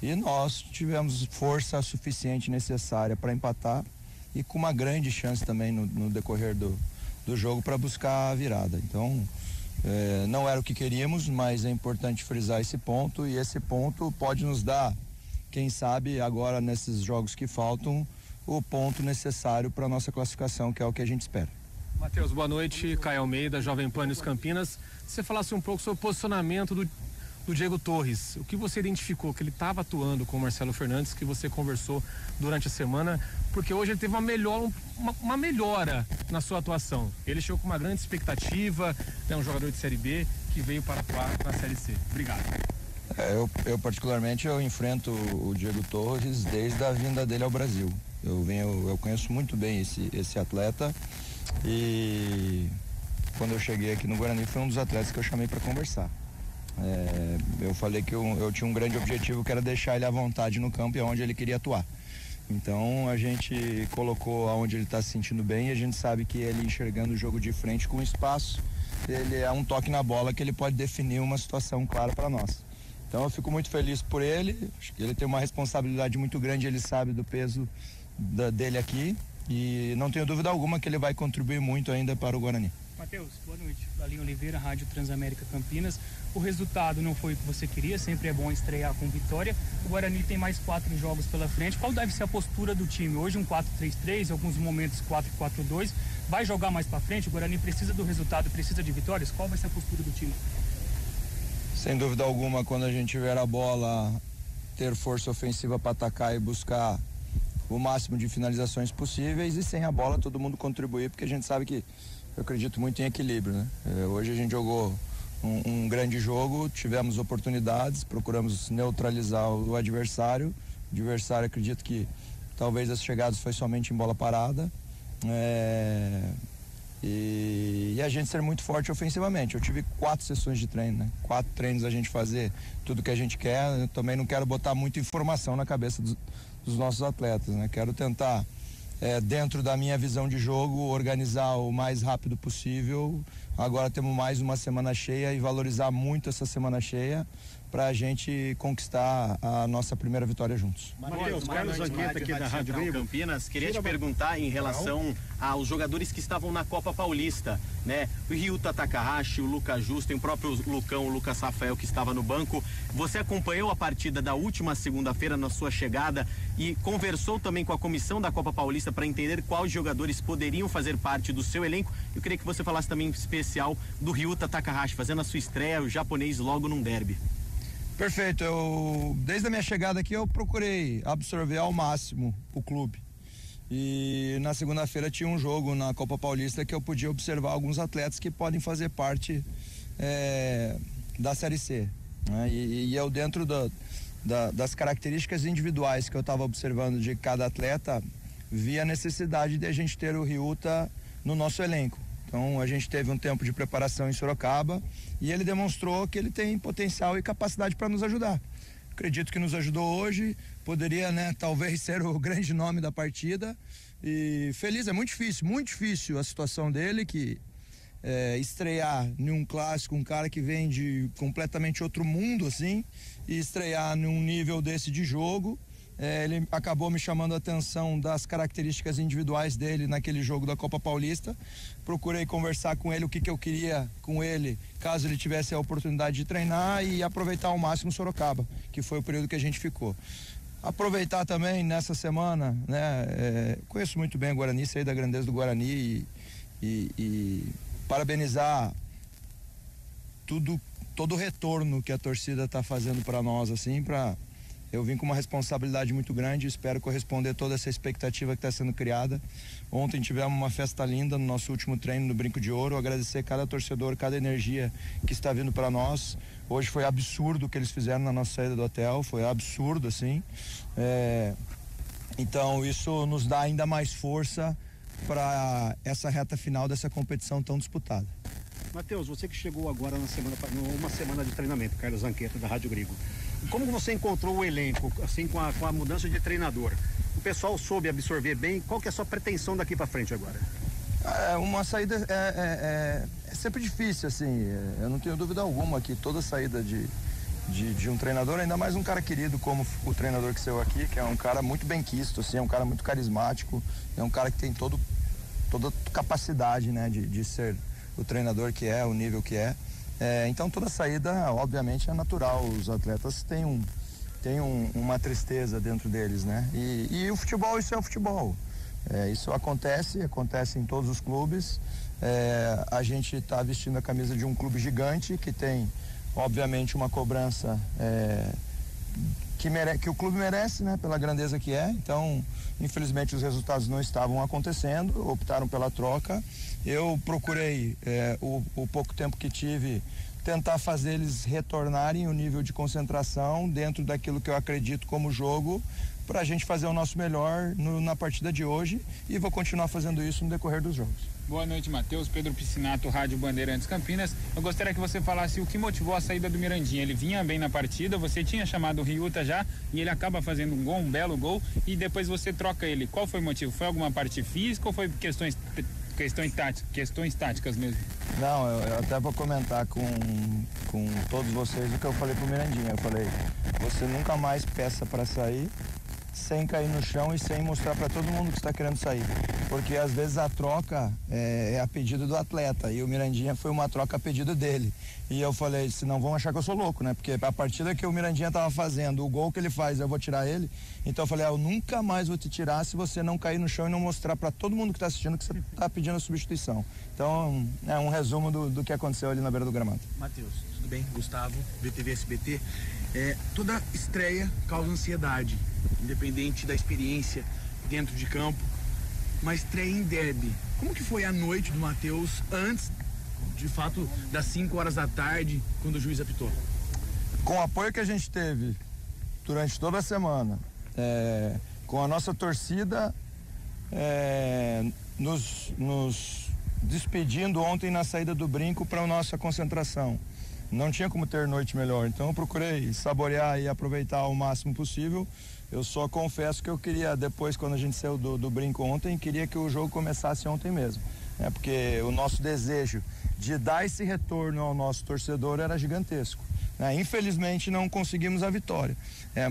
e nós tivemos força suficiente necessária para empatar e com uma grande chance também no decorrer do jogo para buscar a virada. Então não era o que queríamos, mas é importante frisar esse ponto e esse ponto pode nos dar, quem sabe agora nesses jogos que faltam, o ponto necessário para a nossa classificação, que é o que a gente espera. Matheus, boa noite. Caio Almeida, Jovem Pan News Campinas. Se você falasse um pouco sobre o posicionamento do Diego Torres, o que você identificou? Que ele estava atuando com o Marcelo Fernandes, que você conversou durante a semana, porque hoje ele teve uma melhora na sua atuação. Ele chegou com uma grande expectativa, é um jogador de Série B que veio para atuar na Série C. Obrigado. Eu particularmente enfrento o Diego Torres desde a vinda dele ao Brasil. Eu conheço muito bem esse atleta e quando eu cheguei aqui no Guarani foi um dos atletas que eu chamei para conversar. Eu falei que eu tinha um grande objetivo, que era deixar ele à vontade no campo e onde ele queria atuar. Então a gente colocou aonde ele está se sentindo bem e a gente sabe que ele enxergando o jogo de frente com espaço, ele é um toque na bola que ele pode definir uma situação clara para nós. Então eu fico muito feliz por ele, acho que ele tem uma responsabilidade muito grande, ele sabe do peso dele aqui e não tenho dúvida alguma que ele vai contribuir muito ainda para o Guarani. Matheus, boa noite. Lalinho Oliveira, Rádio Transamérica Campinas. O resultado não foi o que você queria, sempre é bom estrear com vitória. O Guarani tem mais 4 jogos pela frente. Qual deve ser a postura do time? Hoje um 4-3-3, alguns momentos 4-4-2. Vai jogar mais para frente? O Guarani precisa do resultado, precisa de vitórias? Qual vai ser a postura do time? Sem dúvida alguma, quando a gente tiver a bola, ter força ofensiva para atacar e buscar o máximo de finalizações possíveis, e sem a bola todo mundo contribuir, porque a gente sabe que eu acredito muito em equilíbrio, né? Hoje a gente jogou um grande jogo, tivemos oportunidades, procuramos neutralizar o adversário. O adversário, acredito que talvez as chegadas foi somente em bola parada. E a gente ser muito forte ofensivamente. Eu tive 4 sessões de treino, né? 4 treinos a gente fazer tudo que a gente quer. Eu também não quero botar muita informação na cabeça dos nossos atletas, né? Quero tentar, dentro da minha visão de jogo, organizar o mais rápido possível. Agora temos mais uma semana cheia e valorizar muito essa semana cheia para a gente conquistar a nossa primeira vitória juntos. Matheus, Carlos Zanqueta aqui da Rádio Grego Campinas, queria te perguntar em relação aos jogadores que estavam na Copa Paulista, né? O Ryuta Takahashi, o Lucas Justo, tem o próprio Lucão, o Lucas Rafael que estava no banco. Você acompanhou a partida da última segunda-feira na sua chegada e conversou também com a comissão da Copa Paulista para entender quais jogadores poderiam fazer parte do seu elenco. Eu queria que você falasse também em especial do Ryuta Takahashi, fazendo a sua estreia, o japonês, logo num derby. Perfeito, desde a minha chegada aqui eu procurei absorver ao máximo o clube, e na segunda-feira tinha um jogo na Copa Paulista que eu podia observar alguns atletas que podem fazer parte da Série C, né? E eu, dentro das características individuais que eu estava observando de cada atleta, vi a necessidade de a gente ter o Ryuta no nosso elenco. Então a gente teve um tempo de preparação em Sorocaba e ele demonstrou que ele tem potencial e capacidade para nos ajudar. Acredito que nos ajudou hoje, poderia, né, talvez ser o grande nome da partida. E feliz, é muito difícil a situação dele, que estrear em um clássico, um cara que vem de completamente outro mundo, assim, e estrear num nível desse de jogo. Ele acabou me chamando a atenção das características individuais dele naquele jogo da Copa Paulista. Procurei conversar com ele o que eu queria com ele, caso ele tivesse a oportunidade de treinar, e aproveitar ao máximo Sorocaba, que foi o período que a gente ficou. Aproveitar também nessa semana, né? Conheço muito bem o Guarani, sei da grandeza do Guarani e parabenizar todo o retorno que a torcida está fazendo para nós, assim, eu vim com uma responsabilidade muito grande, espero corresponder toda essa expectativa que está sendo criada. Ontem tivemos uma festa linda no nosso último treino no Brinco de Ouro, agradecer cada torcedor, cada energia que está vindo para nós. Hoje foi absurdo o que eles fizeram na nossa saída do hotel, foi absurdo, assim. Então isso nos dá ainda mais força para essa reta final dessa competição tão disputada. Matheus, você que chegou agora numa semana de treinamento, Carlos Zanqueta da Rádio Grego, como você encontrou o elenco, assim, com a mudança de treinador? O pessoal soube absorver bem? Qual que é a sua pretensão daqui para frente agora? Uma saída é sempre difícil, assim, eu não tenho dúvida alguma que toda saída de um treinador, ainda mais um cara querido como o treinador que saiu aqui, que é um cara muito bem quisto, assim, é um cara muito carismático, é um cara que tem toda capacidade, né, de ser o treinador que é, o nível que é. Então toda saída, obviamente, é natural. Os atletas têm uma tristeza dentro deles, né? E o futebol, isso é o futebol. Isso acontece em todos os clubes. A gente está vestindo a camisa de um clube gigante que tem, obviamente, uma cobrança que o clube merece, né? Pela grandeza que é. Então, infelizmente, os resultados não estavam acontecendo, optaram pela troca. Eu procurei, o pouco tempo que tive, tentar fazer eles retornarem o nível de concentração dentro daquilo que eu acredito como jogo, pra gente fazer o nosso melhor na partida de hoje e vou continuar fazendo isso no decorrer dos jogos. Boa noite, Matheus. Pedro Piscinato, Rádio Bandeirantes Campinas. Eu gostaria que você falasse o que motivou a saída do Mirandinha. Ele vinha bem na partida, você tinha chamado o Ryuta já e ele acaba fazendo um gol, um belo gol, e depois você troca ele. Qual foi o motivo? Foi alguma parte física ou foi questões táticas mesmo? Não, eu até vou comentar com todos vocês o que eu falei pro Mirandinha. Eu falei, você nunca mais peça para sair sem cair no chão e sem mostrar para todo mundo que está querendo sair, porque às vezes a troca é a pedido do atleta e o Mirandinha foi uma troca a pedido dele, e eu falei, senão vão achar que eu sou louco, né, porque a partida que o Mirandinha tava fazendo, o gol que ele faz, eu vou tirar ele, então eu falei, eu nunca mais vou te tirar se você não cair no chão e não mostrar para todo mundo que está assistindo que você tá pedindo a substituição. Então é um resumo do que aconteceu ali na beira do gramado. Matheus, tudo bem? Gustavo, VTV SBT. Toda estreia causa ansiedade, independente da experiência dentro de campo, mas estreia em derby. Como que foi a noite do Matheus antes, de fato, das 5 horas da tarde, quando o juiz apitou? Com o apoio que a gente teve durante toda a semana, com a nossa torcida nos despedindo ontem na saída do brinco para a nossa concentração. Não tinha como ter noite melhor, então eu procurei saborear e aproveitar o máximo possível. Eu só confesso que eu queria, depois, quando a gente saiu do brinco ontem, queria que o jogo começasse ontem mesmo, né? Porque o nosso desejo de dar esse retorno ao nosso torcedor era gigantesco, né? Infelizmente não conseguimos a vitória,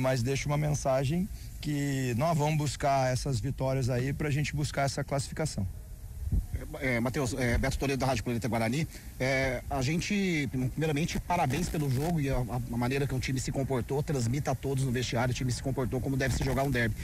mas deixo uma mensagem que nós vamos buscar essas vitórias aí para a gente buscar essa classificação. Matheus, Beto Toledo da Rádio Planeta Guarani, a gente, primeiramente, parabéns pelo jogo e a maneira que o time se comportou, transmita a todos no vestiário, o time se comportou como deve se jogar um derby.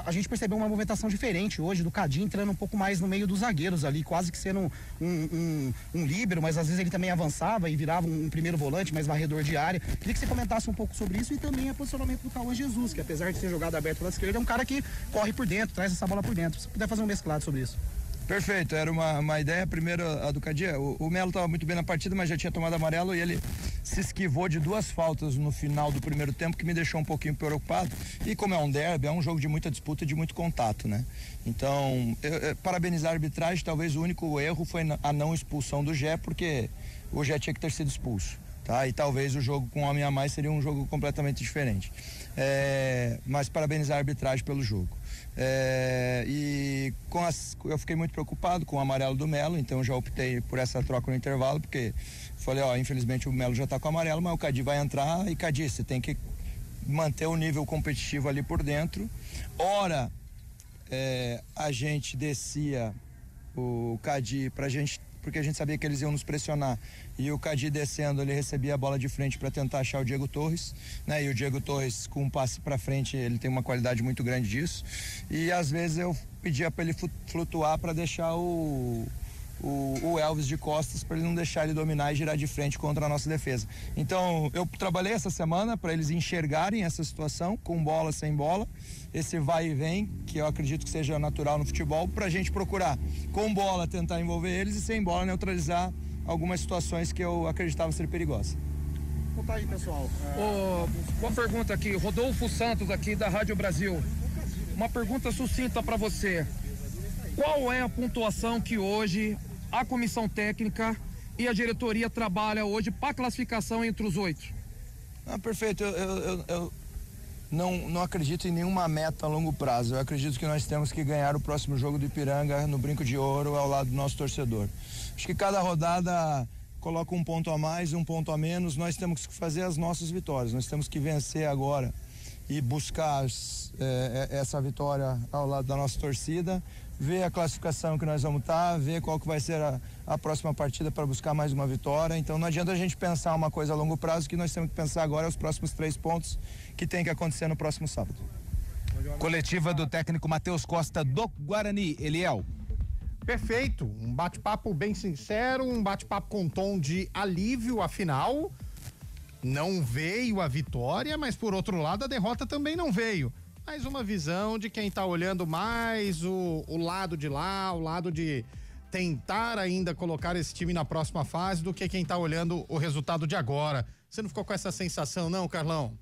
A gente percebeu uma movimentação diferente hoje do Cadinho entrando um pouco mais no meio dos zagueiros ali, quase que sendo um líbero, mas às vezes ele também avançava e virava um primeiro volante, mais varredor de área. Queria que você comentasse um pouco sobre isso e também o posicionamento do Cauã Jesus, que apesar de ser jogado aberto pela esquerda, é um cara que corre por dentro, traz essa bola por dentro. Se puder fazer um mesclado sobre isso. Perfeito, era uma ideia, primeiro a do Cadia, o Melo estava muito bem na partida, mas já tinha tomado amarelo e ele se esquivou de 2 faltas no final do primeiro tempo que me deixou um pouquinho preocupado, e como é um derby, é um jogo de muita disputa e de muito contato, né? Então, parabenizar a arbitragem, talvez o único erro foi a não expulsão do Gé, porque o Gé tinha que ter sido expulso, tá? E talvez o jogo com um homem a mais seria um jogo completamente diferente, mas parabenizar a arbitragem pelo jogo. E eu fiquei muito preocupado com o amarelo do Melo, então já optei por essa troca no intervalo, porque falei, infelizmente o Melo já tá com amarelo, mas o Cadi vai entrar e Cadi, você tem que manter o nível competitivo ali por dentro. Ora, a gente descia o Cadi pra gente, porque a gente sabia que eles iam nos pressionar, e o Cadi descendo, ele recebia a bola de frente para tentar achar o Diego Torres, né? E o Diego Torres, com um passe para frente, ele tem uma qualidade muito grande disso, e às vezes eu pedia para ele flutuar para deixar o Elvis de costas, para ele não deixar ele dominar e girar de frente contra a nossa defesa. Então eu trabalhei essa semana para eles enxergarem essa situação, com bola, sem bola, esse vai e vem, que eu acredito que seja natural no futebol, pra gente procurar, com bola, tentar envolver eles, e sem bola, neutralizar algumas situações que eu acreditava ser perigosas. Conta aí, pessoal. Uma pergunta aqui, Rodolfo Santos aqui da Rádio Brasil. Uma pergunta sucinta para você. Qual é a pontuação que hoje a comissão técnica e a diretoria trabalha hoje para classificação entre os 8? Perfeito, eu não acredito em nenhuma meta a longo prazo. Eu acredito que nós temos que ganhar o próximo jogo do Ipiranga no Brinco de Ouro ao lado do nosso torcedor. Acho que cada rodada coloca um ponto a mais, um ponto a menos. Nós temos que fazer as nossas vitórias. Nós temos que vencer agora e buscar essa vitória ao lado da nossa torcida, ver a classificação que nós vamos estar, ver qual que vai ser a próxima partida para buscar mais uma vitória. Então não adianta a gente pensar uma coisa a longo prazo, que nós temos que pensar agora os próximos 3 pontos que tem que acontecer no próximo sábado. Coletiva do técnico Matheus Costa do Guarani, Eliel. Perfeito, um bate-papo bem sincero, um bate-papo com tom de alívio, afinal não veio a vitória, mas por outro lado a derrota também não veio. Mais uma visão de quem tá olhando mais o lado de lá, o lado de tentar ainda colocar esse time na próxima fase, do que quem tá olhando o resultado de agora. Você não ficou com essa sensação não, Carlão?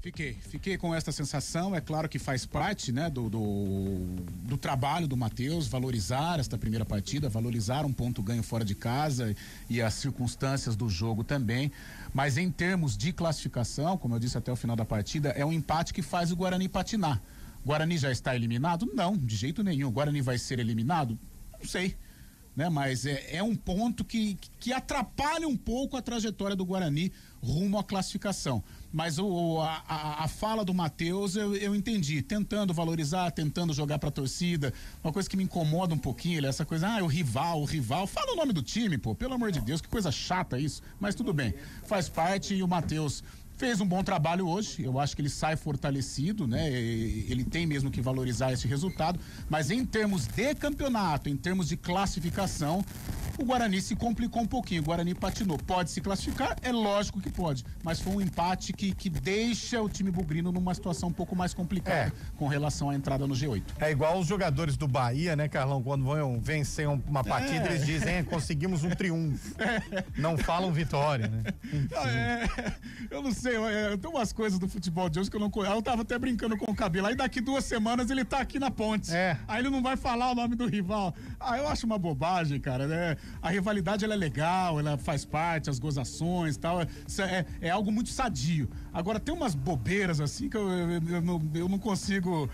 Fiquei com essa sensação. É claro que faz parte, né, do trabalho do Matheus, valorizar esta primeira partida, valorizar um ponto ganho fora de casa e as circunstâncias do jogo também. Mas em termos de classificação, como eu disse até o final da partida, é um empate que faz o Guarani patinar. O Guarani já está eliminado? Não, de jeito nenhum. O Guarani vai ser eliminado? Não sei. Né? Mas é um ponto que atrapalha um pouco a trajetória do Guarani rumo à classificação. Mas a fala do Matheus eu entendi, tentando valorizar, tentando jogar pra torcida. Uma coisa que me incomoda um pouquinho, essa coisa, o rival, fala o nome do time, pô, pelo amor de Deus, que coisa chata isso, mas tudo bem, faz parte. E o Matheus fez um bom trabalho hoje, eu acho que ele sai fortalecido, né? Ele tem mesmo que valorizar esse resultado, mas em termos de campeonato, em termos de classificação, o Guarani se complicou um pouquinho, o Guarani patinou. Pode se classificar? É lógico que pode, mas foi um empate que deixa o time bugrino numa situação um pouco mais complicada com relação à entrada no G8. É igual os jogadores do Bahia, né, Carlão, quando vão vencer uma partida, eles dizem, conseguimos um triunfo. Não falam vitória, né? Eu não sei, tem umas coisas do futebol de hoje que eu não conheço. Eu tava até brincando com o Cabelo, aí daqui 2 semanas ele tá aqui na Ponte. Aí ele não vai falar o nome do rival. Eu acho uma bobagem, cara, né? A rivalidade, ela é legal, ela faz parte, as gozações e tal, é algo muito sadio. Agora, tem umas bobeiras assim que eu não consigo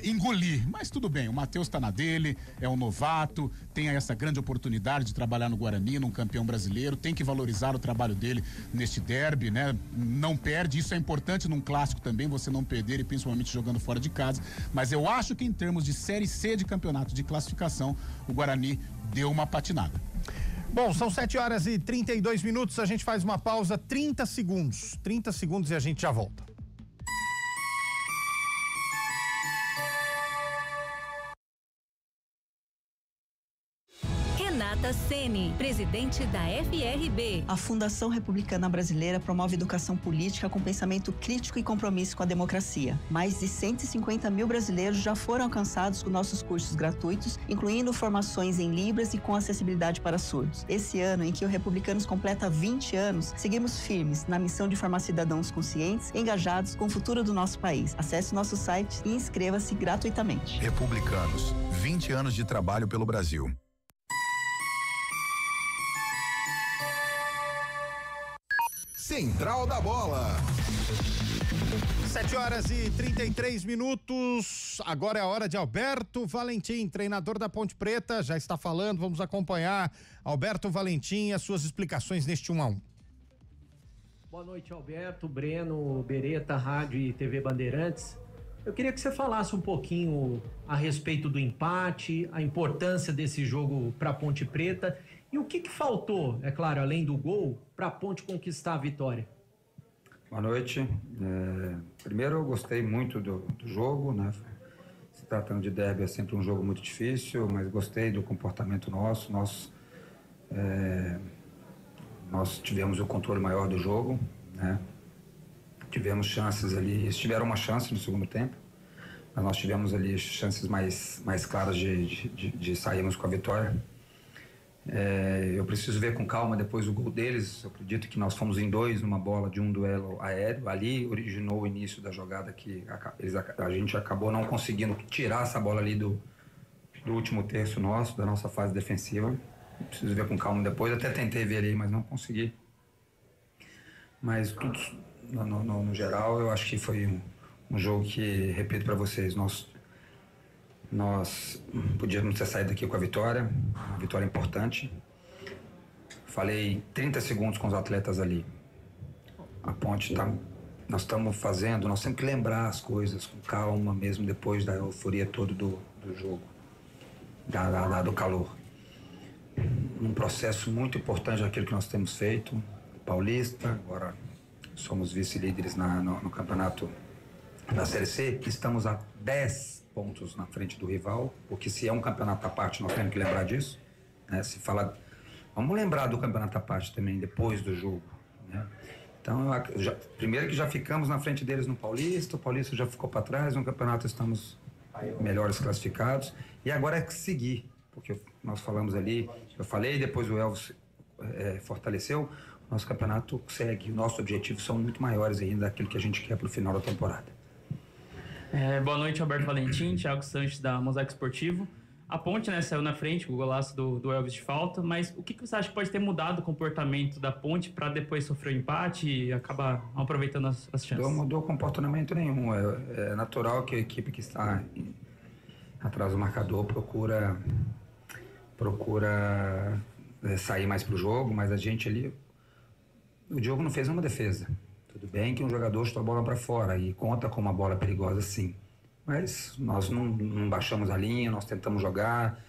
engolir, mas tudo bem, o Matheus tá na dele, é um novato, tem essa grande oportunidade de trabalhar no Guarani, num campeão brasileiro, tem que valorizar o trabalho dele neste derby, né? Não perde, isso é importante num clássico também, você não perder, e principalmente jogando fora de casa, mas eu acho que em termos de Série C de campeonato, de classificação, o Guarani deu uma patinada. Bom, são 7h32, a gente faz uma pausa, 30 segundos e a gente já volta. Renata Ceni, presidente da FRB. A Fundação Republicana Brasileira promove educação política com pensamento crítico e compromisso com a democracia. Mais de 150 mil brasileiros já foram alcançados com nossos cursos gratuitos, incluindo formações em Libras e com acessibilidade para surdos. Esse ano, em que o Republicanos completa 20 anos, seguimos firmes na missão de formar cidadãos conscientes, engajados com o futuro do nosso país. Acesse nosso site e inscreva-se gratuitamente. Republicanos, 20 anos de trabalho pelo Brasil. Central da Bola. 7h33. Agora é a hora de Alberto Valentim, treinador da Ponte Preta, já está falando, vamos acompanhar Alberto Valentim e as suas explicações neste 1-1. Boa noite, Alberto, Breno, Bereta, Rádio e TV Bandeirantes. Eu queria que você falasse um pouquinho a respeito do empate, a importância desse jogo para a Ponte Preta e o que faltou, é claro, além do gol, para a Ponte conquistar a vitória. Boa noite. Primeiro, eu gostei muito do jogo, né? Se tratando de derby, é sempre um jogo muito difícil, mas gostei do comportamento nosso. Nós tivemos o controle maior do jogo, né? Tivemos chances ali, eles tiveram uma chance no segundo tempo, mas nós tivemos ali chances mais claras de sairmos com a vitória. Eu preciso ver com calma depois o gol deles. Eu acredito que nós fomos em 2 numa bola de um duelo aéreo. Ali originou o início da jogada que a gente acabou não conseguindo tirar essa bola ali do último terço nosso, da nossa fase defensiva. Eu preciso ver com calma depois. Até tentei ver ali, mas não consegui. Mas tudo no geral, eu acho que foi um jogo que, repito para vocês, nós podíamos ter saído daqui com a vitória, uma vitória importante. Falei 30 segundos com os atletas ali. A Ponte nós estamos fazendo, nós temos que lembrar as coisas com calma, mesmo depois da euforia toda do jogo, do calor. Um processo muito importante daquilo que nós temos feito, Paulista, agora somos vice-líderes no campeonato da Série C, estamos a 10 pontos na frente do rival, porque se é um campeonato à parte, nós temos que lembrar disso, né? Vamos lembrar do campeonato à parte também, depois do jogo, né? Então, primeiro que já ficamos na frente deles no Paulista, o Paulista já ficou para trás, no campeonato estamos melhores classificados, e agora é que seguir, porque nós falamos ali, eu falei, depois o Elvis fortaleceu, nosso campeonato segue. Nossos objetivos são muito maiores ainda daquilo que a gente quer para o final da temporada. Boa noite, Alberto Valentim, Thiago Sanches da Mosaico Esportivo. A Ponte, né, saiu na frente com o golaço do Elvis de falta, mas o que você acha que pode ter mudado o comportamento da Ponte para depois sofrer o empate e acabar aproveitando as chances? Não mudou comportamento nenhum. É natural que a equipe que está atrás do marcador procura sair mais para o jogo, mas a gente ali... O Diogo não fez uma defesa. Tudo bem que um jogador chutou a bola para fora e conta com uma bola perigosa, sim. Mas nós não baixamos a linha, nós tentamos jogar.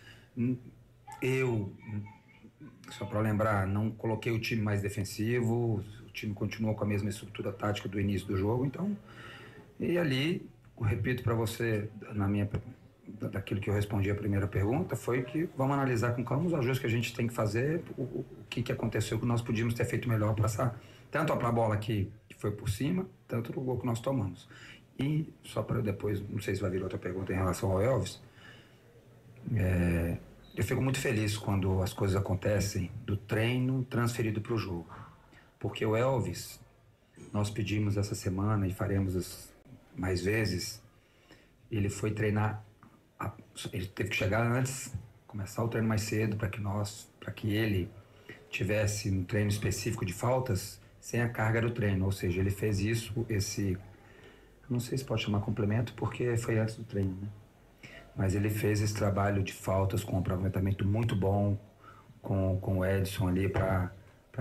Eu, só para lembrar, não coloquei o time mais defensivo, o time continuou com a mesma estrutura tática do início do jogo, então... E ali, repito para você, daquilo que eu respondi a primeira pergunta, foi que vamos analisar com calma os ajustes que a gente tem que fazer, o que aconteceu, que nós podíamos ter feito melhor para essa... Tanto para a bola que foi por cima, tanto no gol que nós tomamos. E só para depois, não sei se vai vir outra pergunta em relação ao Elvis, eu fico muito feliz quando as coisas acontecem do treino transferido para o jogo. Porque o Elvis, nós pedimos essa semana e faremos mais vezes, ele foi treinar, ele teve que chegar antes, começar o treino mais cedo para que ele tivesse um treino específico de faltas sem a carga do treino, ou seja, ele fez isso, não sei se pode chamar complemento porque foi antes do treino, né? Mas ele fez esse trabalho de faltas com um aproveitamento muito bom, com o Edson ali para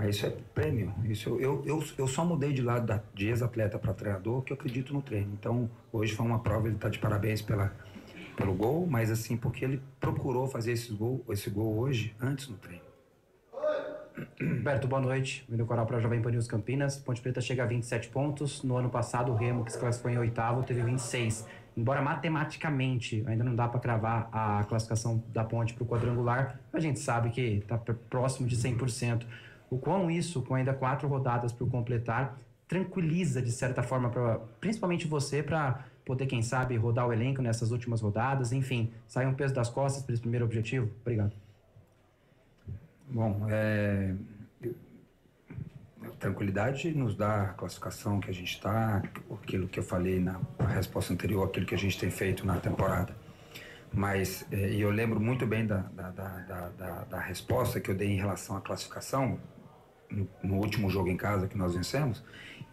isso é prêmio. Isso eu só mudei de lado de ex-atleta para treinador que eu acredito no treino. Então hoje foi uma prova, ele está de parabéns pelo gol, mas assim porque ele procurou fazer esse gol hoje antes no treino. Roberto, boa noite. Vindo coral para a Jovem Pan News Campinas. Ponte Preta chega a 27 pontos. No ano passado, o Remo, que se classificou em oitavo, teve 26. Embora matematicamente ainda não dá para cravar a classificação da Ponte para o quadrangular, a gente sabe que está próximo de 100%. O quão isso, com ainda 4 rodadas para completar, tranquiliza de certa forma, principalmente você, para poder, quem sabe, rodar o elenco nessas últimas rodadas, enfim, sair um peso das costas para esse primeiro objetivo? Obrigado. Bom, tranquilidade nos dá a classificação que a gente está, aquilo que eu falei na resposta anterior, aquilo que a gente tem feito na temporada. Mas eu lembro muito bem da resposta que eu dei em relação à classificação no último jogo em casa que nós vencemos,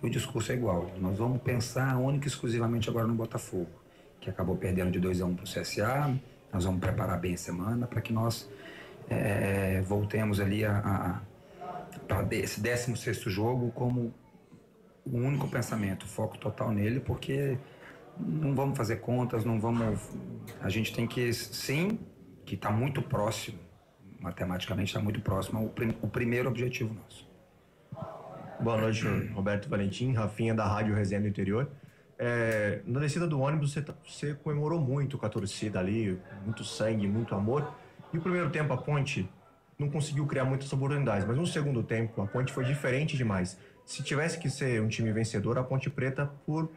e o discurso é igual. Nós vamos pensar única e exclusivamente agora no Botafogo, que acabou perdendo de 2-1 para o CSA. Nós vamos preparar bem a semana para que nós voltemos ali para esse 16º jogo como o único pensamento, foco total nele, porque não vamos fazer contas, não vamos... A gente tem que, sim, que está muito próximo, matematicamente está muito próximo o primeiro objetivo nosso. Boa noite, Roberto Valentim, Rafinha da Rádio Resenha do Interior. Na descida do ônibus você comemorou muito com a torcida ali, muito sangue, muito amor. E o primeiro tempo a Ponte não conseguiu criar muitas oportunidades, mas no segundo tempo a Ponte foi diferente demais. Se tivesse que ser um time vencedor, a Ponte Preta, por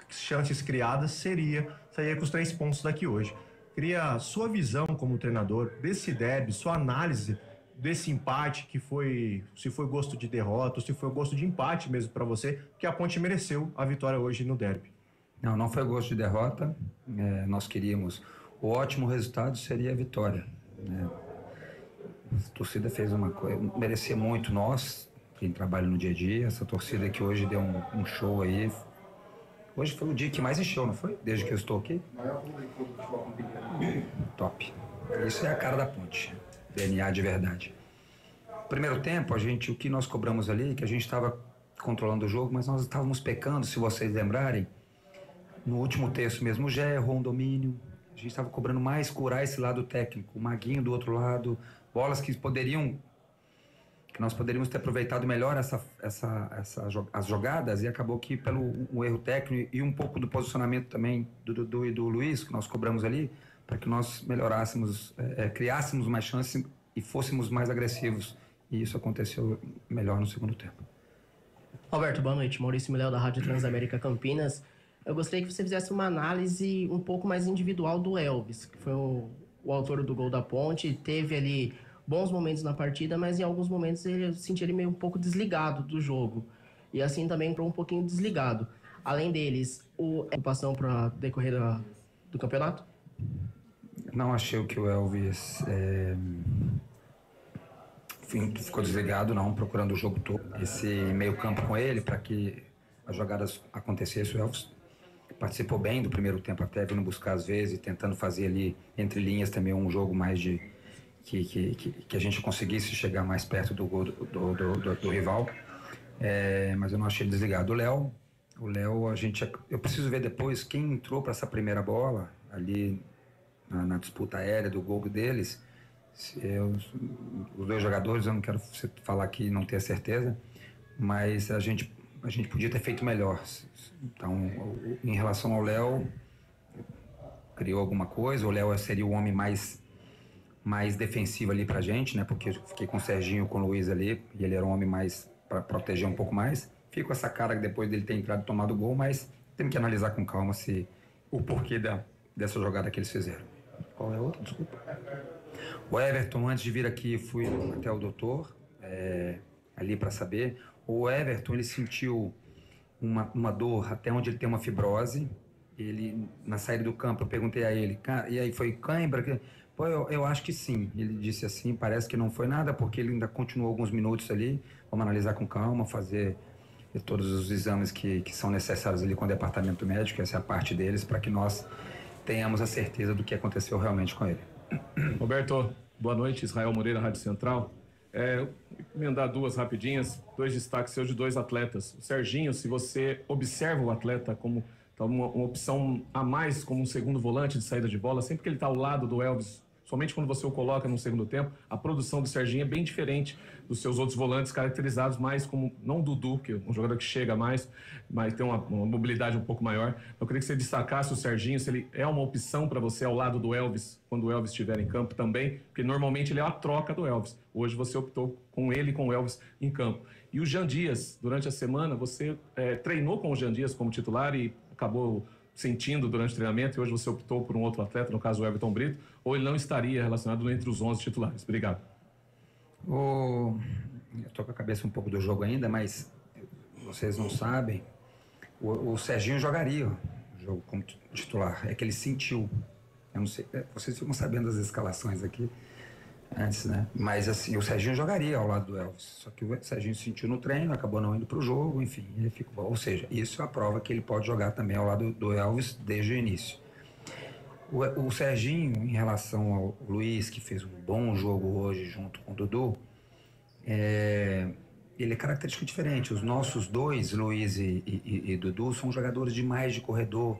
chances criadas, sairia com os 3 pontos daqui hoje. Queria a sua visão como treinador desse derby, sua análise desse empate, que foi, se foi gosto de derrota ou se foi gosto de empate mesmo para você, porque a Ponte mereceu a vitória hoje no derby. Não foi gosto de derrota, nós queríamos, o ótimo resultado seria a vitória. A torcida fez uma coisa, merecia muito nós, quem trabalha no dia a dia, essa torcida que hoje deu um show aí. Hoje foi o dia que mais encheu, não foi? Desde que eu estou aqui. Top. Isso é a cara da Ponte, DNA de verdade. Primeiro tempo, o que nós cobramos ali, que a gente estava controlando o jogo, mas nós estávamos pecando, se vocês lembrarem, no último terço mesmo, o Gé errou um domínio, a gente estava cobrando mais, curar esse lado técnico, o Maguinho do outro lado, bolas que nós poderíamos ter aproveitado melhor as jogadas, e acabou que pelo um erro técnico e um pouco do posicionamento também do Dudu e do Luiz, que nós cobramos ali, para que nós melhorássemos, criássemos mais chances e fôssemos mais agressivos. E isso aconteceu melhor no segundo tempo. Alberto, boa noite. Maurício Milhão da Rádio Transamérica Campinas. Eu gostaria que você fizesse uma análise um pouco mais individual do Elvis, que foi o autor do gol da Ponte. Teve ali bons momentos na partida, mas em alguns momentos eu senti ele meio um pouco desligado do jogo. E assim também entrou um pouquinho desligado. Além deles, a ocupação para decorrer do campeonato? Não achei que o Elvis ficou desligado, não, procurando o jogo todo. Esse meio campo com ele, para que as jogadas acontecessem, o Elvis participou bem do primeiro tempo, até vindo buscar às vezes, tentando fazer ali entre linhas também um jogo mais de que a gente conseguisse chegar mais perto do gol do rival. Mas eu não achei ele desligado. O Léo, eu preciso ver depois quem entrou para essa primeira bola ali na disputa aérea do gol deles. Os dois jogadores, eu não quero falar aqui, não ter certeza, mas a gente podia ter feito melhor. Então, em relação ao Léo, criou alguma coisa. O Léo seria o homem mais defensivo ali pra gente, né? Porque eu fiquei com o Serginho, com o Luiz ali, e ele era um homem mais para proteger um pouco mais. Fico com essa cara depois dele ter entrado e tomado o gol, mas temos que analisar com calma o porquê dessa jogada que eles fizeram. Qual é a outra? Desculpa. O Everton, antes de vir aqui, fui até o doutor, ali para saber. O Everton, ele sentiu uma dor até onde ele tem uma fibrose. Ele, na saída do campo, eu perguntei a ele, e aí foi cãibra? Pô, eu acho que sim. Ele disse assim, parece que não foi nada, porque ele ainda continuou alguns minutos ali. Vamos analisar com calma, fazer todos os exames que são necessários ali com o departamento médico, essa é a parte deles, para que nós tenhamos a certeza do que aconteceu realmente com ele. Roberto, boa noite. Israel Moreira, Rádio Central. Emendar duas rapidinhas, dois destaques seus de dois atletas. O Serginho, se você observa o atleta como uma opção a mais, como um segundo volante de saída de bola, sempre que ele está ao lado do Elvis, somente quando você o coloca no segundo tempo, a produção do Serginho é bem diferente dos seus outros volantes, caracterizados mais como, não Dudu, que é um jogador que chega mais, mas tem uma mobilidade um pouco maior. Eu queria que você destacasse o Serginho, se ele é uma opção para você ao lado do Elvis, quando o Elvis estiver em campo também, porque normalmente ele é a troca do Elvis. Hoje você optou com ele e com o Elvis em campo. E o Jean Dias, durante a semana, você treinou com o Jean Dias como titular e acabou sentindo durante o treinamento, e hoje você optou por um outro atleta, no caso o Everton Brito, ou ele não estaria relacionado entre os 11 titulares? Obrigado. Eu estou com a cabeça um pouco do jogo ainda, mas vocês não sabem, o Serginho jogaria o jogo como titular, é que ele sentiu. Eu não sei, vocês ficam sabendo das escalações aqui antes, né? Mas assim, o Serginho jogaria ao lado do Elvis, só que o Serginho sentiu no treino, acabou não indo para o jogo, enfim, ele ficou. Ou seja, isso é a prova que ele pode jogar também ao lado do Elvis desde o início. O Serginho, em relação ao Luiz, que fez um bom jogo hoje junto com o Dudu, ele é característico diferente. Os nossos dois, Luiz e Dudu, são jogadores de mais de corredor,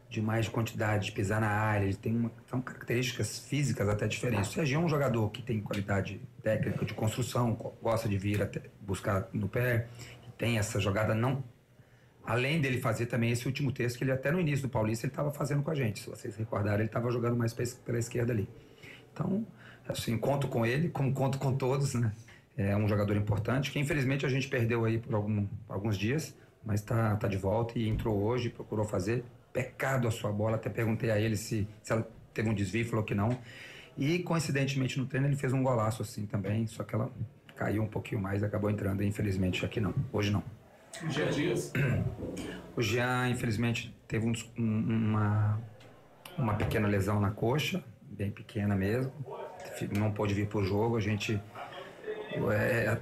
de mais de quantidade, de pisar na área. Ele são características físicas até diferentes. O Serginho é um jogador que tem qualidade técnica de construção, gosta de vir até buscar no pé, tem essa jogada não. Além dele fazer também esse último terço, que ele até no início do Paulista ele estava fazendo com a gente. Se vocês recordarem, ele estava jogando mais pela esquerda ali. Então, assim, conto com ele, como conto com todos, né? É um jogador importante, que infelizmente a gente perdeu aí por alguns dias, mas tá de volta e entrou hoje, procurou fazer. Pecado a sua bola, até perguntei a ele se ela teve um desvio, falou que não. E coincidentemente no treino ele fez um golaço assim também, só que ela caiu um pouquinho mais e acabou entrando, e infelizmente aqui não, hoje não. O Jean Dias? O Jean, infelizmente, teve uma pequena lesão na coxa, bem pequena mesmo, não pôde vir pro jogo.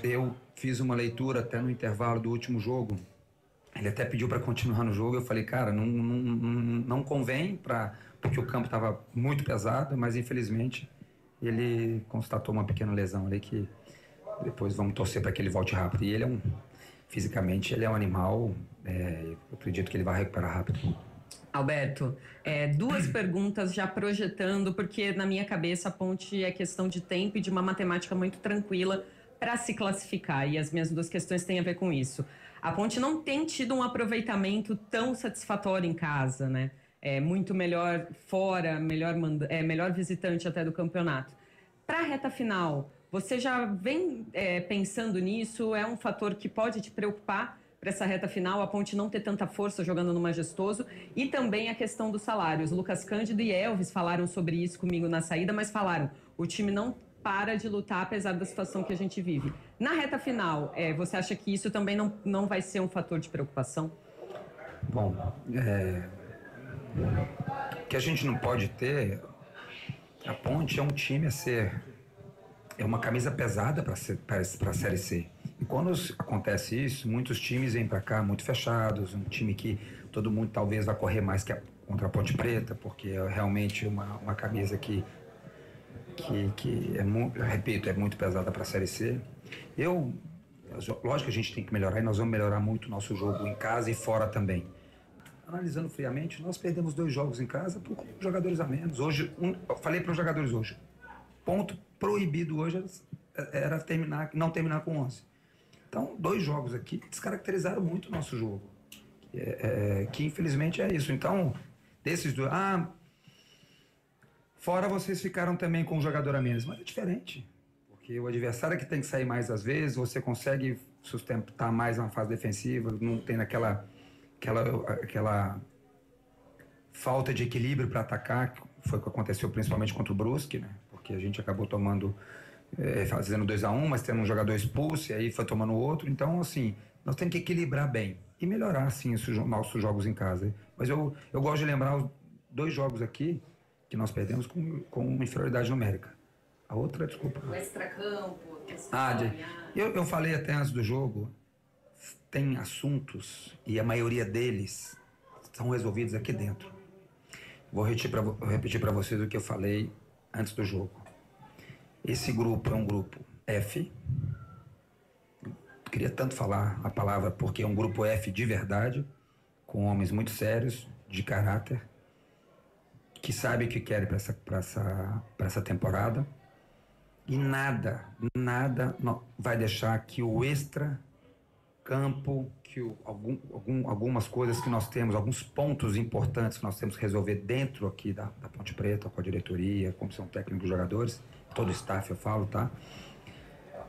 Eu fiz uma leitura até no intervalo do último jogo, ele até pediu para continuar no jogo, eu falei, cara, não convém, porque o campo estava muito pesado, mas infelizmente ele constatou uma pequena lesão ali que depois vamos torcer para que ele volte rápido. E ele fisicamente ele é um animal, eu acredito que ele vai recuperar rápido. Alberto, duas perguntas já projetando, porque na minha cabeça a Ponte é questão de tempo e de uma matemática muito tranquila para se classificar, e as minhas duas questões têm a ver com isso. A Ponte não tem tido um aproveitamento tão satisfatório em casa, né? É muito melhor fora, melhor visitante até do campeonato. Para a reta final, você já vem pensando nisso? É um fator que pode te preocupar para essa reta final, a Ponte não ter tanta força jogando no Majestoso? E também a questão dos salários. Lucas Cândido e Elvis falaram sobre isso comigo na saída, mas falaram, o time não para de lutar apesar da situação que a gente vive. Na reta final, você acha que isso também não vai ser um fator de preocupação? Bom, que a gente não pode ter, a Ponte é um time é uma camisa pesada para a Série C. E quando acontece isso, muitos times vêm para cá muito fechados, um time que todo mundo talvez vai correr mais contra a Ponte Preta, porque é realmente uma camisa que repito, é muito pesada para a Série C. Lógico que a gente tem que melhorar, e nós vamos melhorar muito o nosso jogo em casa e fora também. Analisando friamente, nós perdemos 2 jogos em casa por jogadores a menos. Hoje, eu falei para os jogadores hoje, ponto proibido hoje era não terminar com 11. Então, 2 jogos aqui descaracterizaram muito o nosso jogo, que infelizmente é isso. Então, desses 2... fora vocês ficaram também com um jogador a menos, mas é diferente. Porque o adversário é que tem que sair mais às vezes, você consegue sustentar mais na fase defensiva, não tem aquela falta de equilíbrio para atacar, que foi o que aconteceu principalmente contra o Brusque, né? Porque a gente acabou fazendo 2-1, mas tendo um jogador expulso, e aí foi tomando outro. Então, assim, nós temos que equilibrar bem e melhorar, assim, os nossos jogos em casa. Mas eu gosto de lembrar os 2 jogos aqui que nós perdemos com uma inferioridade numérica. A outra, desculpa. O extracampo. Eu falei até antes do jogo, tem assuntos e a maioria deles são resolvidos aqui dentro. Vou repetir para vocês o que eu falei antes do jogo. Esse grupo é um grupo F. Queria tanto falar a palavra porque é um grupo F de verdade, com homens muito sérios, de caráter, que sabem o que querem para essa temporada. E nada vai deixar que o extra-campo, que algumas coisas que nós temos, alguns pontos importantes que nós temos que resolver dentro aqui da Ponte Preta, com a diretoria, comissão técnica dos jogadores, todo o staff eu falo, tá?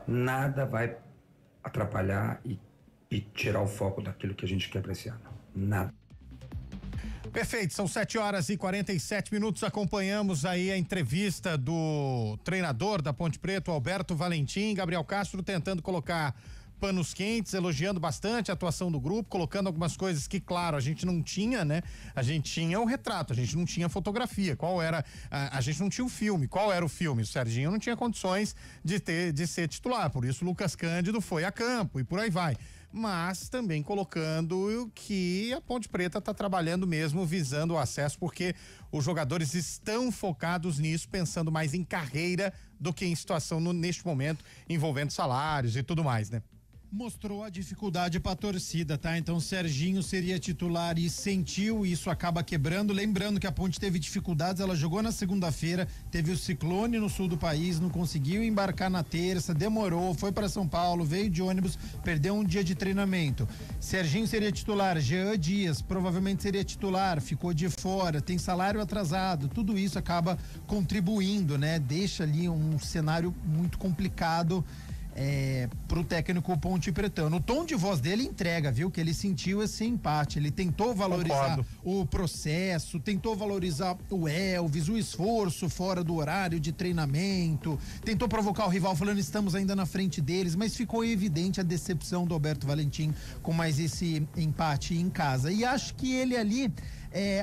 Nada vai atrapalhar e tirar o foco daquilo que a gente quer para esse ano. Nada. Perfeito, são 7h47, acompanhamos aí a entrevista do treinador da Ponte Preta, Alberto Valentim. Gabriel Castro tentando colocar panos quentes, elogiando bastante a atuação do grupo, colocando algumas coisas que, claro, a gente não tinha, né? A gente tinha o retrato, a gente não tinha fotografia, a gente não tinha o filme, qual era o filme? O Serginho não tinha condições de ser titular, por isso o Lucas Cândido foi a campo e por aí vai. Mas também colocando que a Ponte Preta está trabalhando mesmo visando o acesso, porque os jogadores estão focados nisso, pensando mais em carreira do que em situação neste momento envolvendo salários e tudo mais, né? Mostrou a dificuldade para a torcida, tá? Então Serginho seria titular e sentiu, isso acaba quebrando. Lembrando que a Ponte teve dificuldades, ela jogou na segunda-feira, teve o ciclone no sul do país, não conseguiu embarcar na terça, demorou, foi para São Paulo, veio de ônibus, perdeu um dia de treinamento. Serginho seria titular, Jean Dias provavelmente seria titular, ficou de fora, tem salário atrasado, tudo isso acaba contribuindo, né? Deixa ali um cenário muito complicado pro técnico Ponte Pretano. O tom de voz dele entrega, viu? Que ele sentiu esse empate, ele tentou valorizar o processo, tentou valorizar o Elvis, o esforço fora do horário de treinamento, tentou provocar o rival falando estamos ainda na frente deles, mas ficou evidente a decepção do Alberto Valentim com mais esse empate em casa, e acho que ele ali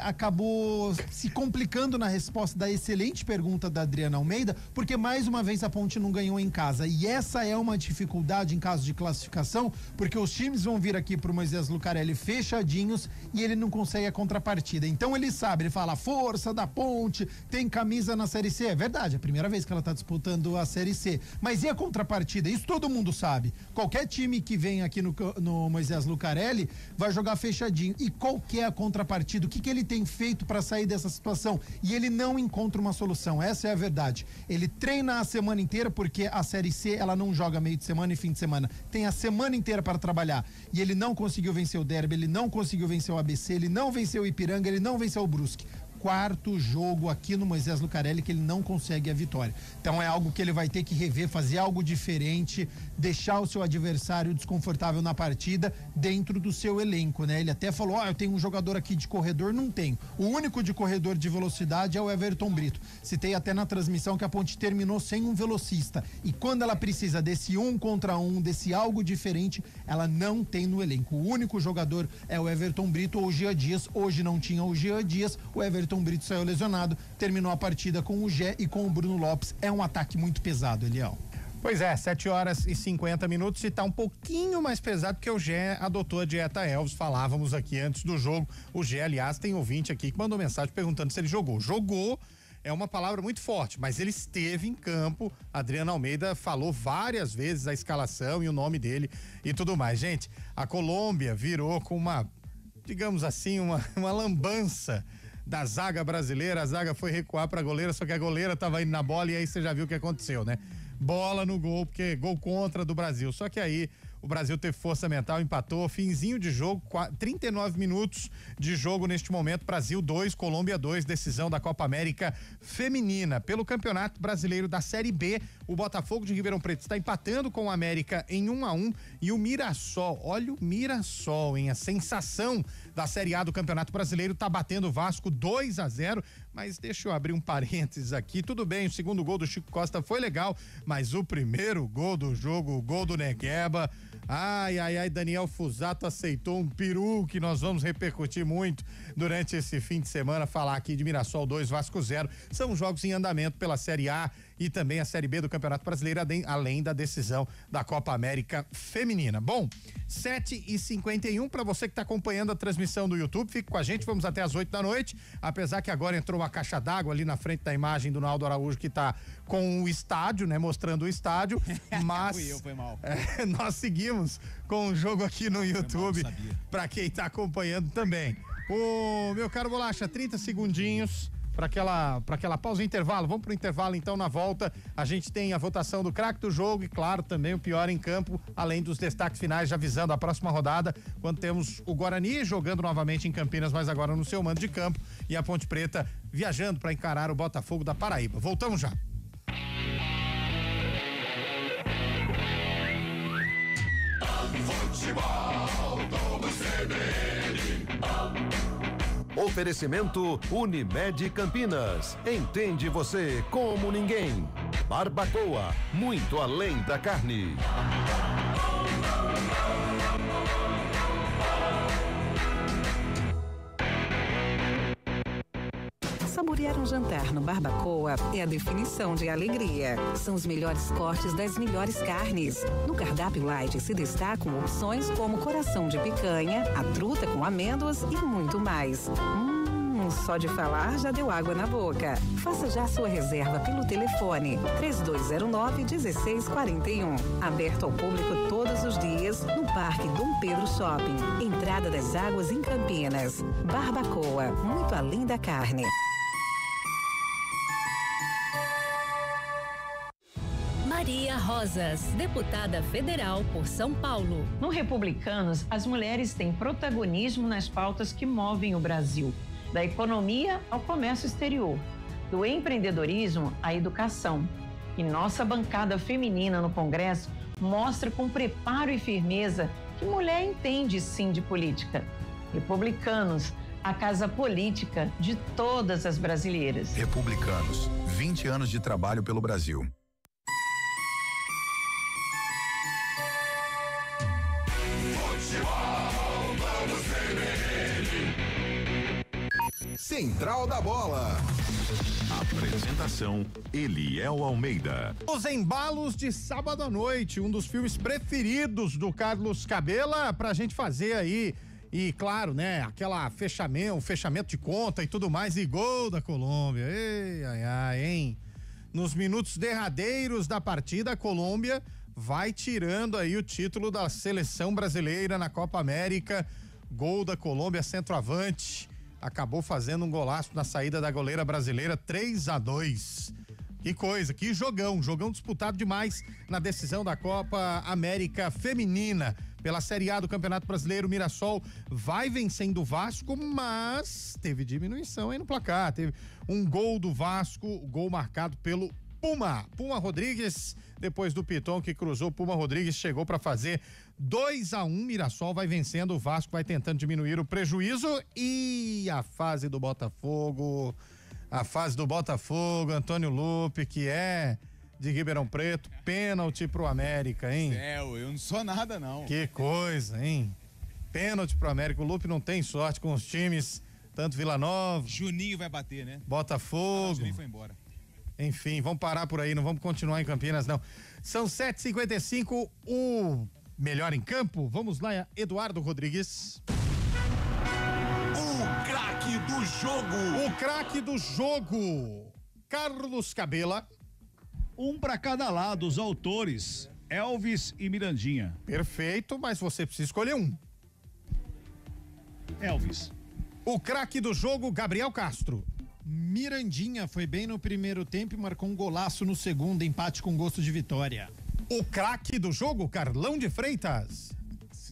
acabou se complicando na resposta da excelente pergunta da Adriana Almeida, porque mais uma vez a Ponte não ganhou em casa, e essa é uma dificuldade em caso de classificação, porque os times vão vir aqui pro Moisés Lucarelli fechadinhos e ele não consegue a contrapartida. Então ele sabe, ele fala, força da Ponte, tem camisa na Série C, é verdade, é a primeira vez que ela tá disputando a Série C, mas e a contrapartida? Isso todo mundo sabe, qualquer time que vem aqui no Moisés Lucarelli vai jogar fechadinho, e qual que é a contrapartida? O que ele tem feito para sair dessa situação? E ele não encontra uma solução, essa é a verdade. Ele treina a semana inteira, porque a Série C ela não joga meio de semana e fim de semana, tem a semana inteira para trabalhar, e ele não conseguiu vencer o Derby, ele não conseguiu vencer o ABC, ele não venceu o Ipiranga, ele não venceu o Brusque. 4º jogo aqui no Moisés Lucarelli que ele não consegue a vitória. Então é algo que ele vai ter que rever, fazer algo diferente, deixar o seu adversário desconfortável na partida dentro do seu elenco, né? Ele até falou, eu tenho um jogador aqui de corredor, não tenho. O único de corredor de velocidade é o Everton Brito. Citei até na transmissão que a Ponte terminou sem um velocista. E quando ela precisa desse 1 contra 1, desse algo diferente, ela não tem no elenco. O único jogador é o Everton Brito ou o Jean Dias. Hoje não tinha o Jean Dias, o Everton Brito saiu lesionado, terminou a partida com o Gé e com o Bruno Lopes. É um ataque muito pesado, Eliel. Pois é, 7h50 e tá um pouquinho mais pesado porque o Gé adotou a dieta Elvis, falávamos aqui antes do jogo. O Gé, aliás, tem ouvinte aqui que mandou mensagem perguntando se ele jogou. Jogou é uma palavra muito forte, mas ele esteve em campo. Adriano Almeida falou várias vezes a escalação e o nome dele e tudo mais. Gente, a Colômbia virou com uma, digamos assim, uma lambança da zaga brasileira. A zaga foi recuar pra goleira, só que a goleira tava indo na bola e aí você já viu o que aconteceu, né? Bola no gol, porque gol contra do Brasil. Só que aí o Brasil teve força mental, empatou, finzinho de jogo, 39 minutos de jogo neste momento, Brasil 2, Colômbia 2, decisão da Copa América Feminina. Pelo Campeonato Brasileiro da Série B, o Botafogo de Ribeirão Preto está empatando com o América em 1-1 e o Mirassol, olha o Mirassol, hein? A sensação da Série A do Campeonato Brasileiro tá batendo o Vasco 2-0, mas deixa eu abrir um parênteses aqui, tudo bem, o segundo gol do Chico Costa foi legal, mas o primeiro gol do jogo, o gol do Negueba, ai, Daniel Fusato aceitou um peru que nós vamos repercutir muito durante esse fim de semana, falar aqui de Mirassol 2, Vasco 0, são jogos em andamento pela Série A e também a Série B do Campeonato Brasileiro, além da decisão da Copa América Feminina. Bom, 7h51, para você que está acompanhando a transmissão do YouTube, fique com a gente, vamos até as 8 da noite, apesar que agora entrou uma caixa d'água ali na frente da imagem do Naldo Araújo que está com o estádio, né, mostrando o estádio, mas foi mal. Nós seguimos com o jogo aqui no YouTube, para quem está acompanhando também. O meu caro Bolacha, 30 segundinhos para aquela pausa, intervalo. Vamos pro intervalo então. Na volta a gente tem a votação do craque do jogo e claro também o pior em campo, além dos destaques finais já visando a próxima rodada, quando temos o Guarani jogando novamente em Campinas, mas agora no seu mando de campo, e a Ponte Preta viajando para encarar o Botafogo da Paraíba. Voltamos já. Futebol do CBN. Oferecimento Unimed Campinas. Entende você como ninguém. Barbacoa, muito além da carne. Saborear um jantar no Barbacoa é a definição de alegria. São os melhores cortes das melhores carnes. No cardápio light se destacam opções como coração de picanha, a truta com amêndoas e muito mais. Só de falar já deu água na boca. Faça já sua reserva pelo telefone 3209-1641. Aberto ao público todos os dias no Parque Dom Pedro Shopping. Entrada das Águas em Campinas. Barbacoa, muito além da carne. Maria Rosas, deputada federal por São Paulo. No Republicanos, as mulheres têm protagonismo nas pautas que movem o Brasil. Da economia ao comércio exterior, do empreendedorismo à educação. E nossa bancada feminina no Congresso mostra com preparo e firmeza que mulher entende sim de política. Republicanos, a casa política de todas as brasileiras. Republicanos, 20 anos de trabalho pelo Brasil. Central da Bola. Apresentação Eliel Almeida. Os embalos de sábado à noite, um dos filmes preferidos do Carlos Cabela pra gente fazer aí. E claro, né, fechamento de conta e tudo mais, e gol da Colômbia. Ei, hein? Nos minutos derradeiros da partida, a Colômbia vai tirando aí o título da seleção brasileira na Copa América. Gol da Colômbia, centroavante. Acabou fazendo um golaço na saída da goleira brasileira, 3-2. Que coisa, que jogão disputado demais na decisão da Copa América Feminina. Pela Série A do Campeonato Brasileiro, o Mirassol vai vencendo o Vasco, mas teve diminuição aí no placar. Teve um gol do Vasco, gol marcado pelo Puma Rodrigues, depois do Piton que cruzou, Puma Rodrigues chegou para fazer 2-1, Mirassol vai vencendo, o Vasco vai tentando diminuir o prejuízo e a fase do Botafogo, Antônio Lupe, que é de Ribeirão Preto, pênalti pro América, hein? Eu não sou nada, não. Que coisa, hein? Pênalti pro América, o Lupe não tem sorte com os times, tanto Vila Nova. Juninho vai bater, né? Botafogo. Juninho foi embora. Enfim, vamos parar por aí, não vamos continuar em Campinas, não. São 7h55, o melhor em campo, vamos lá, Eduardo Rodrigues. O craque do jogo, Carlos Cabela. Um para cada lado, os autores, Elvis e Mirandinha. Perfeito, mas você precisa escolher um. Elvis. O craque do jogo, Gabriel Castro. Mirandinha foi bem no primeiro tempo e marcou um golaço no segundo, empate com gosto de vitória. O craque do jogo, Carlão de Freitas.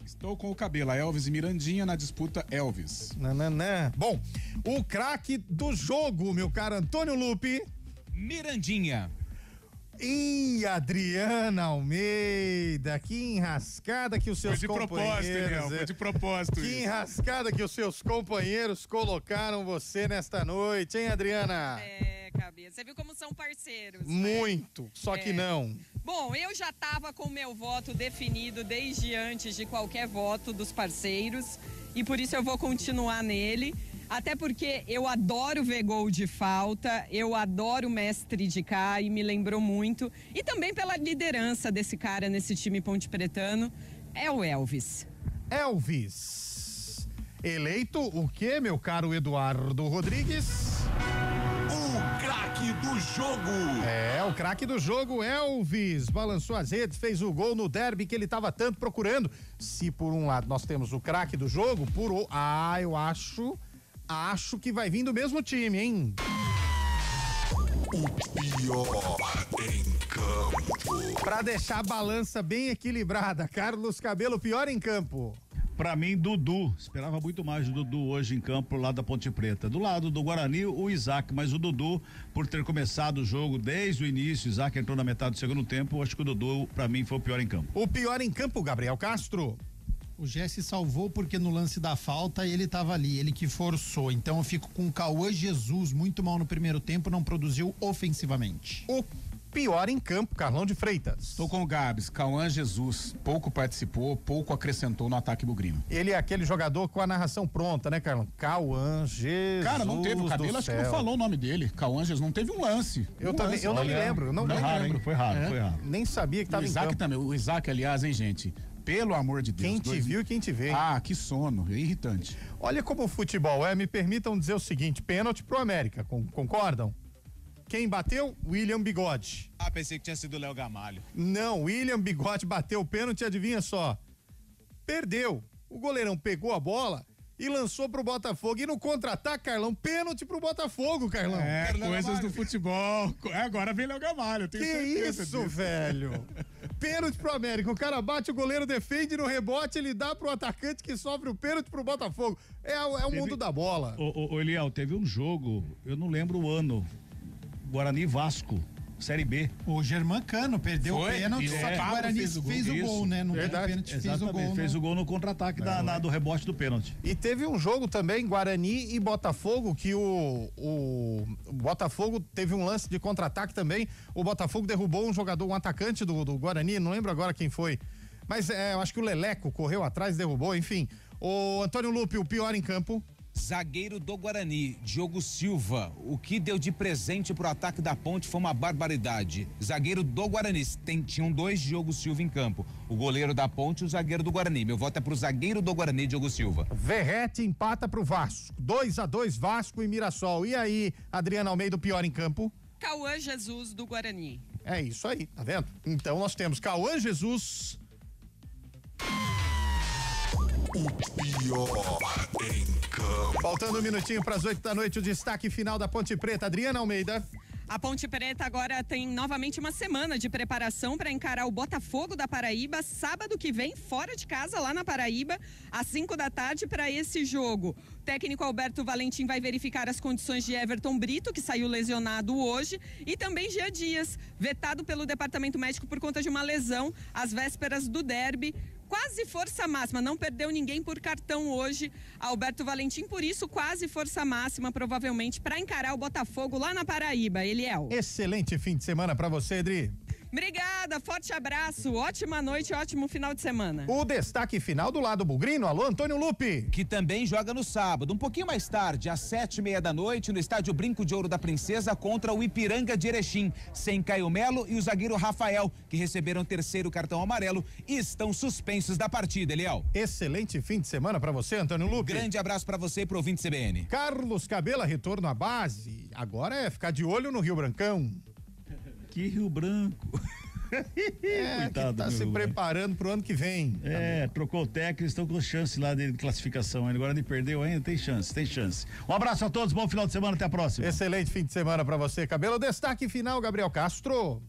Estou com o Cabela, Elvis e Mirandinha na disputa Elvis. Nananã. Bom, o craque do jogo, meu caro Antônio Lupe. Mirandinha. E Adriana Almeida, que enrascada que os seus companheiros... Foi de propósito, Que enrascada que os seus companheiros colocaram você nesta noite, hein, Adriana? Cabeça. Você viu como são parceiros, Muito, né? Só que não. Bom, eu já estava com o meu voto definido desde antes de qualquer voto dos parceiros e por isso eu vou continuar nele. Até porque eu adoro ver gol de falta, eu adoro o mestre de cá e me lembrou muito. E também pela liderança desse cara nesse time pontepretano, é o Elvis. Elvis. Eleito o quê, meu caro Eduardo Rodrigues? O craque do jogo. É, o craque do jogo, Elvis. Balançou as redes, fez o gol no derby que ele estava tanto procurando. Se por um lado nós temos o craque do jogo, por outro... eu acho que vai vir do mesmo time, hein? O pior em campo. Pra deixar a balança bem equilibrada, Carlos Cabelo, pior em campo. Pra mim, Dudu. Esperava muito mais do Dudu hoje em campo, lá da Ponte Preta. Do lado do Guarani, o Isaac, mas o Dudu, por ter começado o jogo desde o início, o Isaac entrou na metade do segundo tempo, acho que o Dudu, pra mim, foi o pior em campo. O pior em campo, Gabriel Castro. O Jesse salvou porque no lance da falta ele estava ali, ele que forçou. Então eu fico com o Cauã Jesus, muito mal no primeiro tempo, não produziu ofensivamente. O pior em campo, Carlão de Freitas. Estou com o Gabs, Cauã Jesus, pouco participou, pouco acrescentou no ataque bugrino. Ele é aquele jogador com a narração pronta, né, Carlão? Cauã Jesus. Cara, não teve, o Cabelo acho que não falou o nome dele. Cauã Jesus, não teve um lance. Eu não me lembro, não lembro. Foi raro. Nem sabia que estava em campo. Também, o Isaac, aliás, hein, gente? Pelo amor de Deus. Quem te viu e quem te vê. Que sono, é irritante. Olha como o futebol é, me permitam dizer o seguinte, pênalti pro América, concordam? Quem bateu? William Bigode. Pensei que tinha sido o Léo Gamalho. Não, William Bigode bateu o pênalti, adivinha só? Perdeu. O goleirão pegou a bola e lançou pro Botafogo. E no contra-ataque, Carlão, pênalti pro Botafogo, Carlão. Coisas do futebol. Agora vem Léo Gamalho, eu tenho certeza isso, disso. velho? Pênalti pro América. O cara bate, o goleiro defende, no rebote ele dá pro atacante que sofre o pênalti pro Botafogo. É o mundo da bola. Ô Eliel, teve um jogo, eu não lembro o ano, Guarani Vasco, Série B. O Germancano perdeu o pênalti, só que o Guarani fez o gol, né? Não teve pênalti, fez o gol. Fez o gol no contra-ataque do rebote do pênalti. E teve um jogo também, Guarani e Botafogo, que o Botafogo teve um lance de contra-ataque também. O Botafogo derrubou um jogador, um atacante do Guarani, não lembro agora quem foi. Mas eu acho que o Leleco correu atrás, derrubou, enfim. O Antônio Lupe, o pior em campo. Zagueiro do Guarani, Diogo Silva. O que deu de presente pro ataque da Ponte foi uma barbaridade. Zagueiro do Guarani, tinham dois Diogo Silva em campo. O goleiro da Ponte e o zagueiro do Guarani. Meu voto é pro zagueiro do Guarani, Diogo Silva. Verrete empata pro Vasco. 2-2 Vasco e Mirassol. E aí, Adriana Almeida, o pior em campo? Cauã Jesus do Guarani. É isso aí, tá vendo? Então nós temos Cauã Jesus. O pior em campo. Faltando um minutinho para as 8 da noite, o destaque final da Ponte Preta. Adriana Almeida. A Ponte Preta agora tem novamente uma semana de preparação para encarar o Botafogo da Paraíba, sábado que vem, fora de casa, lá na Paraíba, às 5 da tarde, para esse jogo. O técnico Alberto Valentim vai verificar as condições de Everton Brito, que saiu lesionado hoje, e também Jean Dias, vetado pelo departamento médico por conta de uma lesão às vésperas do derby. Quase força máxima, não perdeu ninguém por cartão hoje, Alberto Valentim, por isso quase força máxima, provavelmente, para encarar o Botafogo lá na Paraíba, Eliel. Excelente fim de semana para você, Edri. Obrigada, forte abraço, ótima noite, ótimo final de semana. O destaque final do lado bugrino, alô Antônio Lupe. Que também joga no sábado, um pouquinho mais tarde, às 7:30 da noite, no estádio Brinco de Ouro da Princesa, contra o Ipiranga de Erechim, sem Caio Melo e o zagueiro Rafael, que receberam o 3º cartão amarelo e estão suspensos da partida, Eliel. Excelente fim de semana para você, Antônio Lupe. Grande abraço para você e pro ouvinte CBN. Carlos Cabela, retorno à base, agora é ficar de olho no Rio Brancão. Que Rio Branco. Coitado, tá se preparando pro ano que vem. Trocou o técnico, estão com chance lá de classificação. Agora ele perdeu ainda, tem chance. Um abraço a todos, bom final de semana, até a próxima. Excelente fim de semana pra você, Cabelo. Destaque final, Gabriel Castro.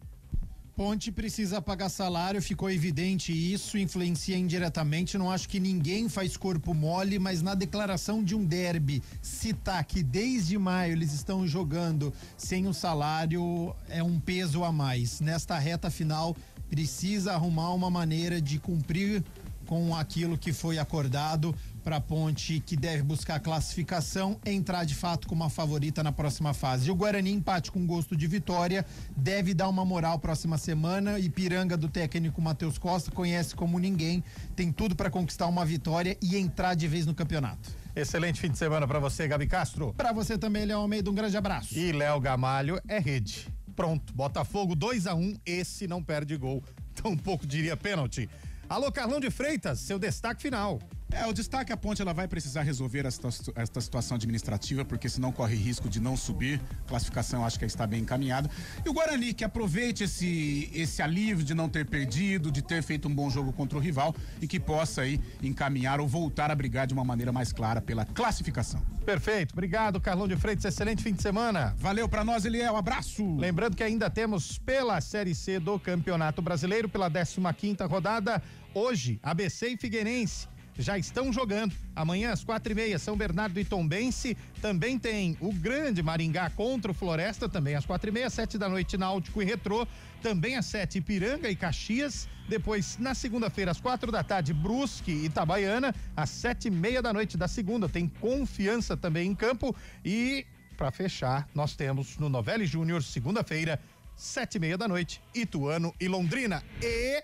Ponte precisa pagar salário, ficou evidente isso, influencia indiretamente, não acho que ninguém faz corpo mole, mas na declaração de um derby, citar que desde maio eles estão jogando sem o salário é um peso a mais. Nesta reta final, precisa arrumar uma maneira de cumprir com aquilo que foi acordado para a Ponte, que deve buscar a classificação, entrar de fato como uma favorita na próxima fase. E o Guarani, empate com gosto de vitória, deve dar uma moral próxima semana. Ipiranga do técnico Matheus Costa conhece como ninguém, tem tudo para conquistar uma vitória e entrar de vez no campeonato. Excelente fim de semana para você, Gabi Castro. Para você também, Léo Almeida, um grande abraço. E Léo Gamalho é rede. Pronto, Botafogo 2-1, esse não perde gol, tampouco diria pênalti. Alô, Carlão de Freitas, seu destaque final. O destaque, a Ponte ela vai precisar resolver esta situação administrativa, porque senão corre risco de não subir. A classificação acho que está bem encaminhada. E o Guarani, que aproveite esse alívio de não ter perdido, de ter feito um bom jogo contra o rival e que possa aí encaminhar ou voltar a brigar de uma maneira mais clara pela classificação. Perfeito, obrigado, Carlão de Freitas, excelente fim de semana. Valeu pra nós, Eliel, abraço. Lembrando que ainda temos pela Série C do Campeonato Brasileiro, pela 15ª rodada, hoje, ABC e Figueirense já estão jogando. Amanhã às 4:30, São Bernardo e Tombense. Também tem o grande Maringá contra o Floresta, também às 4:30, 7 da noite, Náutico e Retrô. Também às 7, Ipiranga e Caxias. Depois, na segunda-feira, às 4 da tarde, Brusque e Itabaiana. Às 7:30 da noite da segunda, tem Confiança também em campo. E, para fechar, nós temos no Novelli Júnior, segunda-feira, 7:30 da noite, Ituano e Londrina. E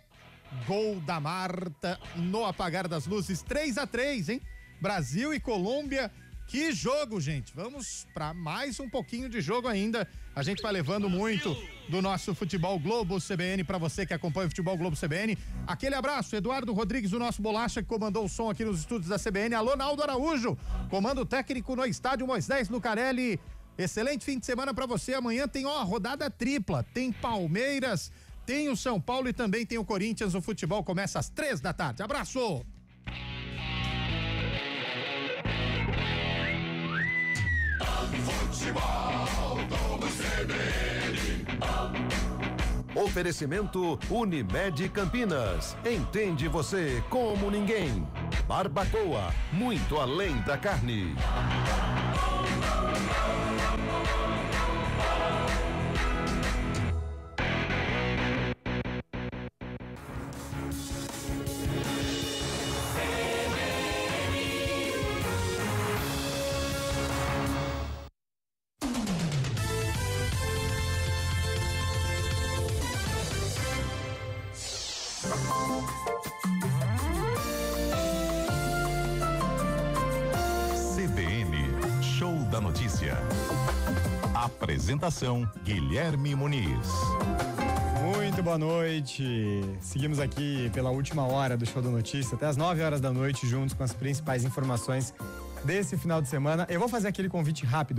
gol da Marta no apagar das luzes, 3-3, hein? Brasil e Colômbia, que jogo, gente. Vamos para mais um pouquinho de jogo ainda. A gente vai levando muito do nosso Futebol Globo CBN para você que acompanha o Futebol Globo CBN. Aquele abraço, Eduardo Rodrigues, o nosso bolacha, que comandou o som aqui nos estúdios da CBN. Alô, Naldo Araújo, comando técnico no estádio Moisés Lucarelli. Excelente fim de semana para você. Amanhã tem a rodada tripla, tem Palmeiras, tem o São Paulo e também tem o Corinthians. O futebol começa às 3 da tarde. Abraço! Futebol Globo CBN. Oferecimento Unimed Campinas. Entende você como ninguém. Barbacoa, muito além da carne. CBN, Show da Notícia. Apresentação, Guilherme Muniz. Muito boa noite. Seguimos aqui pela última hora do Show da Notícia, até as 9 horas da noite, juntos com as principais informações desse final de semana. Eu vou fazer aquele convite rápido